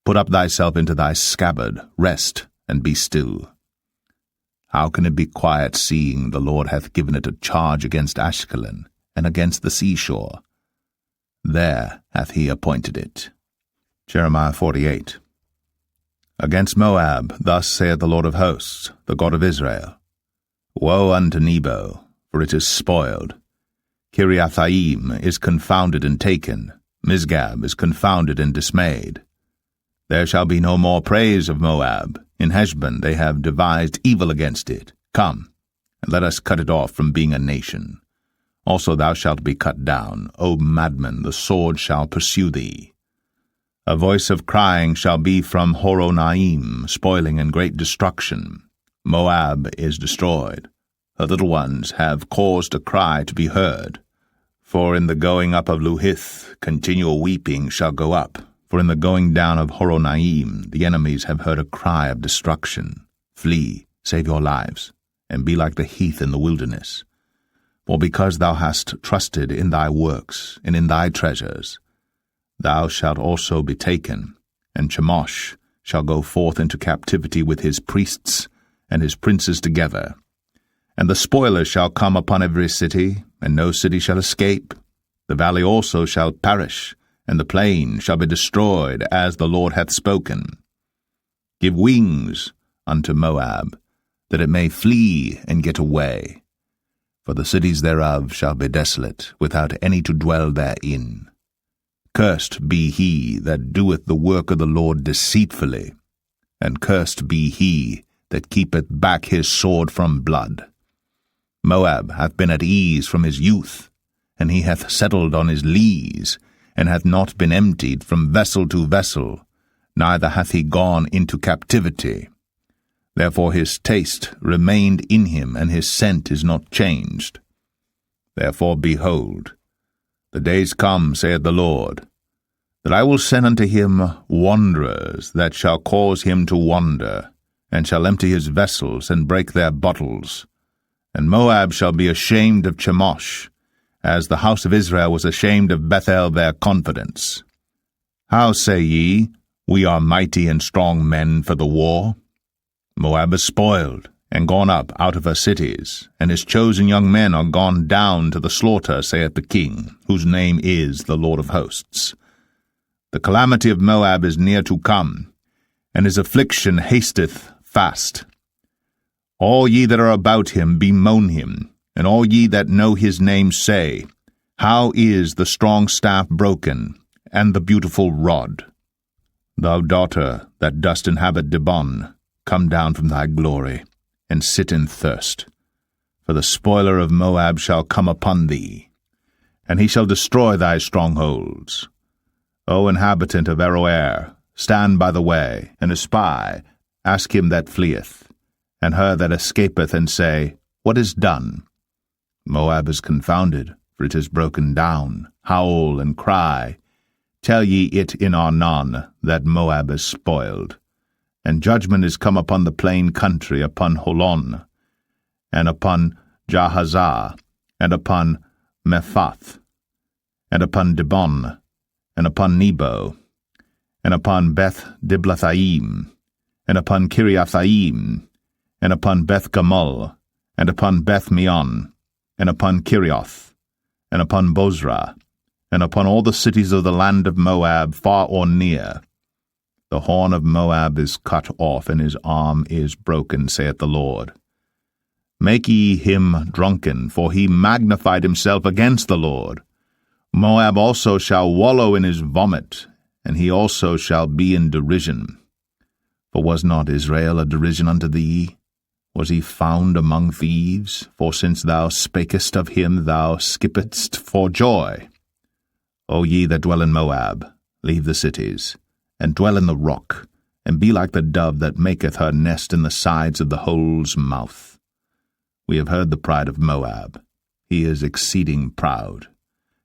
B: Put up thyself into thy scabbard, rest, and be still. How can it be quiet, seeing the Lord hath given it a charge against Ashkelon, and against the seashore? There hath he appointed it. Jeremiah 48. Against Moab, thus saith the Lord of hosts, the God of Israel, Woe unto Nebo, for it is spoiled. Kiriathaim is confounded and taken, Misgab is confounded and dismayed. There shall be no more praise of Moab. In Heshbon they have devised evil against it. Come, and let us cut it off from being a nation. Also thou shalt be cut down, O madman, the sword shall pursue thee. A voice of crying shall be from Horonaim, spoiling and great destruction. Moab is destroyed. Her little ones have caused a cry to be heard. For in the going up of Luhith continual weeping shall go up. For in the going down of Horonaim the enemies have heard a cry of destruction. Flee, save your lives, and be like the heath in the wilderness. For because thou hast trusted in thy works and in thy treasures, thou shalt also be taken, and Chemosh shall go forth into captivity with his priests and his princes together. And the spoilers shall come upon every city, and no city shall escape. The valley also shall perish, and the plain shall be destroyed, as the Lord hath spoken. Give wings unto Moab, that it may flee and get away. For the cities thereof shall be desolate, without any to dwell therein. Cursed be he that doeth the work of the Lord deceitfully, and cursed be he that keepeth back his sword from blood. Moab hath been at ease from his youth, and he hath settled on his lees, and hath not been emptied from vessel to vessel, neither hath he gone into captivity. Therefore his taste remained in him, and his scent is not changed. Therefore, behold, the days come, saith the Lord, that I will send unto him wanderers that shall cause him to wander, and shall empty his vessels, and break their bottles. And Moab shall be ashamed of Chemosh, as the house of Israel was ashamed of Bethel their confidence. How say ye, We are mighty and strong men for the war? Moab is spoiled, and gone up out of her cities, and his chosen young men are gone down to the slaughter, saith the King, whose name is the Lord of hosts. The calamity of Moab is near to come, and his affliction hasteth fast. All ye that are about him bemoan him, and all ye that know his name say, How is the strong staff broken, and the beautiful rod? Thou daughter that dost inhabit Dibon, come down from thy glory, and sit in thirst. For the spoiler of Moab shall come upon thee, and he shall destroy thy strongholds. O inhabitant of Aroer, stand by the way, and espy, ask him that fleeth, and her that escapeth, and say, What is done? Moab is confounded, for it is broken down. Howl and cry. Tell ye it in Arnon, that Moab is spoiled. And judgment is come upon the plain country, upon Holon, and upon Jahazah, and upon Mephath, and upon Dibon, and upon Nebo, and upon Beth Diblathaim, and upon Kiriathaim, and upon Beth Gamul, and upon Beth Meon, and upon Kirioth, and upon Bozrah, and upon all the cities of the land of Moab, far or near. The horn of Moab is cut off, and his arm is broken, saith the Lord. Make ye him drunken, for he magnified himself against the Lord. Moab also shall wallow in his vomit, and he also shall be in derision. For was not Israel a derision unto thee? Was he found among thieves? For since thou spakest of him, thou skippedst for joy. O ye that dwell in Moab, leave the cities, and dwell in the rock, and be like the dove that maketh her nest in the sides of the hole's mouth. We have heard the pride of Moab. He is exceeding proud.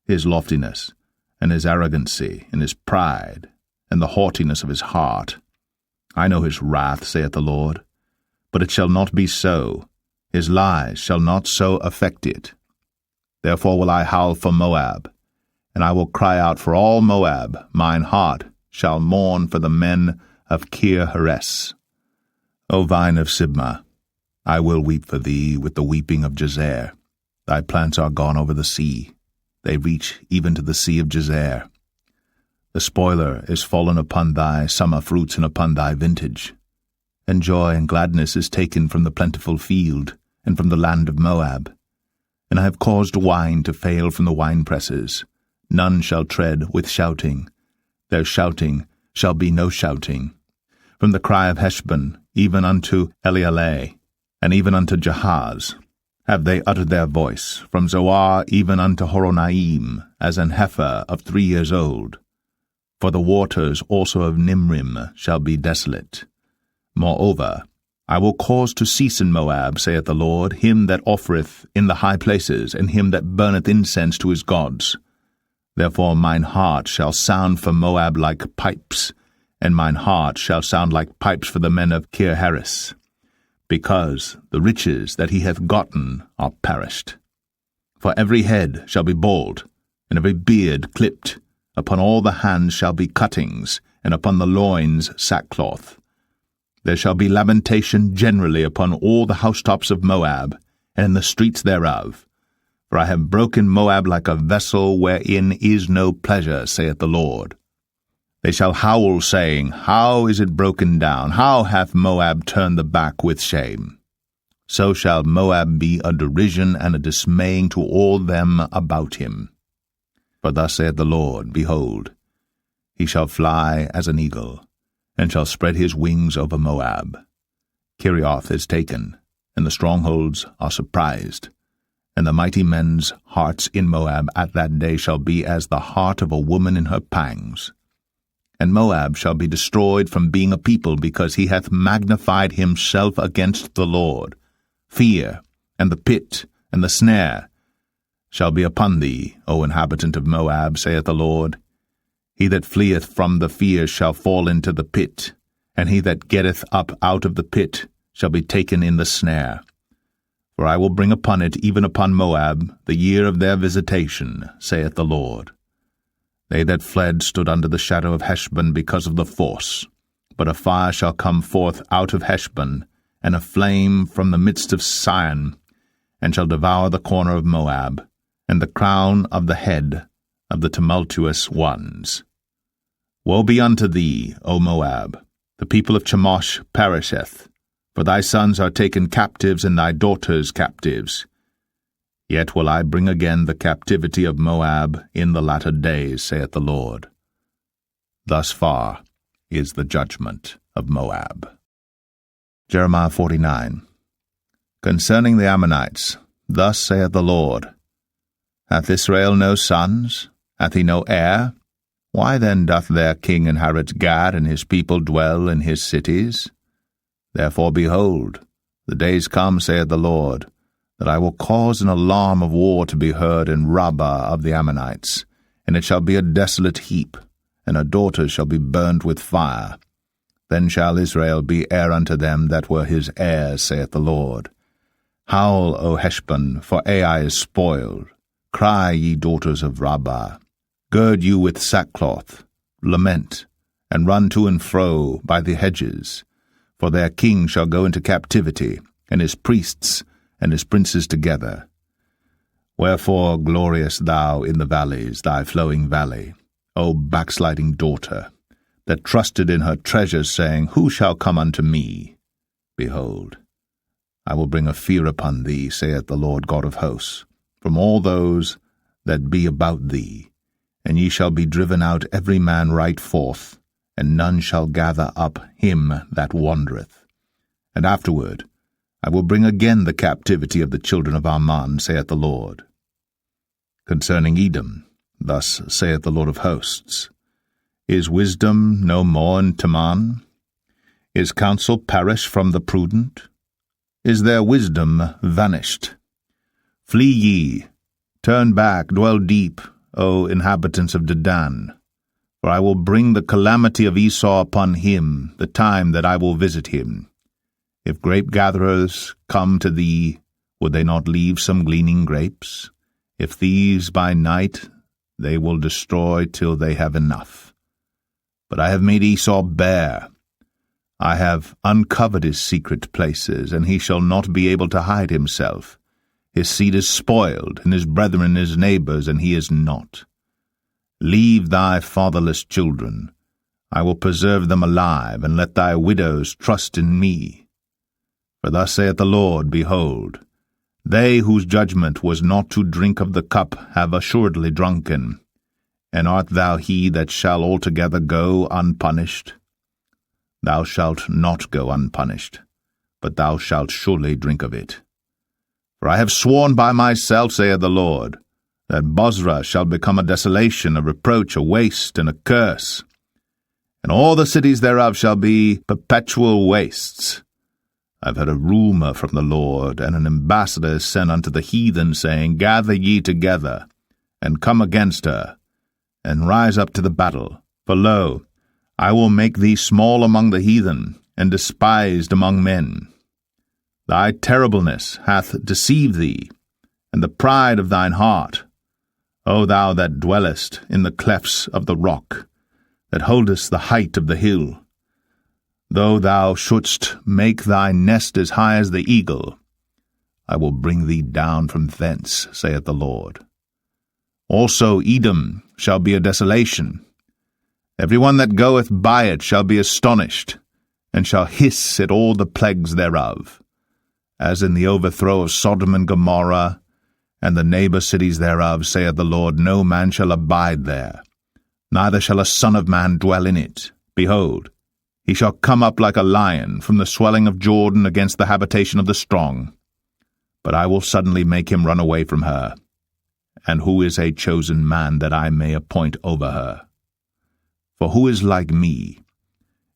B: His loftiness, and his arrogancy, and his pride, and the haughtiness of his heart. I know his wrath, saith the Lord, but it shall not be so. His lies shall not so affect it. Therefore will I howl for Moab, and I will cry out for all Moab. Mine heart shall mourn for the men of Kir-Heres. O vine of Sibmah, I will weep for thee with the weeping of Jazer. Thy plants are gone over the sea. They reach even to the sea of Jazer. The spoiler is fallen upon thy summer fruits and upon thy vintage. And joy and gladness is taken from the plentiful field and from the land of Moab. And I have caused wine to fail from the winepresses. None shall tread with shouting. Their shouting shall be no shouting. From the cry of Heshbon even unto Elealeh, and even unto Jahaz, have they uttered their voice, from Zoar even unto Horonaim, as an heifer of 3 years old. For the waters also of Nimrim shall be desolate. Moreover, I will cause to cease in Moab, saith the Lord, him that offereth in the high places, and him that burneth incense to his gods. Therefore mine heart shall sound for Moab like pipes, and mine heart shall sound like pipes for the men of Kir-Heres, because the riches that he hath gotten are perished. For every head shall be bald, and every beard clipped. Upon all the hands shall be cuttings, and upon the loins sackcloth. There shall be lamentation generally upon all the housetops of Moab, and in the streets thereof. For I have broken Moab like a vessel wherein is no pleasure, saith the Lord. They shall howl, saying, How is it broken down? How hath Moab turned the back with shame? So shall Moab be a derision and a dismaying to all them about him. For thus saith the Lord, Behold, he shall fly as an eagle, and shall spread his wings over Moab. Kirioth is taken, and the strongholds are surprised. And the mighty men's hearts in Moab at that day shall be as the heart of a woman in her pangs. And Moab shall be destroyed from being a people, because he hath magnified himself against the Lord. Fear, and the pit, and the snare shall be upon thee, O inhabitant of Moab, saith the Lord. He that fleeth from the fear shall fall into the pit, and he that getteth up out of the pit shall be taken in the snare. For I will bring upon it, even upon Moab, the year of their visitation, saith the Lord. They that fled stood under the shadow of Heshbon because of the force. But a fire shall come forth out of Heshbon, and a flame from the midst of Sion, and shall devour the corner of Moab, and the crown of the head of the tumultuous ones.
A: Woe be unto thee, O Moab! The people of Chemosh perisheth, for thy sons are taken captives, and thy daughters captives. Yet will I bring again the captivity of Moab in the latter days, saith the Lord. Thus far is the judgment of Moab. Jeremiah 49. Concerning the Ammonites, thus saith the Lord, Hath Israel no sons? Hath he no heir? Why then doth their king inherit Gad, and his people dwell in his cities? Therefore, behold, the days come, saith the Lord, that I will cause an alarm of war to be heard in Rabbah of the Ammonites, and it shall be a desolate heap, and her daughters shall be burnt with fire. Then shall Israel be heir unto them that were his heirs, saith the Lord. Howl, O Heshbon, for Ai is spoiled. Cry, ye daughters of Rabbah. Gird you with sackcloth, lament, and run to and fro by the hedges. For their king shall go into captivity, and his priests and his princes together. Wherefore glorious thou in the valleys, thy flowing valley, O backsliding daughter, that trusted in her treasures, saying, Who shall come unto me? Behold, I will bring a fear upon thee, saith the Lord God of hosts, from all those that be about thee, and ye shall be driven out every man right forth, and none shall gather up him that wandereth. And afterward I will bring again the captivity of the children of Ammon, saith the Lord. Concerning Edom, thus saith the Lord of hosts, Is wisdom no more in Teman? Is counsel perished from the prudent? Is their wisdom vanished? Flee ye, turn back, dwell deep, O inhabitants of Dedan, for I will bring the calamity of Esau upon him, the time that I will visit him. If grape-gatherers come to thee, would they not leave some gleaning grapes? If thieves by night, they will destroy till they have enough. But I have made Esau bare. I have uncovered his secret places, and he shall not be able to hide himself. His seed is spoiled, and his brethren his neighbors, and he is not. Leave thy fatherless children. I will preserve them alive, and let thy widows trust in me. For thus saith the Lord, Behold, they whose judgment was not to drink of the cup have assuredly drunken. And art thou he that shall altogether go unpunished? Thou shalt not go unpunished, but thou shalt surely drink of it. For I have sworn by myself, saith the Lord, that Bozrah shall become a desolation, a reproach, a waste, and a curse. And all the cities thereof shall be perpetual wastes. I have heard a rumour from the Lord, and an ambassador is sent unto the heathen, saying, Gather ye together, and come against her, and rise up to the battle. For lo, I will make thee small among the heathen, and despised among men. Thy terribleness hath deceived thee, and the pride of thine heart, O thou that dwellest in the clefts of the rock, that holdest the height of the hill. Though thou shouldst make thy nest as high as the eagle, I will bring thee down from thence, saith the Lord. Also Edom shall be a desolation. Every one that goeth by it shall be astonished, and shall hiss at all the plagues thereof. As in the overthrow of Sodom and Gomorrah, and the neighbor cities thereof, saith the Lord, no man shall abide there, neither shall a son of man dwell in it. Behold, he shall come up like a lion from the swelling of Jordan against the habitation of the strong. But I will suddenly make him run away from her. And who is a chosen man that I may appoint over her? For who is like me?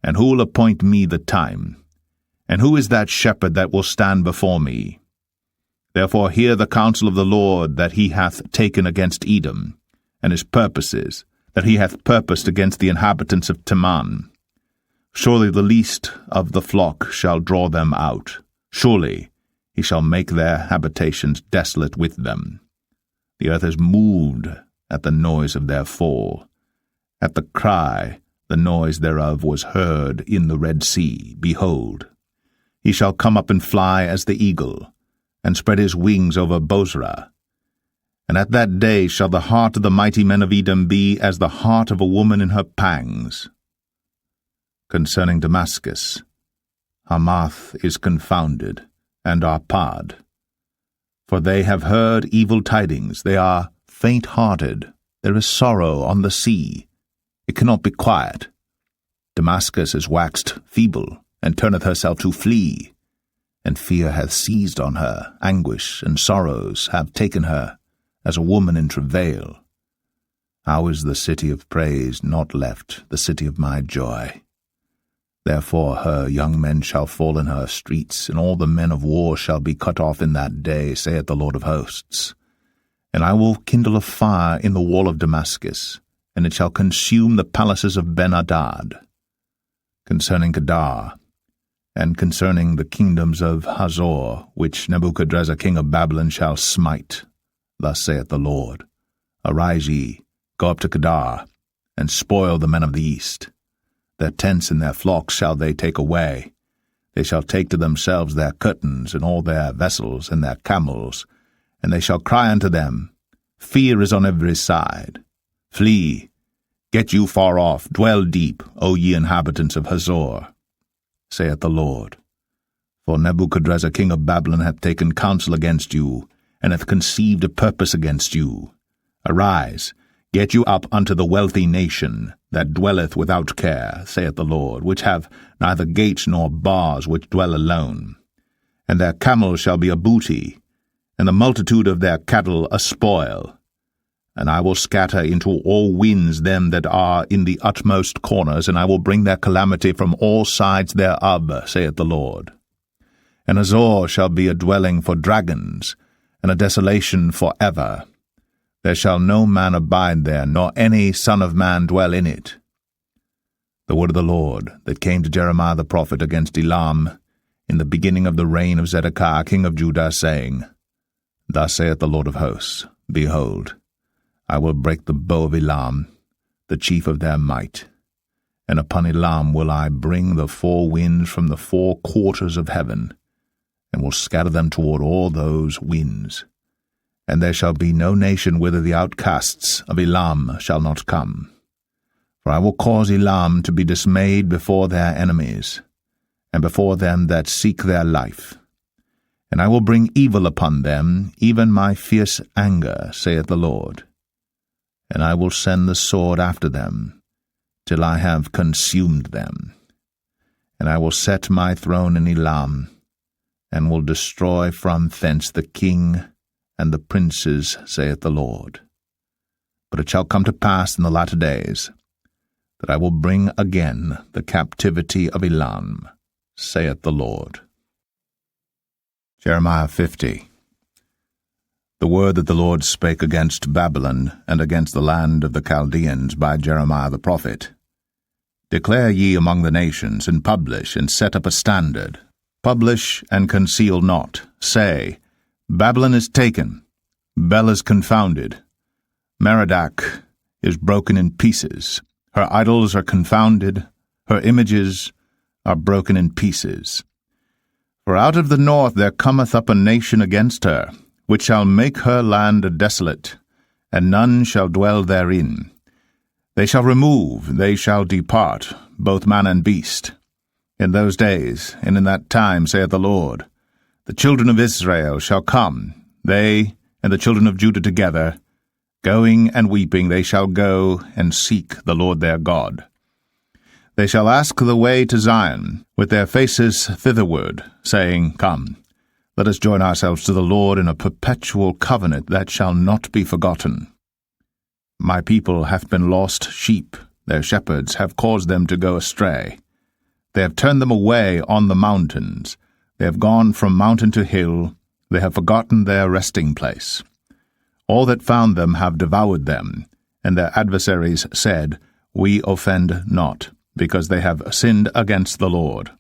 A: And who will appoint me the time? And who is that shepherd that will stand before me? Therefore hear the counsel of the Lord that he hath taken against Edom, and his purposes, that he hath purposed against the inhabitants of Teman. Surely the least of the flock shall draw them out. Surely he shall make their habitations desolate with them. The earth is moved at the noise of their fall. At the cry, the noise thereof was heard in the Red Sea. Behold, he shall come up and fly as the eagle, and spread his wings over Bozrah. And at that day shall the heart of the mighty men of Edom be as the heart of a woman in her pangs. Concerning Damascus, Hamath is confounded, and Arpad. For they have heard evil tidings, they are faint-hearted, there is sorrow on the sea, it cannot be quiet. Damascus is waxed feeble, and turneth herself to flee, and fear hath seized on her, anguish and sorrows have taken her, as a woman in travail. How is the city of praise not left, the city of my joy? Therefore her young men shall fall in her streets, and all the men of war shall be cut off in that day, saith the Lord of hosts. And I will kindle a fire in the wall of Damascus, and it shall consume the palaces of Ben-Hadad. Concerning Kedar, and concerning the kingdoms of Hazor, which Nebuchadrezzar king of Babylon shall smite, thus saith the Lord, Arise ye, go up to Kedar, and spoil the men of the east. Their tents and their flocks shall they take away. They shall take to themselves their curtains, and all their vessels, and their camels, and they shall cry unto them, Fear is on every side. Flee, get you far off, dwell deep, O ye inhabitants of Hazor, saith the Lord. For Nebuchadrezzar king of Babylon hath taken counsel against you, and hath conceived a purpose against you. Arise, get you up unto the wealthy nation, that dwelleth without care, saith the Lord, which have neither gates nor bars, which dwell alone. And their camels shall be a booty, and the multitude of their cattle a spoil. And I will scatter into all winds them that are in the utmost corners, and I will bring their calamity from all sides thereof, saith the Lord. And Hazor shall be a dwelling for dragons, and a desolation for ever. There shall no man abide there, nor any son of man dwell in it. The word of the Lord that came to Jeremiah the prophet against Elam in the beginning of the reign of Zedekiah king of Judah, saying, Thus saith the Lord of hosts, Behold, I will break the bow of Elam, the chief of their might, and upon Elam will I bring the four winds from the four quarters of heaven, and will scatter them toward all those winds. And there shall be no nation whither the outcasts of Elam shall not come. For I will cause Elam to be dismayed before their enemies, and before them that seek their life. And I will bring evil upon them, even my fierce anger, saith the Lord. And I will send the sword after them, till I have consumed them. And I will set my throne in Elam, and will destroy from thence the king and the princes, saith the Lord. But it shall come to pass in the latter days, that I will bring again the captivity of Elam, saith the Lord. Jeremiah 50. The word that the Lord spake against Babylon and against the land of the Chaldeans by Jeremiah the prophet. Declare ye among the nations, and publish, and set up a standard. Publish, and conceal not. Say, Babylon is taken, Bel is confounded, Merodach is broken in pieces, her idols are confounded, her images are broken in pieces. For out of the north there cometh up a nation against her, which shall make her land desolate, and none shall dwell therein. They shall remove, they shall depart, both man and beast. In those days, and in that time, saith the Lord, the children of Israel shall come, they and the children of Judah together, going and weeping they shall go and seek the Lord their God. They shall ask the way to Zion, with their faces thitherward, saying, Come, let us join ourselves to the Lord in a perpetual covenant that shall not be forgotten. My people hath been lost sheep, their shepherds have caused them to go astray. They have turned them away on the mountains, they have gone from mountain to hill, they have forgotten their resting place. All that found them have devoured them, and their adversaries said, We offend not, because they have sinned against the Lord.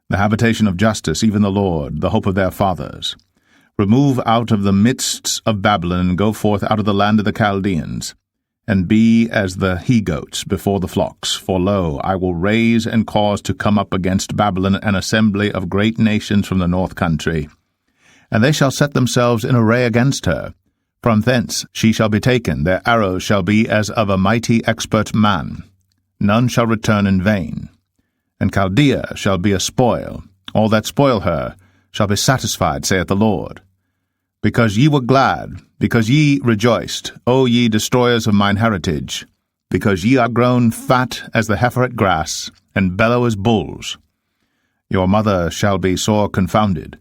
A: The habitation of justice, even the Lord, the hope of their fathers. Remove out of the midst of Babylon, and go forth out of the land of the Chaldeans, and be as the he-goats before the flocks. For lo, I will raise and cause to come up against Babylon an assembly of great nations from the north country. And they shall set themselves in array against her,
B: From thence she shall be taken, their arrows shall be as of a mighty expert man. None shall return in vain. And Chaldea shall be a spoil, all that spoil her shall be satisfied, saith the Lord. Because ye were glad, because ye rejoiced, O ye destroyers of mine heritage, because ye are grown fat as the heifer at grass, and bellow as bulls. Your mother shall be sore confounded.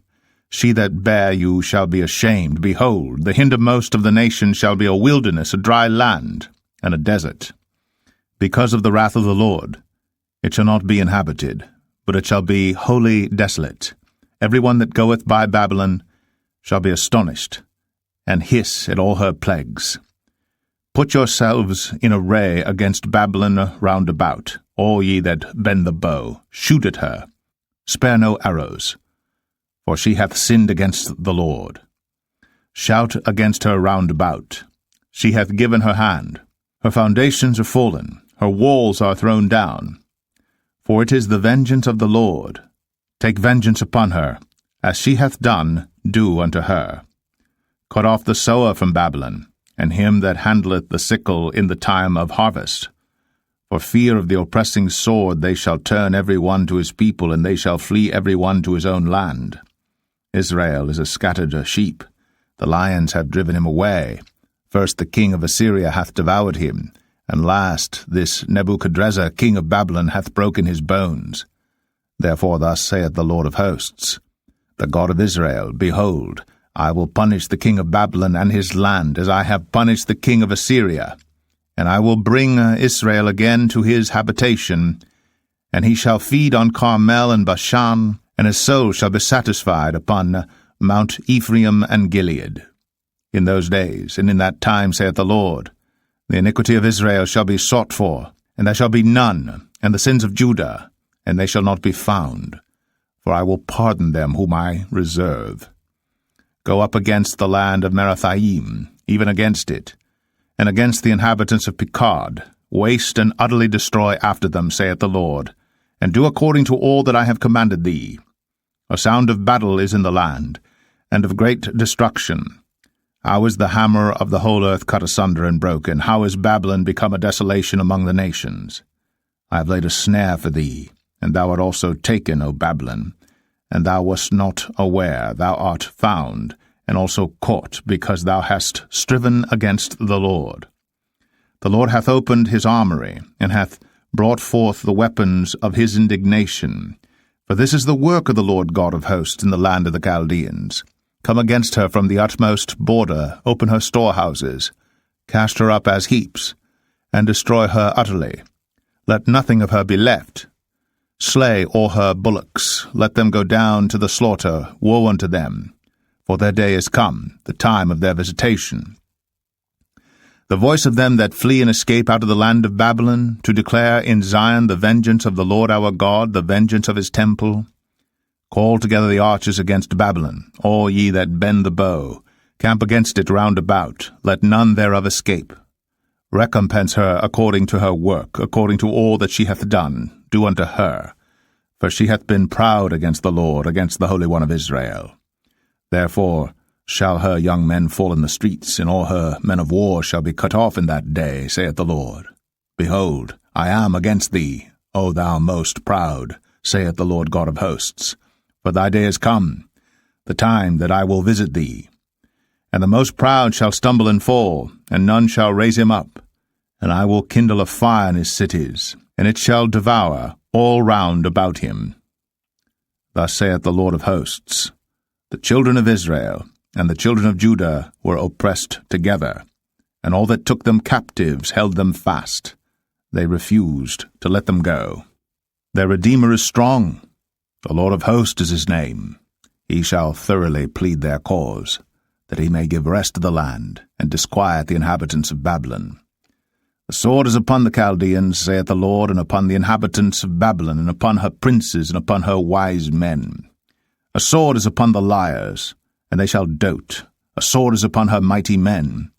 B: She that bare you shall be ashamed. Behold, the hindermost of the nations shall be a wilderness, a dry land, and a desert. Because of the wrath of the Lord, it shall not be inhabited, but it shall be wholly desolate. Every one that goeth by Babylon shall be astonished, and hiss at all her plagues. Put yourselves in array against Babylon round about, all ye that bend the bow. Shoot at her. Spare no arrows, for she hath sinned against the Lord. Shout against her round about. She hath given her hand. Her foundations are fallen. Her walls are thrown down. For it is the vengeance of the Lord. Take vengeance upon her. As she hath done, do unto her. Cut off the sower from Babylon, and him that handleth the sickle in the time of harvest. For fear of the oppressing sword they shall turn every one to his people, and they shall flee every one to his own land. Israel is a scattered sheep. The lions have driven him away. First the king of Assyria hath devoured him, and last this Nebuchadrezzar king of Babylon hath broken his bones. Therefore thus saith the Lord of hosts, the God of Israel, Behold, I will punish the king of Babylon and his land, as I have punished the king of Assyria. And I will bring Israel again to his habitation, and he shall feed on Carmel and Bashan, and his soul shall be satisfied upon Mount Ephraim and Gilead. In those days, and in that time, saith the Lord, the iniquity of Israel shall be sought for, and there shall be none, and the sins of Judah, and they shall not be found. For I will pardon them whom I reserve. Go up against the land of Merathaim, even against it, and against the inhabitants of Pekod, waste and utterly destroy after them, saith the Lord, and do according to all that I have commanded thee. A sound of battle is in the land, and of great destruction. How is the hammer of the whole earth cut asunder and broken? How is Babylon become a desolation among the nations? I have laid a snare for thee, and thou art also taken, O Babylon, and thou wast not aware. Thou art found, and also caught, because thou hast striven against the Lord. The Lord hath opened his armory, and hath brought forth the weapons of his indignation. For this is the work of the Lord God of hosts in the land of the Chaldeans. Come against her from the utmost border, open her storehouses, cast her up as heaps, and destroy her utterly. Let nothing of her be left. Slay all her bullocks, let them go down to the slaughter. Woe unto them! For their day is come, the time of their visitation. The voice of them that flee and escape out of the land of Babylon, to declare in Zion the vengeance of the Lord our God, the vengeance of his temple. Call together the archers against Babylon, all ye that bend the bow. Camp against it round about, let none thereof escape. Recompense her according to her work, according to all that she hath done, do unto her. For she hath been proud against the Lord, against the Holy One of Israel. Therefore shall her young men fall in the streets, and all her men of war shall be cut off in that day, saith the Lord. Behold, I am against thee, O thou most proud, saith the Lord God of hosts. For thy day is come, the time that I will visit thee. And the most proud shall stumble and fall, and none shall raise him up. And I will kindle a fire in his cities, and it shall devour all round about him. Thus saith the Lord of hosts, the children of Israel and the children of Judah were oppressed together, and all that took them captives held them fast. They refused to let them go. Their Redeemer is strong. The Lord of hosts is his name. He shall thoroughly plead their cause, that he may give rest to the land, and disquiet the inhabitants of Babylon. The sword is upon the Chaldeans, saith the Lord, and upon the inhabitants of Babylon, and upon her princes, and upon her wise men. A sword is upon the liars, and they shall dote. A sword is upon her mighty men,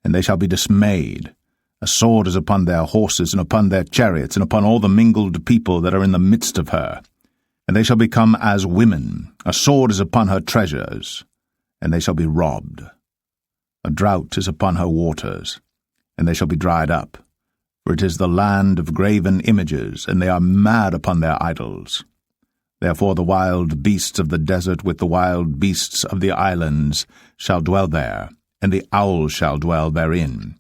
B: and they shall be dismayed. A sword is upon their horses, and upon their chariots, and upon all the mingled people that are in the midst of her. And they shall become as women. A sword is upon her treasures, and they shall be robbed. A drought is upon her waters, and they shall be dried up. For it is the land of graven images, and they are mad upon their idols. Therefore the wild beasts of the desert with the wild beasts of the islands shall dwell there, and the owl shall dwell therein.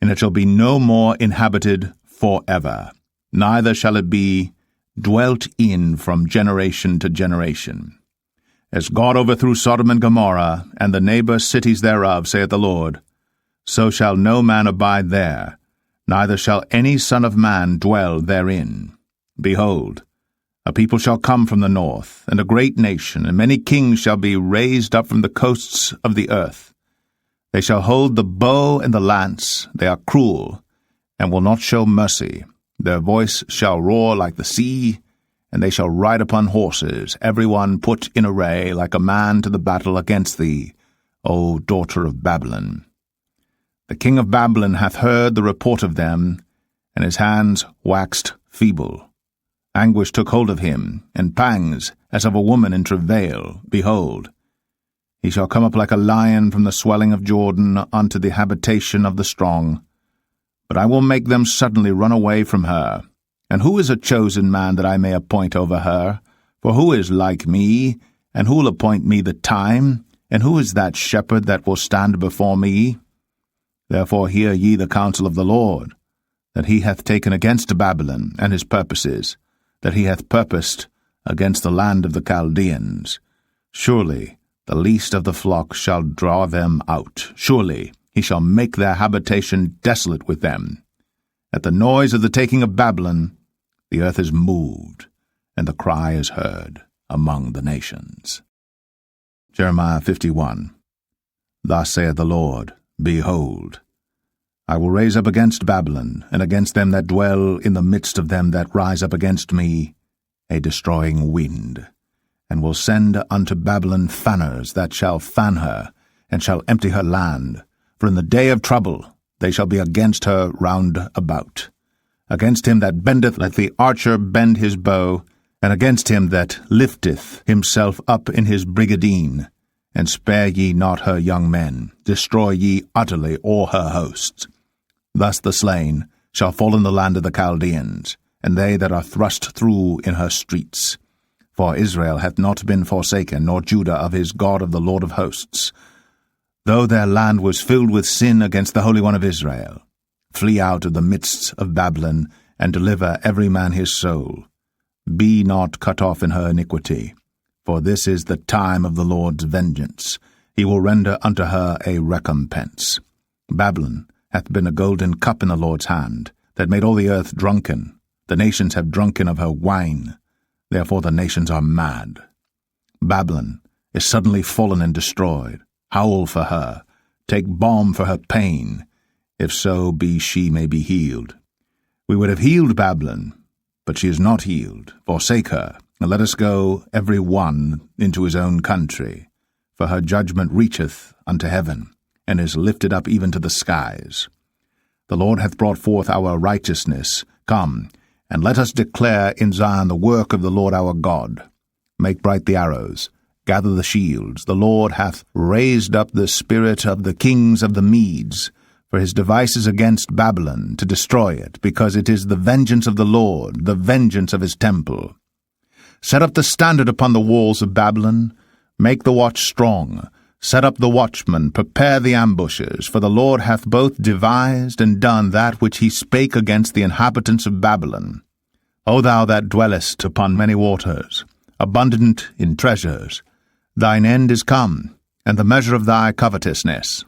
B: And it shall be no more inhabited forever, neither shall it be dwelt in from generation to generation. As God overthrew Sodom and Gomorrah, and the neighbor cities thereof, saith the Lord, so shall no man abide there, neither shall any son of man dwell therein. Behold, a people shall come from the north, and a great nation, and many kings shall be raised up from the coasts of the earth. They shall hold the bow and the lance. They are cruel, and will not show mercy. Their voice shall roar like the sea, and they shall ride upon horses, every one put in array like a man to the battle against thee, O daughter of Babylon. The king of Babylon hath heard the report of them, and his hands waxed feeble. Anguish took hold of him, and pangs, as of a woman in travail. Behold, he shall come up like a lion from the swelling of Jordan unto the habitation of the strong. But I will make them suddenly run away from her. And who is a chosen man that I may appoint over her? For who is like me, and who will appoint me the time? And who is that shepherd that will stand before me? Therefore hear ye the counsel of the Lord, that he hath taken against Babylon and his purposes, that he hath purposed against the land of the Chaldeans. Surely the least of the flock shall draw them out. Surely he shall make their habitation desolate with them. At the noise of the taking of Babylon, the earth is moved, and the cry is heard among the nations. Jeremiah 51. Thus saith the Lord, Behold, I will raise up against Babylon, and against them that dwell in the midst of them that rise up against me, a destroying wind, and will send unto Babylon fanners that shall fan her, and shall empty her land. For in the day of trouble they shall be against her round about. Against him that bendeth let the archer bend his bow, and against him that lifteth himself up in his brigadine. And spare ye not her young men, destroy ye utterly all her hosts. Thus the slain shall fall in the land of the Chaldeans, and they that are thrust through in her streets. For Israel hath not been forsaken, nor Judah of his God of the Lord of hosts. Though their land was filled with sin against the Holy One of Israel, flee out of the midst of Babylon, and deliver every man his soul. Be not cut off in her iniquity, for this is the time of the Lord's vengeance. He will render unto her a recompense. Babylon hath been a golden cup in the Lord's hand, that made all the earth drunken. The nations have drunken of her wine. Therefore the nations are mad. Babylon is suddenly fallen and destroyed. Howl for her. Take balm for her pain. If so be she may be healed. We would have healed Babylon, but she is not healed. Forsake her, and let us go every one into his own country. For her judgment reacheth unto heaven, and is lifted up even to the skies. The Lord hath brought forth our righteousness. Come, and let us declare in Zion the work of the Lord our God. Make bright the arrows, gather the shields. The Lord hath raised up the spirit of the kings of the Medes, for his devices against Babylon, to destroy it, because it is the vengeance of the Lord, the vengeance of his temple. Set up the standard upon the walls of Babylon, make the watch strong, set up the watchmen, prepare the ambushes, for the Lord hath both devised and done that which he spake against the inhabitants of Babylon. O thou that dwellest upon many waters, abundant in treasures, thine end is come, and the measure of thy covetousness.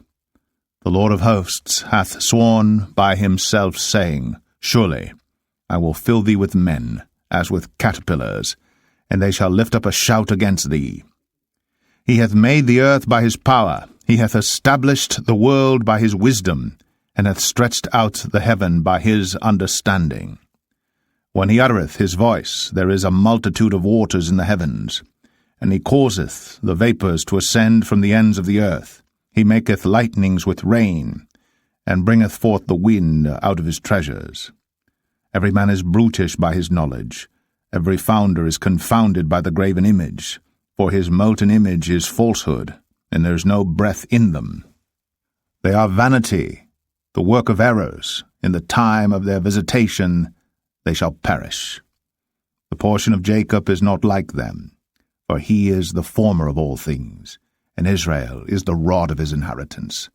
B: The Lord of hosts hath sworn by himself, saying, Surely I will fill thee with men, as with caterpillars, and they shall lift up a shout against thee. He hath made the earth by his power, he hath established the world by his wisdom, and hath stretched out the heaven by his understanding. When he uttereth his voice, there is a multitude of waters in the heavens, and he causeth the vapours to ascend from the ends of the earth. He maketh lightnings with rain, and bringeth forth the wind out of his treasures. Every man is brutish by his knowledge, every founder is confounded by the graven image, for his molten image is falsehood, and there is no breath in them. They are vanity, the work of errors. In the time of their visitation they shall perish. The portion of Jacob is not like them, for he is the former of all things, and Israel is the rod of his inheritance.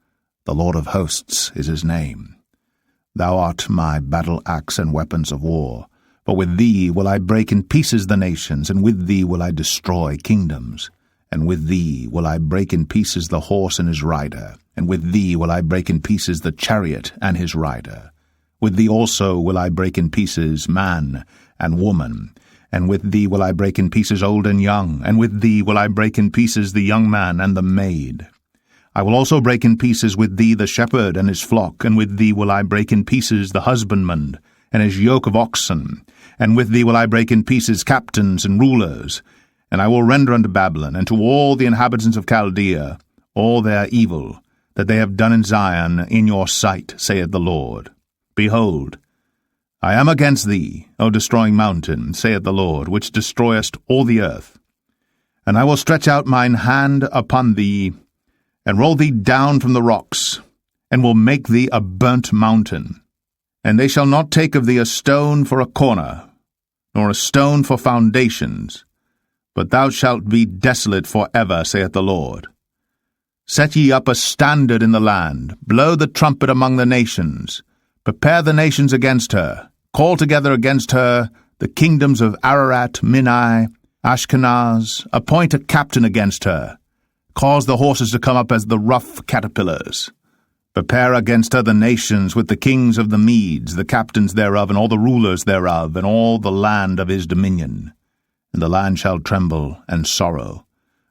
B: The Lord of hosts is his name. Thou art my battle-axe and weapons of war, for with thee will I break in pieces the nations, and with thee will I destroy kingdoms. And with thee will I break in pieces the horse and his rider, and with thee will I break in pieces the chariot and his rider. With thee also will I break in pieces man and woman, and with thee will I break in pieces old and young, and with thee will I break in pieces the young man and the maid. I will also break in pieces with thee the shepherd and his flock, and with thee will I break in pieces the husbandman and his yoke of oxen, and with thee will I break in pieces captains and rulers. And I will render unto Babylon and to all the inhabitants of Chaldea all their evil that they have done in Zion in your sight, saith the Lord. Behold, I am against thee, O destroying mountain, saith the Lord, which destroyest all the earth. And I will stretch out mine hand upon thee, and roll thee down from the rocks, and will make thee a burnt mountain. And they shall not take of thee a stone for a corner, nor a stone for foundations, but thou shalt be desolate for ever, saith the Lord. Set ye up a standard in the land, blow the trumpet among the nations, prepare the nations against her, call together against her the kingdoms of Ararat, Minai, Ashkenaz, appoint a captain against her, cause the horses to come up as the rough caterpillars. Prepare against her the nations with the kings of the Medes, the captains thereof, and all the rulers thereof, and all the land of his dominion. And the land shall tremble and sorrow,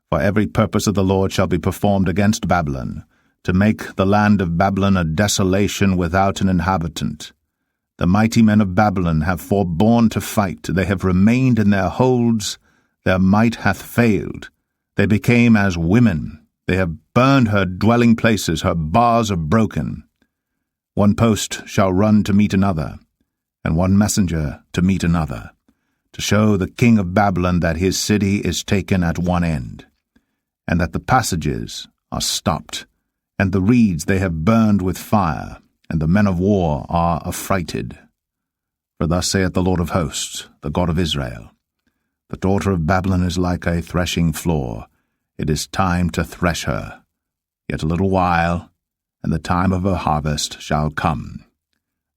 B: for every purpose of the Lord shall be performed against Babylon, to make the land of Babylon a desolation without an inhabitant. The mighty men of Babylon have forborne to fight, they have remained in their holds, their might hath failed. They became as women, they have burned her dwelling places, her bars are broken. One post shall run to meet another, and one messenger to meet another, to show the king of Babylon that his city is taken at one end, and that the passages are stopped, and the reeds they have burned with fire, and the men of war are affrighted. For thus saith the Lord of hosts, the God of Israel, the daughter of Babylon is like a threshing floor. It is time to thresh her. Yet a little while, and the time of her harvest shall come.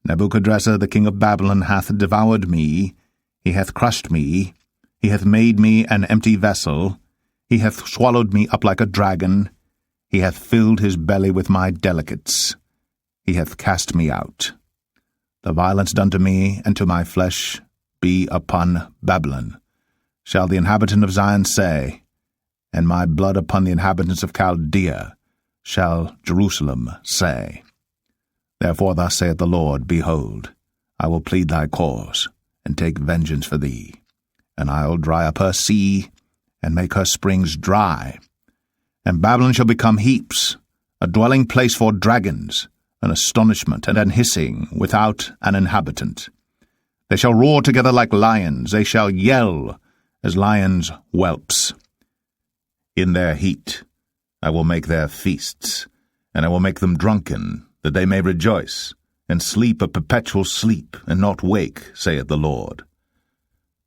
B: Nebuchadrezzar the king of Babylon hath devoured me, he hath crushed me, he hath made me an empty vessel, he hath swallowed me up like a dragon, he hath filled his belly with my delicates, he hath cast me out. The violence done to me and to my flesh be upon Babylon, shall the inhabitant of Zion say, and my blood upon the inhabitants of Chaldea, shall Jerusalem say. Therefore thus saith the Lord, Behold, I will plead thy cause, and take vengeance for thee, and I'll dry up her sea, and make her springs dry. And Babylon shall become heaps, a dwelling place for dragons, an astonishment and an hissing without an inhabitant. They shall roar together like lions, they shall yell as lions' whelps. In their heat I will make their feasts, and I will make them drunken, that they may rejoice, and sleep a perpetual sleep, and not wake, saith the Lord.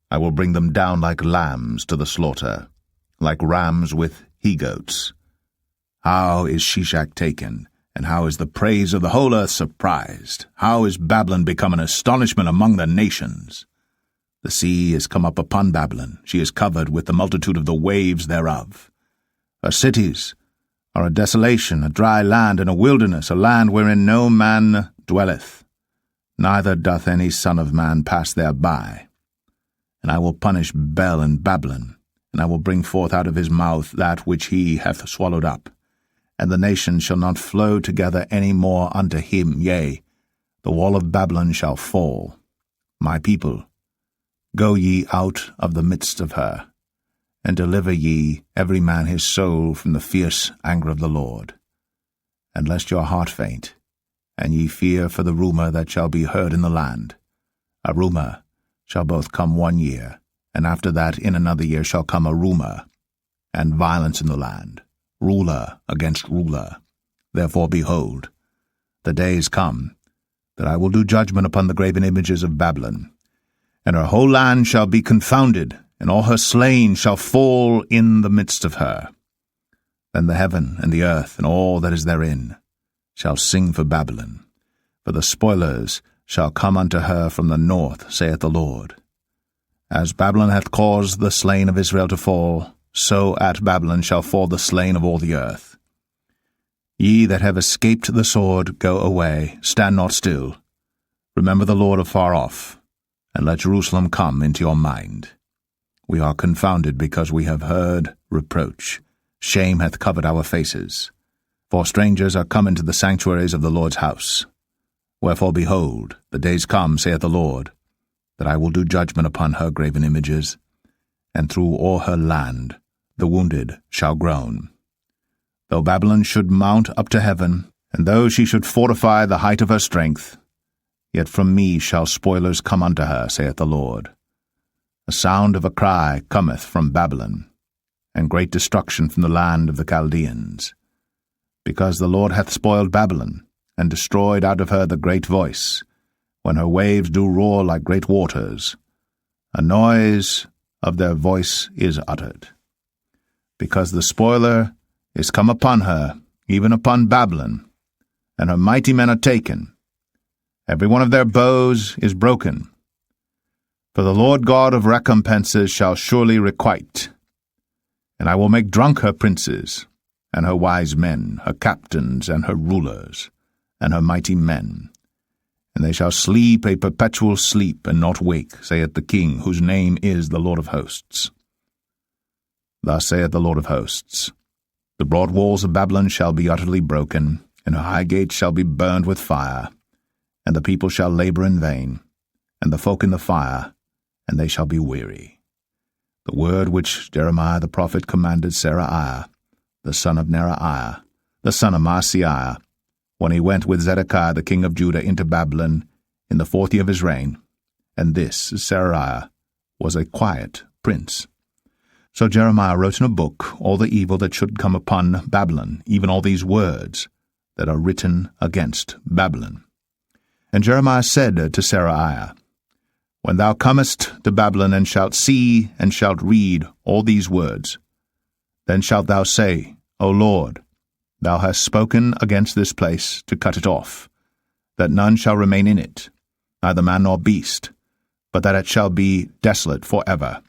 B: I will bring them down like lambs to the slaughter, like rams with he-goats. How is Shishak taken, and how is the praise of the whole earth surprised? How is Babylon become an astonishment among the nations? The sea is come up upon Babylon, she is covered with the multitude of the waves thereof. Her cities are a desolation, a dry land, and a wilderness, a land wherein no man dwelleth, neither doth any son of man pass thereby. And I will punish Bel in Babylon, and I will bring forth out of his mouth that which he hath swallowed up, and the nations shall not flow together any more unto him, yea, the wall of Babylon shall fall. My people, go ye out of the midst of her, and deliver ye every man his soul from the fierce anger of the Lord. And lest your heart faint, and ye fear for the rumour that shall be heard in the land. A rumour shall both come 1 year, and after that in another year shall come a rumour, and violence in the land, ruler against ruler. Therefore, behold, the days come, that I will do judgment upon the graven images of Babylon, and her whole land shall be confounded, and all her slain shall fall in the midst of her. Then the heaven and the earth and all that is therein shall sing for Babylon, for the spoilers shall come unto her from the north, saith the Lord. As Babylon hath caused the slain of Israel to fall, so at Babylon shall fall the slain of all the earth. Ye that have escaped the sword, go away, stand not still. Remember the Lord afar off, and let Jerusalem come into your mind. We are confounded because we have heard reproach. Shame hath covered our faces. For strangers are come into the sanctuaries of the Lord's house. Wherefore, behold, the days come, saith the Lord, that I will do judgment upon her graven images, and through all her land the wounded shall groan. Though Babylon should mount up to heaven, and though she should fortify the height of her strength, yet from me shall spoilers come unto her, saith the Lord. A sound of a cry cometh from Babylon, and great destruction from the land of the Chaldeans. Because the Lord hath spoiled Babylon, and destroyed out of her the great voice, when her waves do roar like great waters. A noise of their voice is uttered. Because the spoiler is come upon her, even upon Babylon, and her mighty men are taken. Every one of their bows is broken. For the Lord God of recompenses shall surely requite. And I will make drunk her princes, and her wise men, her captains, and her rulers, and her mighty men. And they shall sleep a perpetual sleep, and not wake, saith the King, whose name is the Lord of hosts. Thus saith the Lord of hosts, the broad walls of Babylon shall be utterly broken, and her high gates shall be burned with fire, and the people shall labor in vain, and the folk in the fire, and they shall be weary. The word which Jeremiah the prophet commanded Seraiah, the son of Neraiah, the son of Maaseiah, when he went with Zedekiah the king of Judah into Babylon in the 4th year of his reign, and this Seraiah was a quiet prince. So Jeremiah wrote in a book all the evil that should come upon Babylon, even all these words that are written against Babylon. And Jeremiah said to Seraiah, When thou comest to Babylon, and shalt see and shalt read all these words, then shalt thou say, O Lord, thou hast spoken against this place to cut it off, that none shall remain in it, neither man nor beast, but that it shall be desolate for ever.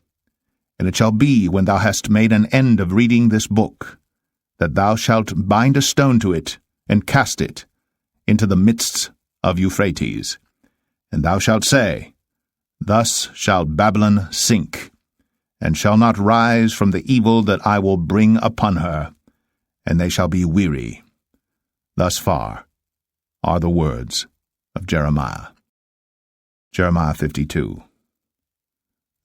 B: And it shall be, when thou hast made an end of reading this book, that thou shalt bind a stone to it, and cast it into the midst of Euphrates. And thou shalt say, Thus shall Babylon sink, and shall not rise from the evil that I will bring upon her, and they shall be weary. Thus far are the words of Jeremiah. Jeremiah 52.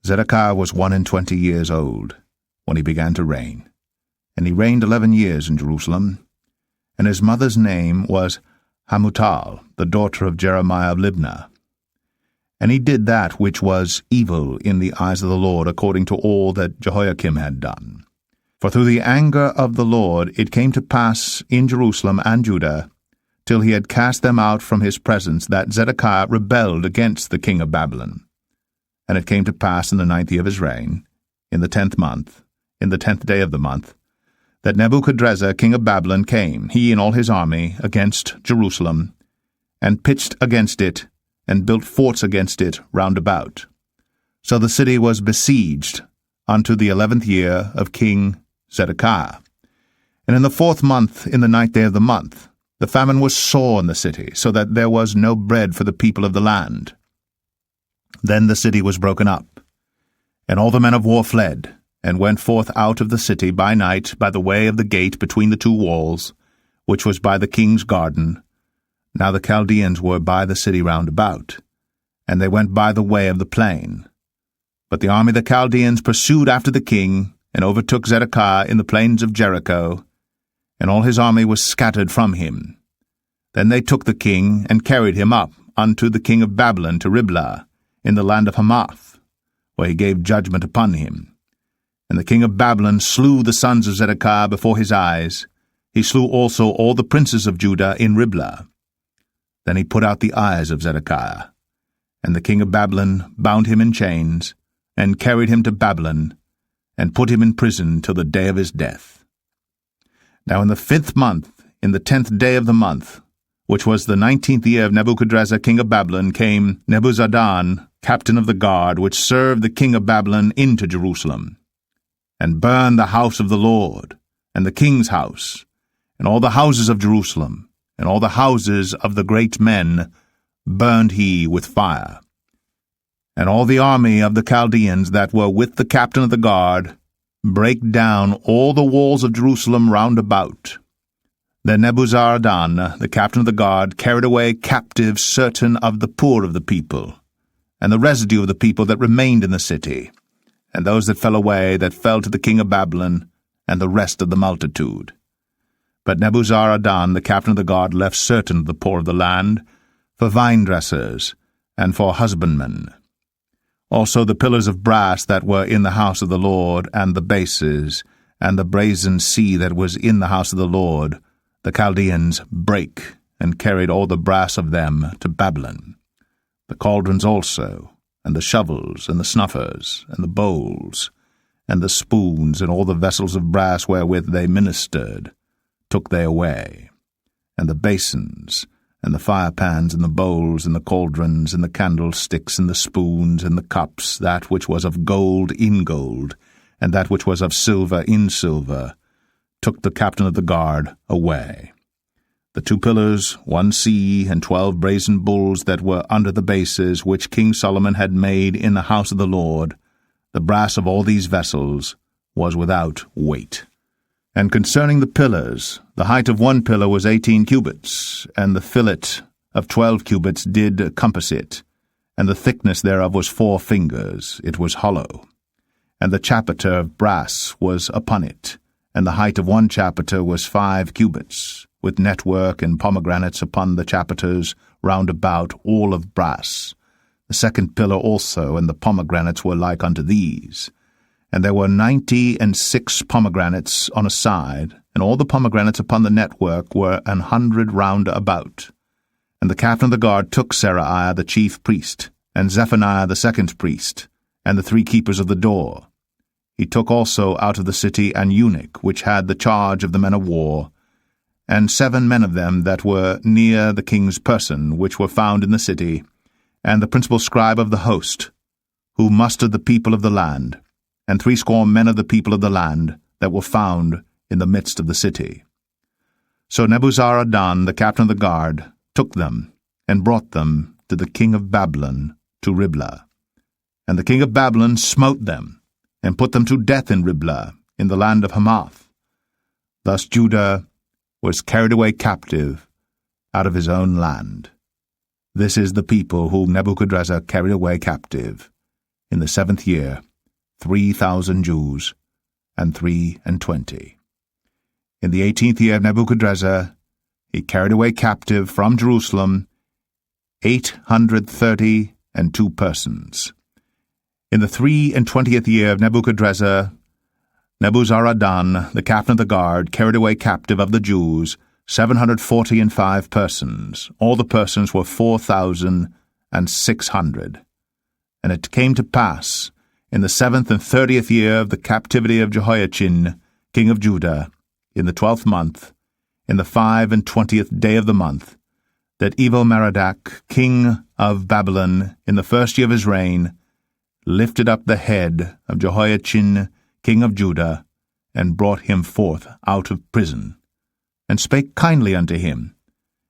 B: Zedekiah was 21 years old when he began to reign, and he reigned 11 years in Jerusalem. And his mother's name was Hamutal, the daughter of Jeremiah of Libnah. And he did that which was evil in the eyes of the Lord, according to all that Jehoiakim had done. For through the anger of the Lord it came to pass in Jerusalem and Judah, till he had cast them out from his presence, that Zedekiah rebelled against the king of Babylon. And it came to pass in the 9th year of his reign, in the 10th month, in the 10th day of the month, that Nebuchadrezzar king of Babylon came, he and all his army, against Jerusalem, and pitched against it, and built forts against it round about. So the city was besieged unto the 11th year of King Zedekiah. And in the 4th month, in the 9th day of the month, the famine was sore in the city, so that there was no bread for the people of the land. Then the city was broken up, and all the men of war fled, and went forth out of the city by night by the way of the gate between the two walls, which was by the king's garden. Now the Chaldeans were by the city round about, and they went by the way of the plain. But the army of the Chaldeans pursued after the king, and overtook Zedekiah in the plains of Jericho, and all his army was scattered from him. Then they took the king, and carried him up unto the king of Babylon to Riblah, in the land of Hamath, where he gave judgment upon him. And the king of Babylon slew the sons of Zedekiah before his eyes, He slew also all the princes of Judah in Riblah. Then he put out the eyes of Zedekiah. And the king of Babylon bound him in chains, and carried him to Babylon, and put him in prison till the day of his death. Now in the 5th month, in the 10th day of the month, which was the 19th year of Nebuchadrezzar king of Babylon, came Nebuzaradan, captain of the guard, which served the king of Babylon, into Jerusalem, and burned the house of the Lord, and the king's house, and all the houses of Jerusalem, and all the houses of the great men burned he with fire. And all the army of the Chaldeans that were with the captain of the guard brake down all the walls of Jerusalem round about. Then Nebuzaradan, the captain of the guard, carried away captive certain of the poor of the people, and the residue of the people that remained in the city, and those that fell away, that fell to the king of Babylon, and the rest of the multitude. But Nebuzaradan, the captain of the guard, left certain of the poor of the land, for vine-dressers, and for husbandmen. Also the pillars of brass that were in the house of the Lord, and the bases, and the brazen sea that was in the house of the Lord, the Chaldeans brake, and carried all the brass of them to Babylon. The cauldrons also, and the shovels, and the snuffers, and the bowls, and the spoons, and all the vessels of brass wherewith they ministered, took they away, and the basins, and the firepans, and the bowls, and the cauldrons, and the candlesticks, and the spoons, and the cups, that which was of gold in gold, and that which was of silver in silver, took the captain of the guard away. The 2 pillars, 1 sea, and 12 brazen bulls that were under the bases, which King Solomon had made in the house of the Lord, the brass of all these vessels was without weight. And concerning the pillars, the height of 1 pillar was 18 cubits, and the fillet of 12 cubits did compass it, and the thickness thereof was 4 fingers, it was hollow. And the chapiter of brass was upon it, and the height of 1 chapiter was 5 cubits, with network and pomegranates upon the chapiters round about, all of brass. The 2nd pillar also, and the pomegranates were like unto these. And there were 96 pomegranates on a side, and all the pomegranates upon the network were 100 round about. And the captain of the guard took Seraiah the chief priest, and Zephaniah the 2nd priest, and the 3 keepers of the door. He took also out of the city an eunuch, which had the charge of the men of war, and 7 men of them that were near the king's person, which were found in the city, and the principal scribe of the host, who mustered the people of the land, and 80 men of the people of the land that were found in the midst of the city. So Nebuzaradan, the captain of the guard, took them, and brought them to the king of Babylon to Riblah. And the king of Babylon smote them, and put them to death in Riblah, in the land of Hamath. Thus Judah was carried away captive out of his own land. This is the people whom Nebuchadrezzar carried away captive in the 7th year, 3,000 Jews, and 23. In the 18th year of Nebuchadrezzar, he carried away captive from Jerusalem 832 persons. In the 23 year of Nebuchadrezzar, Nebuzaradan, the captain of the guard, carried away captive of the Jews 745 persons. All the persons were 4,600. And it came to pass, in the 7th and 30th year of the captivity of Jehoiachin, king of Judah, in the 12th month, in the 25th day of the month, that Evil-Merodach, king of Babylon, in the 1st year of his reign, lifted up the head of Jehoiachin, king of Judah, and brought him forth out of prison, and spake kindly unto him,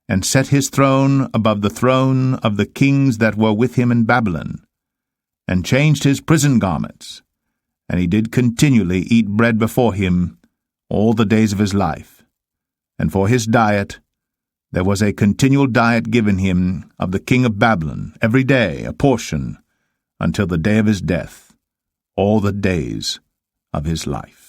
B: and set his throne above the throne of the kings that were with him in Babylon, and changed his prison garments, and he did continually eat bread before him all the days of his life. And for his diet there was a continual diet given him of the king of Babylon, every day a portion, until the day of his death, all the days of his life.